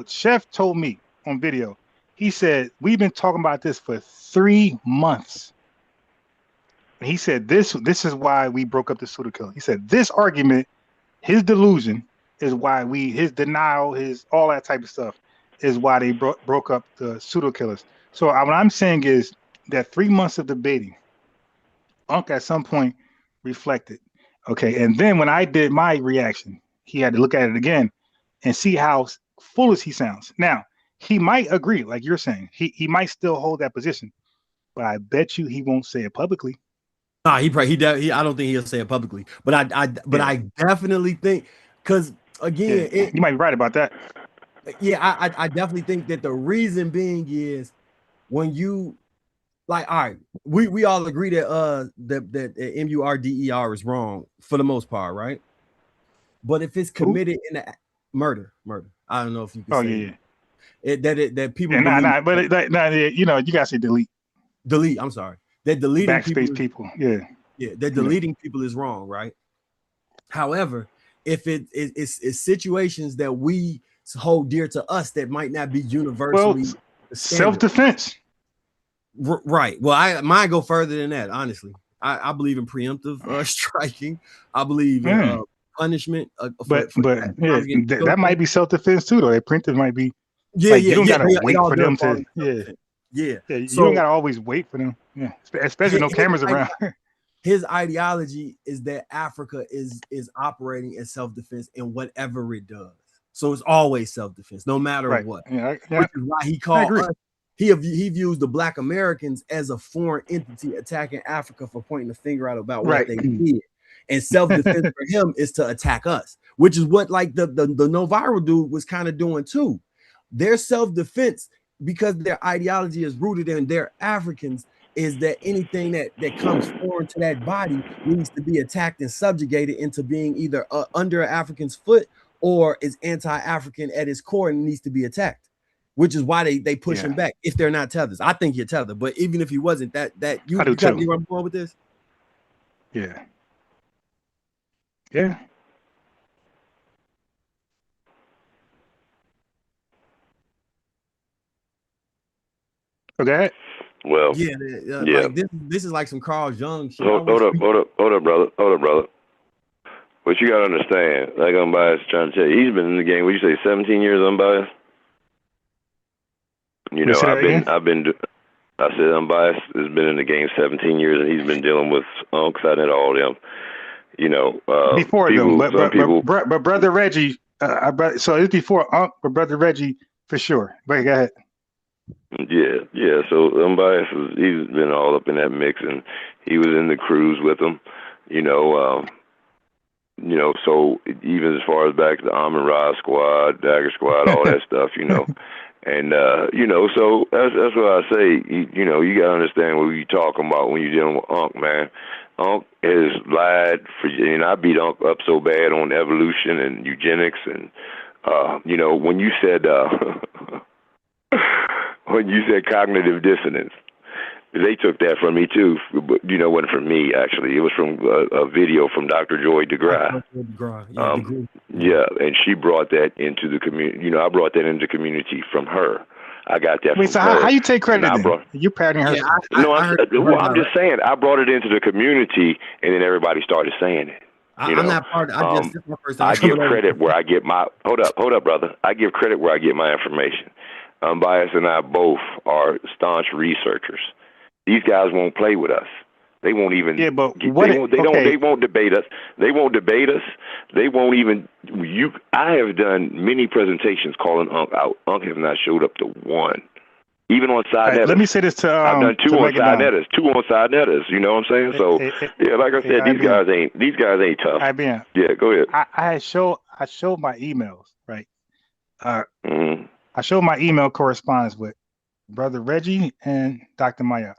Chef told me on video. He said we've been talking about this for 3 months. And he said this is why we broke up the pseudo killer. He said this argument, his delusion, is why his denial, his all that type of stuff, is why they broke up the pseudo killers. So what I'm saying is that 3 months of debating, Unc at some point reflected. Okay, and then when I did my reaction, he had to look at it again and see how foolish he sounds. Now, he might agree, like you're saying. He might still hold that position, but I bet you he won't say it publicly. Nah, I don't think he'll say it publicly. But I definitely think, because again, you might be right about that. Yeah, I definitely think that the reason being is when you like, all right, we all agree that that MURDER is wrong for the most part, right? But if it's committed in a murder, I don't know if you can say that people believe but you know, you gotta say delete. I'm sorry. That deleting people. Yeah, that deleting people is wrong, right? However, if it's situations that we hold dear to us that might not be universally self-defense. Right. Well, mine go further than that, honestly. I believe in preemptive striking. I believe in punishment. That might be self-defense too, though. That preemptive might be. Yeah, you don't gotta wait for them to. Yeah. You don't gotta always wait for them. Yeah, especially no cameras around. His ideology is that Africa is operating in self-defense in whatever it does. So it's always self-defense, no matter what. Yeah. Which is why he called us. He views the Black Americans as a foreign entity attacking Africa for pointing the finger out about what they did. And self-defense for him is to attack us, which is what like the no viral dude was kind of doing too. Their self-defense, because their ideology is rooted in their Africans, is that anything that comes foreign to that body needs to be attacked and subjugated into being either under an African's foot or is anti-African at its core and needs to be attacked, which is why they push him back if they're not tethers. I think you're tethered, but even if he wasn't, that you got to be where I'm going with this. Yeah. Okay. Well, like this is like some Carl Jung shit. Hold up, brother. What you gotta understand, like Unbiased trying to tell you, he's been in the game. What you say, 17 years Unbiased? You know, I said Unbiased has been in the game 17 years, and he's been dealing with unks. I did all them. You know, before people, but brother Reggie, so it's before Unc, but brother Reggie for sure. But go ahead. Yeah. So Unbiased, he's been all up in that mix, and he was in the cruise with them. So even as far as back to the Amon Ra Squad, Dagger Squad, all that stuff, and so that's what I say. You gotta understand what you talking about when you're dealing with Unc, man. Unc has lied and I beat Unc up so bad on evolution and eugenics, and when you said cognitive dissonance, they took that from me too. But it wasn't from me, actually. It was from a video from Dr. Joy DeGrasse. And she brought that into the community. I brought that into the community from her. I got that from so her. how you take credit then? You're parroting her. I'm just saying, I brought it into the community, and then everybody started saying it. I'm not part of I give credit where I get my... Hold up, brother. I give credit where I get my information. Unbiased and I both are staunch researchers. These guys won't play with us. They won't even. Yeah, but they won't debate us. They won't debate us. They won't even. I have done many presentations calling Unc out. Unc has not showed up to one, even on side netters. Let me say this to. I've done two on side netters. Two on side netters. You know what I'm saying? So like I said, these guys ain't tough. Yeah, go ahead. I showed my emails, right? I showed my email correspondence with Brother Reggie and Dr. Maya.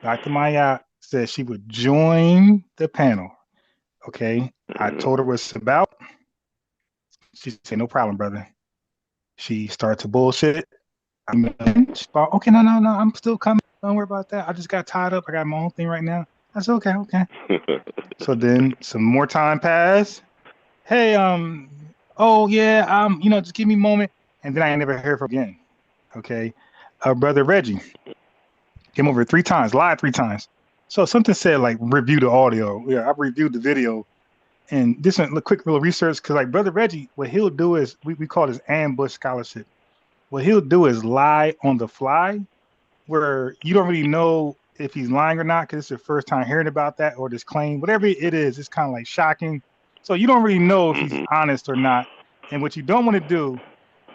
Dr. Maya said she would join the panel. Okay. I told her what it's about. She said, no problem, brother. She started to bullshit. Okay, no, I'm still coming. Don't worry about that. I just got tied up. I got my own thing right now. That's okay. So then some more time passed. Hey, just give me a moment. And then I never heard from again. Okay. Brother Reggie came over 3 times, lied 3 times. So something said like review the audio. Yeah, I reviewed the video, and this is a quick little research because like Brother Reggie, what he'll do is we call this ambush scholarship. What he'll do is lie on the fly, where you don't really know if he's lying or not because it's your first time hearing about that or this claim. Whatever it is, it's kind of like shocking. So you don't really know if he's honest or not. And what you don't want to do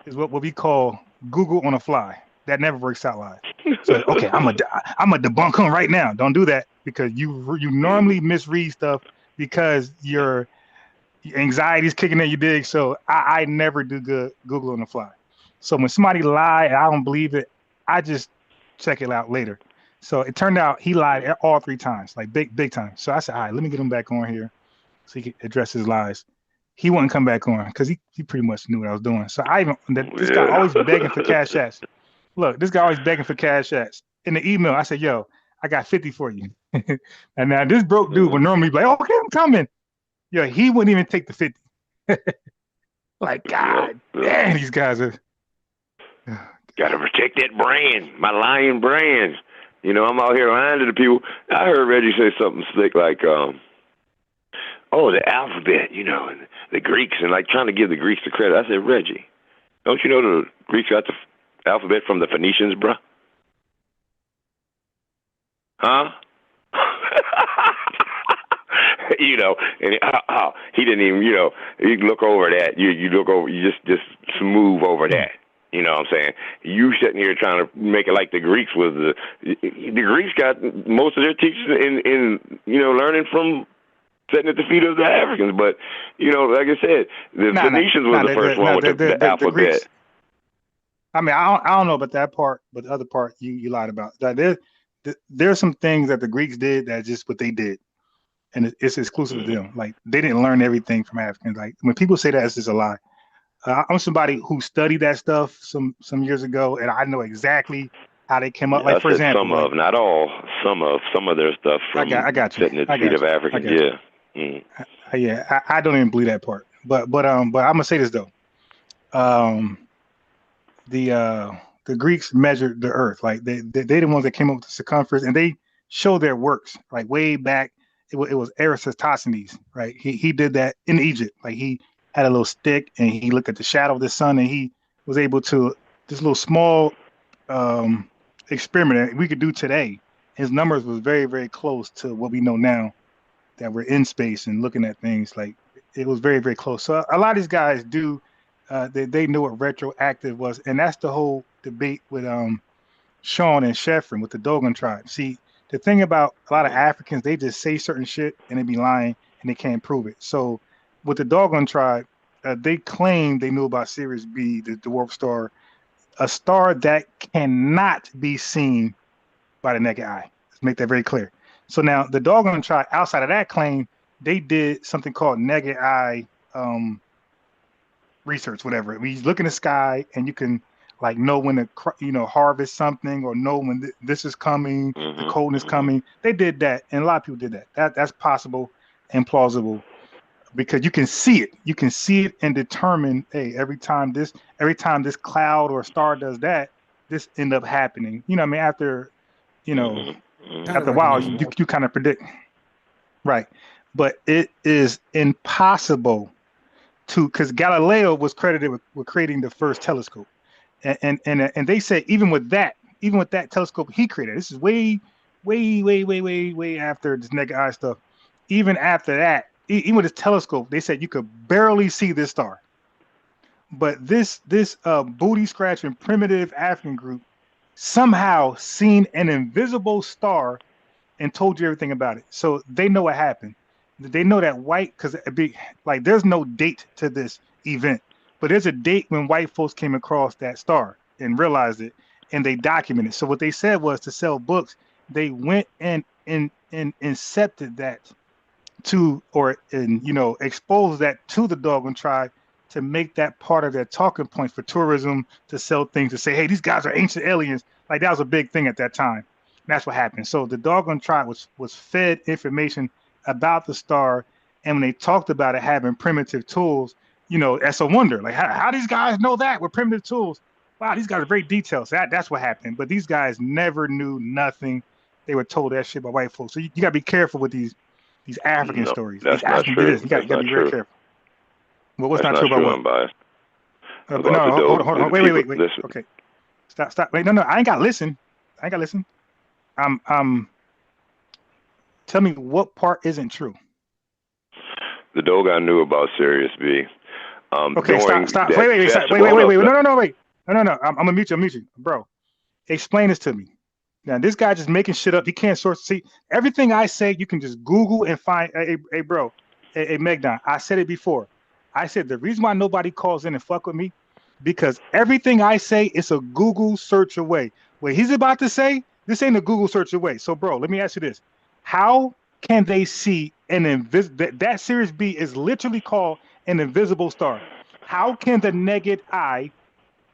is what we call Google on the fly. That never works out live. So okay, I'm a debunk him right now. Don't do that because you normally misread stuff because your anxiety is kicking in. You dig? So I never do good Google on the fly. So when somebody lie and I don't believe it, I just check it out later. So it turned out he lied all 3 times, like big time. So I said, all right, let me get him back on here so he could address his lies. He wouldn't come back on because he pretty much knew what I was doing. So this guy always begging for cash apps. Look, this guy always begging for cash apps. In the email, I said, yo, I got 50 for you. And now this broke dude would normally be like, okay, I'm coming. Yo, he wouldn't even take the 50. Like, God damn, these guys are. Got to protect that brand, my lion brand. You know, I'm out here lying to the people. I heard Reggie say something slick like, oh, the alphabet, you know, and the Greeks, and like trying to give the Greeks the credit. I said, Reggie, don't you know the Greeks got the alphabet from the Phoenicians, bruh? Huh? You know, and he didn't even, you know, you look over that. You look over, you just smooth over that. You know what I'm saying? You sitting here trying to make it like the Greeks was the Greeks got most of their teachers in you know, learning from sitting at the feet of the Africans. But, you know, like I said, the Phoenicians was the first one with the alphabet. Greeks, I mean, I don't know about that part, but the other part you lied about. There's some things that the Greeks did that's just what they did. And it's exclusive to them. Like, they didn't learn everything from Africans. Like, when people say that, it's just a lie. I'm somebody who studied that stuff some years ago, and I know exactly how they came up. Like, for example, some of, not all, some of their stuff from I got you. sitting at the feet of Africans. Yeah. Yeah, I don't even believe that part. But I'm gonna say this though. The Greeks measured the earth. Like, they the ones that came up with the circumference, and they showed their works like way back. It was Eratosthenes, right? He did that in Egypt. Like, he had a little stick and he looked at the shadow of the sun, and he was able to, this little small experiment that we could do today. His numbers was very, very close to what we know now that we're in space and looking at things. Like, it was very, very close. So a lot of these guys do, they know what retroactive was. And that's the whole debate with Sean and Sheffrin with the Dogon tribe. See, the thing about a lot of Africans, they just say certain shit and they be lying and they can't prove it. So with the Dogon tribe, they claim they knew about Sirius B, the dwarf star, a star that cannot be seen by the naked eye. Let's make that very clear. So now the Dogon tribe, outside of that claim, they did something called naked eye research, whatever. We look in the sky and you can like know when to harvest something, or know when this is coming, the coldness coming. They did that, and a lot of people did that. That's possible and plausible because you can see it. You can see it and determine, hey, every time this cloud or star does that, this end up happening. You know what I mean? After, after a while, you kind of predict. Right. But it is impossible because Galileo was credited with creating the first telescope. And they say even with that telescope he created, this is way after this naked eye stuff. Even after that, even with this telescope, they said you could barely see this star. But this booty scratching primitive African group somehow seen an invisible star and told you everything about it. So they know what happened. They know that white, because there's no date to this event. But there's a date when white folks came across that star and realized it, and they documented. So what they said was, to sell books, they went and incepted that expose that to the Dogon tribe to make that part of their talking points for tourism, to sell things, to say, hey, these guys are ancient aliens. Like, that was a big thing at that time. And that's what happened. So the Dogon tribe was fed information about the star, and when they talked about it having primitive tools, that's a wonder. Like, how these guys know that with primitive tools? Wow, these guys are very detailed. So that's what happened. But these guys never knew nothing. They were told that shit by white folks. So you got to be careful with these African stories. That's not true. You got to be very careful. Well, what's that's not true about what? I'm biased. No, hold on. Wait. Okay, stop. Wait, no. I ain't got to listen. Tell me what part isn't true. The Dogon knew about Sirius B. Okay, stop. Wait. No. I'm gonna mute you, bro. Explain this to me. Now, this guy just making shit up. He can't source. See, everything I say, you can just Google and find. Hey, bro. Hey, Megdon. I said it before. I said the reason why nobody calls in and fuck with me, because everything I say is a Google search away. What he's about to say, This ain't a Google search away. So, bro, let me ask you this: how can they see an that Series B is literally called an invisible star? How can the naked eye?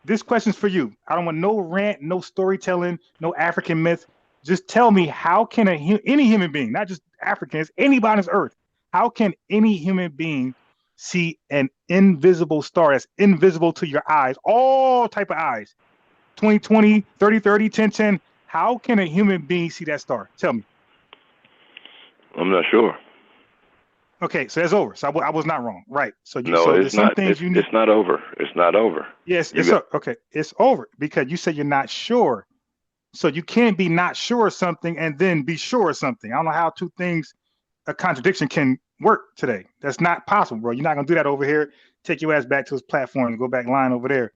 This question's for you. I don't want no rant, no storytelling, no African myth. Just tell me, how can any human being, not just Africans, anybody on this earth, how can any human being see an invisible star that's invisible to your eyes, all type of eyes, 20/20, 30/30, 10/10? How can a human being see that star? Tell me. I'm not sure. Okay, so that's over. So I was not wrong, right? So it's not. It's not over. It's not over. Yes, okay. It's over because you said you're not sure. So you can't be not sure of something and then be sure of something. I don't know how two things, a contradiction, can work today. That's not possible, bro. You're not gonna do that over here. Take your ass back to his platform and go back line over there.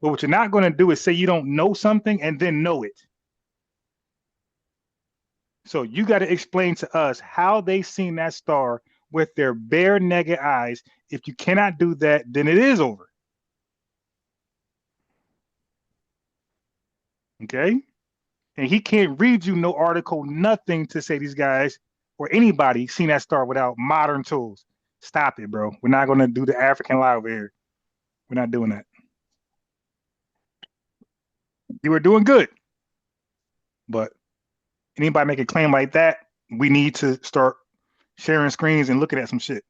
But what you're not gonna do is say you don't know something and then know it. So you got to explain to us how they seen that star with their bare naked eyes. If you cannot do that, then it is over. Okay? And he can't read you no article, nothing to say these guys or anybody seen that star without modern tools. Stop it, bro. We're not going to do the African lie over here. We're not doing that. You were doing good. But anybody make a claim like that, we need to start sharing screens and looking at some shit.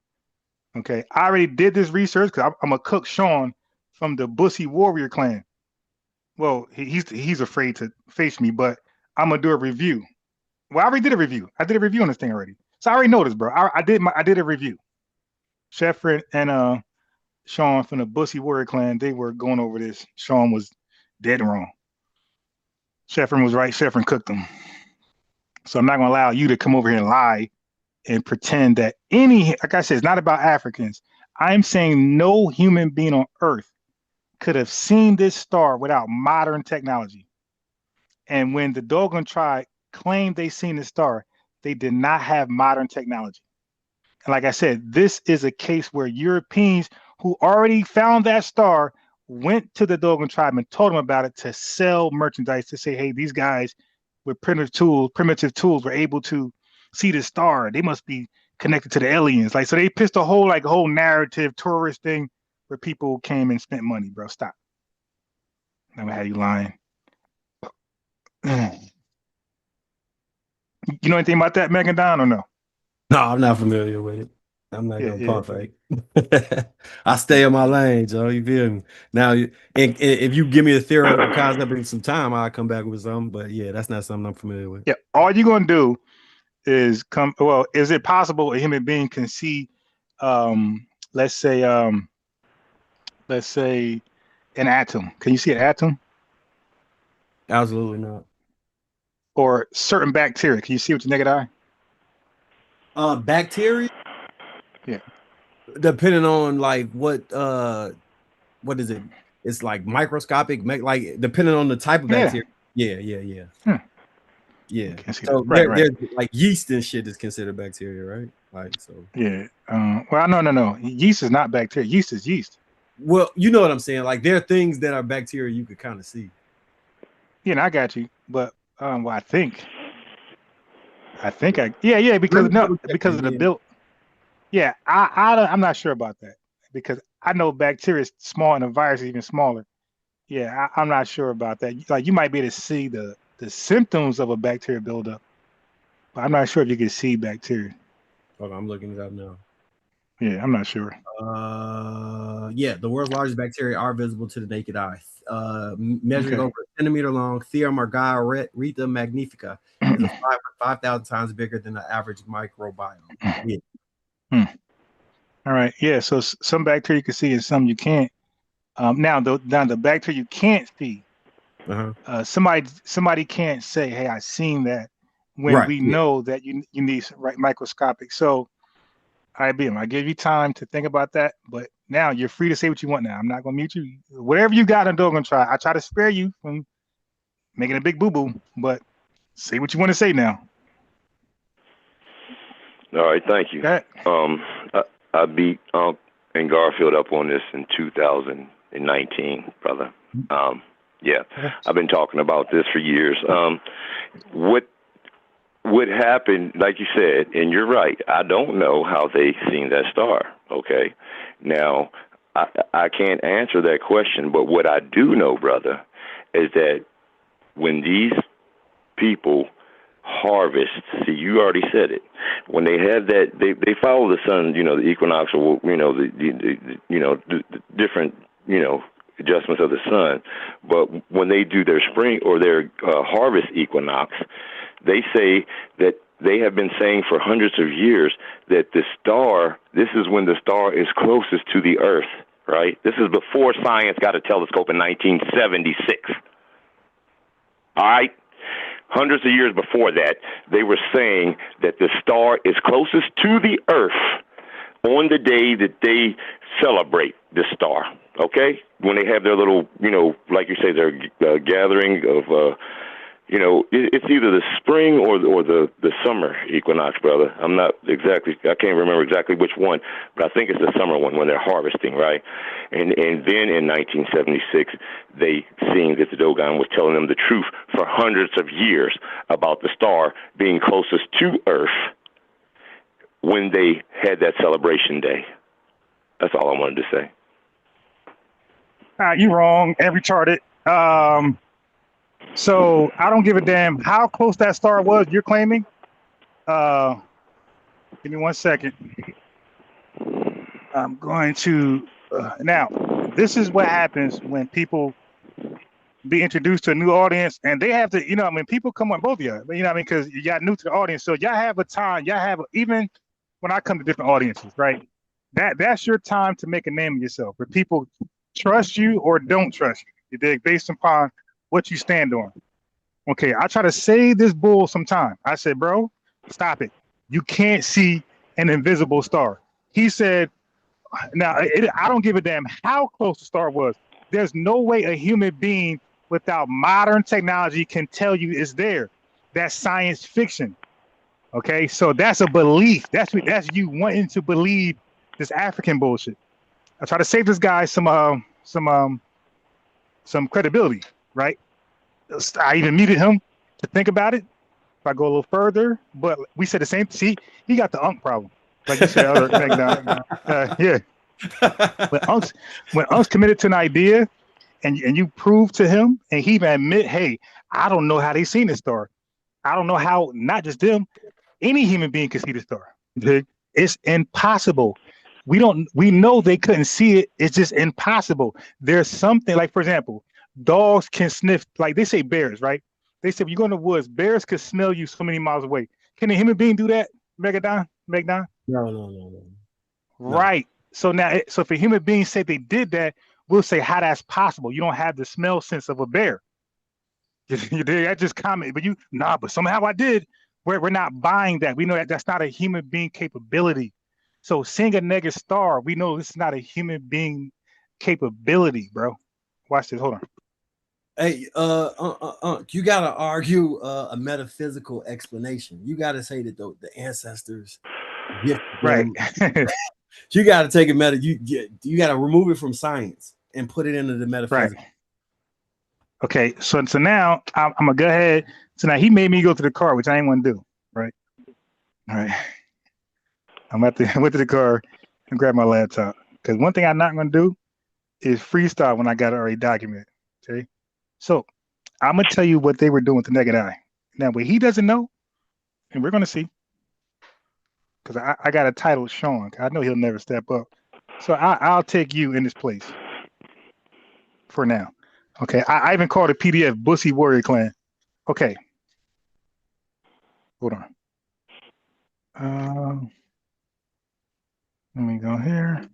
Okay, I already did this research because I'm a cook Sean from the Bussy Warrior clan. Well, he's afraid to face me, but I'm gonna do a review. Well, I already did a review. I did a review on this thing already, so I already know this, bro. I did a review. Sheffrin and Sean from the Bussy Warrior clan, they were going over this. Sean was dead wrong. Sheffrin was right. Sheffrin cooked them. So I'm not gonna allow you to come over here and lie and pretend that like I said, it's not about Africans. I'm saying no human being on earth could have seen this star without modern technology. And when the Dogon tribe claimed they seen the star, they did not have modern technology. And like I said, this is a case where Europeans who already found that star went to the Dogon tribe and told them about it to sell merchandise, to say, hey, these guys with primitive tools were able to see the star. They must be connected to the aliens. Like, so they pissed a whole narrative tourist thing where people came and spent money, bro. Stop. Never had you lying. You know anything about that, Megan Don, or no? No, I'm not familiar with it. I'm not gonna pump fake. I stay in my lane, Joe. You feel me? Now, if you give me a theoretical concept in some time, I'll come back with something. But yeah, that's not something I'm familiar with. Yeah, all you're gonna do is come. Well, is it possible a human being can see, let's say an atom? Can you see an atom? Absolutely not. Or certain bacteria? Can you see with your naked eye? Bacteria? Yeah. Depending on like what is it? It's like microscopic, like depending on the type of bacteria. Yeah. Yeah. So right. There's like yeast and shit is considered bacteria, right? Like so. Yeah. Well, no. Yeast is not bacteria. Yeast is yeast. Well, you know what I'm saying. Like there are things that are bacteria you could kind of see. Yeah, I got you. But well, I think because of the build. Yeah, I'm not sure about that because I know bacteria is small and the virus is even smaller. Yeah, I'm not sure about that. Like you might be able to see the symptoms of a bacteria buildup, but I'm not sure if you can see bacteria. Okay, I'm looking it up now. Yeah, I'm not sure. Yeah, the world's largest bacteria are visible to the naked eye. Measuring over a centimeter long, Theamargarita magnifica is 5,000 times bigger than the average microbiome. Yeah. All right. Yeah. So some bacteria you can see and some you can't. Now the bacteria you can't see. Somebody can't say, "Hey, I seen that," when we know that you need microscopic. So, I give you time to think about that. But now you're free to say what you want. Now I'm not gonna mute you. Whatever you got, I'm gonna try. I try to spare you from making a big boo boo. But say what you want to say now. All right, thank you. I beat Unc and Garfield up on this in 2019, brother. Yeah, I've been talking about this for years. what would happen, like you said, and you're right, I don't know how they seen that star, okay? Now, I can't answer that question, but what I do know, brother, is that when these people harvest, see, you already said it, when they have that, they follow the sun, you know, the equinox, or, you know, the different, you know, adjustments of the sun, but when they do their spring or their harvest equinox, they say that they have been saying for hundreds of years that the star, this is when the star is closest to the Earth, right? This is before science got a telescope in 1976. All right? Hundreds of years before that, they were saying that the star is closest to the Earth on the day that they celebrate the star, okay? When they have their little, you know, like you say, their gathering of, you know, it's either the spring or the summer equinox, brother. I can't remember exactly which one, but I think it's the summer one when they're harvesting, right? And then in 1976, they seen that the Dogon was telling them the truth for hundreds of years about the star being closest to Earth when they had that celebration day. That's all I wanted to say. You wrong and retarded. So I don't give a damn how close that star was you're claiming. Give me 1 second. I'm going to now. This is what happens when people be introduced to a new audience, and they have to, you know, I mean, people come on, both of you, you know, what I mean, because you got new to the audience, so y'all have a time. Y'all have even when I come to different audiences, right? That's your time to make a name of yourself, where people trust you or don't trust you. You dig, based upon what you stand on. Okay, I try to save this bull some time. I said, bro, stop it. You can't see an invisible star. He said, now, I don't give a damn how close the star was. There's no way a human being without modern technology can tell you it's there. That's science fiction. Okay, so that's a belief. That's you wanting to believe this African bullshit. I try to save this guy some credibility, right? I even muted him to think about it. If I go a little further, but we said the same. See, he got the unk problem, like you said, other yeah. When Unk's committed to an idea, and you prove to him, and he even admit, hey, I don't know how they seen this star. I don't know how. Not just them, any human being can see the star. It's impossible. We know they couldn't see it. It's just impossible. There's something like, for example, dogs can sniff, like they say bears, right? They say when you go in the woods, bears could smell you so many miles away. Can a human being do that, Megadon? No. Right. So now, so if a human being said they did that, we'll say how that's possible. You don't have the smell sense of a bear. You did. I just comment, but but somehow I did. We're not buying that. We know that that's not a human being capability. So seeing a negative star, we know this is not a human being capability, bro. Watch this. Hold on. Hey, you gotta argue a metaphysical explanation. You gotta say that the ancestors, right? You gotta take a you gotta remove it from science and put it into the metaphysical. Right. Okay, so now I'm gonna go ahead. So now he made me go to the car, which I ain't want to do. Right. All right. I went to the car and grabbed my laptop, because one thing I'm not gonna do is freestyle when I got it already documented. Okay. So I'm gonna tell you what they were doing with the naked eye. Now, what he doesn't know, and we're gonna see, because I got a title, Sean. I know he'll never step up. So I'll take you in this place for now. Okay. I even called a PDF Bussy Warrior Clan. Okay. Hold on. Let me go here.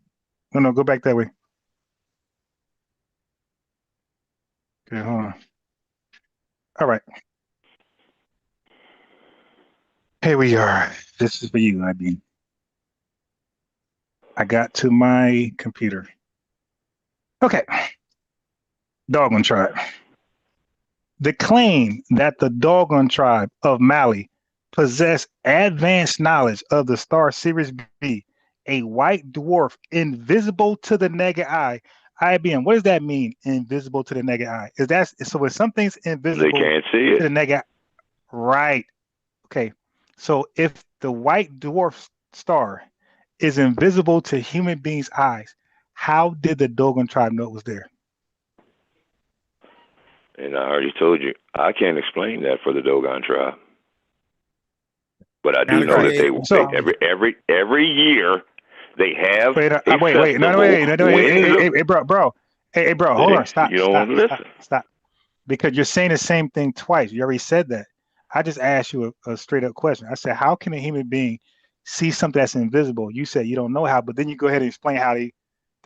No, go back that way. Okay, hold on. All right. Here we are. This is for you, IB. I got to my computer. Okay. Dogon tribe. The claim that the Dogon tribe of Mali possess advanced knowledge of the star Sirius B, a white dwarf invisible to the naked eye. IBM, what does that mean? Invisible to the naked eye? Is that so? When something's invisible, they can't see it. To the naked eye, Right. Okay. So if the white dwarf star is invisible to human beings' eyes, how did the Dogon tribe know it was there? And I already told you, I can't explain that for the Dogon tribe. But I do know that every year they have wait, bro. Hey, bro, hold on. Stop. Because you're saying the same thing twice. You already said that. I just asked you a straight up question. I said, how can a human being see something that's invisible? You said you don't know how, but then you go ahead and explain how they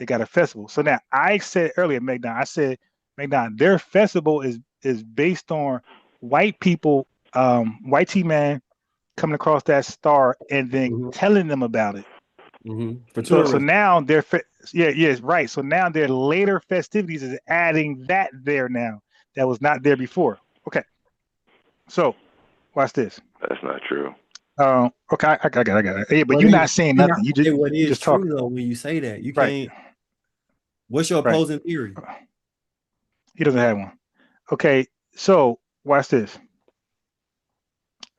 got a festival. So now I said earlier, McDonald, their festival is based on white people, white man coming across that star and then telling them about it. So now they're right. So now their later festivities is adding that there now that was not there before. Okay. So watch this. That's not true. Okay, I got it. Yeah, but you're not saying nothing. You just true talking. though when you say that. You can't. What's your opposing theory? He doesn't have one. Okay, so watch this.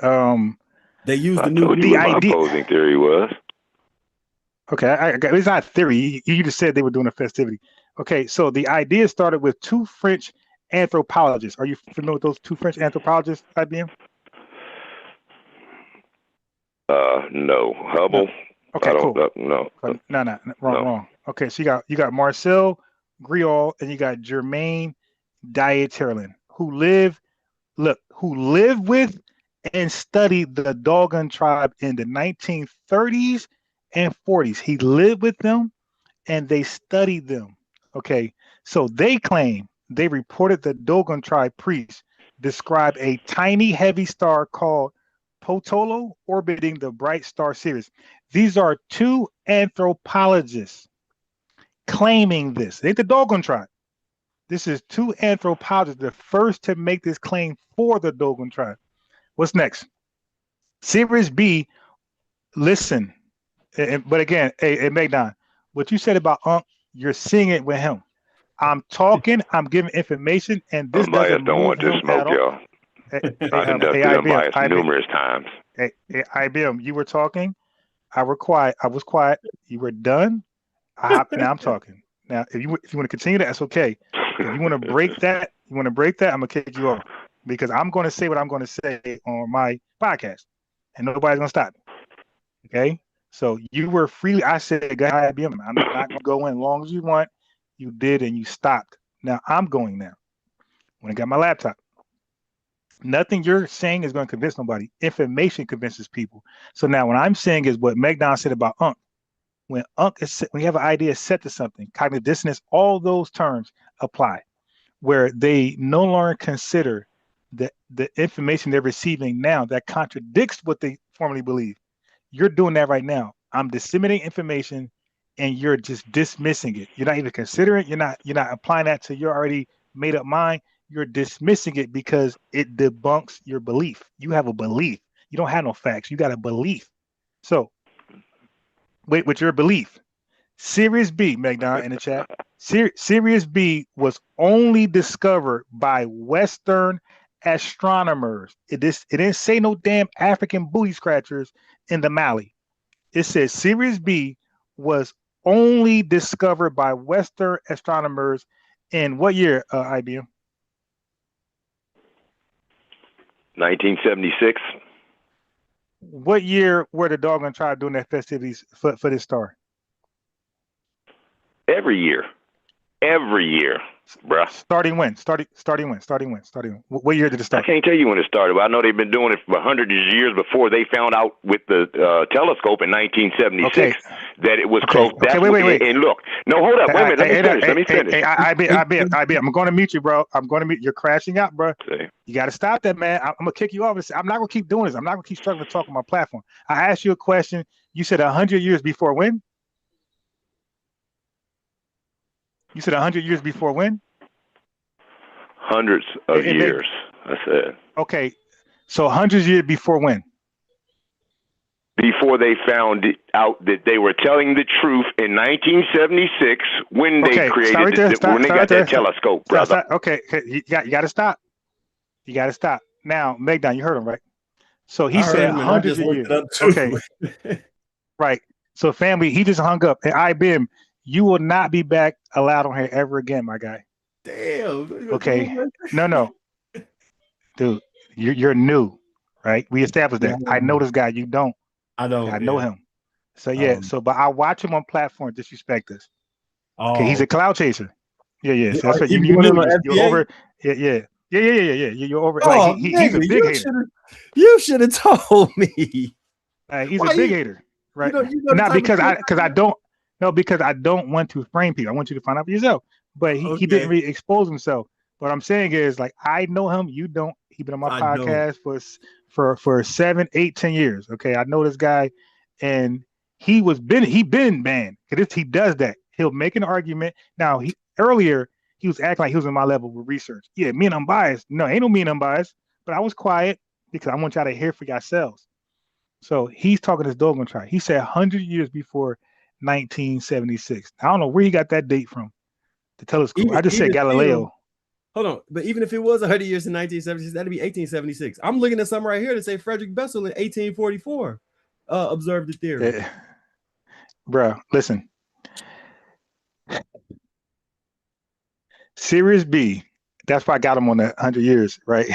They used the new idea. My opposing theory was. Okay, it's not theory. You just said they were doing a festivity. Okay, so the idea started with two French anthropologists. Are you familiar with those two French anthropologists, IBM? No. Hubble. Okay, cool. No. Wrong. Okay, so you got Marcel Griol and you got Germain Dieterlin, who live with and studied the Dogon tribe in the 1930s and 40s. He lived with them and they studied them. Okay, so they claim they reported the Dogon tribe priests describe a tiny heavy star called Potolo orbiting the bright star Sirius. These are two anthropologists claiming this. They ain't the Dogon tribe. This is two anthropologists, the first to make this claim for the Dogon tribe. What's next? Sirius B, listen, but again, hey, McDonald, what you said about Unc, you're seeing it with him. I'm talking, I'm giving information, and this doesn't don't want to smoke, y'all. I've inducted unbiased numerous times. Hey, IBM, you were talking. I was quiet. You were done. Now I'm talking. Now, if you want to continue that, that's okay. If you want to break that, I'm gonna kick you off because I'm going to say what I'm going to say on my podcast, and nobody's gonna stop me. Okay. So you were freely. I said, "Go ahead, IBM. I'm not going to go in as long as you want." You did, and you stopped. Now I'm going now. When I got my laptop. Nothing you're saying is going to convince nobody. Information convinces people. So now what I'm saying is what McDonald said about Unc. When you have an idea set to something, cognitive dissonance, all those terms apply, where they no longer consider the information they're receiving now that contradicts what they formerly believed. You're doing that right now. I'm disseminating information and you're just dismissing it. You're not even considering it. You're not applying that to your already made up mind. You're dismissing it because it debunks your belief. You have a belief. You don't have no facts. You got a belief. So wait, with your belief, Sirius B, McDonald in the chat, Sirius B was only discovered by Western astronomers. It didn't say no damn African booty scratchers in the Mali. It says Sirius B was only discovered by Western astronomers in what year, IBM? 1976. What year were the Dogon tribe doing their festivities for this star? Every year, bruh. Starting when? What year did it start? I can't tell you when it started, but I know they've been doing it for hundreds of years before they found out with the telescope in 1976 that it was close. Wait. And look, no, hold up, wait a minute. Let me finish. I'm going to mute you, bro. You're crashing out, bro. You got to stop that, man. I'm going to kick you off. I'm not going to keep doing this. I'm not going to keep struggling to talk on my platform. I asked you a question. You said 100 years before when? You said 100 years before when? Hundreds of years, I said. Okay, so hundreds of years before when? Before they found out that they were telling the truth in 1976 when they created when they got that telescope, brother. Okay, you got to stop. You got to stop. Now, Megdon, you heard him, right? So he I heard said him, and I hundreds just of looked years. it up too. Okay, right. So family, he just hung up. And IBM, you will not be back allowed on here ever again, my guy. Damn. Okay. No. Dude, you're new, right? We established that. I know this guy. You don't. I don't. I know him. So yeah. But I watch him on platform disrespect us. Okay, he's a cloud chaser. Yeah. So that's what you doing it knew. on You're FBA? over. Yeah. You're over. Oh, Like he's a nigga, big hater. You should have told me. He's a big hater, right? You know the Not type because of I don't. No, because I don't want to frame people. I want you to find out for yourself. But he didn't really expose himself. What I'm saying is, like, I know him. You don't. He's been on my podcast for 7, 8, 10 years. Okay, I know this guy, and he been banned because he does that. He'll make an argument. Now earlier he was acting like he was in my level with research. Yeah, me and unbiased. No, ain't no me and unbiased. But I was quiet because I want y'all to hear for yourselves. So he's talking this Dogon tribe. He said 100 years before 1976. I don't know where he got that date from. The telescope. I just said Galileo. Hold on, but even if it was 100 years in 1976, that'd be 1876. I'm looking at something right here to say Frederick Bessel in 1844 observed the theory. Bro, listen. Series B, that's why I got him on the 100 years, right?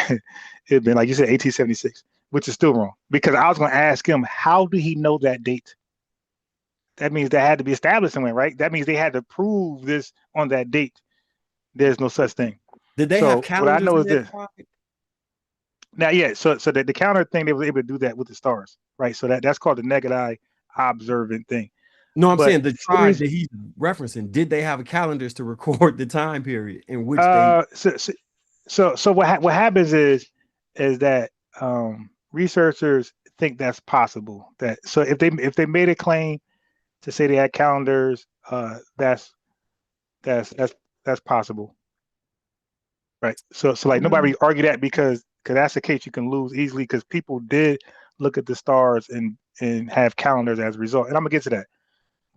It'd been like you said, 1876, which is still wrong because I was going to ask him, how did he know that date? That means that had to be established somewhere, right? That means they had to prove this on that date. There's no such thing. Did they have calendars? What I know is this. Now, yeah, so the counter thing, they were able to do that with the stars, right? So that's called the naked eye observant thing. No, I'm saying the tribe that he's referencing, did they have calendars to record the time period in which they? So what happens is that researchers think that's possible. That so if they made a claim to say they had calendars, that's possible, right? So like nobody argue that because that's the case you can lose easily because people did look at the stars and have calendars as a result. And I'm gonna get to that,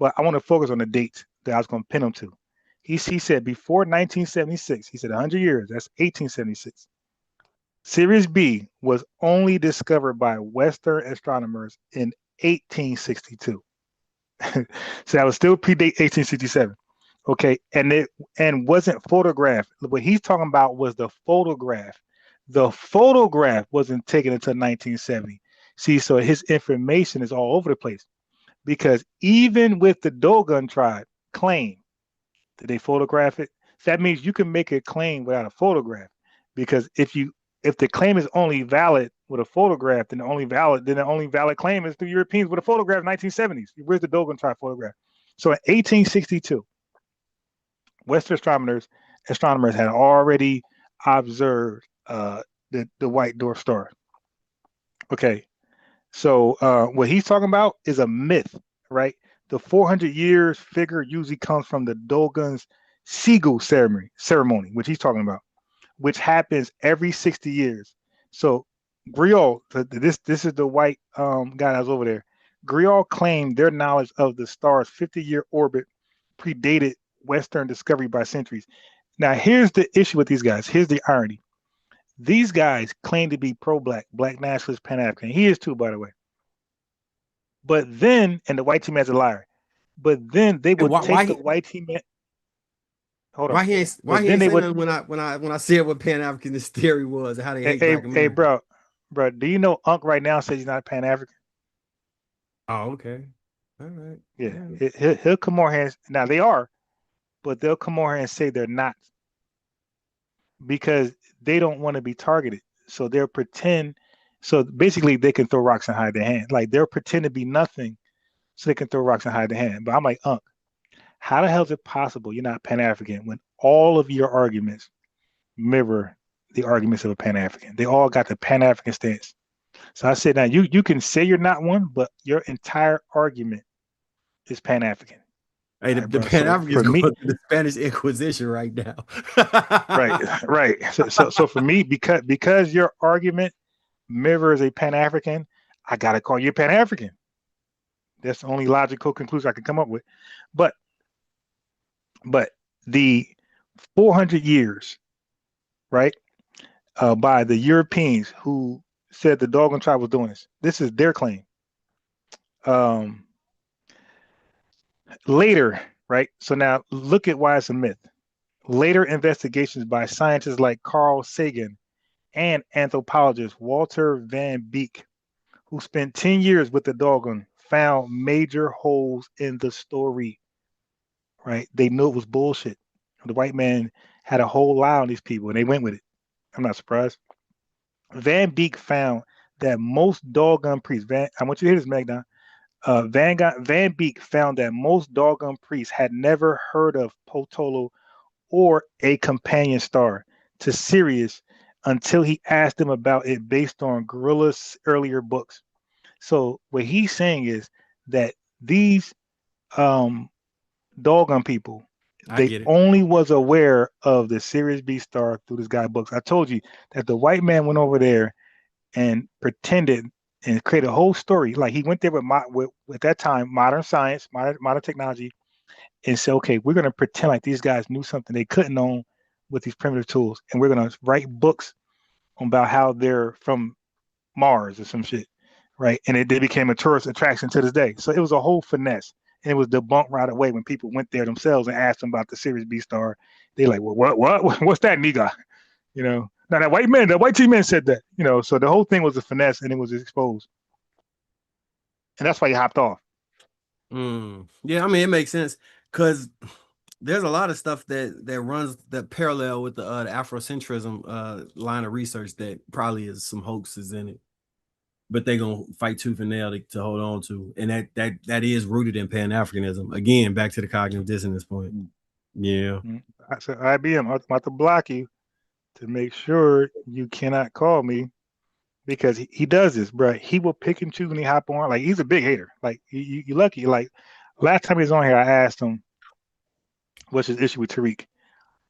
but I want to focus on the date that I was gonna pin him to. He said before 1976. He said 100 years. That's 1876. Series B was only discovered by Western astronomers in 1862. So that was still predate 1867. Okay, and wasn't photographed. What he's talking about was the photograph. The photograph wasn't taken until 1970. See, so his information is all over the place because even with the Dogon tribe claim, did they photograph it? So that means you can make a claim without a photograph because if the claim is only valid with a photograph, then the only valid claim is the Europeans with a photograph in 1970s. Where's the Dogon tribe photograph? So in 1862, Western astronomers had already observed the white dwarf star. Okay, so what he's talking about is a myth, right? The 400 years figure usually comes from the Dogon's Siegel ceremony, which he's talking about, which happens every 60 years. So Griot, this is the white guy that was over there. Griot claimed their knowledge of the star's 50-year orbit predated Western discovery by centuries. Now, here's the issue with these guys. Here's the irony. These guys claim to be pro-black, black nationalist, Pan-African. He is too, by the way. But then, and the white team has a liar. But then they would take the white team. Hold on. Why he ain't saying nothing when I said what Pan-Africanist theory was and how they hate black Americans? Hey, bro, do you know Unc right now says he's not Pan-African? Oh, okay. All right. Yeah. He'll come over here. Now they are, but they'll come over here and say they're not because they don't want to be targeted. So they'll pretend. So basically, they can throw rocks and hide their hand. Like they'll pretend to be nothing, so they can throw rocks and hide their hand. But I'm like, Unc, how the hell is it possible you're not Pan-African when all of your arguments mirror the arguments of a Pan-African? They all got the Pan-African stance. So I said, now you can say you're not one, but your entire argument is Pan-African. Hey, the Pan-Africans going through the Spanish Inquisition right now. right. So for me, because your argument mirrors a Pan-African, I gotta call you a Pan-African. That's the only logical conclusion I can come up with. But the 400 years, right? by the Europeans who said the Dogon tribe was doing this. This is their claim. Later, right? So now look at why it's a myth. Later investigations by scientists like Carl Sagan and anthropologist Walter Van Beek, who spent 10 years with the Dogon, found major holes in the story, right? They knew it was bullshit. The white man had a whole lie on these people, and they went with it. I'm not surprised. Van Beek found that most Dogon priests, I want you to hear this, Magna. Van Beek found that most Dogon priests had never heard of Potolo or a companion star to Sirius until he asked them about it based on Gorilla's earlier books. So what he's saying is that these Dogon people, they only was aware of the Sirius B star through this guy's books. I told you that the white man went over there and pretended and created a whole story. Like he went there with at that time modern science, modern technology, and said, okay, we're going to pretend like these guys knew something they couldn't know with these primitive tools, and we're going to write books about how they're from Mars or some shit, right? And they became a tourist attraction to this day. So it was a whole finesse, and it was debunked right away when people went there themselves and asked them about the Sirius B star. They like, well, what's that, nigga? You know, now that white team man said that, you know. So the whole thing was a finesse, and it was exposed, and that's why he hopped off. Yeah, I mean, it makes sense because there's a lot of stuff that runs that parallel with the Afrocentrism line of research that probably is some hoaxes in it, but they're gonna fight tooth and nail to hold on to, and that is rooted in Pan-Africanism. Again, back to the cognitive dissonance point. Yeah. So IBM, I'm about to block you to make sure you cannot call me, because he does this, bro. He will pick and choose when he hop on. Like, he's a big hater. Like, you lucky. Like, last time he was on here, I asked him, what's his issue with Tariq?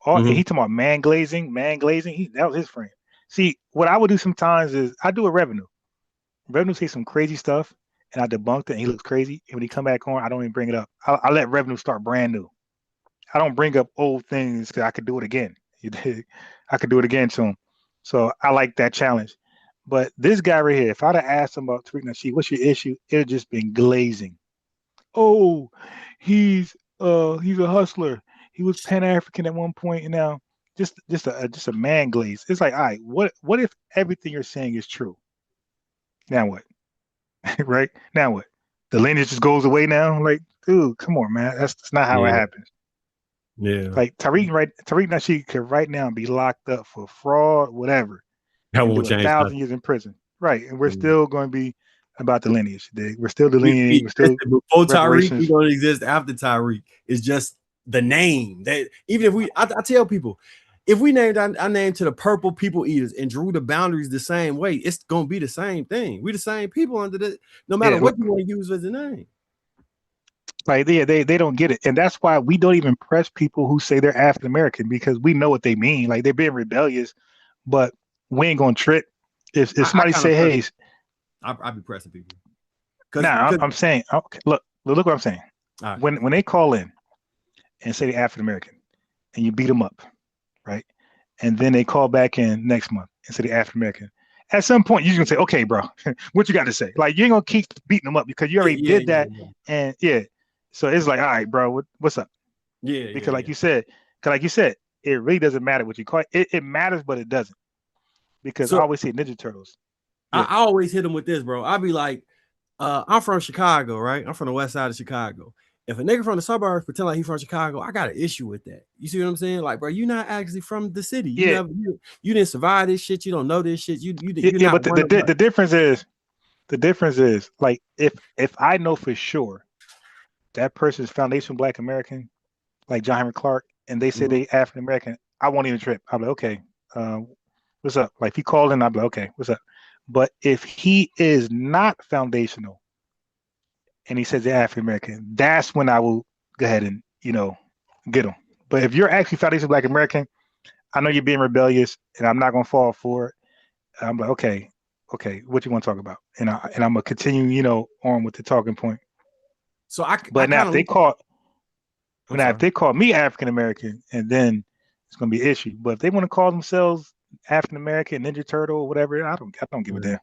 He talking about man glazing. That was his friend. See, what I would do sometimes is I do a revenue. Revenue say some crazy stuff, and I debunked it, and he looks crazy. And when he come back on, I don't even bring it up. I let revenue start brand new. I don't bring up old things because I could do it again. I could do it again to him. So I like that challenge. But this guy right here, if I'd have asked him about Tariq Nasheed, what's your issue? It would just been glazing. Oh, he's a hustler. He was Pan-African at one point, and now just a man glaze. It's like, all right, what if everything you're saying is true? Now what? Right? Now what? The lineage just goes away now? Like, dude, come on, man. That's not how it happens. Yeah. Like Tariq Nasheed could right now be locked up for fraud, whatever. That won't change 1,000 years in prison. Right. And we're still going to be about the lineage. We're still delineating. We're still before Tariq, reparations. we're going to exist after Tariq. It's just the name. That even if I tell people, if we named our name to the purple people eaters and drew the boundaries the same way, it's going to be the same thing. We're the same people under the, no matter what you want to use as a name. Like they don't get it. And that's why we don't even press people who say they're African American, because we know what they mean. Like, they're being rebellious, but we ain't gonna trip. If somebody say, hey, I'll be pressing people. I'm saying, okay, look what I'm saying. Right. When they call in and say they're African American and you beat them up, right? And then they call back in next month and say they're African American. At some point, you're gonna say, okay, bro, what you got to say? Like, you ain't gonna keep beating them up because you already did that. And so it's like, all right, bro, what's up? Because like you said, it really doesn't matter what you call it. It matters, but it doesn't. Because I always say Ninja Turtles. I always hit them with this, bro. I'll be like, I'm from Chicago, right? I'm from the west side of Chicago. If a nigga from the suburbs pretend like he's from Chicago, I got an issue with that. You see what I'm saying? Like, bro, you're not actually from the city. You didn't survive this shit. You don't know this shit. But the difference is like, if I know for sure that person is foundational Black American, like John Henrik Clarke, and they say they African American, I won't even trip. I'll be like, okay, what's up? Like, if he called in, I'll be like, okay, what's up? But if he is not foundational and he says they're African American, that's when I will go ahead and, get him. But if you're actually foundational Black American, I know you're being rebellious, and I'm not gonna fall for it. I'm like, okay, what you want to talk about? And I'm gonna continue, on with the talking point. So if they call me African American, and then it's gonna be an issue. But if they want to call themselves African American, Ninja Turtle, whatever. I don't give a damn.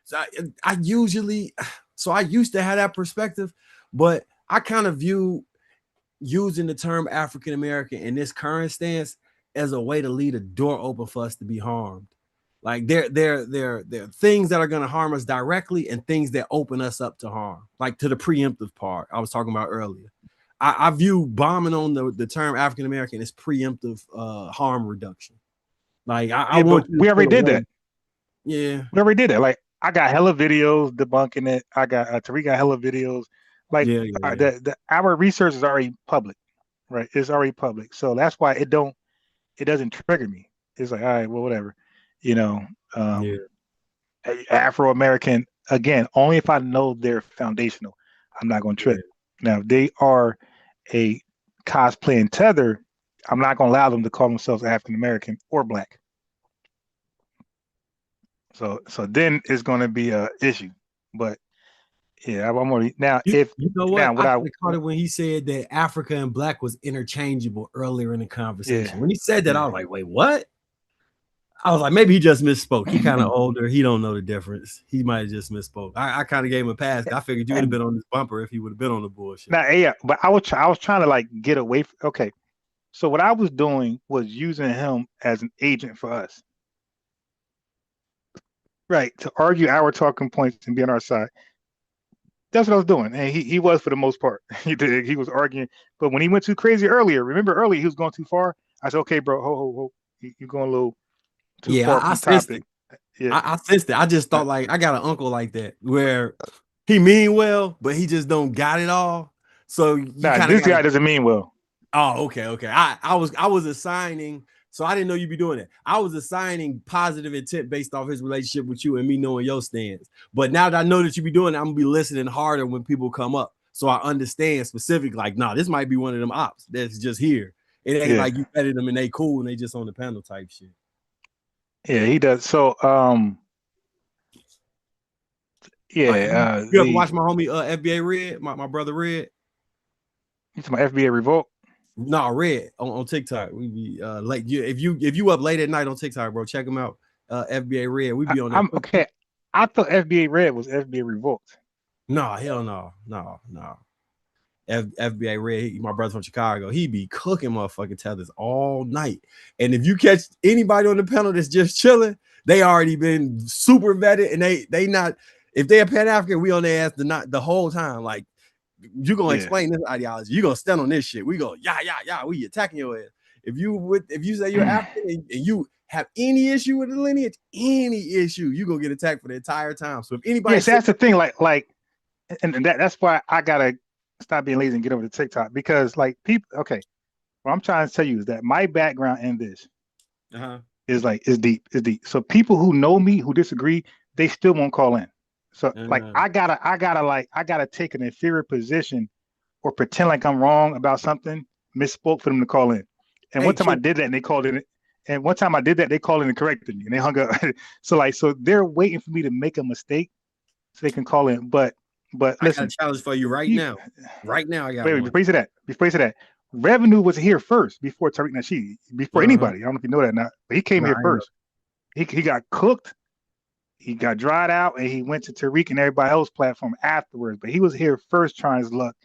So I usually, so I used to have that perspective, but I kind of view using the term African American in this current stance as a way to leave a door open for us to be harmed. Like there are things that are going to harm us directly and things that open us up to harm, like to the preemptive part I was talking about earlier. I view bombing on the term African American as preemptive harm reduction. Like I want we already did that. Yeah, we already did that. Like I got hella videos debunking it. I got Tariq got hella videos. Like our research is already public, right? It's already public, so that's why it doesn't trigger me. It's like, all right, well, whatever, you know. Afro-American, again, only if I know they're foundational, I'm not going to trip. Now, if they are a cosplay and tether, I'm not going to allow them to call themselves African-American or Black. So then it's going to be a issue. But yeah, I'm already now. You know what? Now, I caught it when he said that Africa and Black was interchangeable earlier in the conversation. Yeah. When he said that, I was like, wait, what? I was like, maybe he just misspoke. He kind of older. He don't know the difference. He might have just misspoke. I kind of gave him a pass. I figured you would have been on this bumper if he would have been on the bullshit. Now, yeah, but I was trying to like get away from. Okay, so what I was doing was using him as an agent for us, right, to argue our talking points and be on our side. That's what I was doing, and he was for the most part. He was arguing, but when he went too crazy earlier, remember earlier he was going too far. I said, okay, bro, ho, you're going a little too far from the topic. Yeah, I sensed it. I just thought like I got an uncle like that where he mean well, but he just don't got it all. So this guy doesn't mean well. Oh, okay. I was assigning. So I didn't know you'd be doing that. I was assigning positive intent based off his relationship with you and me knowing your stance. But now that I know that you be doing it, I'm gonna be listening harder when people come up. So I understand specifically, like, nah, this might be one of them ops that's just here. It ain't like you petted them and they cool and they just on the panel type shit. Yeah, he does. So you ever watch my homie FBA Red, my brother Red? You talking about FBA Revolt? No, Red on TikTok. We be like if you up late at night on TikTok, bro, check him out. FBA Red. We be on that. Okay. I thought FBA Red was FBA Revolt. No, hell no. FBA Red, my brother from Chicago, he be cooking motherfucking tethers all night. And if you catch anybody on the panel that's just chilling, they already been super vetted, and they not, if they're Pan-African, we on their ass the whole time. Like, you gonna explain this ideology, you gonna stand on this shit. We go, yeah, we attacking your ass. If you say you're African and you have any issue with the lineage, any issue, you gonna get attacked for the entire time. So if anybody that's the thing, like and that's why I gotta stop being lazy and get over to TikTok, because like people, okay, what I'm trying to tell you is that my background in this is deep. So people who know me, who disagree, they still won't call in. So like I gotta take an inferior position or pretend like I'm wrong about something, misspoke for them to call in. And one time I did that and they called in, and one time I did that, they called in and corrected me and they hung up. So they're waiting for me to make a mistake so they can call in. But listen, I got a challenge for you right now. Right now, I got one. Before you say that, Revenue was here first before Tariq Nasheed, before anybody. I don't know if you know that now, but he came here first. He got cooked, he got dried out, and he went to Tariq and everybody else's platform afterwards. But he was here first trying his luck,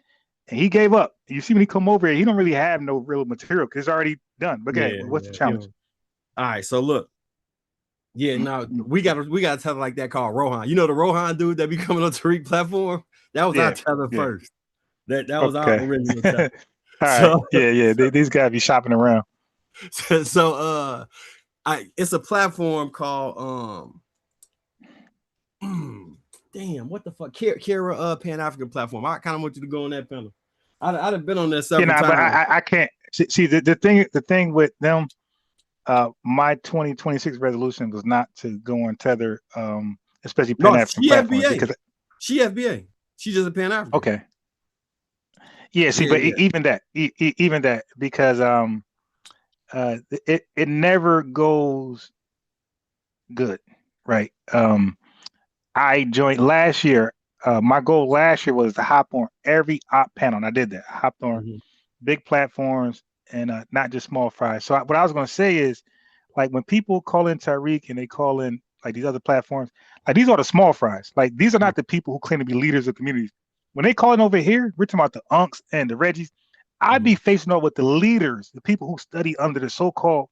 and he gave up. You see when he come over here, he don't really have no real material because it's already done. But what's the challenge? All right, so look. Yeah, now we got a tether like that called Rohan. You know the Rohan dude that be coming on Tariq platform? That was our tether first. That was our original tether. All right. These guys be shopping around. So it's a platform called damn, what the fuck? Kira Pan-African platform. I kind of want you to go on that panel. I'd have been on there several times. But I can't see the thing with them. My 2026 resolution was not to go on Tether, especially Pan-African platforms. Because she FBA. She's just a Pan-African. Okay. Yeah. See, but even that, because it never goes good, right? I joined last year. My goal last year was to hop on every op panel, and I did that. I hopped on big platforms and not just small fries. So what I was going to say is, Like when people call in Tariq and they call in like these other platforms, like these are the small fries. Like these are not the people who claim to be leaders of communities. When they call in over here, we're talking about the Unks and the Reggies. I'd be facing off with the leaders, the people who study under the so-called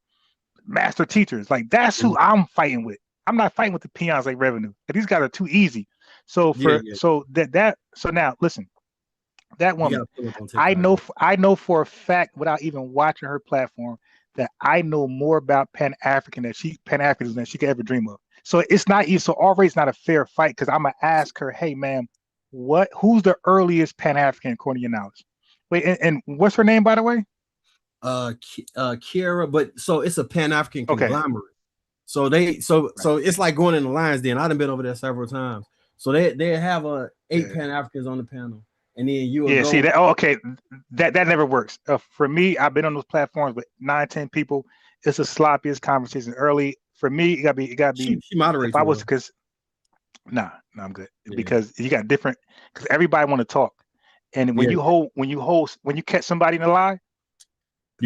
master teachers. Like that's who I'm fighting with. I'm not fighting with the peons like Revenue. These guys are too easy. So so now listen, that woman, I know for a fact without even watching her platform that I know more about Pan-Africanism than she could ever dream of. So it's not easy. So already it's not a fair fight because I'm gonna ask her, hey ma'am, who's the earliest Pan-African according to your knowledge? Wait, and what's her name by the way? Kira, but so it's a Pan-African conglomerate. So so it's like going in the Lions Den. I've been over there several times. So they have 8 Pan-Africans on the panel. And then you see that that never works. For me, I've been on those platforms with 9-10 people. It's the sloppiest conversation early. For me, it gotta be she moderates. If I was because I'm good. Because you got different because everybody want to talk. And when you catch somebody in a lie,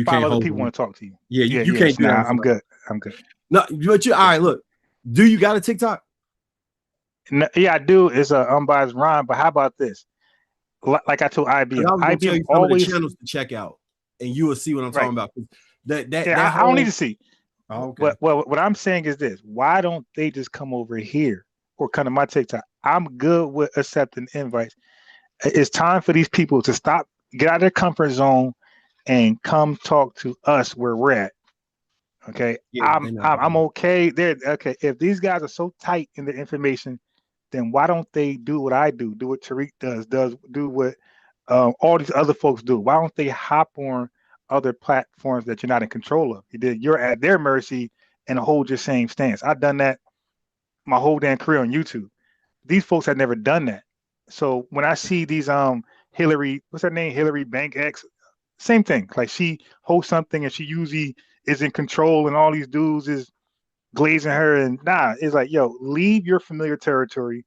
5 other people want to talk to you. You can't do that. I'm good. No, but all right, look. Do you got a TikTok? No, yeah, I do. It's a unbiased rhyme, but how about this? Like I told IBM, IBM always of the channels to check out, and you will see what I'm talking about. I don't need to see. Oh, okay. What I'm saying is this: why don't they just come over here or come to my TikTok? I'm good with accepting invites. It's time for these people to stop, get out of their comfort zone, and come talk to us where we're at. Okay, I'm okay. Okay. If these guys are so tight in their information, then why don't they do what I do? Do what Tariq does do what all these other folks do? Why don't they hop on other platforms that you're not in control of? You're at their mercy and hold your same stance. I've done that my whole damn career on YouTube. These folks have never done that. So when I see these Hillary, what's her name? Hillary Bank X, same thing. Like she hosts something and she usually is in control and all these dudes is glazing her and it's like, yo, leave your familiar territory,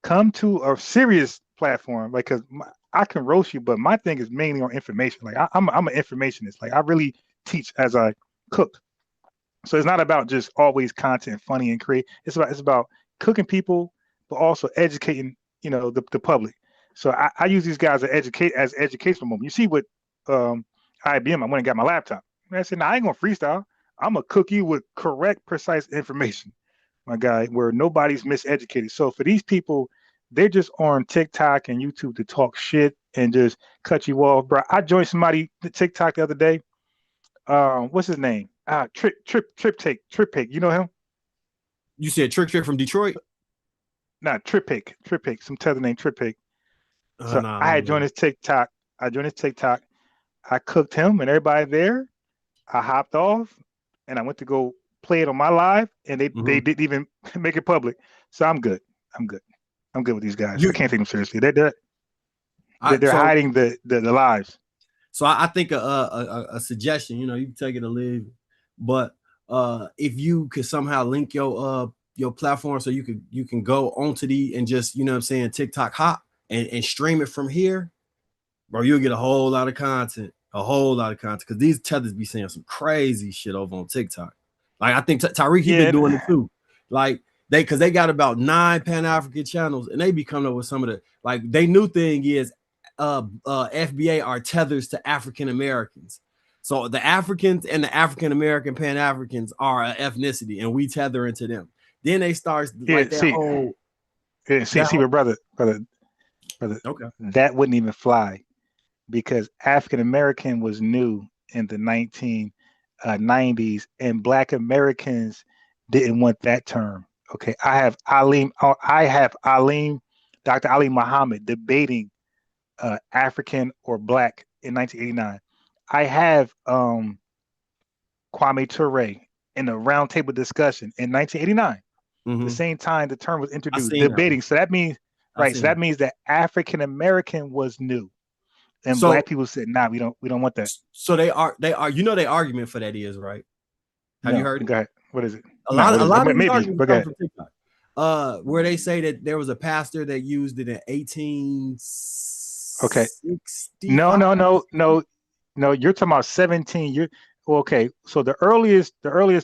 come to a serious platform. Like, cause I can roast you, but my thing is mainly on information. Like I'm an informationist. Like I really teach as I cook. So it's not about just always content, funny and create. It's about cooking people, but also educating, the public. So I use these guys as educational moment. You see what IBM, I went and got my laptop. And I said, I ain't gonna freestyle. I'm gonna cook you with correct, precise information, my guy, where nobody's miseducated. So for these people, they're just on TikTok and YouTube to talk shit and just cut you off, bro. I joined somebody TikTok the other day. What's his name? Trip. You know him? You said Trick from Detroit? Nah, Trip. Some tether named Trip. So I had joined his TikTok. I cooked him and everybody there. I hopped off and I went to go play it on my live, and they didn't even make it public. So I'm good. I'm good with these guys. I can't take them seriously. They're hiding the lives. So I think a suggestion, you can take it or leave, but if you could somehow link your platform so you can go onto and just TikTok hop and stream it from here, bro, you'll get a whole lot of content. Because these tethers be saying some crazy shit over on TikTok. Like I think Tyreek he been doing it too. Like because they got about 9 Pan-African channels and they be coming up with some of the they new thing is FBA are tethers to African-Americans. So the Africans and the African-American Pan-Africans are an ethnicity and we tether into them. Then they start brother. Okay. That wouldn't even fly. Because African-American was new in the 1990s and Black Americans didn't want that term. Okay. I have Dr. Ali Muhammad debating African or Black in 1989. I have Kwame Ture in a roundtable discussion in 1989. The same time the term was introduced, debating. So that means that African-American was new. And Black people said, "Nah, we don't want that." So they are. Their argument for that is right. Have you heard it? Go ahead. What is it? A lot of maybe. Come from TikTok, where they say that there was a pastor that used it in 1860. Okay. No. You're talking about 17. okay, so the earliest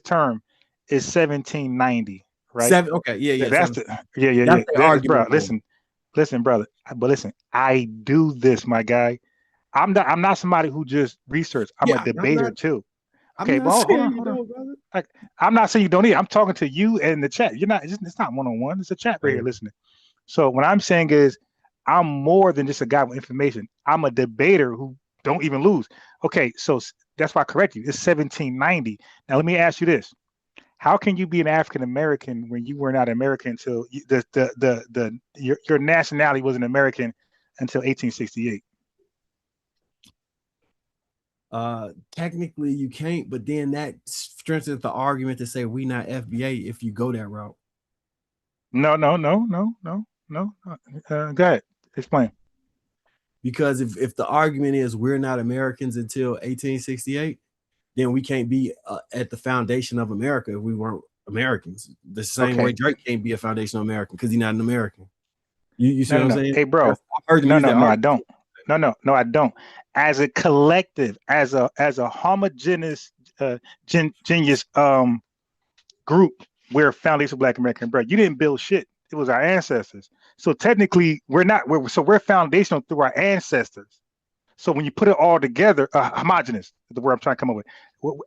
term is 1790, right? Okay, yeah. That's the yeah. That's the Bro, argument. listen, brother. But listen, I do this, my guy. I'm not somebody who just research. I'm a debater too. Okay, I'm not well, saying hold you on. do it, brother. Like, I'm not saying you don't need. I'm talking to you and the chat. It's not one-on-one. It's a chat right here listening. So what I'm saying is, I'm more than just a guy with information. I'm a debater who don't even lose. Okay, so that's why I correct you. It's 1790. Now let me ask you this: how can you be an African American when you were not American until your nationality was an American until 1868? Technically you can't, but then that strengthens the argument to say we not FBA if you go that route. No. Go ahead, explain. Because if the argument is we're not Americans until 1868, then we can't be at the foundation of America if we weren't Americans. The same way Drake can't be a foundational American because he's not an American. You see what I'm saying? Hey, bro. No, I don't. No, I don't. As a collective, as a homogeneous genius group, we're foundation Black American, bro. You didn't build shit. It was our ancestors. So technically, we're foundational through our ancestors. So when you put it all together, homogeneous is the word I'm trying to come up with.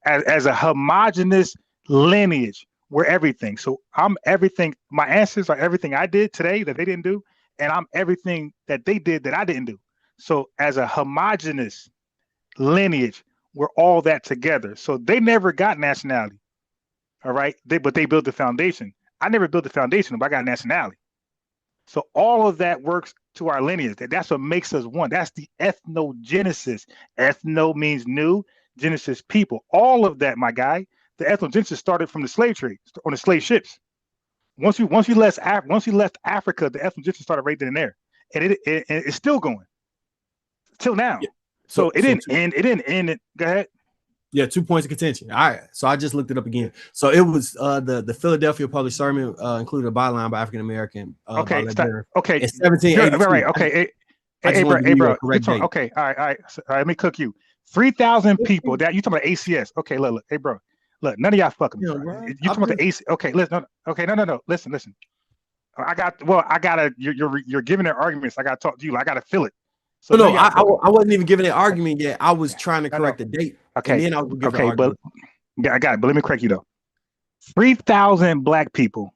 As a homogeneous lineage, we're everything. So I'm everything. My ancestors are everything I did today that they didn't do, and I'm everything that they did that I didn't do. So as a homogeneous lineage, we're all that together. So they never got nationality. All right. But they built the foundation. I never built the foundation, but I got nationality. So all of that works to our lineage. That's what makes us one. That's the ethnogenesis. Ethno means new, genesis people. All of that, my guy. The ethnogenesis started from the slave trade on the slave ships. Once you left Africa, the ethnogenesis started right then and there, and it's still going till now. Yeah. So it didn't end. Go ahead. Yeah, 2 points of contention. All right, so I just looked it up again. So it was the Philadelphia published sermon included a byline by African American. Okay, in 1782. Right. Okay. Hey, bro. Okay. All right. So, let me cook you. 3,000 people. That you talking about ACS? Okay. Look. Hey, bro. Look, none of y'all fucking. You talking about the AC? Okay. Listen. Okay. No. Listen. I got. You're giving their arguments. I got to talk to you. I got to feel it. So no, I wasn't even giving an argument yet. I was trying to correct the date. Okay. And then I was okay, but I got it. But let me correct you though. 3,000 Black people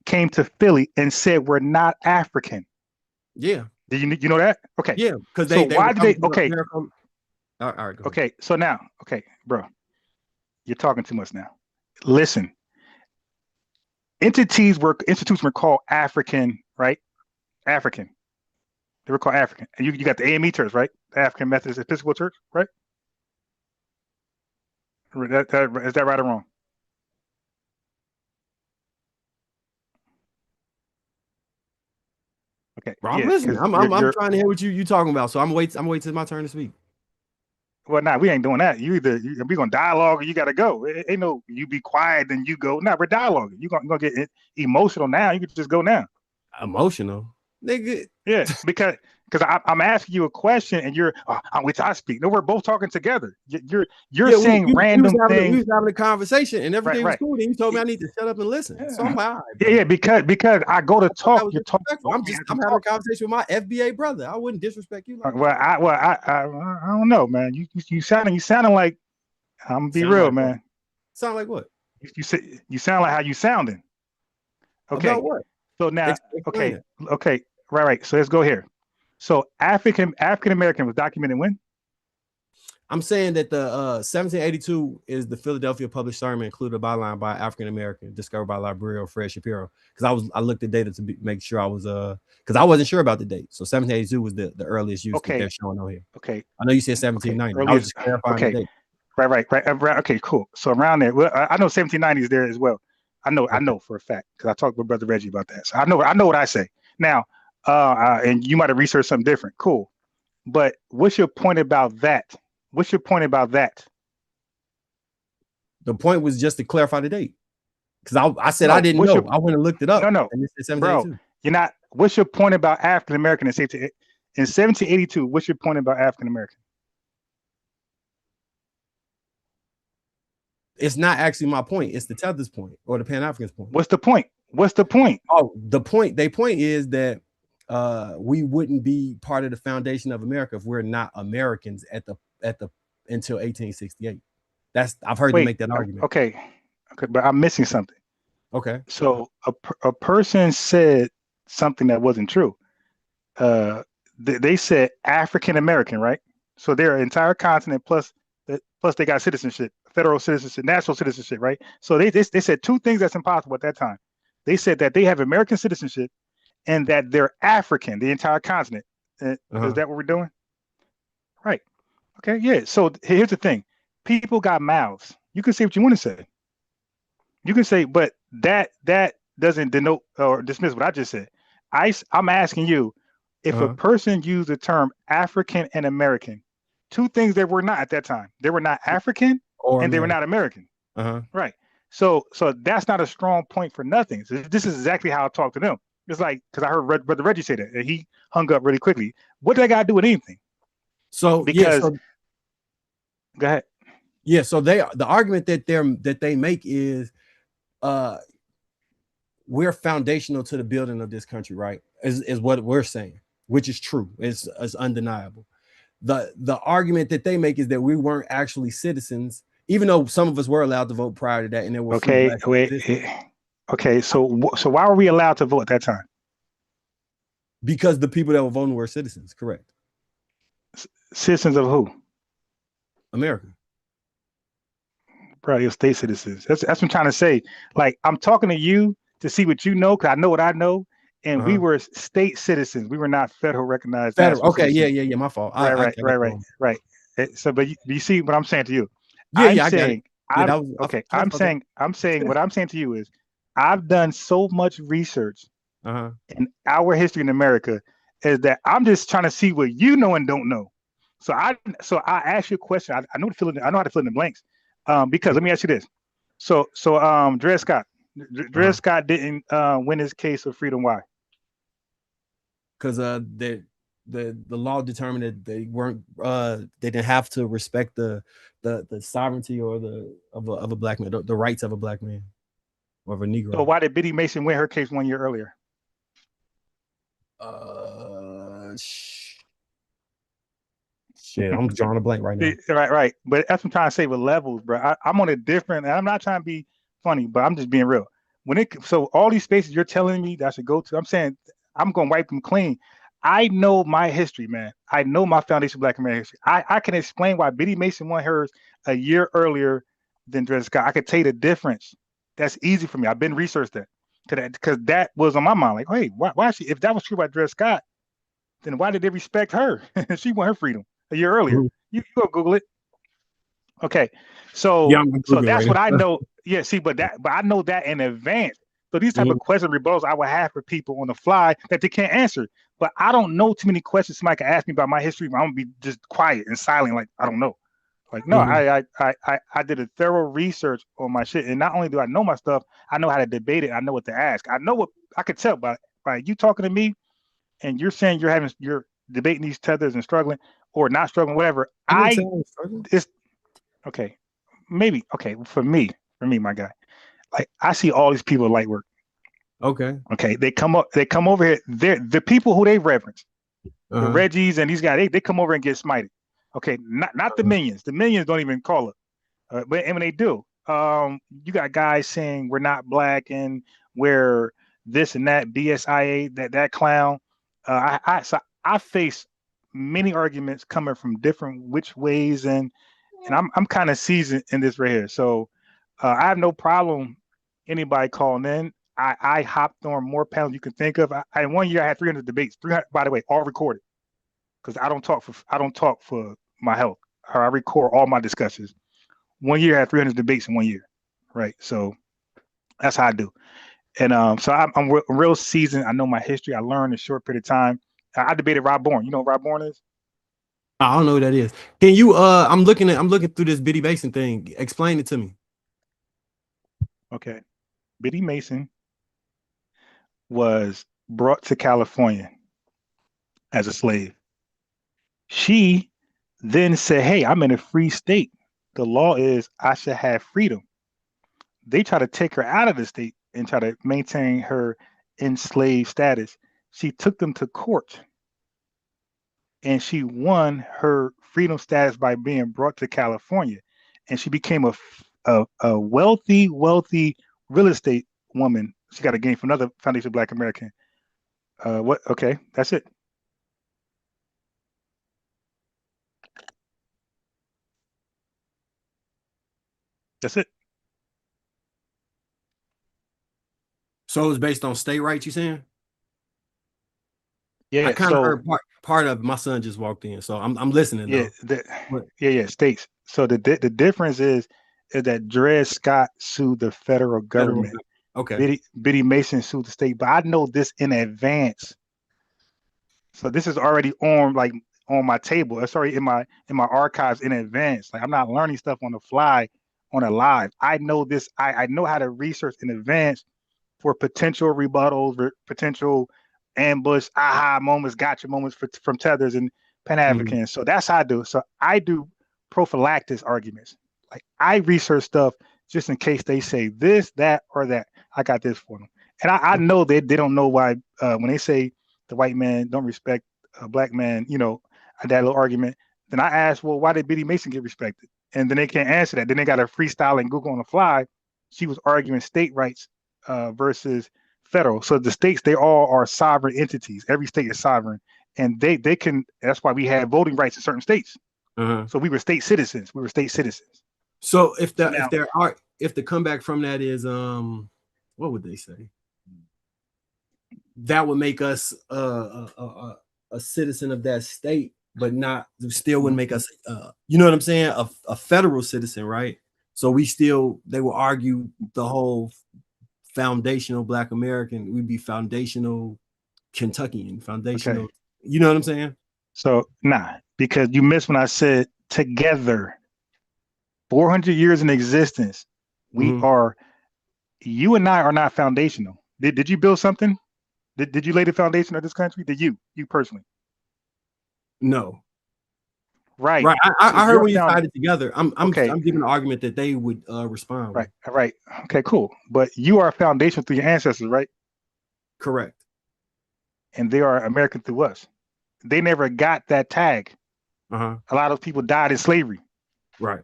came to Philly and said we're not African. Yeah. Did you know that? Okay. Yeah. Because why did they? Okay. All right. Go okay. So now, bro, you're talking too much now. Listen. Institutes were called African, right? African. They were called African. And you got the AME church, right? The African Methodist Episcopal Church, right? Is that right or wrong? Okay. Bro, I'm listening. I'm trying to hear what you talking about. So I'm waiting till my turn to speak. Well, we ain't doing that. We gonna dialogue or you gotta go. It ain't no you be quiet then you go. We're dialoguing. You gonna get emotional now. You can just go now. Emotional, nigga. Yeah, because I'm asking you a question and you're I'm with I speak. No, we're both talking together. You're saying random things. We was having a conversation and everything was cool. Then you told me I need to shut up and listen. Yeah. So I'm like, all right, yeah, because I go to talk. You're talking. I'm having a conversation with my FBA brother. I wouldn't disrespect you. Like I don't know, man. You sounding like I'm gonna be real, man. What? Sound like what? You sound like how you sounding. Okay. About what? So now, okay. Right. So let's go here. So African American was documented when? I'm saying that the 1782 is the Philadelphia published sermon included a byline by African American discovered by librarian Fred Shapiro. Because I looked at data to make sure I was because I wasn't sure about the date. So 1782 was the earliest use that they're showing on here. Okay. I know you said 1790. I was just clarifying the date. Right. Okay, cool. So around there, well, I know 1790 is there as well. I know for a fact because I talked with Brother Reggie about that. So I know what I say now. And you might have researched something different. Cool. But what's your point about that? The point was just to clarify the date. Because I said I didn't know. I went and looked it up. No. Bro, you're not. What's your point about African American in 1782? What's your point about African American? it's not actually my point. It's the Tether's point or the Pan-African's point. What's the point? What's the point? Oh, the point. Their point is that we wouldn't be part of the foundation of America if we're not Americans at the until 1868. That's I've heard them make that argument. Okay, but I'm missing something. Okay. So a person said something that wasn't true. They said African American, right? So their entire continent plus they got citizenship, federal citizenship, national citizenship, right? So they said two things that's impossible at that time. They said that they have American citizenship and that they're African, the entire continent. Is that what we're doing? Right. Okay. Yeah. So here's the thing: people got mouths. You can say what you want to say. You can say, but that doesn't denote or dismiss what I just said. I'm asking you, if a person used the term African and American, two things they were not at that time. They were not African and they were not American. Right. So that's not a strong point for nothing. So this is exactly how I talk to them. It's like, because I heard Brother Reggie say that, and he hung up really quickly. What do I got to do with anything? So because go ahead. Yeah. So the argument that they make is we're foundational to the building of this country, right? Is what we're saying, which is true. It's undeniable. The argument that they make is that we weren't actually citizens, even though some of us were allowed to vote prior to that, and there were Okay, so why were we allowed to vote at that time? Because the people that were voting were citizens, correct? Citizens of who? America. Probably your state citizens. That's what I'm trying to say. Like, I'm talking to you to see what you know, because I know what I know. And we were state citizens. We were not federal recognized. Okay, yeah. My fault. Right. So, but you see what I'm saying to you? I'm saying what I'm saying to you is, I've done so much research in our history in America, is that I'm just trying to see what you know and don't know. So I ask you a question. I know how to fill in the blanks. Because let me ask you this. So Dred Scott. Dred Scott didn't win his case of freedom. Why? Because the law determined that they weren't they didn't have to respect the sovereignty or of a black man, the rights of a black man or of a Negro. So why did Biddy Mason win her case 1 year earlier? Shit, I'm drawing a blank right now. Right. But that's what I'm trying to say with levels, bro. I'm on a different, and I'm not trying to be funny, but I'm just being real. So all these spaces you're telling me that I should go to, I'm saying I'm gonna wipe them clean. I know my history, man. I know my foundation of Black American history. I can explain why Biddy Mason won hers a year earlier than Dred Scott. I could tell you the difference. That's easy for me. I've been researched that because that was on my mind. Like, hey, why she? If that was true about Dred Scott, then why did they respect her? She won her freedom a year earlier. You go Google it. Okay, so that's what I know. Yeah, see, but I know that in advance. So these type of questions, rebuttals I would have for people on the fly that they can't answer. But I don't know too many questions somebody can ask me about my history. I'm gonna be just quiet and silent, like I don't know. Like no, I did a thorough research on my shit, and not only do I know my stuff, I know how to debate it. I know what to ask. I know what I could tell by you talking to me, and you're saying you're debating these tethers and struggling or not struggling, whatever. It's okay, maybe okay for me, my guy. Like I see all these people light work. Okay, they come over here. They're the people who they reverence, the Reggies and these guys. They come over and get smited. Okay, not the minions. The minions don't even call it. But when they do, you got guys saying we're not black and we're this and that, BSIA, that clown. I face many arguments coming from different which ways, and I'm kind of seasoned in this right here. So I have no problem anybody calling in. I hopped on more panels you can think of. In 1 year I had 300 debates. 300, by the way, all recorded, because I don't talk for my health. I record all my discussions. 1 year I had 300 debates in 1 year, right? So that's how I do. And so I'm real seasoned. I know my history. I learned in a short period of time. I debated Rob Bourne. You know what Rob Bourne is? I don't know what that is. Can you? I'm looking through this Biddy Mason thing. Explain it to me. Okay, Biddy Mason was brought to California as a slave. She then said, "Hey, I'm in a free state. The law is I should have freedom." they try to take her out of the state and try to maintain her enslaved status. She took them to court, and she won her freedom status by being brought to California, and she became a wealthy real estate woman. She got a game from another Foundation of Black American. What? Okay, that's it. That's it. So it was based on state rights, you saying? Yeah. I kind of heard part of my son just walked in, so I'm listening. Yeah. Though. States. So the difference is that Dred Scott sued the federal government. Okay. Biddy Mason sued the state, but I know this in advance. So this is already on my table. It's already in my archives in advance. Like I'm not learning stuff on the fly on a live. I know this. I know how to research in advance for potential rebuttals, potential ambush, aha moments, gotcha moments from Tethers and Pan-Africans. Mm-hmm. So that's how I do it. So I do prophylactic arguments. Like I research stuff just in case they say this, that, or that. I got this for them. And I know they don't know why when they say the white man don't respect a black man, that little argument. Then I ask, well, why did Biddy Mason get respected? And then they can't answer that. Then they got to freestyle and Google on the fly. She was arguing state rights versus federal. So the states, they all are sovereign entities. Every state is sovereign, and they can. That's why we have voting rights in certain states. Uh-huh. So we were state citizens. So if the comeback from that is what would they say? That would make us a citizen of that state, but not still wouldn't make us you know what I'm saying? A federal citizen, right? So they will argue the whole foundational Black American, we'd be foundational Kentuckian, foundational. Okay. You know what I'm saying? So because you missed when I said together. 400 years in existence, we are. You and I are not foundational. Did you build something? Did you lay the foundation of this country? Did you personally? No. Right. I heard when you tied it together. I'm giving an argument that they would respond. Right. With. Right. Okay. Cool. But you are foundational through your ancestors, right? Correct. And they are American through us. They never got that tag. A lot of people died in slavery. Right.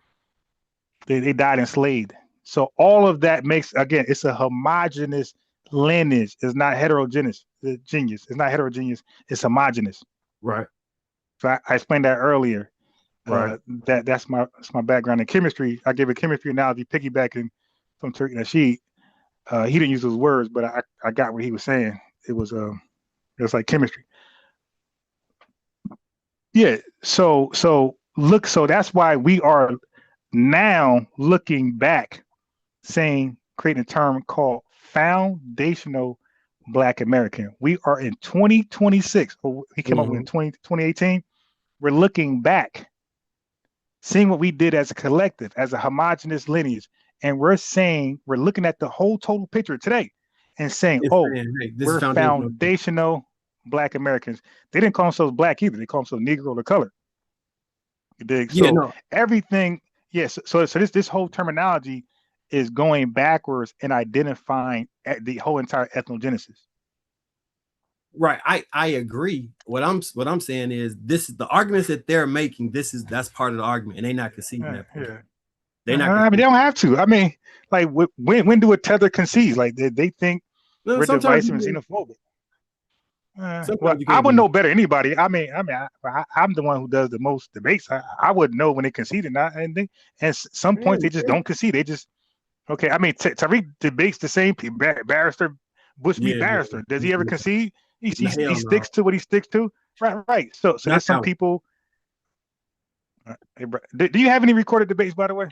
They died enslaved. So all of that makes, again, it's a homogeneous lineage. It's not heterogeneous. It's not heterogeneous. It's homogeneous. Right. So I explained that earlier. Right. That's my background in chemistry. I gave a chemistry analogy piggybacking from Tariq Nasheed. He didn't use those words, but I got what he was saying. It was like chemistry. Yeah. So that's why we are now looking back, creating a term called foundational Black American. We are in 2026. He came up with in 2018. We're looking back, seeing what we did as a collective, as a homogenous lineage. And we're looking at the whole total picture today and saying, we're foundational Black Americans. They didn't call themselves Black either. They call themselves Negro or color. You dig? So everything. Yes. So this whole terminology is going backwards and identifying the whole entire ethnogenesis. Right. I agree. What I'm saying is this is the arguments that they're making. That's part of the argument, and they're not conceding that point. Yeah. They're not. They don't have to. I mean, like when do a tether concede? Like they think we're divisive and xenophobic. Well, I would know better than anybody. I'm the one who does the most debates. I would know when they concede or not. And some points they just don't concede. They just okay. I mean, Tariq debates the same people. Barrister, Bushmeat Barrister. Does he ever concede? He sticks to what he sticks to. Right. So there's some people. Do you have any recorded debates, by the way?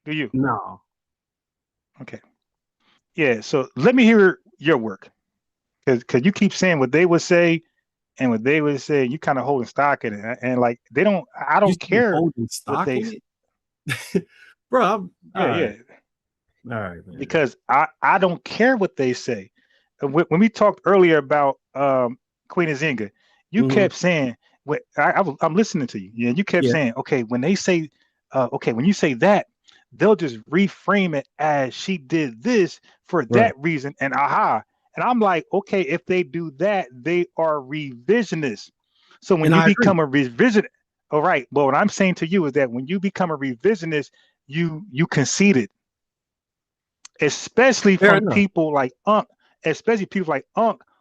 Do you? No. Okay. Yeah, so let me hear your work, because you keep saying what they would say, and what they would say, you kind of holding stock in it, and like they don't. I don't care what they, bro. Yeah. All right, man. Because I don't care what they say. When we talked earlier about Queen Nzinga, you kept saying I'm listening to you. Yeah, you kept saying, okay, when they say okay, when you say that, they'll just reframe it as she did this for that reason, and aha. And I'm like, okay, if they do that, they are revisionists. So when you become a revisionist, all right. But what I'm saying to you is that when you become a revisionist, you conceded, especially from people like Unc,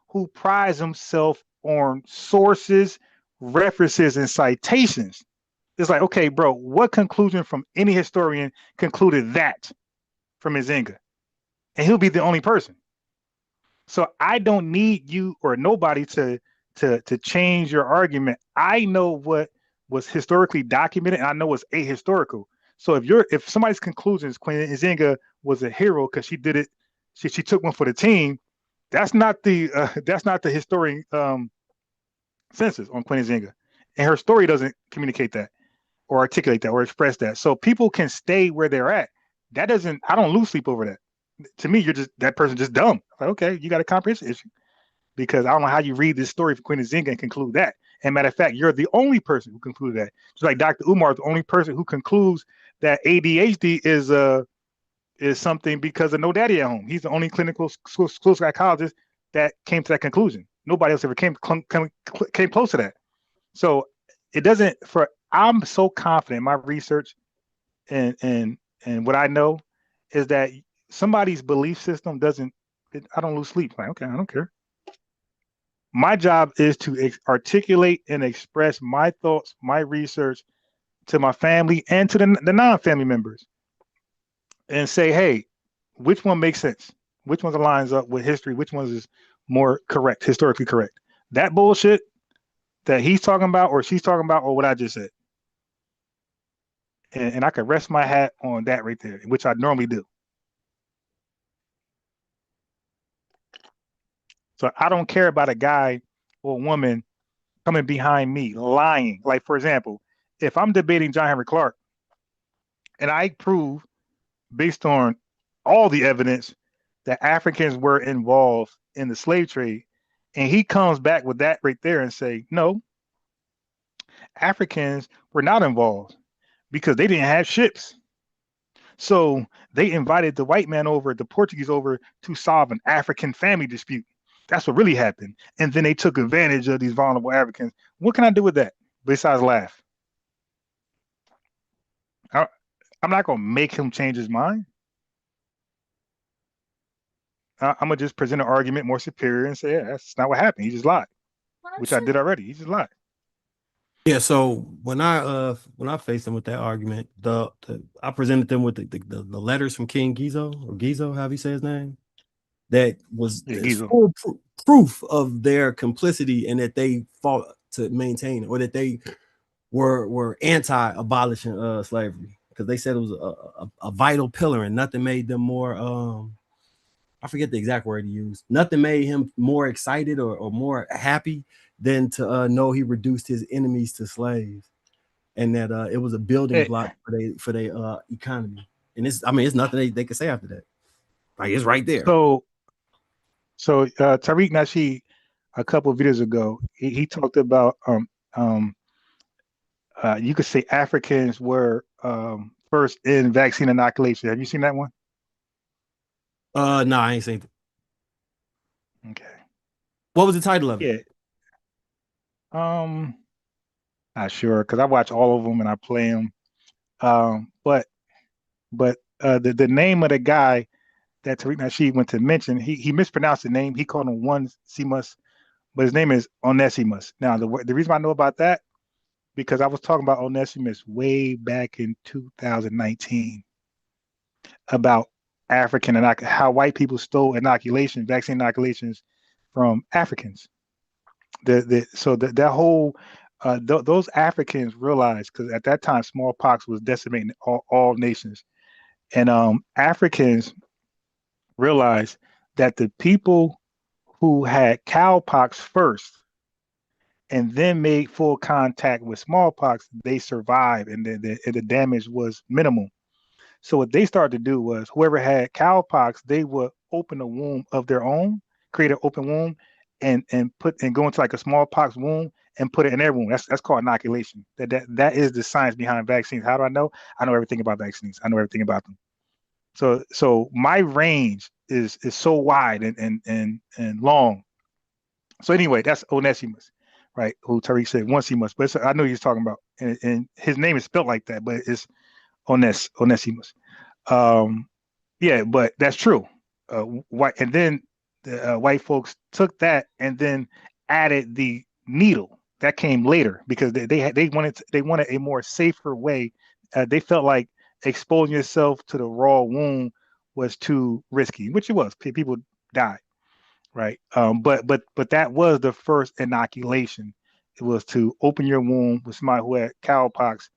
who prides himself on sources, references, and citations. It's like, okay, bro, what conclusion from any historian concluded that from Nzinga? And he'll be the only person. So I don't need you or nobody to change your argument. I know what was historically documented, and I know it's ahistorical. So if somebody's conclusion is Queen Nzinga was a hero because she did it, she took one for the team, that's not the historian census on Queen Nzinga, and her story doesn't communicate that or articulate that or express that. So people can stay where they're at. I don't lose sleep over that. To me, that person's just dumb. Like, okay, you got a comprehension issue because I don't know how you read this story for Queen Nzinga and conclude that. And matter of fact, you're the only person who concluded that. Just like Dr. Umar is the only person who concludes that ADHD is something because of no daddy at home. He's the only clinical school psychologist that came to that conclusion. Nobody else ever came close to that. So it doesn't. I'm so confident in my research and what I know is that somebody's belief system I don't lose sleep. Like, okay, I don't care. My job is to articulate and express my thoughts, my research to my family and to the non-family members and say, hey, which one makes sense? Which one lines up with history? Which one is more correct, historically correct? That bullshit that he's talking about or she's talking about or what I just said. And I could rest my hat on that right there, which I normally do. So I don't care about a guy or a woman coming behind me lying. Like, for example, if I'm debating John Henrik Clarke and I prove based on all the evidence that Africans were involved in the slave trade, and he comes back with that right there and say, no, Africans were not involved because they didn't have ships. So they invited the white man over, the Portuguese over to solve an African family dispute. That's what really happened. And then they took advantage of these vulnerable Africans. What can I do with that besides laugh? I'm not going to make him change his mind. I'm going to just present an argument more superior and say, yeah, that's not what happened. He just lied, which I did already. He just lied. Yeah, so when I faced them with that argument, I presented them with the letters from King Gizo, or Gizo, however you say his name, that was full proof of their complicity and that they fought to maintain or that they were anti-abolishing slavery because they said it was a vital pillar and nothing made them more I forget the exact word he used. Nothing made him more excited or more happy than to know he reduced his enemies to slaves, and that it was a building block for their economy. And it's nothing they can say after that. Like, it's right there. So Tariq Nasheed, a couple of videos ago, he talked about you could say Africans were first in vaccine inoculation. Have you seen that one? No, I ain't seen it. Okay. What was the title of it? Yeah. Not sure because I watch all of them and I play them. But the name of the guy that Tariq Nasheed went to mention, he mispronounced the name. He called him Onesimus, but his name is Onesimus. Now the reason I know about that because I was talking about Onesimus way back in 2019 about African and how white people stole vaccine inoculations from Africans. That whole those Africans realized because at that time smallpox was decimating all nations, and Africans realized that the people who had cowpox first and then made full contact with smallpox, they survived, and the damage was minimal. So what they started to do was whoever had cowpox, they would open a womb of their own, create an open womb, and go into like a smallpox womb and put it in their womb. That's called inoculation. That is the science behind vaccines. How do I know? I know everything about vaccines. I know everything about them. So my range is so wide and long. So anyway, that's Onesimus, right? Who Tariq said Onesimus, but I know he's talking about, and his name is spelled like that, but it's Onesimus. Yeah, but that's true. White, and then the white folks took that and then added the needle that came later because they wanted a more safer way. They felt like exposing yourself to the raw wound was too risky, which it was. People died, right? But that was the first inoculation. It was to open your womb with somebody who had cowpox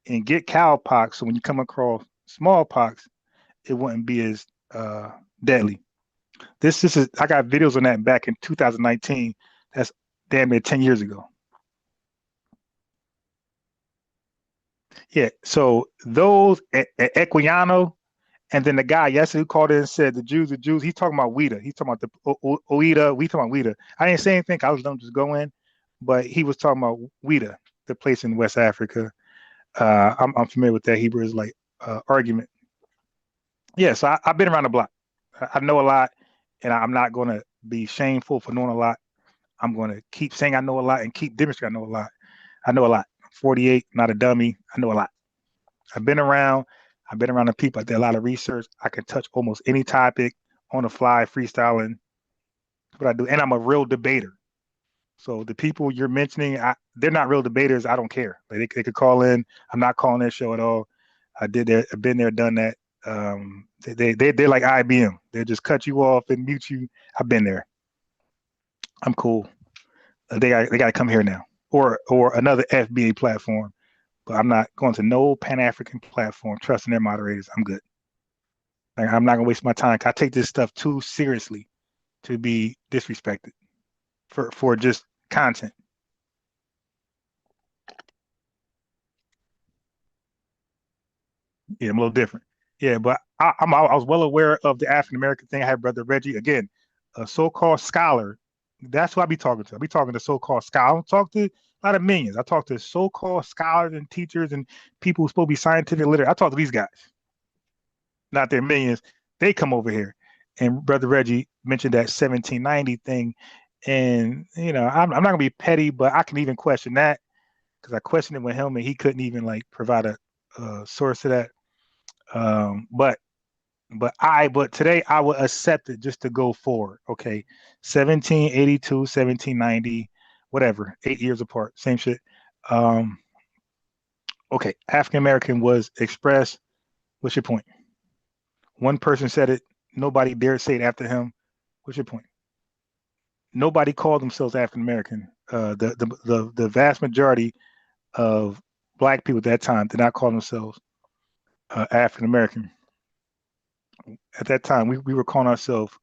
and get cowpox. So when you come across smallpox, it wouldn't be as deadly. This is I got videos on that back in 2019. That's damn near 10 years ago. Yeah, so those Equiano, and then the guy yesterday who called in and said the Jews. He's talking about Ouida. He's talking about the Ouida. We talking about Ouida. I didn't say anything. I was going to just go in, but he was talking about Ouida, the place in West Africa. I'm familiar with that Hebrew Israelite argument. Yeah, so I've been around the block. I know a lot, and I'm not going to be shameful for knowing a lot. I'm going to keep saying I know a lot and keep demonstrating I know a lot. I know a lot. I'm 48, not a dummy. I know a lot. I've been around the people. I did a lot of research. I can touch almost any topic on the fly, freestyling. What I do, and I'm a real debater. So the people you're mentioning, they're not real debaters. I don't care. Like they could call in. I'm not calling their show at all. I've been there, done that. They're like IBM. They just cut you off and mute you. I've been there. I'm cool. They got to come here now, or another FBA platform. But I'm not going to no Pan-African platform, trusting their moderators. I'm good. Like, I'm not gonna waste my time. I take this stuff too seriously to be disrespected for just content. Yeah, I'm a little different. Yeah, but I was well aware of the African-American thing. I had Brother Reggie, again, a so-called scholar. That's who I be talking to. I be talking to so-called scholars. I don't talk to a lot of minions. I talk to so-called scholars and teachers and people who's supposed to be scientific literate. I talk to these guys, not their minions. They come over here. And Brother Reggie mentioned that 1790 thing. And, I'm not going to be petty, but I can even question that because I questioned it with him and he couldn't even provide a source to that. But today I would accept it just to go forward. Okay. 1782, 1790, whatever, 8 years apart, same shit. Okay. African-American was expressed. What's your point? One person said it. Nobody dared say it after him. What's your point? Nobody called themselves African-American. The vast majority of Black people at that time did not call themselves African-American. At that time, we were calling ourselves,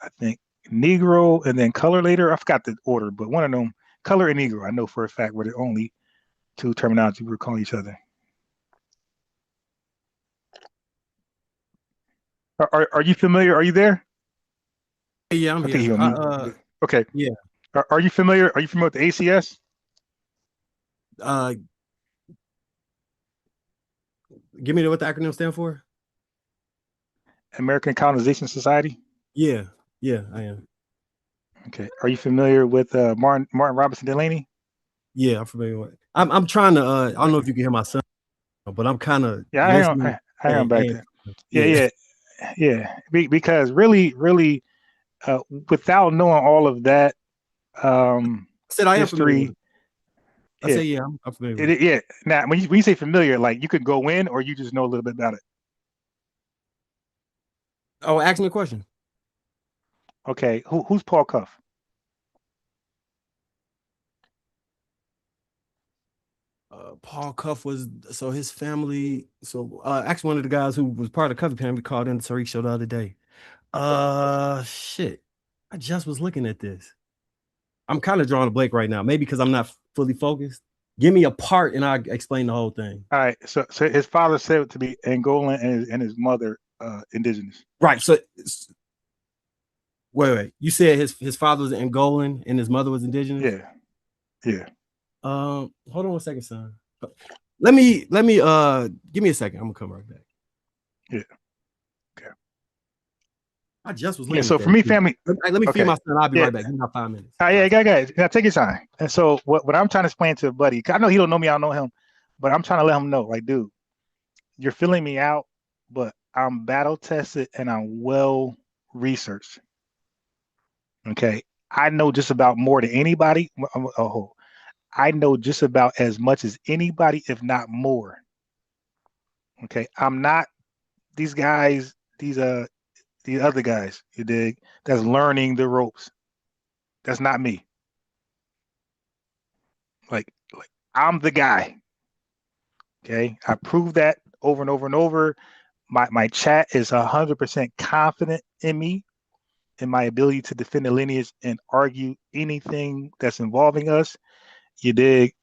I think, Negro and then color later. I forgot the order, but one of them, color and Negro, I know for a fact were the only two terminology we were calling each other. Are you familiar? Are you there? Yeah, I'm I think here. Okay. Yeah. Are you familiar? Are you familiar with the ACS? Give me what the acronym stand for. American Colonization Society. Yeah, I am. Okay. Are you familiar with Martin Robinson Delaney? Yeah, I'm familiar with. I'm trying to. I don't know if you can hear my son, but I'm kind of. Yeah, I am back there. Yeah. Because really, without knowing all of that, I said I am history. Familiar. I say yeah, I'm familiar. With it. Yeah. Now, when you say familiar, like you could go in, or you just know a little bit about it. Oh, ask me a question. Okay, who's Paul Cuff? Paul Cuff was his family. So actually, one of the guys who was part of the Cuff family called in the Tariq show the other day. Shit, I just was looking at this. I'm kind of drawing a blank right now. Maybe because I'm not fully focused. Give me a part and I'll explain the whole thing. All right. So his father said to be Angolan and his mother indigenous. Right. So wait. You said his father was Angolan and his mother was indigenous? Yeah. Hold on 1 second, son. Let me give me a second. I'm gonna come right back. Yeah. Okay. I just was Yeah. looking So at for that. me, family. Let me feed my son. I'll be right back. Give me about 5 minutes. Yeah, guys. Now take your time. And so what I'm trying to explain to a buddy, 'cause I know he don't know me, I don't know him, but I'm trying to let him know, like, dude, you're filling me out, but I'm battle tested and I'm well researched. Okay. I know just about more than anybody. Oh, I know just about as much as anybody, if not more. Okay. I'm not these guys, these other guys, you dig, that's learning the ropes. That's not me. Like I'm the guy. Okay. I proved that over and over and over. My chat is 100% confident in me, in my ability to defend the lineage and argue anything that's involving us. You dig?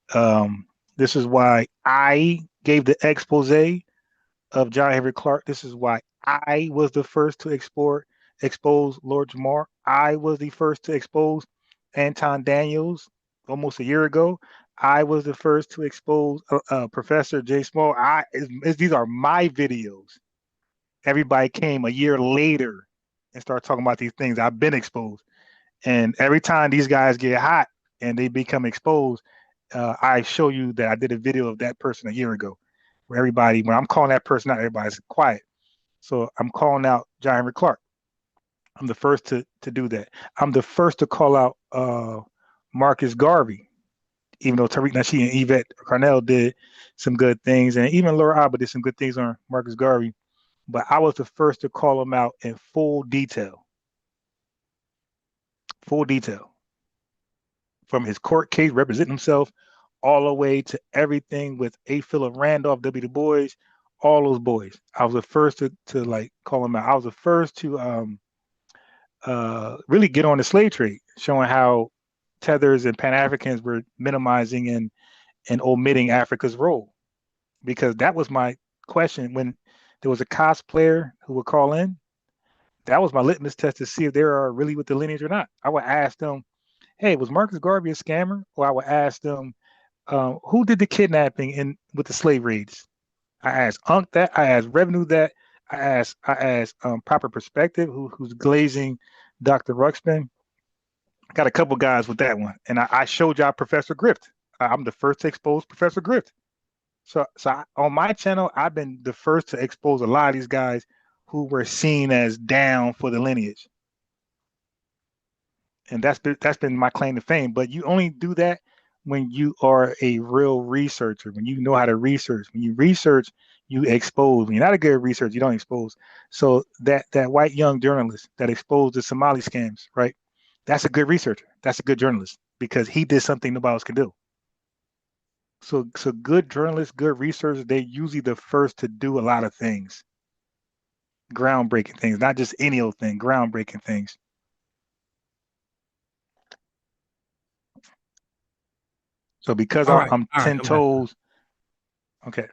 This is why I gave the expose of John Henrik Clarke. This is why I was the first to expose Lord Jamar. I was the first to expose Anton Daniels almost a year ago. I was the first to expose Professor J. Small. These are my videos. Everybody came a year later and started talking about these things. I've been exposed. And every time these guys get hot and they become exposed, I show you that I did a video of that person a year ago. Where everybody, when I'm calling that person out, everybody's quiet. So I'm calling out John Henrik Clarke. I'm the first to do that. I'm the first to call out Marcus Garvey, even though Tariq Nasheed and Yvette Carnell did some good things, and even Laura Abba did some good things on Marcus Garvey. But I was the first to call him out in full detail. Full detail. From his court case representing himself all the way to everything with A. Philip Randolph, W. Du Bois, all those boys. I was the first to like call them out. I was the first to really get on the slave trade, showing how tethers and Pan-Africans were minimizing and omitting Africa's role. Because that was my question when there was a cosplayer who would call in. That was my litmus test to see if they are really with the lineage or not. I would ask them, hey, was Marcus Garvey a scammer? Or I would ask them, who did the kidnapping in with the slave raids? I asked Unc that. I asked Revenue that. I asked Proper Perspective, who's glazing Dr. Ruxpin. Got a couple guys with that one, and I showed y'all Professor Griff. I'm the first to expose Professor Griff. So on my channel, I've been the first to expose a lot of these guys who were seen as down for the lineage. And that's been my claim to fame. But you only do that when you are a real researcher, when you know how to research. When you research, you expose. When you're not a good researcher, you don't expose. So that white young journalist that exposed the Somali scams, right? That's a good researcher. That's a good journalist because he did something nobody else could do. So good journalists, good researchers, they're usually the first to do a lot of things. Groundbreaking things, not just any old thing, groundbreaking things. So because I'm 10 toes. Okay.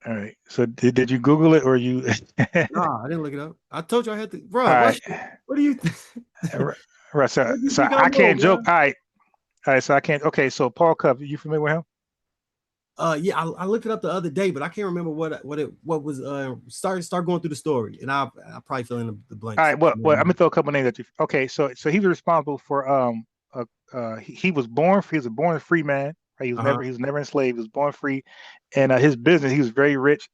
All right. So did you Google it or you? No, I didn't look it up. I told you I had to. Bro, right. what do you? Right. So I can't joke. All right. So I can't. Okay. So Paul Cupp, you familiar with him? Yeah, I looked it up the other day, but I can't remember what was start going through the story, and I probably fill in the blanks. All right. Well, I'm gonna throw a couple names at you. Okay. So he was responsible for he was born a free man. Right? He was never enslaved. He was born free, and his business. He was very rich,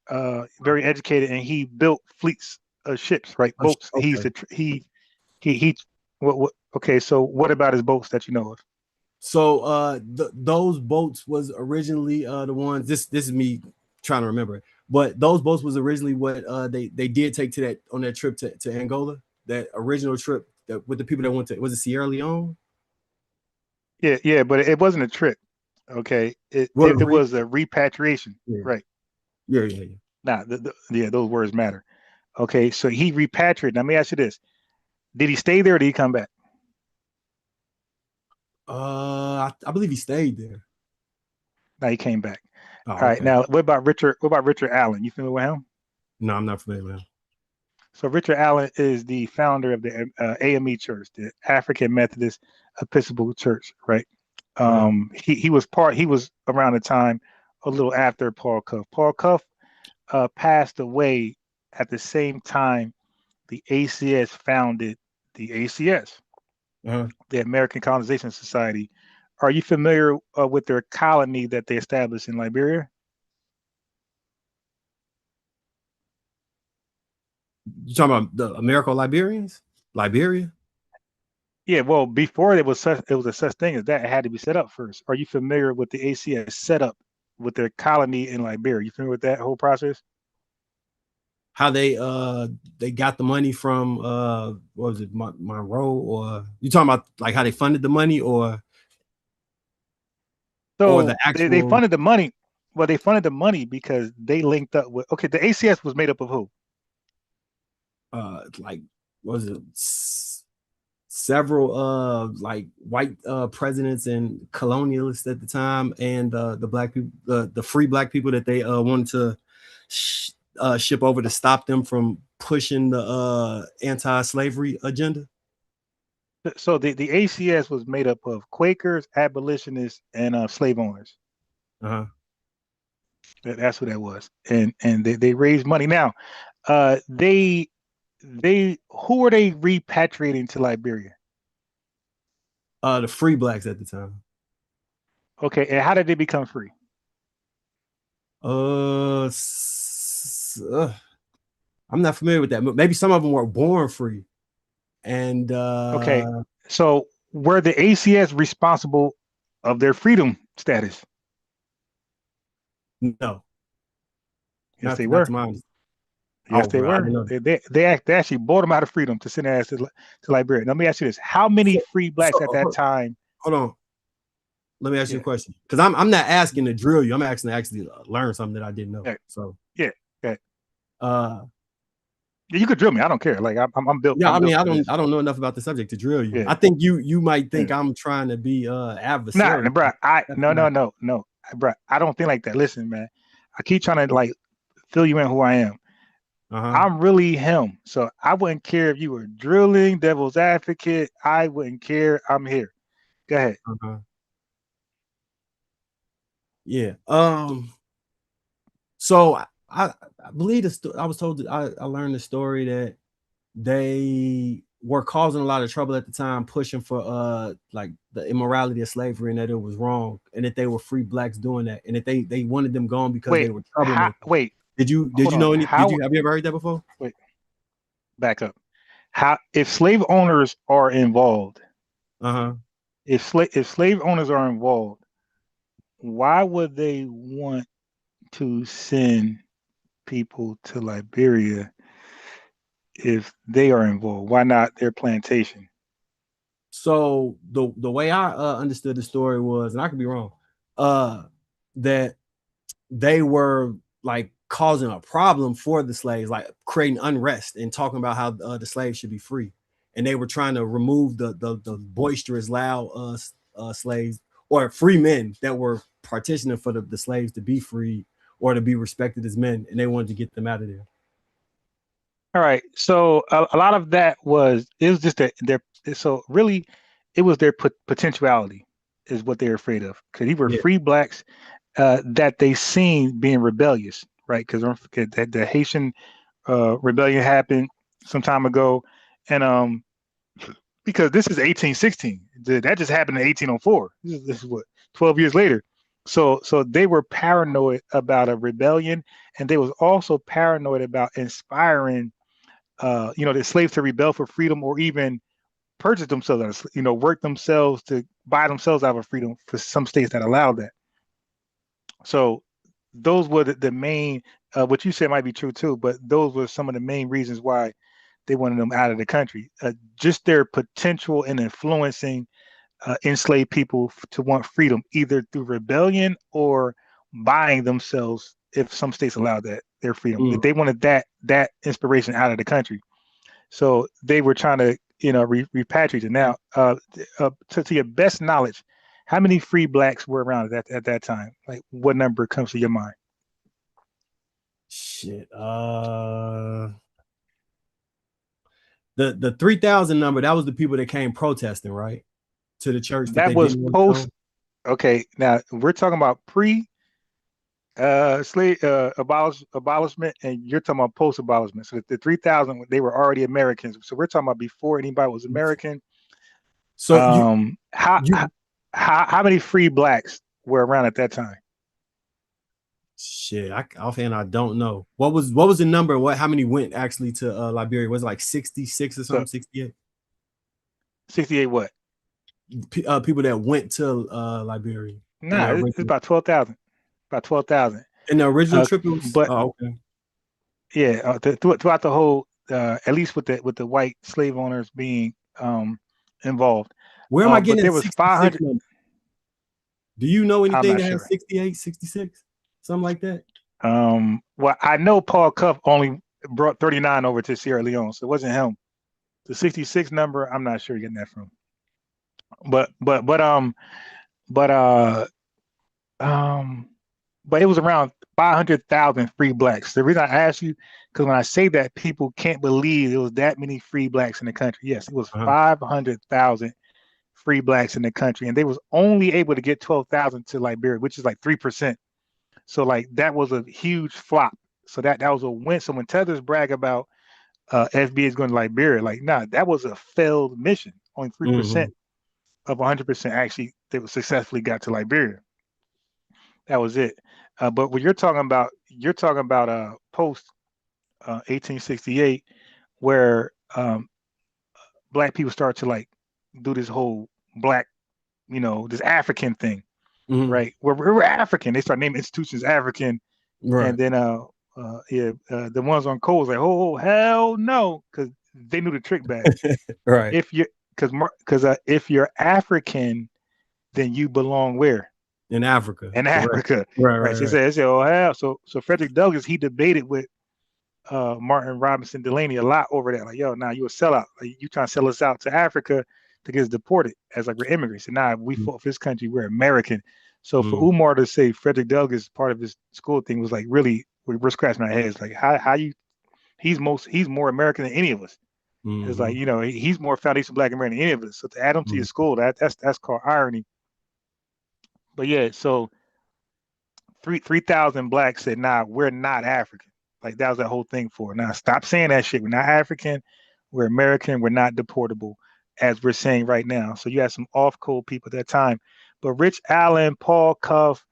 very educated, and he built fleets of ships, right? Boats. Okay. What? Okay. So what about his boats that you know of? So those boats was originally the ones. This is me trying to remember it, but those boats was originally what they did take to that on that trip to Angola. That original trip with the people that went to, was it Sierra Leone? Yeah, but it wasn't a trip. Okay, it was a repatriation, right? Yeah. Nah, those words matter. Okay, so he repatriated. Now, let me ask you this: did he stay there or did he come back? I believe he stayed there. No, he came back. Oh, all right. Okay. Now, what about Richard Allen? You familiar with him? No, I'm not familiar with him. So Richard Allen is the founder of the AME Church, the African Methodist Episcopal Church, right? He was around the time a little after Paul Cuff. Paul Cuff passed away at the same time the ACS founded the ACS, the American Colonization Society. Are you familiar with their colony that they established in Liberia? You talking about the Americo-Liberians? Liberia? Yeah, well, before it was a such thing as that, it had to be set up first. Are you familiar with the ACS setup with their colony in Liberia? You familiar with that whole process? How they got the money from what was it, Monroe, or you talking about like how they funded the money, or So the actual they funded the money. Well, they funded the money because they linked up with, okay, the ACS was made up of who? Like, what was it, several like white presidents and colonialists at the time, and the black people, the free black people that they wanted to ship over to stop them from pushing the anti-slavery agenda. So the ACS was made up of Quakers, abolitionists, and slave owners. That's who that was, and they raised money. Now, who were they repatriating to Liberia? The free blacks at the time. Okay, and how did they become free? I'm not familiar with that. Maybe some of them were born free. And okay, so were the ACS responsible of their freedom status? No. Yes, they were. Yes, they were. They actually bought them out of freedom to send their ass to Liberia. Let me ask you this: how many free blacks at that time? Hold on. Let me ask you a question, because I'm not asking to drill you. I'm asking to actually learn something that I didn't know. So yeah. You could drill me. I don't care. Like I'm built. Yeah, I mean, I don't know enough about the subject to drill you. Yeah. I think you might think I'm trying to be adversarial. Nah, bro. No, bro. I don't think like that. Listen, man. I keep trying to like fill you in who I am. I'm really him. So I wouldn't care if you were drilling, devil's advocate. I wouldn't care. I'm here. Go ahead. Yeah. So I believe I was told that I learned the story that they were causing a lot of trouble at the time, pushing for like the immorality of slavery, and that it was wrong, and that they were free blacks doing that, and that they wanted them gone because they were troublemakers. Did you know any? Have you ever heard that before? Wait, back up. How if slave owners are involved? If slave owners are involved, why would they want to send people to Liberia if they are involved? Why not their plantation? So the way I understood the story was, and I could be wrong, that they were like causing a problem for the slaves, like creating unrest and talking about how the slaves should be free, and they were trying to remove the boisterous, loud slaves or free men that were partitioning for the slaves to be free or to be respected as men, and they wanted to get them out of there. All right, so a lot of that was just their so really it was their potentiality is what they're afraid of, because these were free blacks that they seen being rebellious, right? Because don't forget that the Haitian rebellion happened some time ago, and because this is 1816, that just happened in 1804. This is what 12 years later. So they were paranoid about a rebellion, and they was also paranoid about inspiring the slaves to rebel for freedom, or even purchase themselves, work themselves to buy themselves out of freedom, for some states that allowed that. So those were the main, what you said might be true too, but those were some of the main reasons why they wanted them out of the country. Just their potential in influencing enslaved people to want freedom, either through rebellion or buying themselves, if some states allowed that, their freedom. They wanted that inspiration out of the country. So they were trying to, repatriate it. Now, to your best knowledge, how many free blacks were around at that time? Like, what number comes to your mind? Shit. The 3,000 number, that was the people that came protesting, right? To the church. That was post. Okay, now we're talking about pre slave abolishment, and you're talking about post abolishment. So the 3,000, they were already Americans. So we're talking about before anybody was American. So how many free blacks were around at that time? Shit, offhand I don't know. What was the number? How many went actually to Liberia? Was it like 66 or something? 68? 68 what? People that went to Liberia. Nah, it's about 12,000. About 12,000. In the original trip, it was, but okay. Yeah, throughout the whole, at least with the white slave owners being involved. Where am I getting? But there was 500. Do you know anything that sure. has 68, 66, something like that? Well, I know Paul Cuff only brought 39 over to Sierra Leone, so it wasn't him. The 66 number, I'm not sure you're getting that from. But it was around 500,000 free blacks. The reason I ask you, because when I say that, people can't believe there was that many free blacks in the country. Yes, it was 500,000 free blacks in the country, and they was only able to get 12,000 to Liberia, which is like 3%. So like that was a huge flop. So that was a win. So when Tethers brag about FBA is going to Liberia, like nah, that was a failed mission. Only 3% of 100% actually they successfully got to Liberia. That was it. But what you're talking about post 1868, where black people start to like do this whole black, this African thing, right? Where we're African. They start naming institutions African, right? And then the ones on coal was like, oh hell no, because they knew the trick bag. Right. If you're African, then you belong where? In Africa. In Africa. Right. So they say, oh hell. So Frederick Douglass, he debated with Martin Robinson Delaney a lot over that. Like, yo, now you a sellout. Like, you trying to sell us out to Africa to get us deported as like we're immigrants. And now we fought for this country, we're American. So for Umar to say Frederick Douglass, part of his school thing was like, really, we're scratching our heads. Like he's more American than any of us. It's like, he's more foundation Black American than any of us. So to add him to your school, that's called irony. But yeah, so 3,000 blacks said, nah, we're not African. Like that was that whole thing for. Now stop saying that shit. We're not African, we're American, we're not deportable, as we're saying right now. So you had some off-code people at that time. But Rich Allen, Paul Cuff,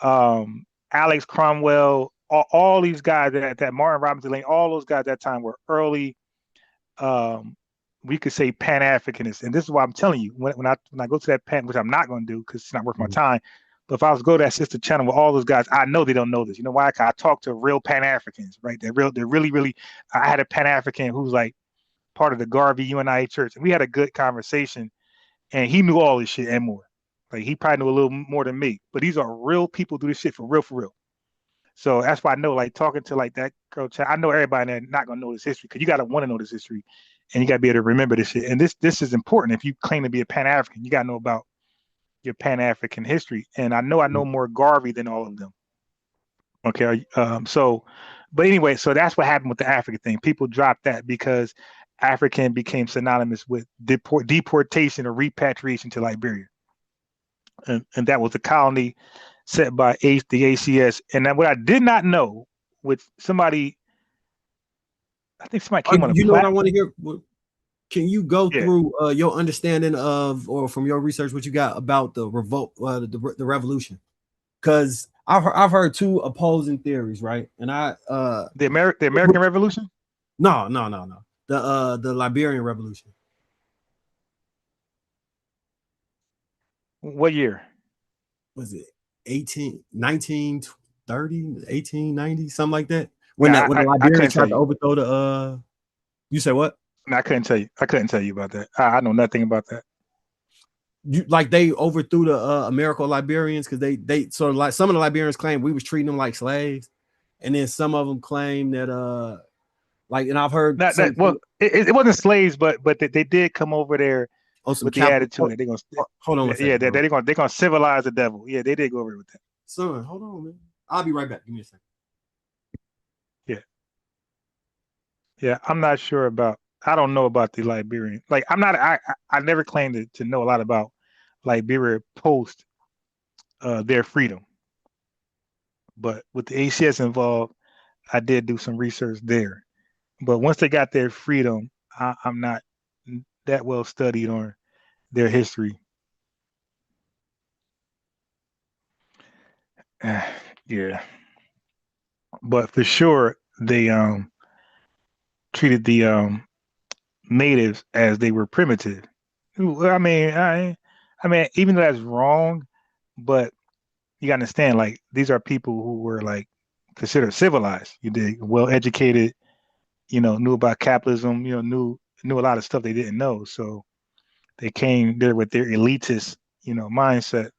Alex Cromwell, all these guys that Martin Robinson Lane, all those guys at that time were early, we could say Pan-Africanists. And this is why I'm telling you, when I go to that Pan, which I'm not going to do because it's not worth my time. But if I was to go to that sister channel with all those guys, I know they don't know this. You know why? Because I talk to real Pan-Africans, right? They're really. I had a Pan-African who's like part of the Garvey UNIA church, and we had a good conversation. And he knew all this shit and more. Like he probably knew a little more than me. But these are real people who do this shit for real. So that's why I know, like talking to like that girl, I know everybody there not gonna know this history because you gotta want to know this history, and you gotta be able to remember this shit. And this is important. If you claim to be a Pan-African, you gotta know about your Pan-African history. And I know more Garvey than all of them. Okay. But anyway, so that's what happened with the African thing. People dropped that because African became synonymous with deportation or repatriation to Liberia. And that was the colony set by the ACS. And what I did not know, with somebody, I think somebody came on a platform. What I want to hear? Can you go through your understanding of, or from your research, what you got about the revolt, the revolution? Because I've heard two opposing theories, right? And the American Revolution? No. The Liberian Revolution. What year? Was it 1930, 1890, something like that? When the Liberians tried to overthrow the you say what? No, I couldn't tell you. About that. I know nothing about that. They overthrew the American Liberians because they sort of like, some of the Liberians claim we was treating them like slaves, and then some of them claim that and I've heard it wasn't slaves, but they did come over there with the attitude that they're gonna hold on. They're gonna civilize the devil. Yeah, they did go over with that. Son, hold on, man. I'll be right back. Give me a second. Yeah, I'm not sure about. I don't know about the Liberian. Like, I never claimed to know a lot about Liberia post their freedom. But with the ACS involved, I did do some research there. But once they got their freedom, I'm not that well studied on their history. Yeah. But for sure, they treated the natives as they were primitive. I mean, even though that's wrong, but you gotta understand, like, these are people who were like considered civilized. You did well educated, knew about capitalism, knew a lot of stuff they didn't know. So they came there with their elitist, mindset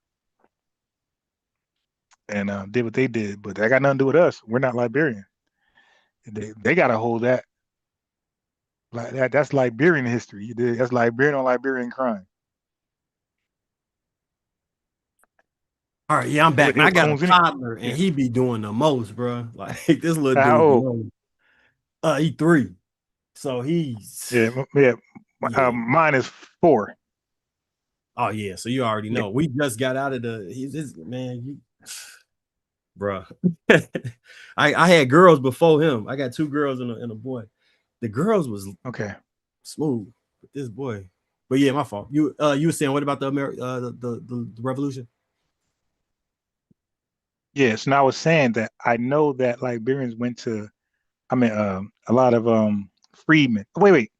and did what they did. But that got nothing to do with us. We're not Liberian. They gotta hold that. Like that's Liberian history. That's Liberian on Liberian crime. All right, yeah, I'm back. Man, I got a toddler, and yeah. he be doing the most, bro. Like this little How dude. old? He 3, so he's yeah. Mine is 4. Oh yeah, so you already know. We just got out of bro. I had girls before him. I got 2 girls and a boy. The girls was smooth, but this boy. But yeah, my fault. You were saying what about the revolution? Yes, and I was saying that I know that Liberians went to, a lot of freedmen. Wait.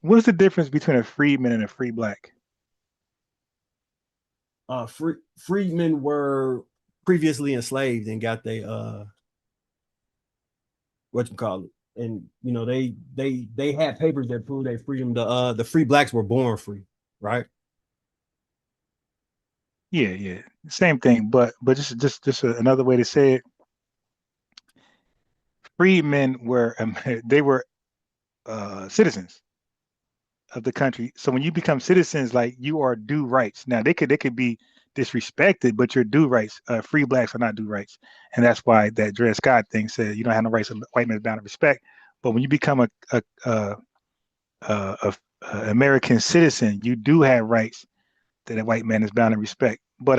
What's the difference between a freedman and a free black? Freedmen were previously enslaved and got they and they had papers that proved their freedom. The free blacks were born free, right? Yeah, same thing, but just another way to say it. Freedmen were they were citizens of the country. So when you become citizens, like, you are due rights. Now they could be disrespected, but your due rights. Free blacks are not due rights, and that's why that Dred Scott thing said you don't have no rights. A white man is bound to respect. But when you become a American citizen, you do have rights that a white man is bound to respect. But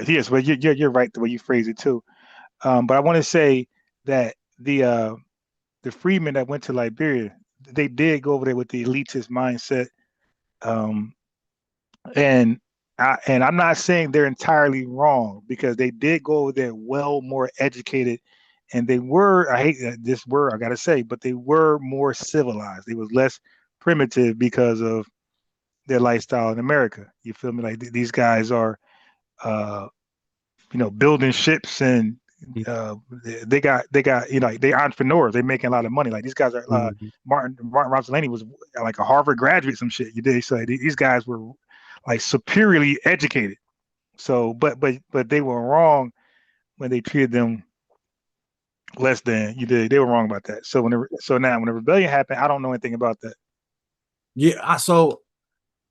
yes, well, you're right the way you phrase it too. But I want to say that the freedmen that went to Liberia, they did go over there with the elitist mindset, and I'm not saying they're entirely wrong, because they did go over there more educated, and they were, I hate this word I gotta say, but they were more civilized. They was less primitive because of their lifestyle in America. You feel me? Like these guys are, building ships, and they got they entrepreneurs. They're making a lot of money. Like these guys are. Martin Rosalini was like a Harvard graduate, some shit. You did. So these guys were like superiorly educated. So, but they were wrong when they treated them less than you did. They were wrong about that. So now when the rebellion happened, I don't know anything about that. Yeah, so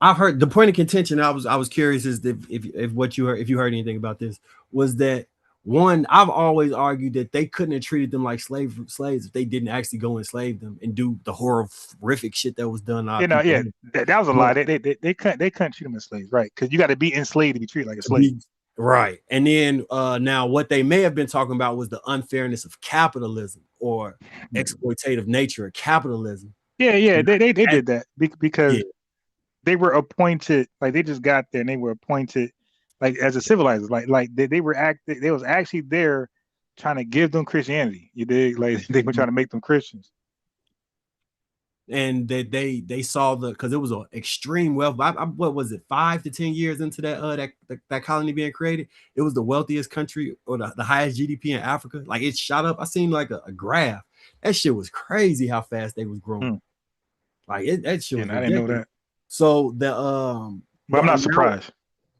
I've heard the point of contention. I was curious is if what you heard, if you heard anything about this, was that one, I've always argued that they couldn't have treated them like slaves if they didn't actually go enslave them and do the horrific shit that was done. That was a lie. They couldn't treat them as slaves, right? Because you got to be enslaved to be treated like a slave. Right. And then now what they may have been talking about was the unfairness of capitalism or exploitative nature of capitalism. Yeah, they did that because they were appointed, like they just got there and they were appointed like as a civilizers, like they was actually there trying to give them Christianity. You did, like they were trying to make them Christians. And they saw because it was an extreme wealth. What was it, 5 to 10 years into that colony being created? It was the wealthiest country or the highest GDP in Africa. Like it shot up. I seen like a graph. That shit was crazy how fast they was growing. Like that shit was ridiculous. I didn't know that. So but I'm not surprised.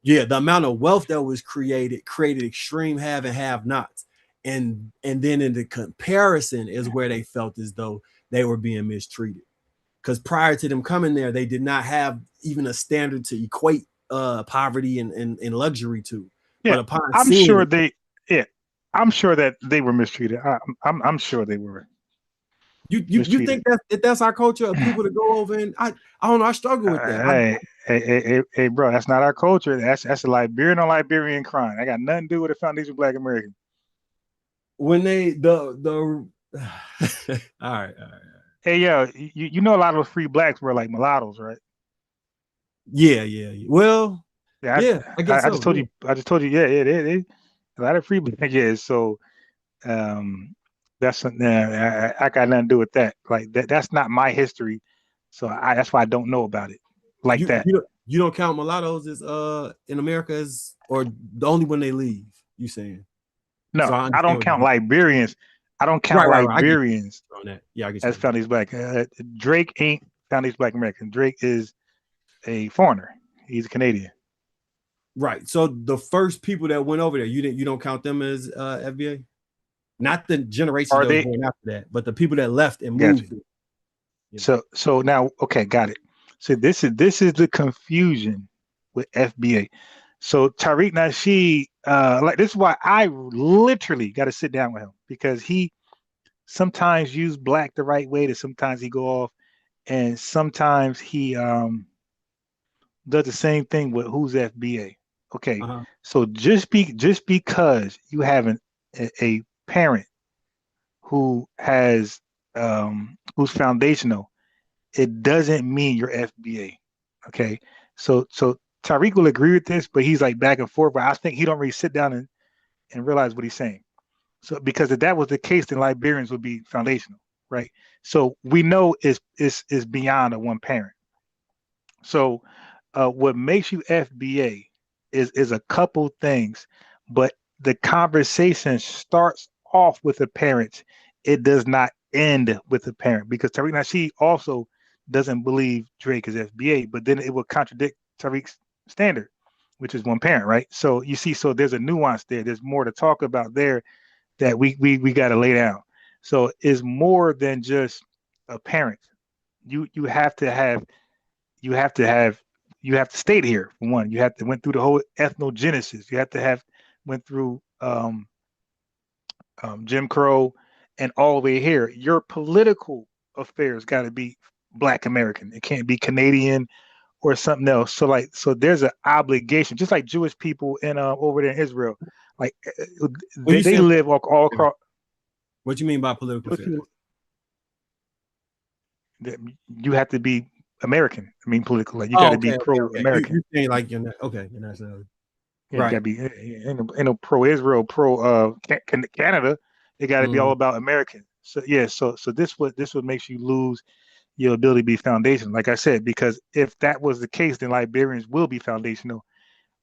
Yeah, the amount of wealth that was created extreme have and have nots. And then in the comparison is where they felt as though they were being mistreated. Because prior to them coming there, they did not have even a standard to equate poverty and luxury to. Yeah, but upon I'm sure that they were mistreated. I'm sure they were. You think that's our culture of people to go over, and I don't know, I struggle with that. Hey, bro, that's not our culture. That's a Liberian on Liberian crime. That got nothing to do with the foundation of Black American. When they all right. Hey, yo, you know a lot of those free blacks were like mulattoes, right? Yeah. Well, yeah, I guess I just told you. Yeah, they a lot of free blacks. Yeah, so that's something I got nothing to do with that. Like that's not my history, so that's why I don't know about it like that. You don't count mulattoes as in America as, or the only when they leave? You saying? No, so I don't count Liberians. I don't count Liberians on that. Yeah, I get as foundation Black. Drake ain't foundation Black American. Drake is a foreigner. He's a Canadian. Right. So the first people that went over there, you don't count them as FBA? Not the generation that was born after that, but the people that left and moved. So now, okay, got it. So this is the confusion with FBA. So Tariq Nasheed, like this is why I literally got to sit down with him, because he sometimes use black the right way, to sometimes he go off, and sometimes he does the same thing with who's FBA. Okay, so just because you have a parent who has who's foundational, it doesn't mean you're FBA. Okay, so Tariq will agree with this, but he's like back and forth. But I think he don't really sit down and realize what he's saying. So because if that was the case, then Liberians would be foundational, right? So we know is beyond a one parent. So what makes you FBA is a couple things, but the conversation starts off with the parents. It does not end with the parent, because Tariq Nasheed also doesn't believe Drake is FBA, but then it will contradict Tariq's standard, which is one parent, right? So you see, so there's a nuance there. There's more to talk about there that we got to lay down. So it's more than just a parent. You have to stay here for one. You have to went through the whole ethnogenesis. You have to have went through Jim Crow and all the way here. Your political affairs got to be Black American. It can't be Canadian or something else. So there's an obligation, just like Jewish people in over there in Israel. Like they live all across. What do you mean by political affairs? You have to be American. I mean, political. Like you got to be pro-American. You're saying like you're nationality. Yeah, right. You got to be in a pro-Israel, pro Canada. They got to be all about American. So yeah, so this what makes you lose your ability to be foundational. Like I said, because if that was the case, then Liberians will be foundational,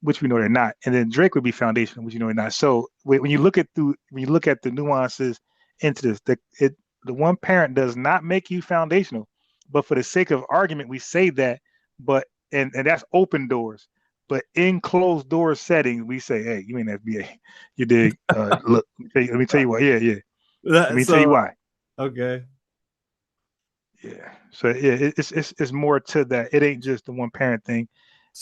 which we know they're not, and then Drake would be foundational, which you know they're not. So when you look at the nuances into this, the one parent does not make you foundational, but for the sake of argument, we say that. But and that's open doors. But in closed door settings, we say, "Hey, you ain't FBA." You dig? Look, let me tell you why. Yeah. Let me tell you why. Okay. Yeah. So yeah, it's more to that. It ain't just the one parent thing,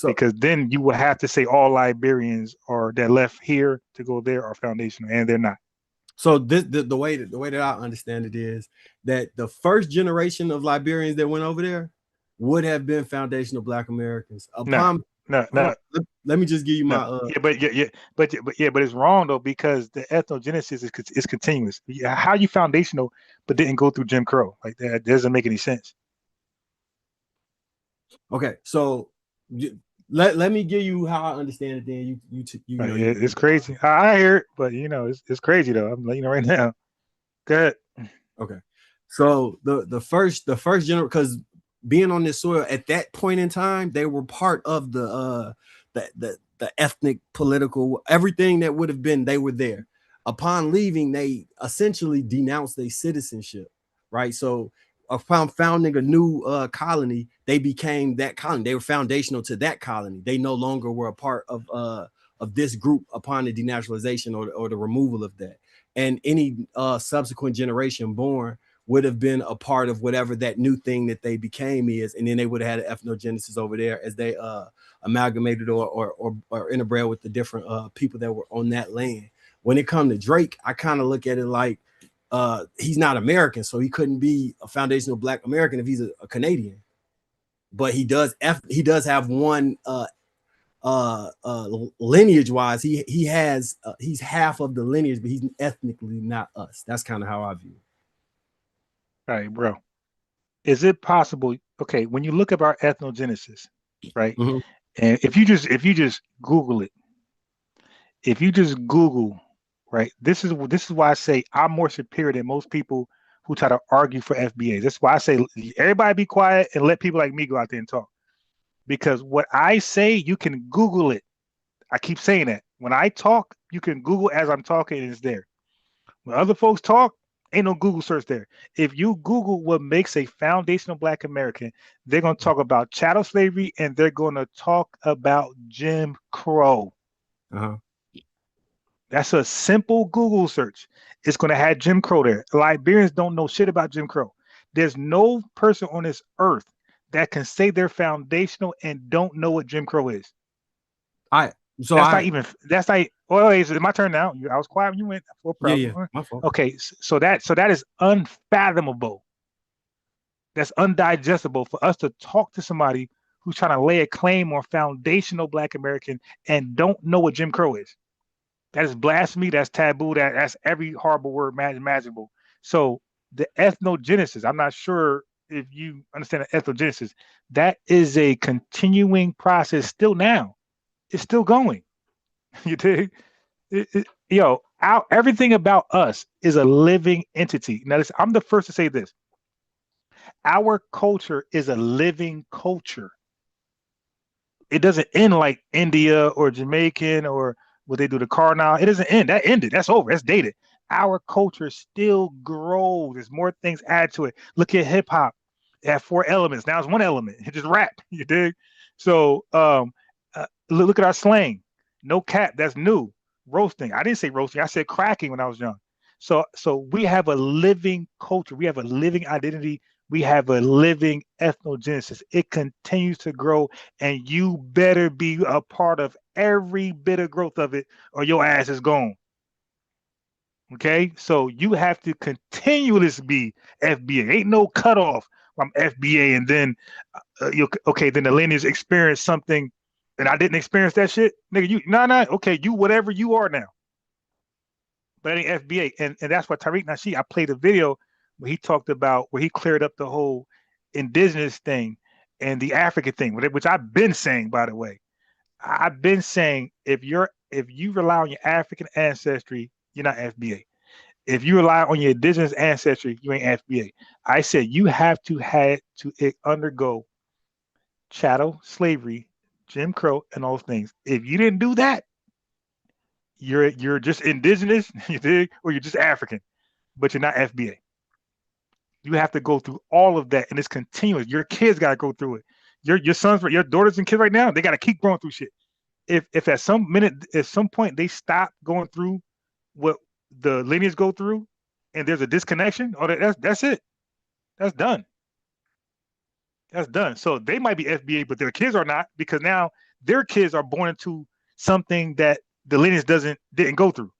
because then you will have to say all Liberians are that left here to go there are foundational, and they're not. So the way that I understand it is that the first generation of Liberians that went over there would have been foundational Black Americans. No. Let me just give you my but it's wrong though, because the ethnogenesis is continuous. How are you foundational but didn't go through Jim Crow? Like that doesn't make any sense. Okay, so let me give you how I understand it. Then you know, it's crazy. I hear it, but it's crazy though. I'm letting you know right now. Go ahead. Okay, so the first generation, because being on this soil at that point in time, they were part of the ethnic, political, everything that would have been. They were there. Upon leaving, they essentially denounced their citizenship, right? So upon founding a new colony, they became that colony. They were foundational to that colony. They no longer were a part of this group upon the denaturalization or the removal of that. And any subsequent generation born would have been a part of whatever that new thing that they became is, and then they would have had an ethnogenesis over there as they amalgamated or interbred with the different people that were on that land. When it comes to Drake, I kind of look at it like he's not American, so he couldn't be a foundational Black American if he's a Canadian. But he does have one lineage wise. He's half of the lineage, but he's ethnically not us. That's kind of how I view it. All right, bro. Is it possible? Okay, when you look up our ethnogenesis, right? Mm-hmm. And if you just Google it, right? This is why I say I'm more superior than most people who try to argue for FBA. That's why I say everybody be quiet and let people like me go out there and talk. Because what I say, you can Google it. I keep saying that. When I talk, you can Google as I'm talking, and it's there. When other folks talk, ain't no Google search there. If you Google what makes a foundational Black American, they're going to talk about chattel slavery and they're going to talk about Jim Crow. That's a simple Google search. It's going to have Jim Crow there. Liberians don't know shit about Jim Crow. There's no person on this earth that can say they're foundational and don't know what Jim Crow is. That's not. Oh, is it my turn now? I was quiet when you went. Yeah, my fault. Okay, so that is unfathomable. That's undigestible for us to talk to somebody who's trying to lay a claim on foundational Black American and don't know what Jim Crow is. That is blasphemy. That's taboo. That's every horrible word imaginable. So the ethnogenesis, I'm not sure if you understand the ethnogenesis, that is a continuing process still now. It's still going. You dig? Everything about us is a living entity. Now, listen, I'm the first to say this. Our culture is a living culture. It doesn't end like India or Jamaican or what they do the Carnal. It doesn't end. That ended. That's over. That's dated. Our culture still grows. There's more things added to it. Look at hip hop. It had 4 elements. Now it's 1 element. It just rap. You dig? So look at our slang. No cap. That's new. Roasting. I didn't say roasting. I said cracking when I was young. So we have a living culture. We have a living identity. We have a living ethnogenesis. It continues to grow, and you better be a part of every bit of growth of it, or your ass is gone. Okay, so you have to continuously be FBA. Ain't no cutoff. I'm FBA, and then then the lineage experienced something, and I didn't experience that shit, nigga. Okay, you whatever you are now, but it ain't FBA, and that's why Tariq Nasheed, I played a video where he talked about where he cleared up the whole indigenous thing and the African thing, which I've been saying, by the way. I've been saying if you rely on your African ancestry, you're not FBA. If you rely on your indigenous ancestry, you ain't FBA. I said you have to undergo chattel slavery, Jim Crow, and all those things. If you didn't do that, you're just indigenous, you dig, or you're just African, but you're not FBA. You have to go through all of that, and it's continuous. Your kids got to go through it. Your sons, your daughters, and kids right now, they got to keep going through shit. If at some point they stop going through what the lineage go through, and there's a disconnection, that's it. That's done. That's done. So they might be FBA, but their kids are not, because now their kids are born into something that the lineage didn't go through.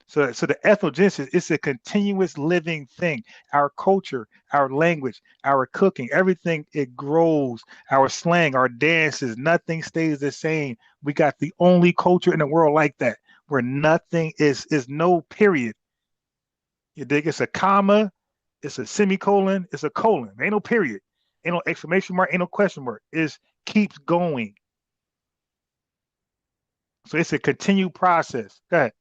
So the ethnogenesis is a continuous living thing. Our culture, our language, our cooking, everything, it grows. Our slang, our dances, nothing stays the same. We got the only culture in the world like that, where nothing is no period. You dig? It's a comma, it's a semicolon, it's a colon. Ain't no period. Ain't no exclamation mark, ain't no question mark. It keeps going. So it's a continued process. Go ahead.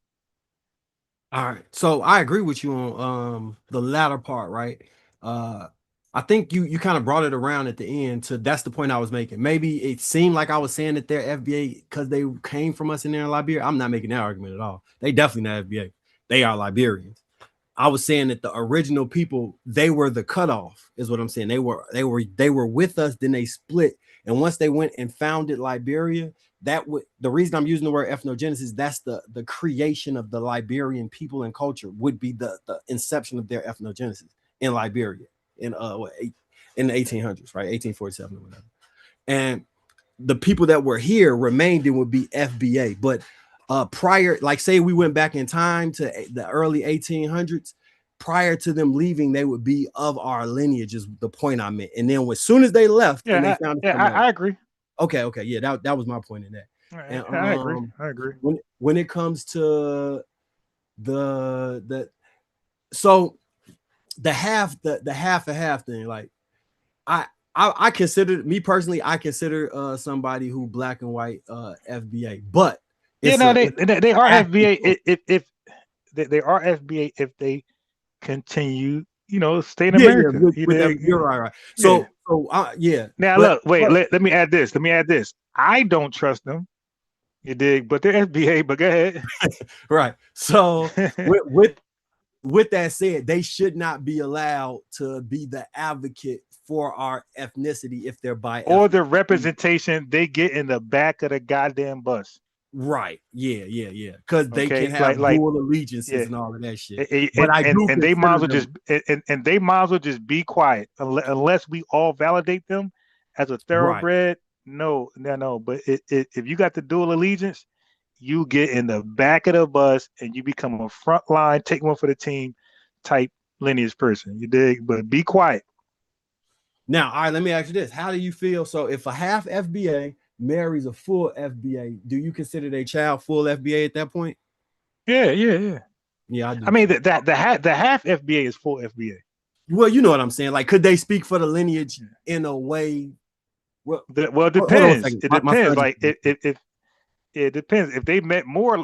All right, so I agree with you on the latter part, right? I think you kind of brought it around at the end to that's the point I was making. Maybe it seemed like I was saying that they're FBA because they came from us in there in Liberia. I'm not making that argument at all. They definitely not FBA. They are Liberians. I was saying that the original people, they were the cutoff, is what I'm saying. They were with us, then they split. And once they went and founded Liberia, the reason I'm using the word ethnogenesis, that's the creation of the Liberian people and culture, would be the inception of their ethnogenesis in Liberia in the 1800s, right? 1847 or whatever. And the people that were here remained and would be FBA. But prior, like say we went back in time to the early 1800s, prior to them leaving, they would be of our lineage, is the point I meant. And then as soon as they left, and they found I agree. Okay, yeah, that was my point in that. And, I agree. When it comes to the half and half thing, like I consider, me personally, I consider somebody who black and white FBA, but they are FBA if they are FBA if they continue, stay in America. You're right. So yeah. Now look, wait, let me add this. I don't trust them. You dig? But they're FBA. But go ahead. Right. So with that said, they should not be allowed to be the advocate for our ethnicity if they're by or the representation they get in the back of the goddamn bus. Right. Yeah. Because they can have dual allegiances and all of that shit. And they might as well just be quiet unless we all validate them as a thoroughbred. Right. No. But if you got the dual allegiance, you get in the back of the bus and you become a front line, take one for the team type lineage person. You dig? But be quiet. Now, all right, let me ask you this. How do you feel? So if a half FBA marries a full FBA, do you consider their child full FBA at that point? Yeah. Yeah, I do. I mean, the half FBA is full FBA. Well, you know what I'm saying. Like, could they speak for the lineage in a way? Well, it depends. It depends. Like, it depends. If they met more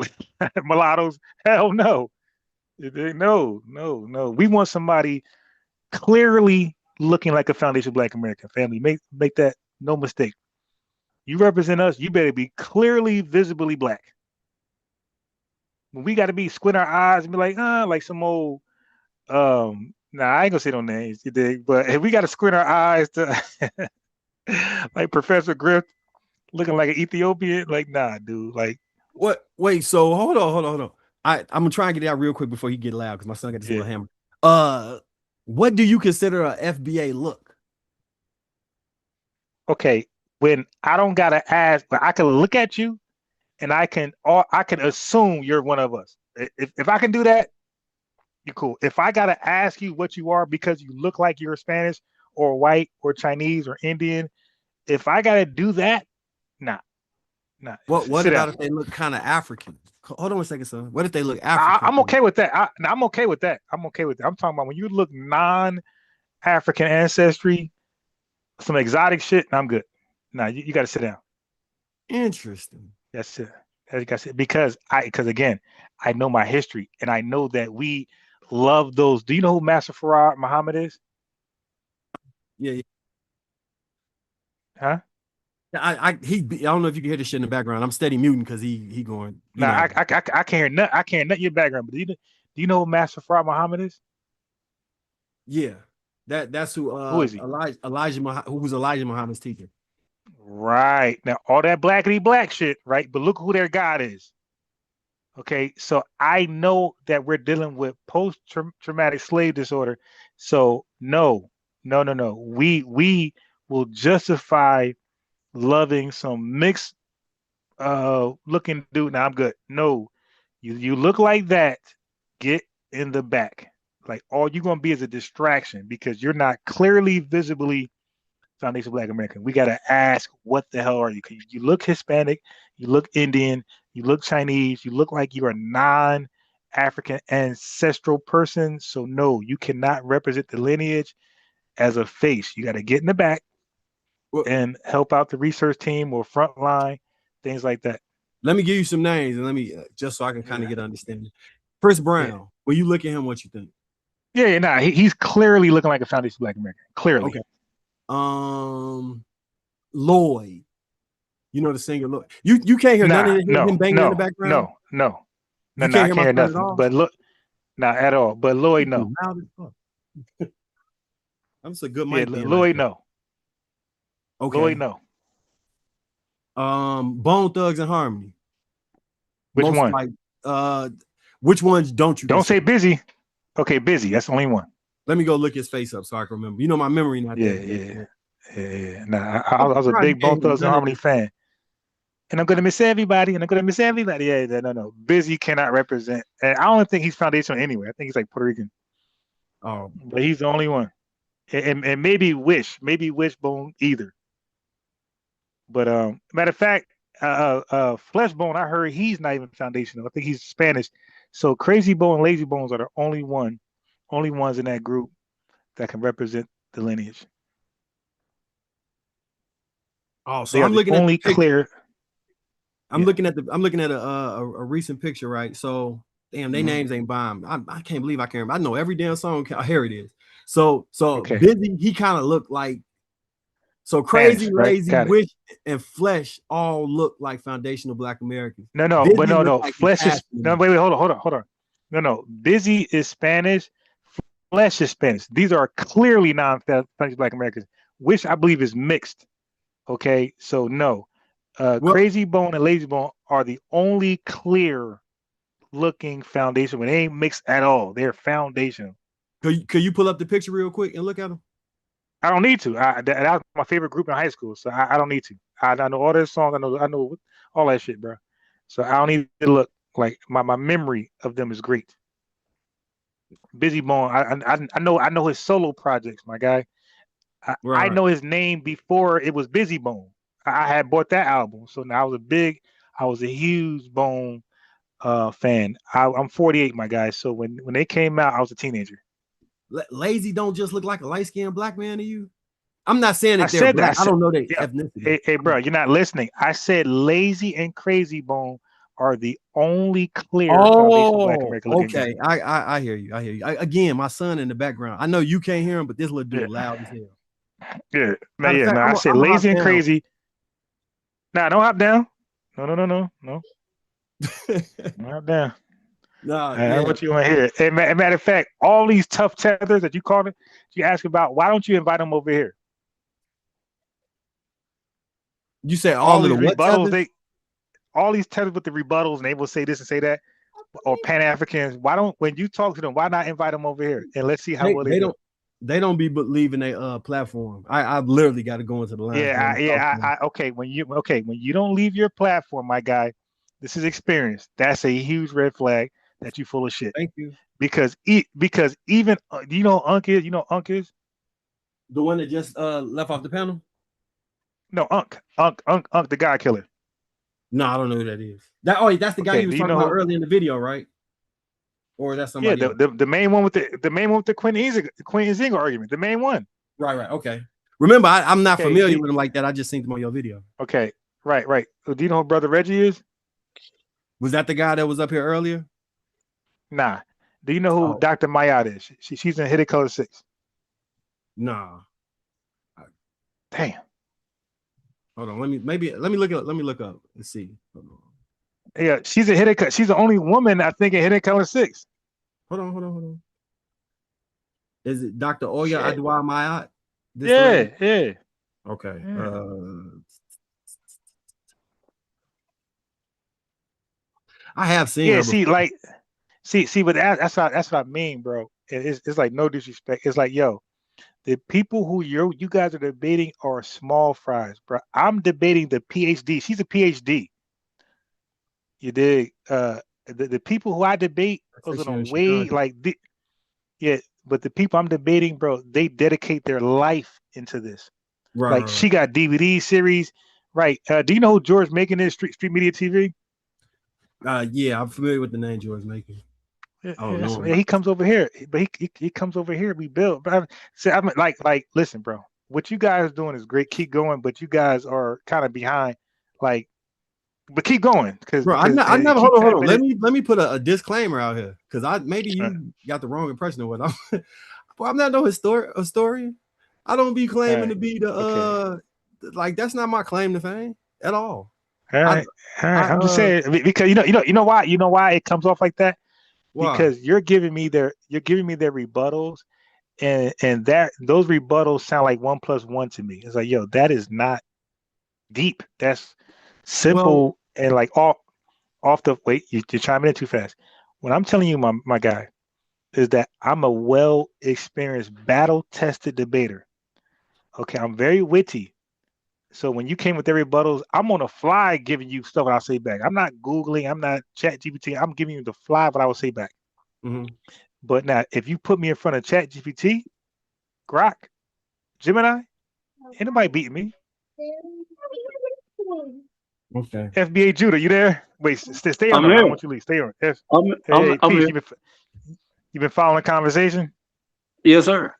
mulattoes, hell no. No. We want somebody clearly looking like a foundation Black American family. Make that no mistake. You represent us, you better be clearly, visibly Black. We got to be squint our eyes and be like some old, I ain't gonna say no names, you dig? But if we got to squint our eyes to like Professor Griff looking like an Ethiopian, like, nah, dude. Like, what? Wait, so hold on. I'm gonna try and get it out real quick before he get loud because my son got this little hammer. What do you consider a FBA look? Okay. When I don't gotta ask, but I can look at you and I can assume you're one of us. If I can do that, you're cool. If I gotta ask you what you are because you look like you're Spanish or white or Chinese or Indian, if I gotta do that, nah. What about if they look kind of African? Hold on a second, son. What if they look African? I'm okay with that. I'm okay with that. I'm talking about when you look non-African ancestry, some exotic shit, I'm good. Nah, you got to sit down. Interesting. That's it. Because again, I know my history and I know that we love those. Do you know who Master Farad Muhammad is? Yeah. Huh? I don't know if you can hear this shit in the background. I'm steady muting because he going. I can't hear nothing. I can't hear nothing in your background. But do you know who Master Farad Muhammad is? Yeah, that's who. Who is he? Who was Elijah Muhammad's teacher? Right. Now, all that blackity black shit, right? But look who their God is. Okay, so I know that we're dealing with post-traumatic slave disorder. So no. We will justify loving some mixed looking dude. Now I'm good. No, you look like that, get in the back. Like all you're gonna be is a distraction because you're not clearly visibly foundation Black American. We gotta ask, what the hell are you? You look Hispanic, you look Indian, you look Chinese, you look like you're a non-African ancestral person. So no, you cannot represent the lineage as a face. You gotta get in the back and help out the research team or front line, things like that. Let me give you some names and let me just so I can kind of get understanding. Chris Brown, when you look at him, what you think? He's clearly looking like a foundation Black American. Clearly. Okay. Lloyd, you know the singer Lloyd. You can't hear none of him banging in the background. No, I can't hear nothing. But look, not at all. But Lloyd, no. That's a good mic. Lloyd, no. Okay. Lloyd, no. Bone Thugs and Harmony. Which one? Which ones don't you? Don't say Busy. Okay, Busy. That's the only one. Let me go look his face up so I can remember. You know my memory not there. Yeah. Nah, I was a big Bone Thugs and Harmony fan. And I'm gonna miss everybody. Yeah, no. Busy cannot represent. And I don't think he's foundational anyway. I think he's like Puerto Rican. Oh, but he's the only one. And maybe Wishbone either. But matter of fact, Fleshbone, I heard he's not even foundational. I think he's Spanish. So Crazy Bone and Lazy Bones are the only ones in that group that can represent the lineage. oh, so They are I'm the looking at the only picture. clear. I'm looking at a recent picture, right? So damn, they names ain't bomb. I can't believe I can't remember. I know every damn song. Here it is. So Okay. Busy, he kind of looked like so Crazy, Spanish, right? Lazy, Got it. Wish, and Flesh all look like foundational Black Americans. No, Busy look no. like Flesh is no. Wait, hold on. No. Busy is Spanish. Flesh is Spanish. These are clearly non-Spanish Black Americans. Wish I believe is mixed. Okay, so no. Crazy Bone and Lazy Bone are the only clear looking foundation when they ain't mixed at all. They're foundational. Could you pull up the picture real quick and look at them? I don't need to. That was my favorite group in high school, so I don't need to. I know all their songs. I know all that shit, bro. So I don't need to look. Like my memory of them is great. Busy Bone, I know his solo projects, my guy. I know his name before it was Busy Bone. I had bought that album, so now I was a huge Bone fan. I'm 48, my guy. So when they came out, I was a teenager. Lazy don't just look like a light-skinned Black man to you? I'm not saying that I they're said Black. that. I don't know their ethnicity. Hey, bro, you're not listening. I said Lazy and Crazy Bone are the only clear foundational Black American looking okay. group. I hear you. Again, my son in the background. I know you can't hear him, but this little dude loud as hell. Yeah, man. I said Lazy and Crazy. Nah, don't hop down. No. Don't hop down. I want you to hear it. Matter of fact, all these tough tethers that you called it, you ask about, why don't you invite them over here? You say all of the what rebuttals, all these tethers with the rebuttals, and they will say this and say that, or Pan-Africans. When you talk to them, why not invite them over here and let's see how well they do? They don't be leaving a platform. I literally got to go into the line. Okay. When you don't leave your platform, my guy, this is experience. That's a huge red flag that you full of shit. Thank you. Because even do you know Unk is? You know Unk is? The one that just left off the panel? No, Unk, the guy killer. No, I don't know who that is. That's the guy you was talking about early in the video, right? Or that's somebody else? the main one with the Quentin Zinga argument. The main one. Right. Okay. Remember, I'm not familiar with him like that. I just seen him on your video. Okay. Right. Do you know who Brother Reggie is? Was that the guy that was up here earlier? Nah. Do you know who Dr. Mayat is? She's in Hidden Color 6. Nah. Damn. Hold on. Let me look up. Let's see. Hold on. Yeah, she's the only woman I think in Hidden Color 6. Hold on. Is it Dr. Oya Adwa Mayat? Yeah. Okay. I have seen her before. But that's what I mean, bro. It's like no disrespect. It's like, yo, the people who you guys are debating are small fries, bro. I'm debating the PhD. She's a PhD. You dig? The people who I debate are gonna weigh but the people I'm debating, bro, they dedicate their life into this. Right. She got DVD series. Right. Do you know who George Macon is? Street Media TV? Yeah, I'm familiar with the name George Macon. He comes over here, but he comes over here. We build. But I'm like, listen, bro. What you guys are doing is great. Keep going, but you guys are kind of behind. But keep going, because I never hold on. Let me put a disclaimer out here, because maybe you got the wrong impression of what I'm. Well, I'm not no historian. I don't be claiming to be the that's not my claim to fame at all. All right. I'm just saying, because you know why it comes off like that. Why? Because you're giving me their rebuttals, and those rebuttals sound like 1 + 1 to me. It's like, yo, that is not deep. That's simple and like off the wait. You're chiming in too fast. What I'm telling you, my guy, is that I'm a well-experienced, battle-tested debater. Okay, I'm very witty. So when you came with their rebuttals, I'm on the fly giving you stuff I'll say back. I'm not Googling. I'm not ChatGPT. I'm giving you the fly what I will say back. Mm-hmm. But now, if you put me in front of ChatGPT, Grok, Gemini, ain't nobody beating me. Okay. FBA Judah, you there? Wait, stay on. I'm I here. don't want you to leave. Stay on. I'm Peace. here. You been following the conversation? Yes, sir.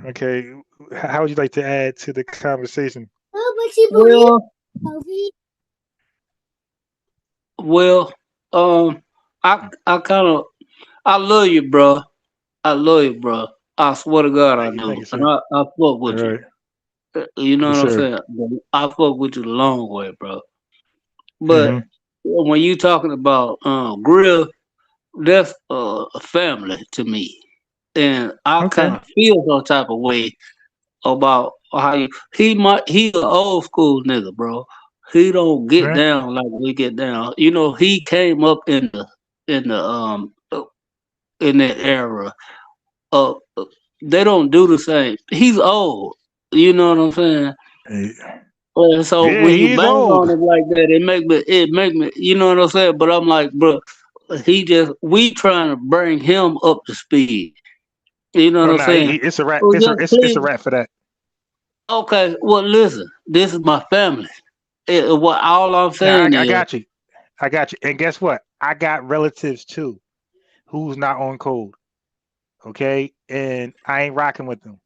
Okay. How would you like to add to the conversation? Well, I kind of, I love you, bro. I love you, bro. I swear to God, I do. And I fuck with you. You know what I'm saying? I fuck with you the long way, bro. But when you talking about Griff, that's a family to me, and I kind of feel some type of way about how he's an old school nigga, bro. He don't get down like we get down. You know, he came up in that era. They don't do the same. He's old. You know what I'm saying? And so when you bang on him like that, it make me, you know what I'm saying? But I'm like, bro, we trying to bring him up to speed. You know what I'm saying? It's a wrap. Oh, It's a wrap for that. Okay, well, listen, this is my family. What all I'm saying is, I got you. And guess what? I got relatives too, who's not on code. Okay, and I ain't rocking with them.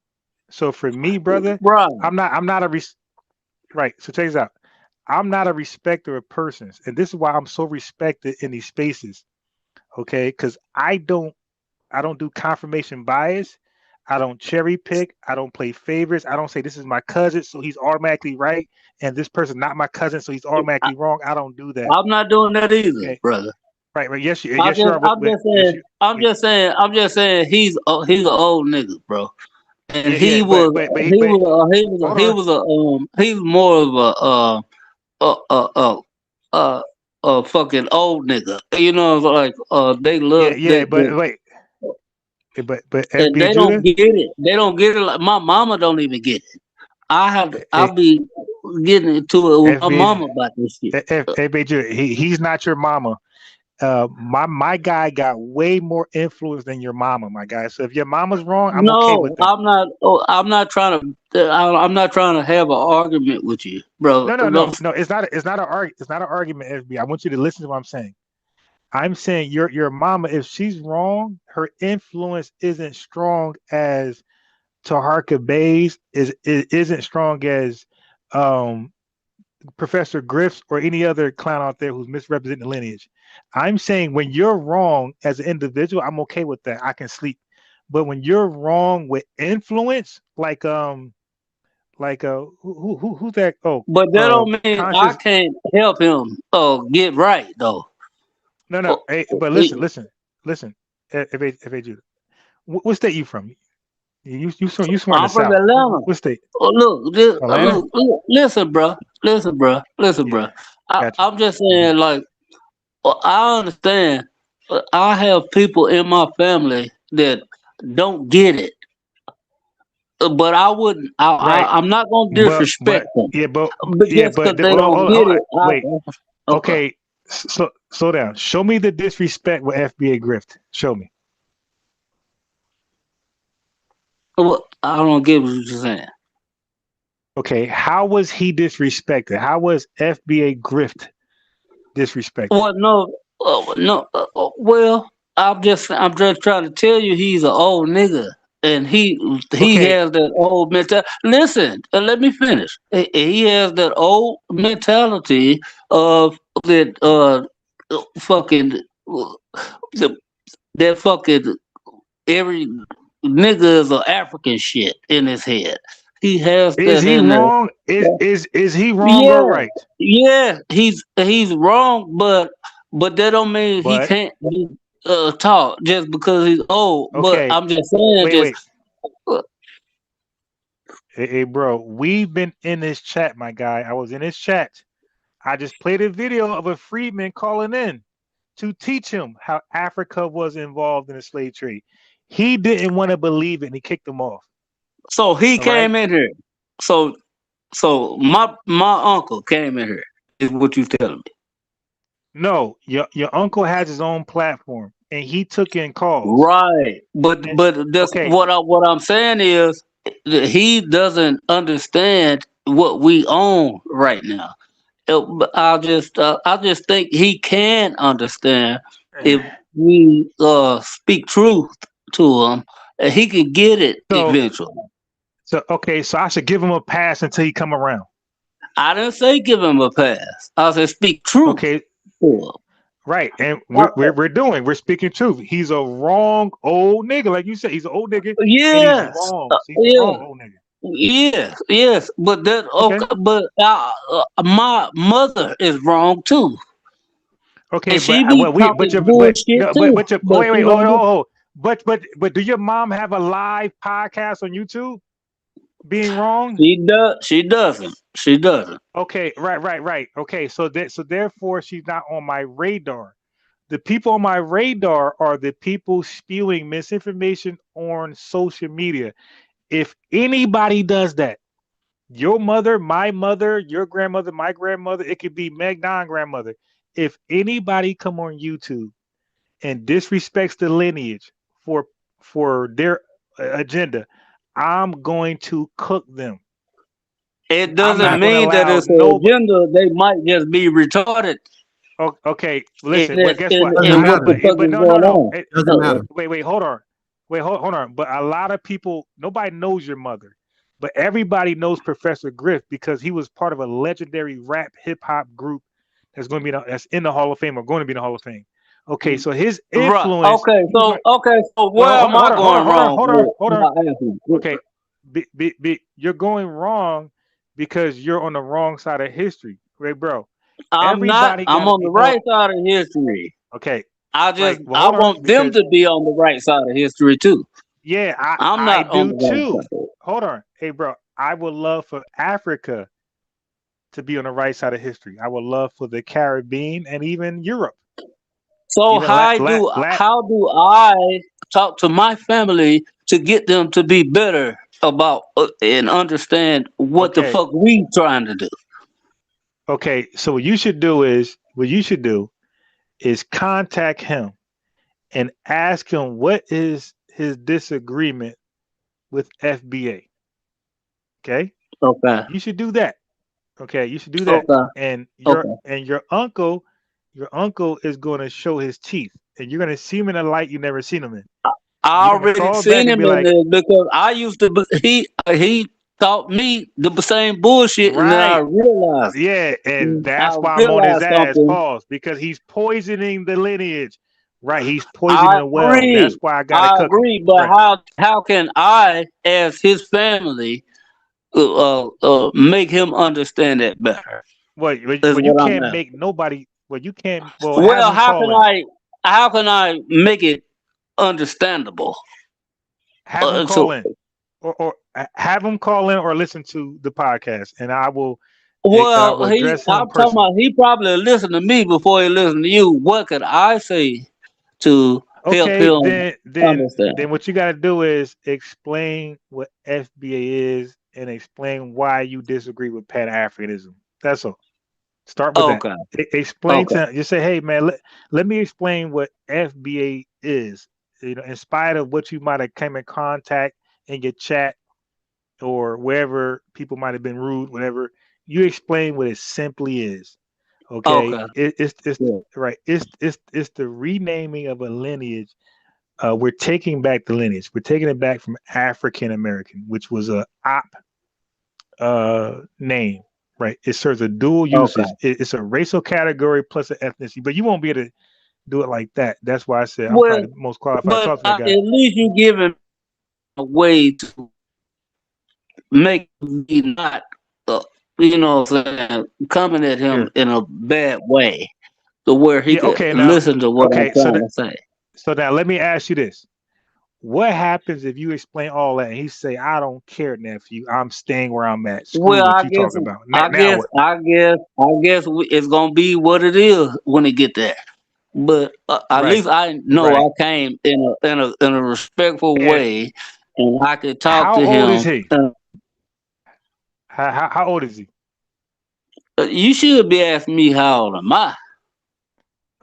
So for me, brother, I'm not a right. So check this out. I'm not a respecter of persons, and this is why I'm so respected in these spaces. Okay, because I don't do confirmation bias. I don't cherry pick. I don't play favorites. I don't say this is my cousin, so he's automatically right, and this person not my cousin, so he's automatically wrong. I don't do that. I'm not doing that either, brother. Right. Yes, you I'm are. I'm just saying he's an old nigga, bro. And he was more of a fucking old nigga. You know, like they love and they don't get it. They don't get it. Like my mama don't even get it. I'll be getting into it with my mama about this shit. He's not your mama. My guy got way more influence than your mama, my guy. So if your mama's wrong, I'm okay with that. I'm not trying to have an argument with you, bro. No. It's not an argument, FB. I want you to listen to what I'm saying. I'm saying your mama, if she's wrong, her influence isn't strong as Taharka Bay's isn't strong as Professor Griff's or any other clown out there who's misrepresenting the lineage. I'm saying when you're wrong as an individual, I'm okay with that. I can sleep. But when you're wrong with influence, like who's that? Oh, but that don't mean I can't help him get right though. No. Hey, but listen. If Judah, what state you from? You from I'm the from South. Atlanta. What state? Look, listen, bro. I'm just saying, like, I understand. I have people in my family that don't get it, but I wouldn't. I'm not gonna disrespect them. But because they don't get it. Wait. Okay. Slow down. Show me the disrespect with FBA Grift. Show me. Well, I don't get what you're saying. Okay, how was he disrespected? How was FBA Grift disrespected? Well, no. Well, I'm just trying to tell you, he's an old nigga, and he has that old mentality. Listen, let me finish. He has that old mentality of that that fucking every nigga is an African shit in his head. He has that. Is he wrong? Is he wrong or right? Yeah, he's wrong, but that don't mean he can't talk just because he's old. Okay. But I'm just saying Hey, bro, we've been in this chat, my guy. I was in his chat. I just played a video of a freedman calling in to teach him how Africa was involved in the slave trade. He didn't want to believe it, and he kicked him off. So he came in here. So my uncle came in here. Is what you telling me? No, your uncle has his own platform. and he took in calls. Right, but that's Okay. what I'm saying is that he doesn't understand what we own right now. I just think he can understand if we speak truth to him, and he can get it eventually. So okay, so I should give him a pass until he come around. I didn't say give him a pass. I said speak truth. Okay. Right, and we're speaking truth. He's a wrong old nigga, like you said. He's an old nigga. Yes. And he's wrong. He's a wrong old nigga. Yes, but that but my mother is wrong too. Okay, and she be talking bullshit too. But do your mom have a live podcast on YouTube? Being wrong? She doesn't. Okay, right. Okay, so therefore she's not on my radar. The people on my radar are the people spewing misinformation on social media. If anybody does that, your mother, my mother, your grandmother, my grandmother, it could be Meg Don grandmother. If anybody come on YouTube and disrespects the lineage for their agenda, I'm going to cook them. It doesn't mean that it's an agenda. They might just be retarded. Okay, listen. But guess what? It doesn't matter. Wait, hold on. Hold on. But a lot of people, nobody knows your mother, but everybody knows Professor Griff because he was part of a legendary rap hip hop group that's going to be that's in the Hall of Fame or going to be in the Hall of Fame. Okay, so his influence. Okay, so where am I going wrong? Hold on. Okay, you're going wrong because you're on the wrong side of history, right, bro? I'm not. I'm on the right side of history. Okay. I want them to be on the right side of history too. Yeah, I'm not I do on the right too. side. Hold on. Hey, bro, I would love for Africa to be on the right side of history. I would love for the Caribbean and even Europe. So how do I talk to my family to get them to be better about and understand what the fuck we trying to do? Okay, so what you should do is contact him and ask him what is his disagreement with FBA. Okay? Okay. You should do that. Okay, you should do that. Okay. And your uncle is going to show his teeth, and you're going to see him in a light you never seen him in. I already seen him in there because I used to. He taught me the same bullshit, and then I realized. Yeah, and that's why I'm on his ass, pause, because he's poisoning the lineage. Right, he's poisoning the well. That's why I got to cook. I agree, but how can I, as his family, make him understand that better? Well, you can't make nobody. Well, you can't. Well, how can I make it understandable? Have him call in, or have him call in, or listen to the podcast, and I will. Well, I'm talking about he probably listen to me before he listen to you. What could I say to help him understand? Then what you got to do is explain what FBA is and explain why you disagree with Pan-Africanism. That's all. Start with that. Explain to him. Just say, hey man, let me explain what FBA is. You know, in spite of what you might have come in contact in your chat or wherever people might have been rude, whatever, you explain what it simply is. Okay. It's right. It's the renaming of a lineage. We're taking back the lineage. We're taking it back from African American, which was a name. Right. It serves a dual usage. It's a racial category plus an ethnicity, but you won't be able to do it like that. That's why I said I'm probably the most qualified to talk to that guy. At least you give him a way to make me not, coming at him in a bad way, to where he can listen to what I'm trying to say. So now let me ask you this: what happens if you explain all that and he say, "I don't care, nephew. I'm staying where I'm at." Well, I guess it's gonna be what it is when it get there. But at least I know I came in a respectful way, and I could talk to him. How old is he? How old is he? You should be asking me how old am I?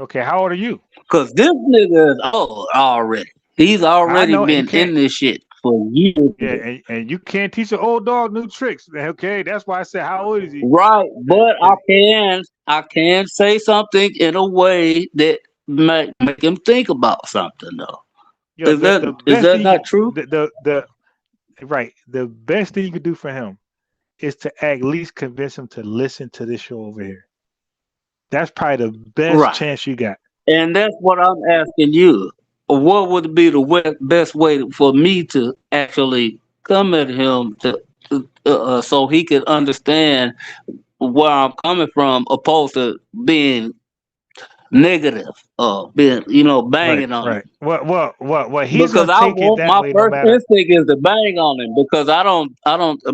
Okay, how old are you? Cause this nigga is old already. He's I already know, and you been can't. in this shit for years. Yeah, and you can't teach an old dog new tricks. Okay, that's why I said, how old is he? Right, but Uh, I can say something in a way that make him think about something though. Yo, the Is best that thing not true? the right, the best thing you could do for him is to at least convince him to listen to this show over here. That's probably the best Right. chance you got. And that's what I'm asking you. What would be the best way for me to actually come at him to so he could understand where I'm coming from, opposed to being negative, being Right, banging on him. right. What he's Because gonna I take it want that my way no first matter instinct is to bang on him because I don't.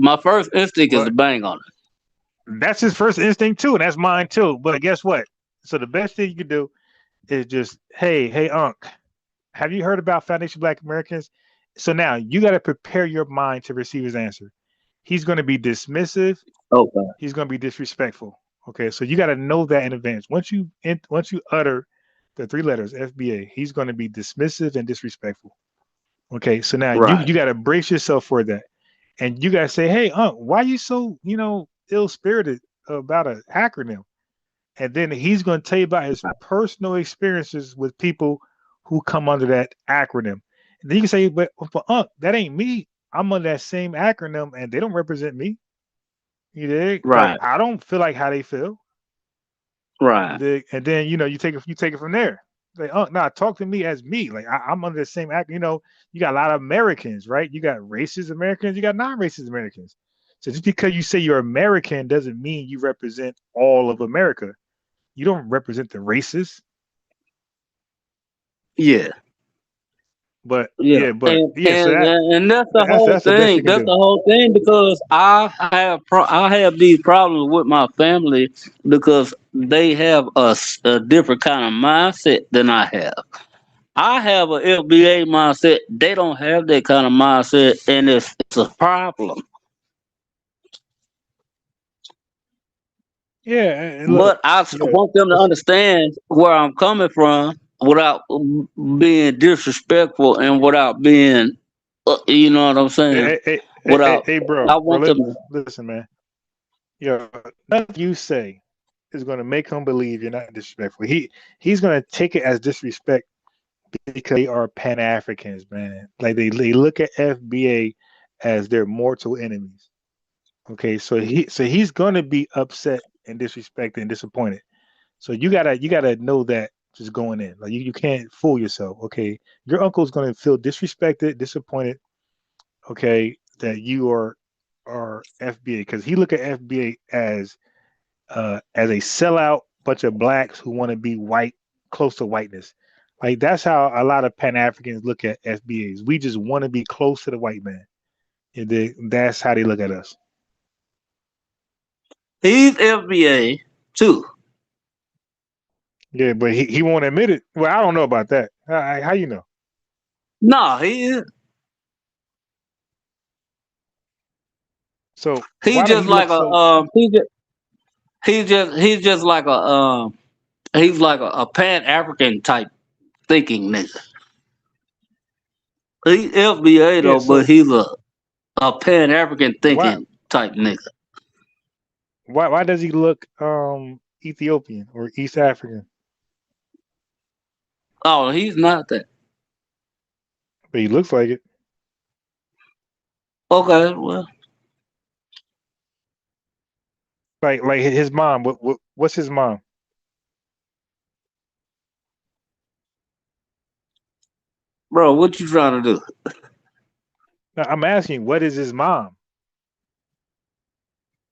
My first instinct is to what. bang on him. That's his first instinct too, and that's mine too. But guess what? So the best thing you can do is just, hey, Unc, have you heard about Foundation Black Americans? So now you got to prepare your mind to receive his answer. He's going to be dismissive. Okay. He's going to be disrespectful. Okay, so you got to know that in advance. Once you utter the three letters FBA, he's going to be dismissive and disrespectful. Okay, so now Right. you got to brace yourself for that, and you got to say, hey, Unc, why are you so ill spirited about an acronym? And then he's going to tell you about his personal experiences with people who come under that acronym. And then you can say, but Unc, that ain't me. I'm on that same acronym, and they don't represent me. You dig? Like Right. I don't feel like how they feel. You Right. dig? And then you take it from there. Like, nah, talk to me as me. Like I'm under the same act. You got a lot of Americans, right? You got racist Americans, you got non-racist Americans. So just because you say you're American doesn't mean you represent all of America. You don't represent the races. Yeah. But Yeah, so and that's the whole that's the best you thing. can That's do. the whole thing because I have these problems with my family because they have a different kind of mindset than I have. I have a FBA mindset. They don't have that kind of mindset, and it's a problem. Yeah, and look, But I yeah, want them to understand where I'm coming from without being disrespectful and without being, you know what I'm saying? Without, bro, I want them to. listen, man. Yeah, nothing you say is going to make him believe you're not disrespectful. He's going to take it as disrespect because they are Pan Africans, man. Like they look at FBA as their mortal enemies. Okay, so he's going to be upset and disrespected and disappointed. So you gotta know that just going in. Like you can't fool yourself. Okay, your uncle's going to feel disrespected, disappointed. Okay, that you are FBA because he look at FBA as a sellout bunch of blacks who want to be white, close to whiteness. Like that's how a lot of Pan Africans look at FBAs. We just want to be close to the white man. That's how they look at us. He's FBA too. Yeah, but he won't admit it. Well, I don't know about that. How you know? No, he is. So He why does just he like look a so? he's just like he's like a Pan African type thinking nigga. He FBA Yeah. though, but So he's a Pan African why thinking type nigga. why does he look Ethiopian or East African? Oh, he's not that. But he looks like it. Okay, well, Like his mom. What's his mom? bro, what you trying to do? No, I'm asking, what is his mom?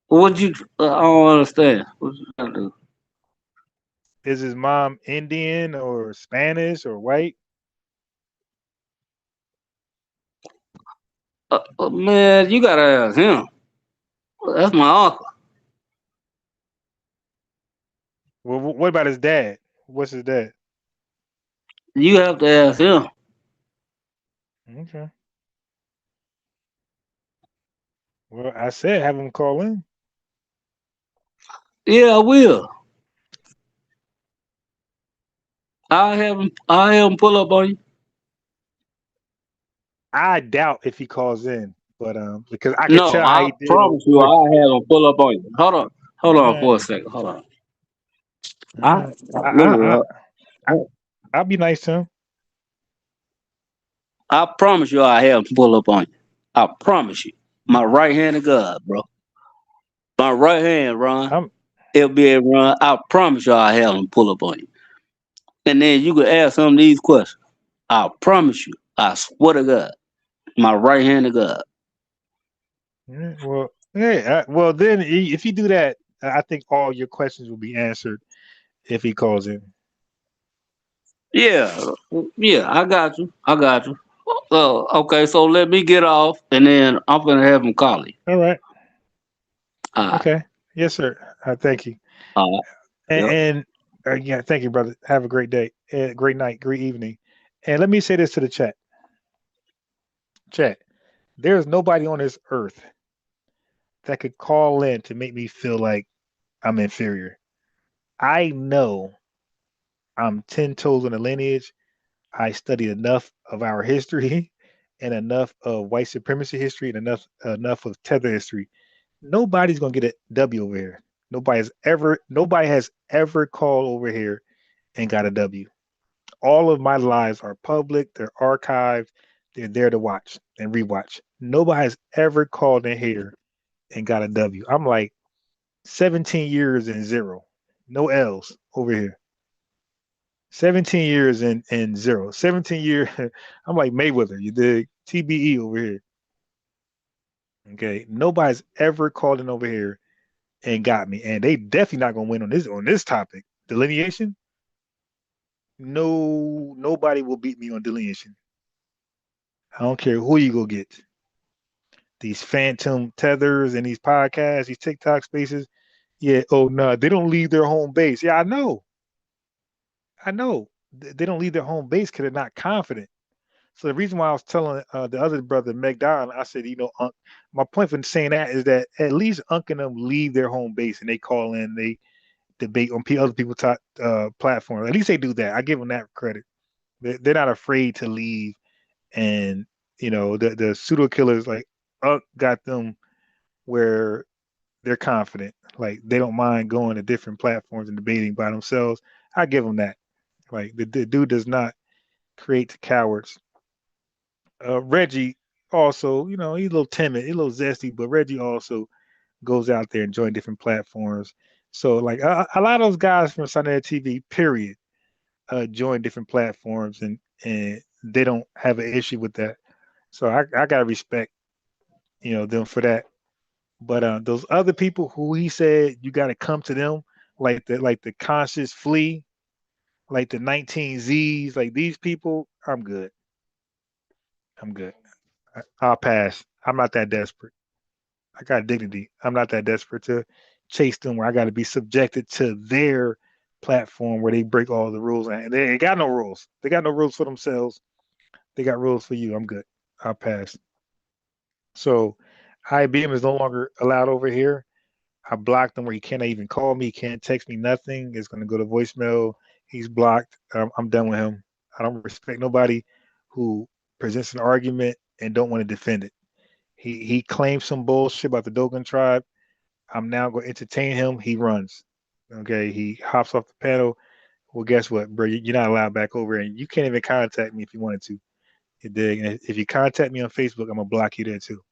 What you? I don't understand. What you trying to do? Is his mom Indian or Spanish or white? Man, you gotta ask him. That's my uncle. Well, what about his dad? What's his dad? You have to ask him. Okay. Well, I said have him call in. Yeah, I will. I'll have him pull up on you. I doubt if he calls in, but because I could No, tell how I he did on promise you, Twitter. I'll have him pull up on you. Hold on Uh, for a second. Hold on. I I, I, look. I'll be nice to him. I promise you, I'll have him pull up on you. I promise you. My right hand of God, bro. My right hand, Ron. FBA Ron. I promise you, I'll have him pull up on you. And then you can ask some of these questions. I promise you. I swear to God. My right hand of God. Well, then if you do that, I think all your questions will be answered if he calls in. Yeah, I got you. Okay, so let me get off, and then I'm gonna have him call you. All right. All right. Okay. Yes, sir. Thank you. All right. Yep. And yeah, thank you, brother. Have a great day, great night, great evening. And let me say this to the chat. Chat. There's nobody on this earth that could call in to make me feel like I'm inferior. I know I'm 10 toes on the lineage. I studied enough of our history and enough of white supremacy history and enough of tether history. Nobody's gonna get a W over here. Nobody has ever called over here and got a W. All of my lives are public, they're archived, they're there to watch and rewatch. Nobody has ever called in here and got a W. I'm like 17 years and zero. No L's over here. 17 years and zero. 17 years. I'm like Mayweather. You dig? TBE over here. Okay. Nobody's ever called in over here and got me. And they definitely not gonna win on this topic. Delineation. No, nobody will beat me on delineation. I don't care who you go get. These phantom tethers and these podcasts, these TikTok spaces. Yeah, oh no, they don't leave their home base. Yeah, I know. They don't leave their home base because they're not confident. So the reason why I was telling the other brother, Meg Don, I said, my point for saying that is that at least Unc and them leave their home base and they call in, they debate on other people's platforms. At least they do that. I give them that credit. They're not afraid to leave, and the pseudo killers like Unc got them where they're confident. Like they don't mind going to different platforms and debating by themselves. I give them that. Like the dude does not create the cowards. Reggie also, he's a little timid, he's a little zesty, but Reggie also goes out there and join different platforms. So like a lot of those guys from Sunday TV, period, join different platforms and they don't have an issue with that. So I gotta respect, them for that. But those other people who he said you gotta come to them, like the conscious flea, like the 19Zs, like these people, I'm good. I'm good. I'll pass. I'm not that desperate. I got dignity. I'm not that desperate to chase them where I got to be subjected to their platform where they break all the rules. And they ain't got no rules. They got no rules for themselves. They got rules for you. I'm good. I'll pass. So IBM is no longer allowed over here. I blocked him where he can't even call me. He can't text me nothing. It's going to go to voicemail. He's blocked. I'm done with him. I don't respect nobody who presents an argument and don't want to defend it. He claims some bullshit about the Dogon tribe. I'm now going to entertain him. He runs. Okay, he hops off the panel. Well, guess what, bro? You're not allowed back over, and you can't even contact me if you wanted to. You dig? And if you contact me on Facebook, I'm gonna block you there too.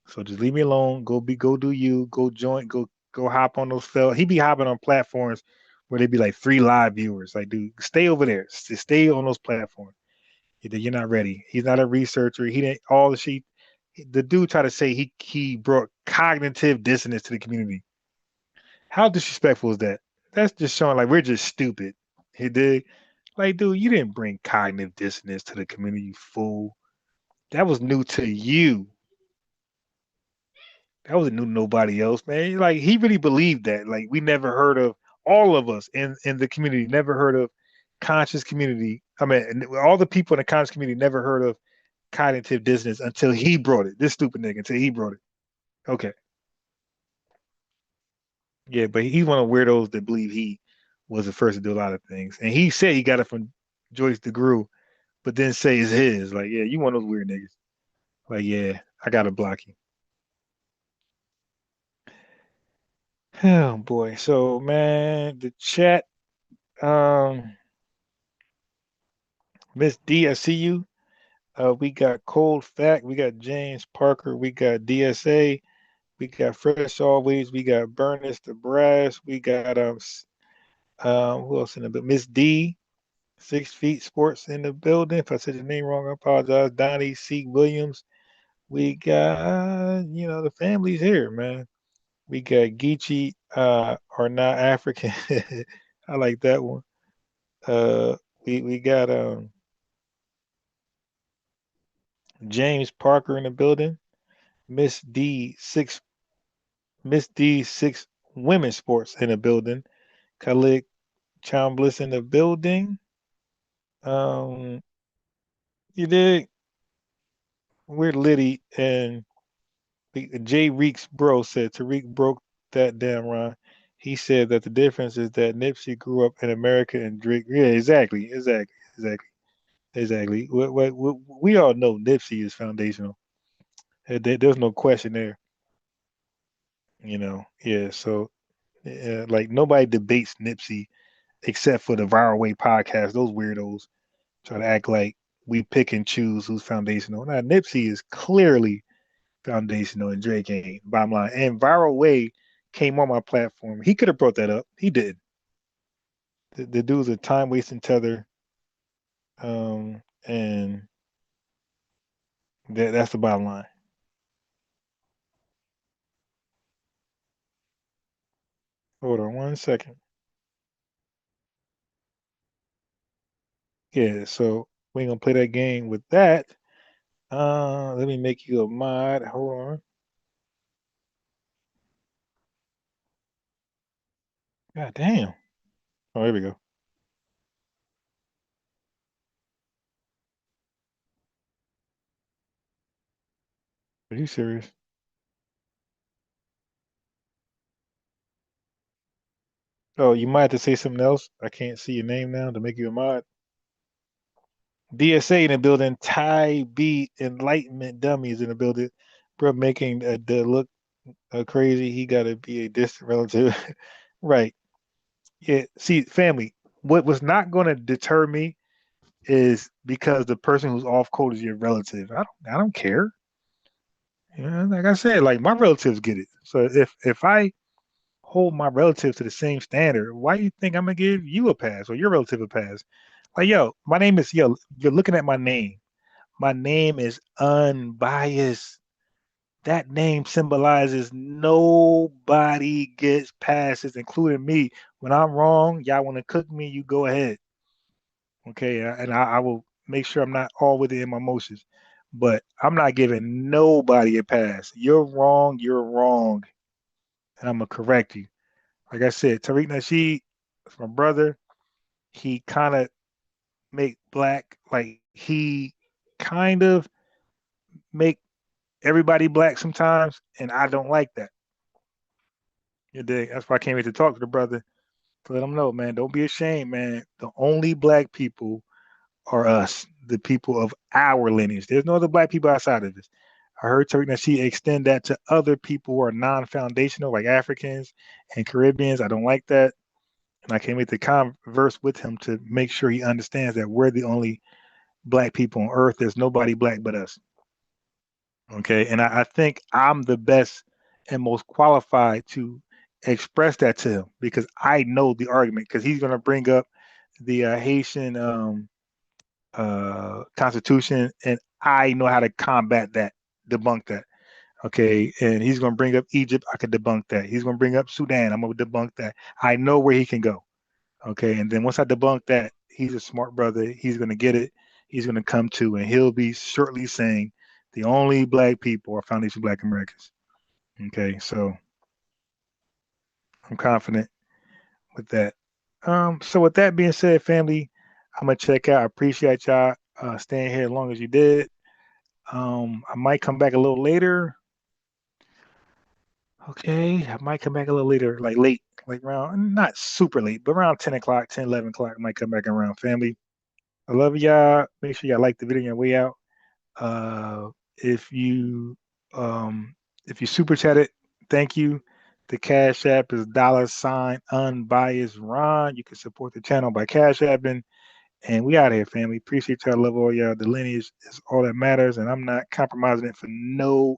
So just leave me alone. Go do you. Go join. Go hop on those fellas. He be hopping on platforms where they be like 3 live viewers. Like, dude, stay over there. Stay on those platforms. You're not ready. He's not a researcher. He didn't all the shit. The dude tried to say he brought cognitive dissonance to the community. How disrespectful is that? That's just showing like we're just stupid. He did. Like, dude, you didn't bring cognitive dissonance to the community, you fool. That was new to you. That wasn't new to nobody else, man. Like, he really believed that. Like, we never heard of, all of us in the community never heard of conscious community. I mean, all the people in the conscious community never heard of cognitive dissonance until he brought it. This stupid nigga, until he brought it. Okay. Yeah, but he's one of the weirdos that believe he was the first to do a lot of things. And he said he got it from Joyce DeGruy, but then say it's his. Like, yeah, you one of those weird niggas. Like, yeah, I gotta block you. Oh boy. So man, the chat, Miss D, I see you. We got Cold Fact, we got James Parker, we got DSA, we got Fresh Always, we got Burness the Brass, we got who else in the building? Miss D, 6 Feet Sports in the building. If I said your name wrong, I apologize. Donnie C. Williams. We got, the family's here, man. We got Geechee, are not African. I like that one. We got James Parker in the building. Miss D 6 Women's Sports in the building. Khalid Chambliss in the building. You dig? We're Liddy and Jay Reeks bro said Tariq broke that damn rhyme. He said that the difference is that Nipsey grew up in America and Drake. Yeah, exactly. We all know Nipsey is foundational. There's no question there. Yeah. So, like nobody debates Nipsey except for the Viral Way podcast. Those weirdos try to act like we pick and choose who's foundational. Now, Nipsey is clearly foundational and Drake ain't. Bottom line. And Viral Way came on my platform. He could have brought that up. He did. The dude's a time wasting tether. And that's the bottom line. Hold on 1 second. Yeah, so we ain't gonna play that game with that. Let me make you a mod. Hold on. God damn. Oh, here we go. Are you serious? Oh, you might have to say something else. I can't see your name now to make you a mod. DSA in the building. Ty B Enlightenment Dummies in the building. Bro, making the look crazy. He got to be a distant relative. Right. Yeah. See, family, what was not going to deter me is because the person who's off code is your relative. I don't care. Like I said, like my relatives get it. So if I hold my relatives to the same standard, why do you think I'm gonna give you a pass or your relative a pass? Like, my name is you're looking at my name. My name is unbiased. That name symbolizes nobody gets passes, including me. When I'm wrong, y'all want to cook me, you go ahead. Okay, and I will make sure I'm not all within my emotions. But I'm not giving nobody a pass. You're wrong, and I'm gonna correct you. Like I said, Tariq Nasheed, my brother, he kind of make black, like he kind of make everybody black sometimes, and I don't like that. You dig? That's why I came here to talk to the brother to let him know, man. Don't be ashamed, man. The only black people are us, the people of our lineage. There's no other black people outside of this. I heard Tariq Nasheed extend that to other people who are non-foundational, like Africans and Caribbeans. I don't like that. And I came here to converse with him to make sure he understands that we're the only black people on earth. There's nobody black but us. Okay. And I think I'm the best and most qualified to express that to him because I know the argument because he's going to bring up the Haitian Constitution, and I know how to combat that, debunk that. Okay, and he's going to bring up Egypt. I could debunk that. He's going to bring up Sudan. I'm going to debunk that. I know where he can go. Okay, and then once I debunk that, he's a smart brother. He's going to get it. He's going to come to, and he'll be shortly saying the only black people are foundation Black Americans. Okay, so I'm confident with that. So with that being said, family, I'm gonna check out. I appreciate y'all staying here as long as you did. I might come back a little later. Okay, I might come back a little later, like late. like around, not super late, but around 10 o'clock, 10, 11 o'clock, I might come back around, family. I love y'all. Make sure y'all like the video on your way out. If you super chat it, thank you. The Cash App is $unbiased Ron. You can support the channel by Cash Apping. And we out here, family. Appreciate y'all. Love all y'all. The lineage is all that matters, and I'm not compromising it for no